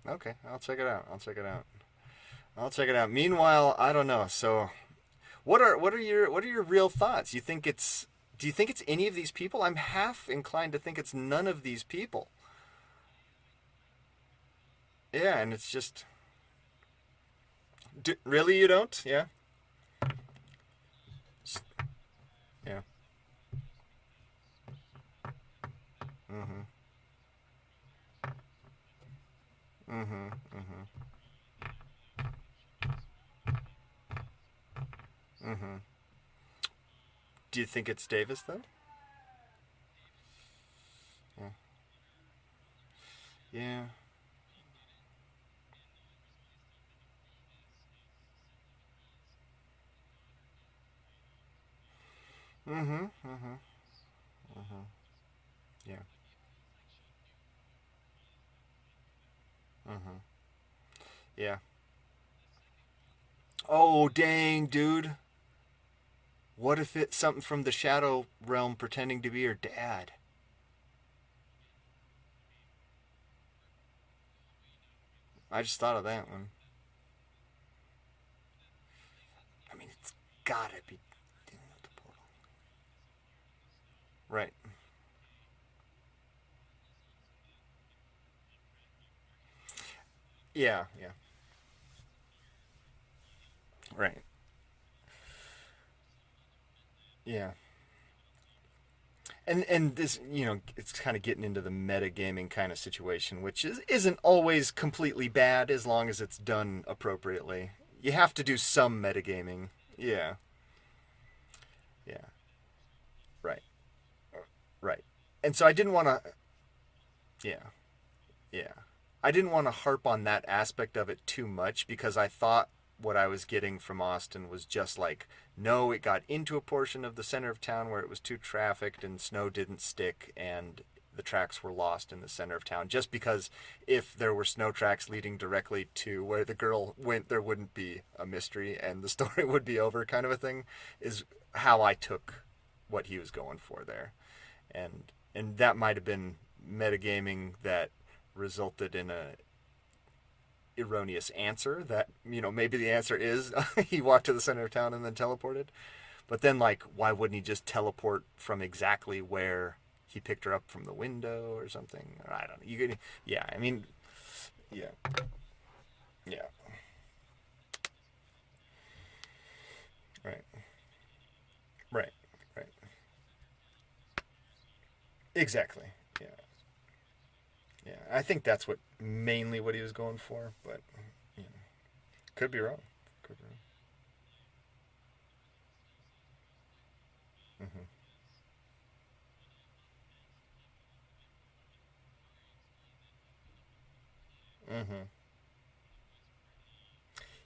Okay. I'll check it out. I'll check it out. I'll check it out. Meanwhile, I don't know. So, what are your real thoughts? Do you think it's any of these people? I'm half inclined to think it's none of these people. Yeah, and it's just really you don't? Yeah. Yeah. Mhm. Mhm. Mhm. Mhm. Do you think it's Davis though? Yeah. Yeah. Mhm. Mhm. Mhm. Yeah. Mhm. Yeah. Oh, dang, dude. What if it's something from the shadow realm pretending to be your dad? I just thought of that one. I mean, it's gotta be dealing with the portal. Right. Yeah. Yeah. Right. Yeah. And this, it's kind of getting into the metagaming kind of situation, which isn't always completely bad as long as it's done appropriately. You have to do some metagaming. Yeah. Yeah. Right. Right. And so I didn't want to. Yeah. Yeah. I didn't want to harp on that aspect of it too much because I thought what I was getting from Austin was just like, no, it got into a portion of the center of town where it was too trafficked and snow didn't stick and the tracks were lost in the center of town. Just because if there were snow tracks leading directly to where the girl went, there wouldn't be a mystery and the story would be over, kind of a thing, is how I took what he was going for there. And that might have been metagaming that resulted in a erroneous answer that, maybe the answer is he walked to the center of town and then teleported. But then, like, why wouldn't he just teleport from exactly where he picked her up from the window or something? Or I don't know. You could, yeah, I mean, yeah. Yeah. Right. Right. Right. Exactly. Yeah. Yeah. I think that's mainly what he was going for, but you know, could be wrong. Could be wrong. Mm-hmm. Mm-hmm.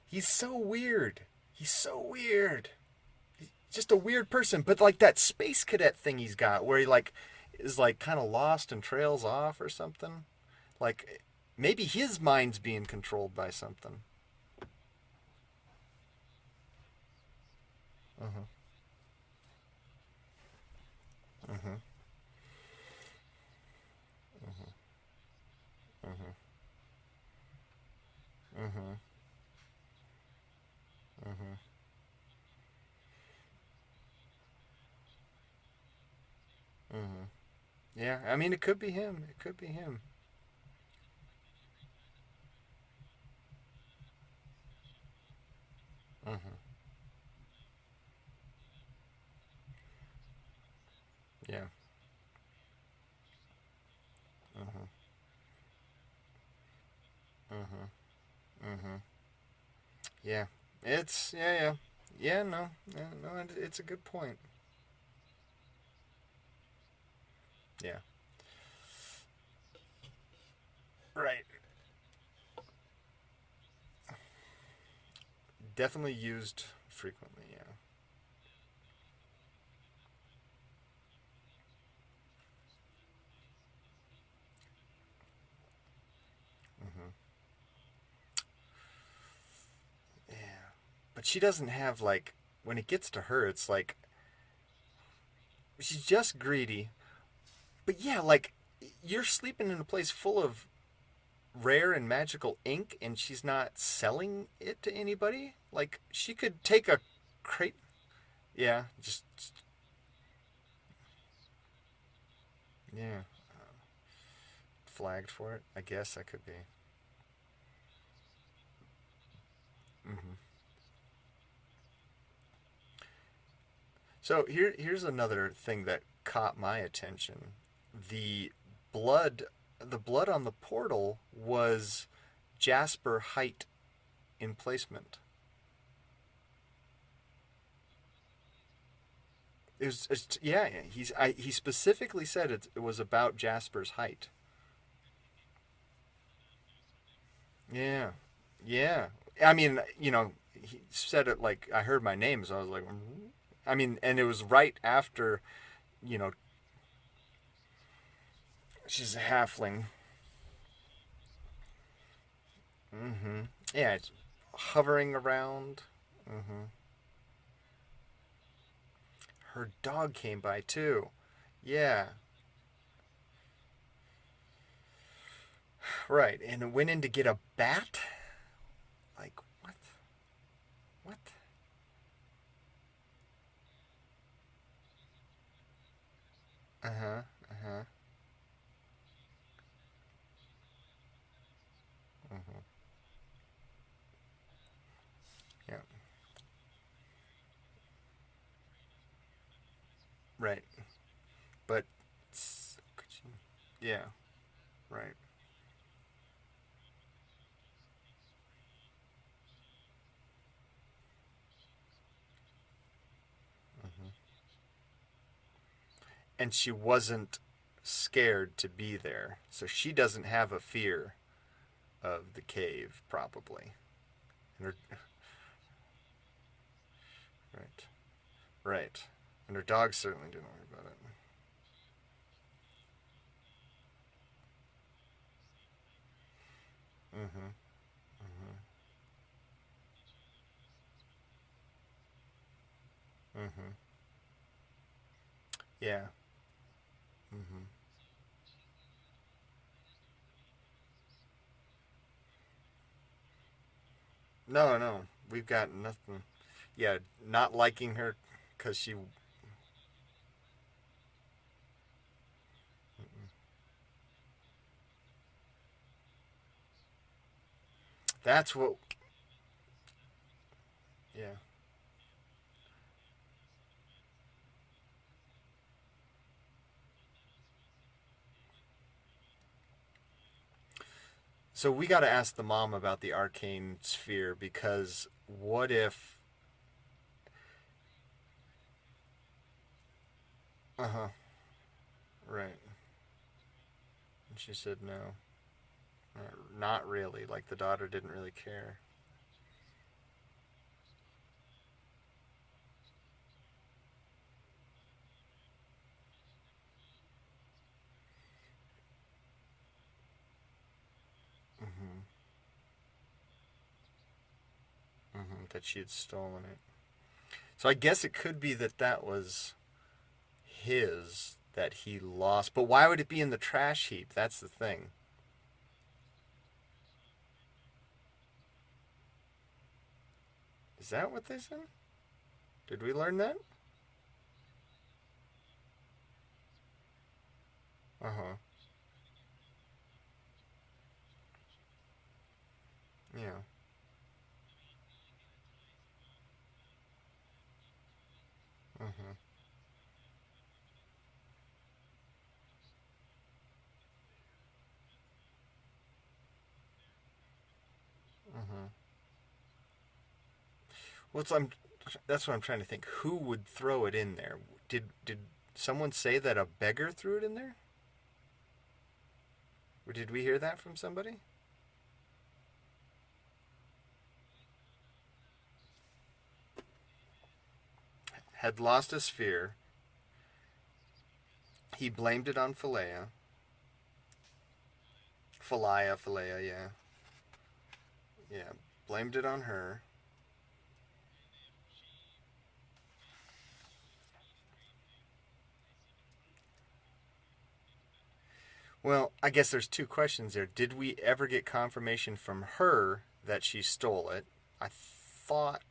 He's so weird. He's so weird. He's just a weird person. But like that space cadet thing he's got, where he like is like kind of lost and trails off or something. Like maybe his mind's being controlled by something. Uh-huh. Uh-huh. Uh-huh. Uh-huh. Uh-huh. Uh-huh. Yeah, I mean it could be him. It could be him. Uh-huh. Yeah. Uh-huh. Uh-huh. Uh-huh. Yeah. Yeah. Yeah, no. Yeah, no, it's a good point. Yeah. Right. Definitely used frequently, yeah. Hmm. Yeah. But she doesn't have, like, when it gets to her, it's like, she's just greedy. But yeah, like, you're sleeping in a place full of rare and magical ink, and she's not selling it to anybody? Like, she could take a crate. Yeah, just, yeah, flagged for it. I guess that could be. Hmm. So here's another thing that caught my attention. The blood, the blood on the portal was Jasper height in placement. Yeah, he specifically said it was about Jasper's height. Yeah, yeah. I mean, he said it like I heard my name, so I was like, "Mm." I mean, and it was right after, you know, she's a halfling. Mm-hmm. Yeah, it's hovering around. Mm-hmm. Her dog came by too. Yeah, right. And it went in to get a bat. Like what? What? Uh huh. Uh huh. Mm-hmm. Yeah. Right. But yeah. Right. Mm-hmm. And she wasn't scared to be there, so she doesn't have a fear. of the cave, probably. And her, right, right. And her dog certainly didn't worry about it. Mm-hmm. Mm-hmm. Mm-hmm. Yeah. Mm-hmm. No, no, we've got nothing. Yeah, not liking her because she. That's what. Yeah. So we got to ask the mom about the arcane sphere because what if? Uh huh. Right. And she said no, not really. Like the daughter didn't really care. Mm-hmm. Mm-hmm. That she had stolen it. So I guess it could be that that was his that he lost. But why would it be in the trash heap? That's the thing. Is that what they said? Did we learn that? Uh huh. Yeah. Uh huh. Uh huh. What's I'm That's what I'm trying to think. Who would throw it in there? Did someone say that a beggar threw it in there? Or did we hear that from somebody? Had lost a sphere. He blamed it on Philaea. Philaea, yeah. Yeah. Blamed it on her. Well, I guess there's two questions there. Did we ever get confirmation from her that she stole it? I thought.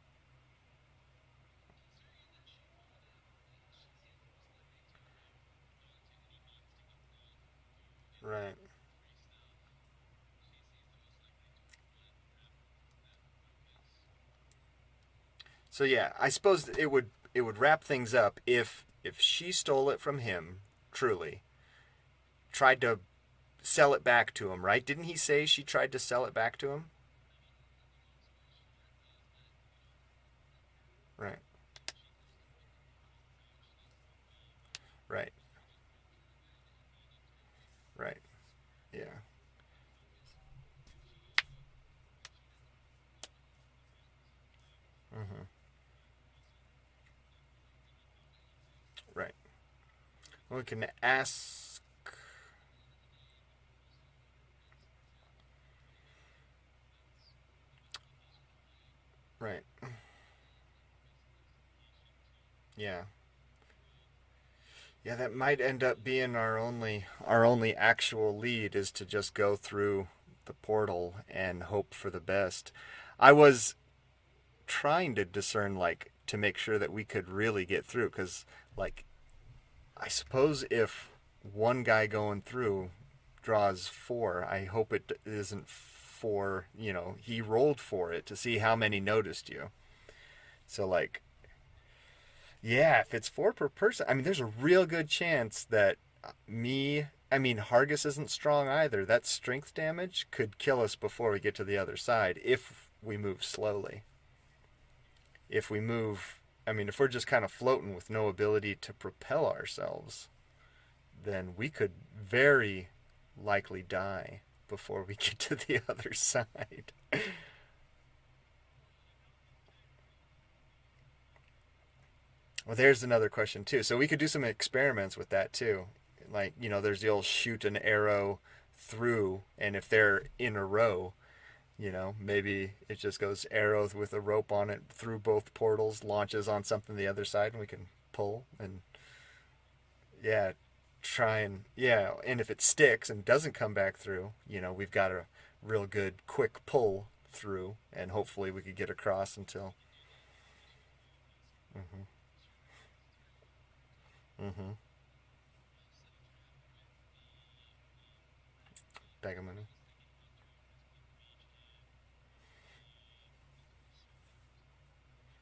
Right. So yeah, I suppose it would wrap things up if she stole it from him, truly, tried to sell it back to him, right? Didn't he say she tried to sell it back to him? Right. Right. Right. Yeah. Mm-hmm. Right. Well, we can ask. Right. Yeah. Yeah, that might end up being our only actual lead is to just go through the portal and hope for the best. I was trying to discern like to make sure that we could really get through cuz like I suppose if one guy going through draws 4, I hope it isn't 4, he rolled for it to see how many noticed you. So like yeah, if it's 4 per person, I mean, there's a real good chance that I mean, Hargis isn't strong either. That strength damage could kill us before we get to the other side if we move slowly. If we move, I mean, if we're just kind of floating with no ability to propel ourselves, then we could very likely die. before we get to the other side. Well, there's another question too. So we could do some experiments with that too. Like, there's the old shoot an arrow through, and if they're in a row, maybe it just goes arrows with a rope on it through both portals, launches on something the other side, and we can pull and yeah, try and and if it sticks and doesn't come back through, we've got a real good quick pull through, and hopefully we could get across until. Mhm. Mhm. Bag of money.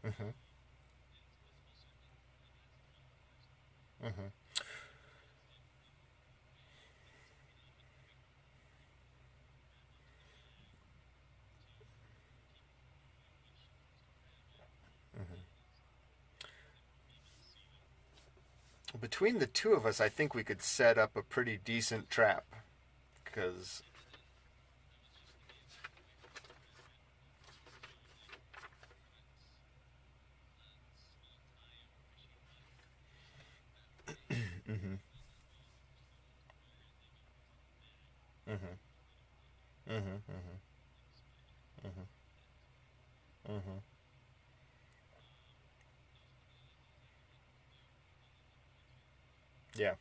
Mhm. Mhm. Mhm. Between the two of us, I think we could set up a pretty decent trap. Because. Mhm. Mhm. Mhm. Mhm. Mhm. Mhm. Yeah.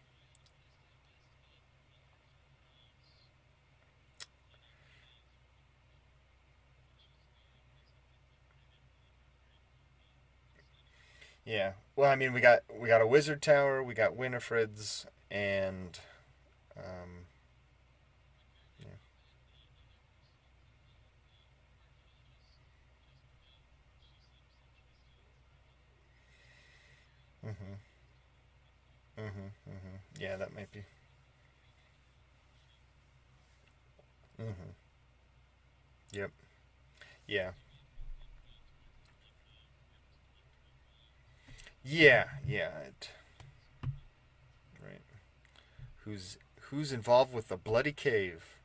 Yeah. Well, I mean, we got a wizard tower, we got Winifred's, and um, yeah. Mhm. Mhm. Mhm. Yeah, that might be. Mhm. Yep. Yeah. Yeah. Yeah. Right. Who's involved with the bloody cave?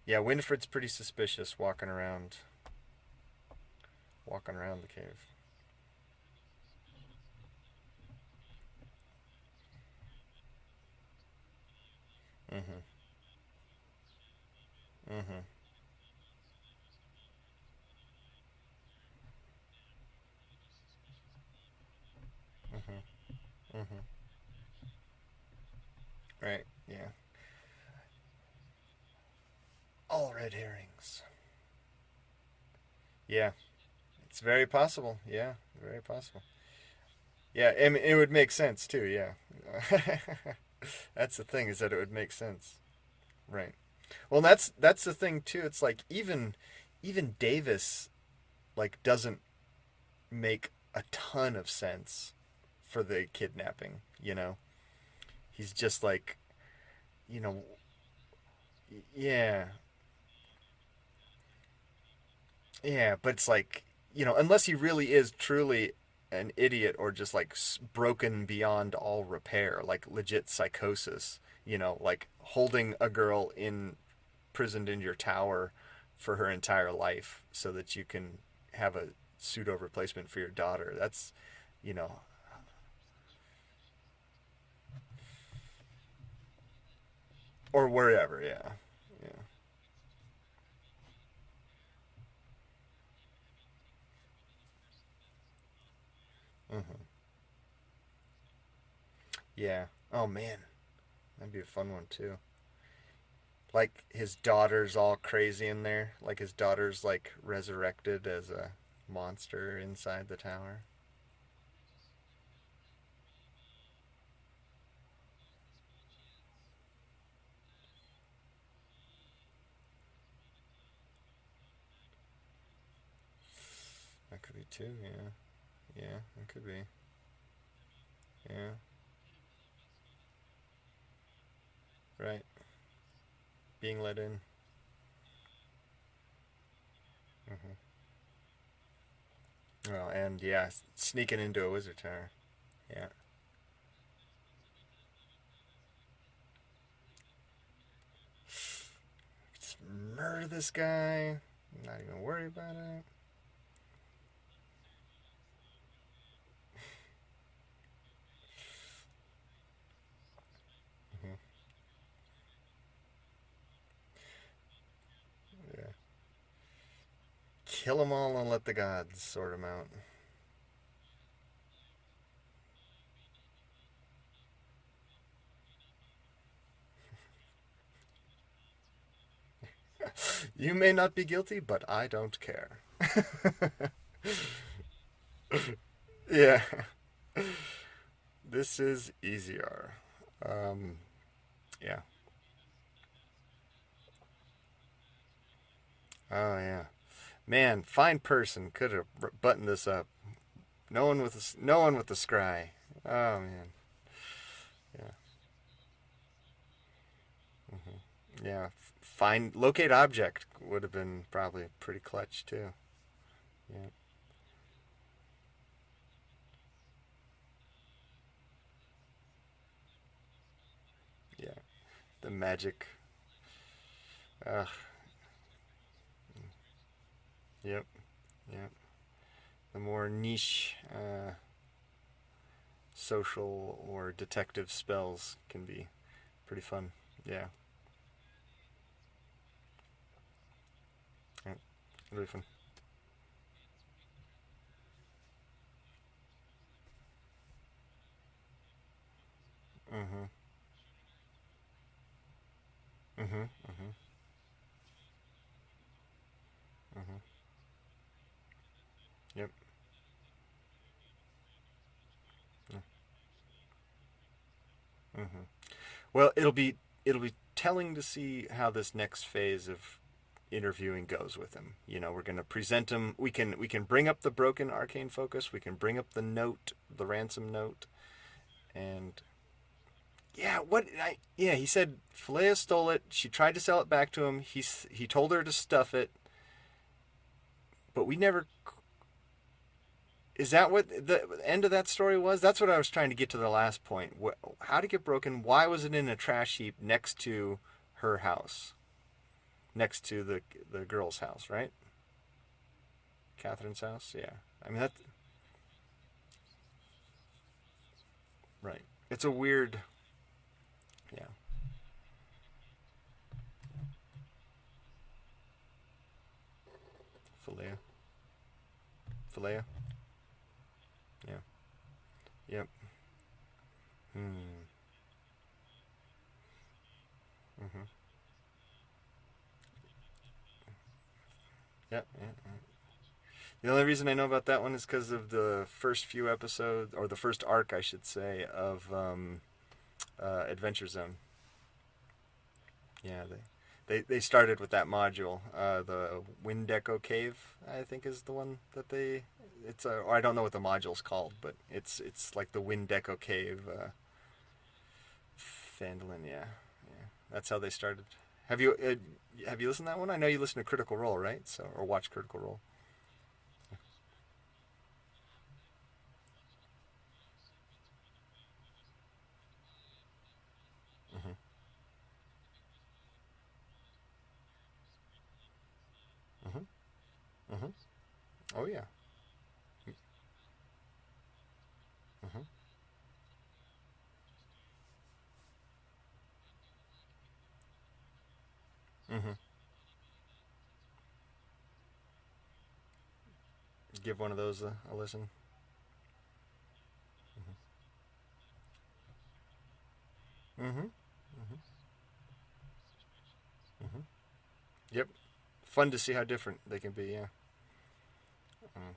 Yeah, Winifred's pretty suspicious walking around the cave. Mhm. Mhm. Mhm. Mhm. Right. Yeah. All red herrings. Yeah. It's very possible. Yeah. Very possible. Yeah, and it would make sense too. Yeah. That's the thing, is that it would make sense. Right. Well, that's the thing too. It's like even Davis like doesn't make a ton of sense for the kidnapping. He's just like, you know, yeah, yeah. But it's like, unless he really is truly an idiot or just like broken beyond all repair, like legit psychosis. Like holding a girl imprisoned in your tower for her entire life so that you can have a pseudo replacement for your daughter. That's, you know, or wherever. Yeah, yeah. Hmm. Yeah. Oh man, that'd be a fun one too. Like his daughter's all crazy in there. Like his daughter's like resurrected as a monster inside the tower. That could be too. Yeah, yeah, it could be. Yeah, right. Being let in. Hmm. Well, and yeah, sneaking into a wizard tower. Yeah. murder this guy. I'm not even worried about it. Mhm. Yeah. Kill them all and let the gods sort them out. You may not be guilty, but I don't care. Yeah. This is easier. Um, yeah. Oh yeah. Man, fine person could have buttoned this up. No one with the scry. Oh man. Yeah. Yeah. Find locate object would have been probably pretty clutch too. Yeah. Yeah. The magic. Ugh. Yep. Yep. The more niche social or detective spells can be pretty fun. Yeah. Yeah. Really fun. Mhm. Mhm. Mhm. Mhm. Yep. Yeah. Mhm. Well, it'll be telling to see how this next phase of interviewing goes with him. You know, we're going to present him. We can bring up the broken arcane focus. We can bring up the note, the ransom note, and yeah, yeah, he said Philaea stole it. She tried to sell it back to him. He told her to stuff it, but we never. Is that what the end of that story was? That's what I was trying to get to the last point. How did it get broken? Why was it in a trash heap next to her house, next to the girl's house, right? Catherine's house. Yeah, I mean that. Right. It's a weird. Yeah. Philaea. Philaea. Yeah. Yep. Hmm. Mm-hmm. Yep. Yeah, yeah. The only reason I know about that one is because of the first few episodes, or the first arc, I should say, of Adventure Zone. Yeah, they started with that module. The Windeco Cave, I think, is the one that they. It's or I don't know what the module's called, but it's like the Windeco Cave. Phandalin, yeah, yeah. That's how they started. Have you listened to that one? I know you listen to Critical Role, right? So or watch Critical Role. Mm-hmm. Mm-hmm. Mm-hmm. Oh yeah. Mm-hmm. Mm-hmm. Give one of those a listen. Mm-hmm. Mm-hmm. Mm-hmm. Yep. Fun to see how different they can be. Yeah. Mm.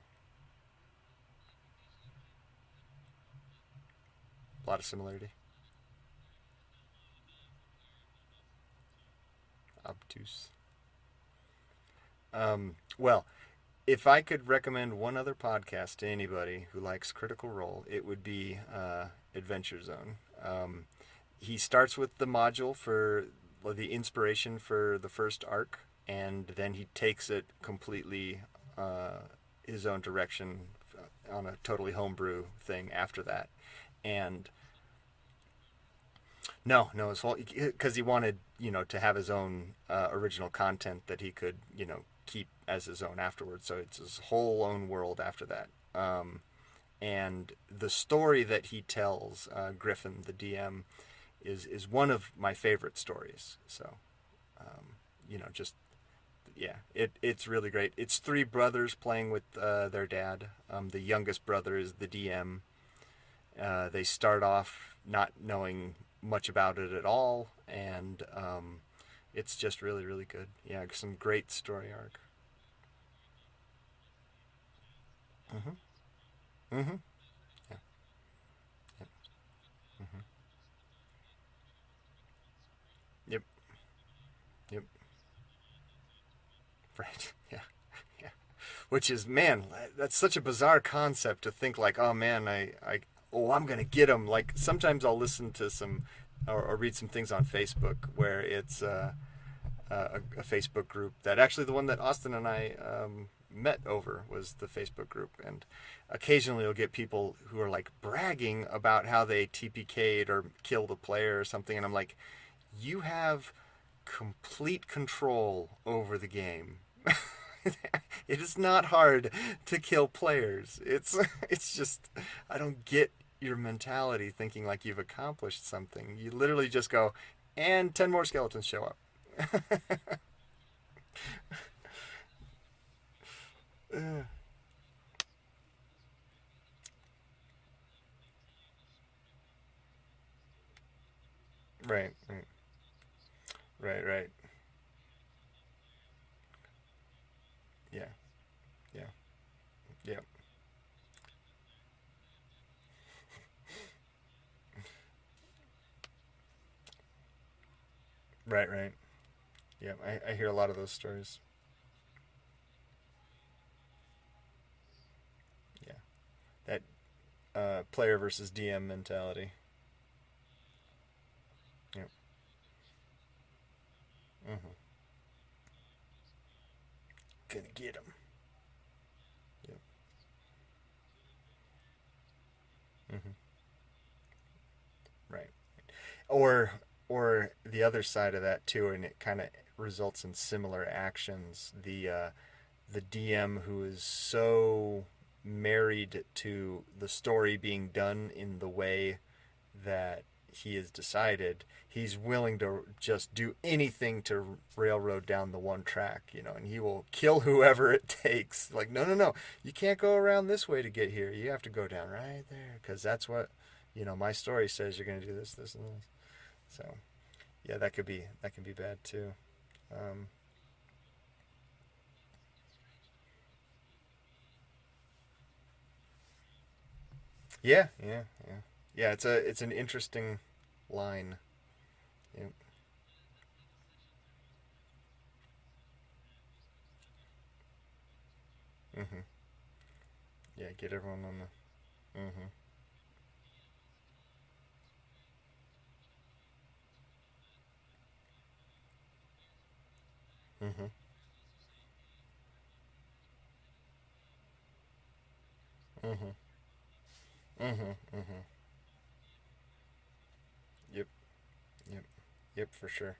A lot of similarity. Obtuse. Well, if I could recommend one other podcast to anybody who likes Critical Role, it would be Adventure Zone. He starts with the module for the inspiration for the first arc, and then he takes it completely his own direction on a totally homebrew thing after that. And No, no, his whole because he wanted to have his own original content that he could keep as his own afterwards. So it's his whole own world after that. And the story that he tells, Griffin, the DM, is one of my favorite stories. So, just yeah, it's really great. It's three brothers playing with their dad. The youngest brother is the DM. They start off not knowing much about it at all, and it's just really, really good. Yeah, some great story arc. Mm-hmm. Mm-hmm. Yeah. Yep. Mm-hmm. Yep. Yep. Right. Yeah. Yeah. Which is, man, that's such a bizarre concept to think like, oh man, oh, I'm gonna get him. Like sometimes I'll listen to some or read some things on Facebook where it's a Facebook group that actually the one that Austin and I met over was the Facebook group, and occasionally you'll get people who are like bragging about how they TPK'd or killed a player or something, and I'm like, you have complete control over the game. It is not hard to kill players. It's just I don't get your mentality thinking like you've accomplished something. You literally just go, and 10 more skeletons show up. Right, right, right, right. Yeah, yeah, yeah. Right, right. Yeah, I hear a lot of those stories. Yeah, that player versus DM mentality. Yep. Mm-hmm. Gonna get him. Yep. Mm-hmm. Right. Or the other side of that too, and it kind of results in similar actions. The DM who is so married to the story being done in the way that he has decided, he's willing to just do anything to railroad down the one track, and he will kill whoever it takes. Like, no, no, no, you can't go around this way to get here. You have to go down right there because that's what, my story says you're going to do this, this, and this. So, yeah, that can be bad too. Um, yeah, yeah, yeah, yeah. It's an interesting line. Yep. Mhm. Yeah, get everyone on the. Mhm. Mhm. Mhm. Mhm. Mhm. Yep. Yep. Yep. For sure.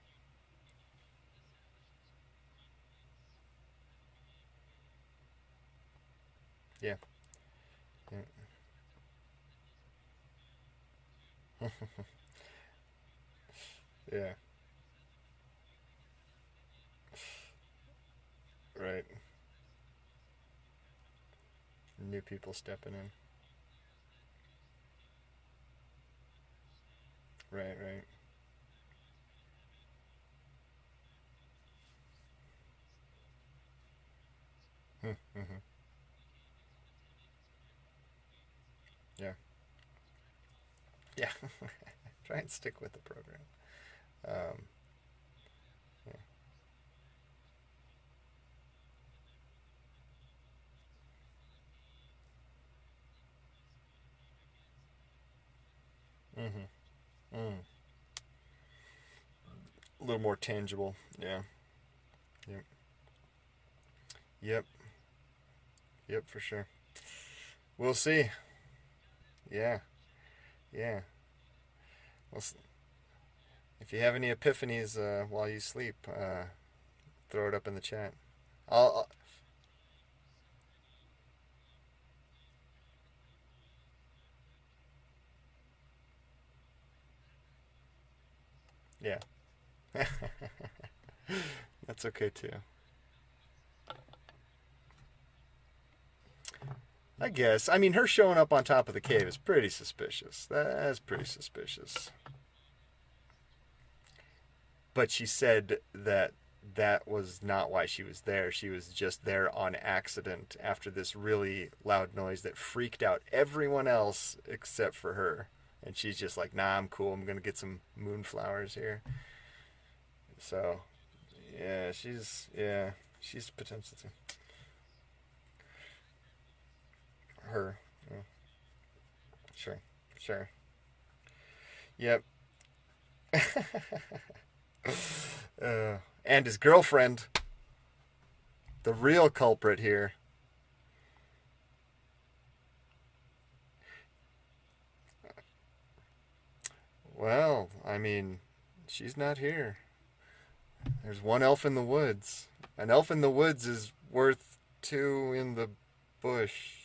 Yeah. Yeah. Yeah. Right. New people stepping in. Right. Right. Mhm. Yeah. Yeah. Try and stick with the program. Um. Yeah. Mhm. Mm. A little more tangible. Yeah. Yep. Yep. Yep. For sure. We'll see. Yeah. Yeah. We'll. If you have any epiphanies while you sleep, throw it up in the chat. I'll yeah. That's okay too. I guess. I mean, her showing up on top of the cave is pretty suspicious. That's pretty suspicious. But she said that that was not why she was there. She was just there on accident after this really loud noise that freaked out everyone else except for her. And she's just like, nah, I'm cool. I'm going to get some moonflowers here. So, yeah, she's potential to her. Yeah. Sure. Yep. And his girlfriend, the real culprit here. Well, I mean, she's not here. There's one elf in the woods. An elf in the woods is worth two in the bush.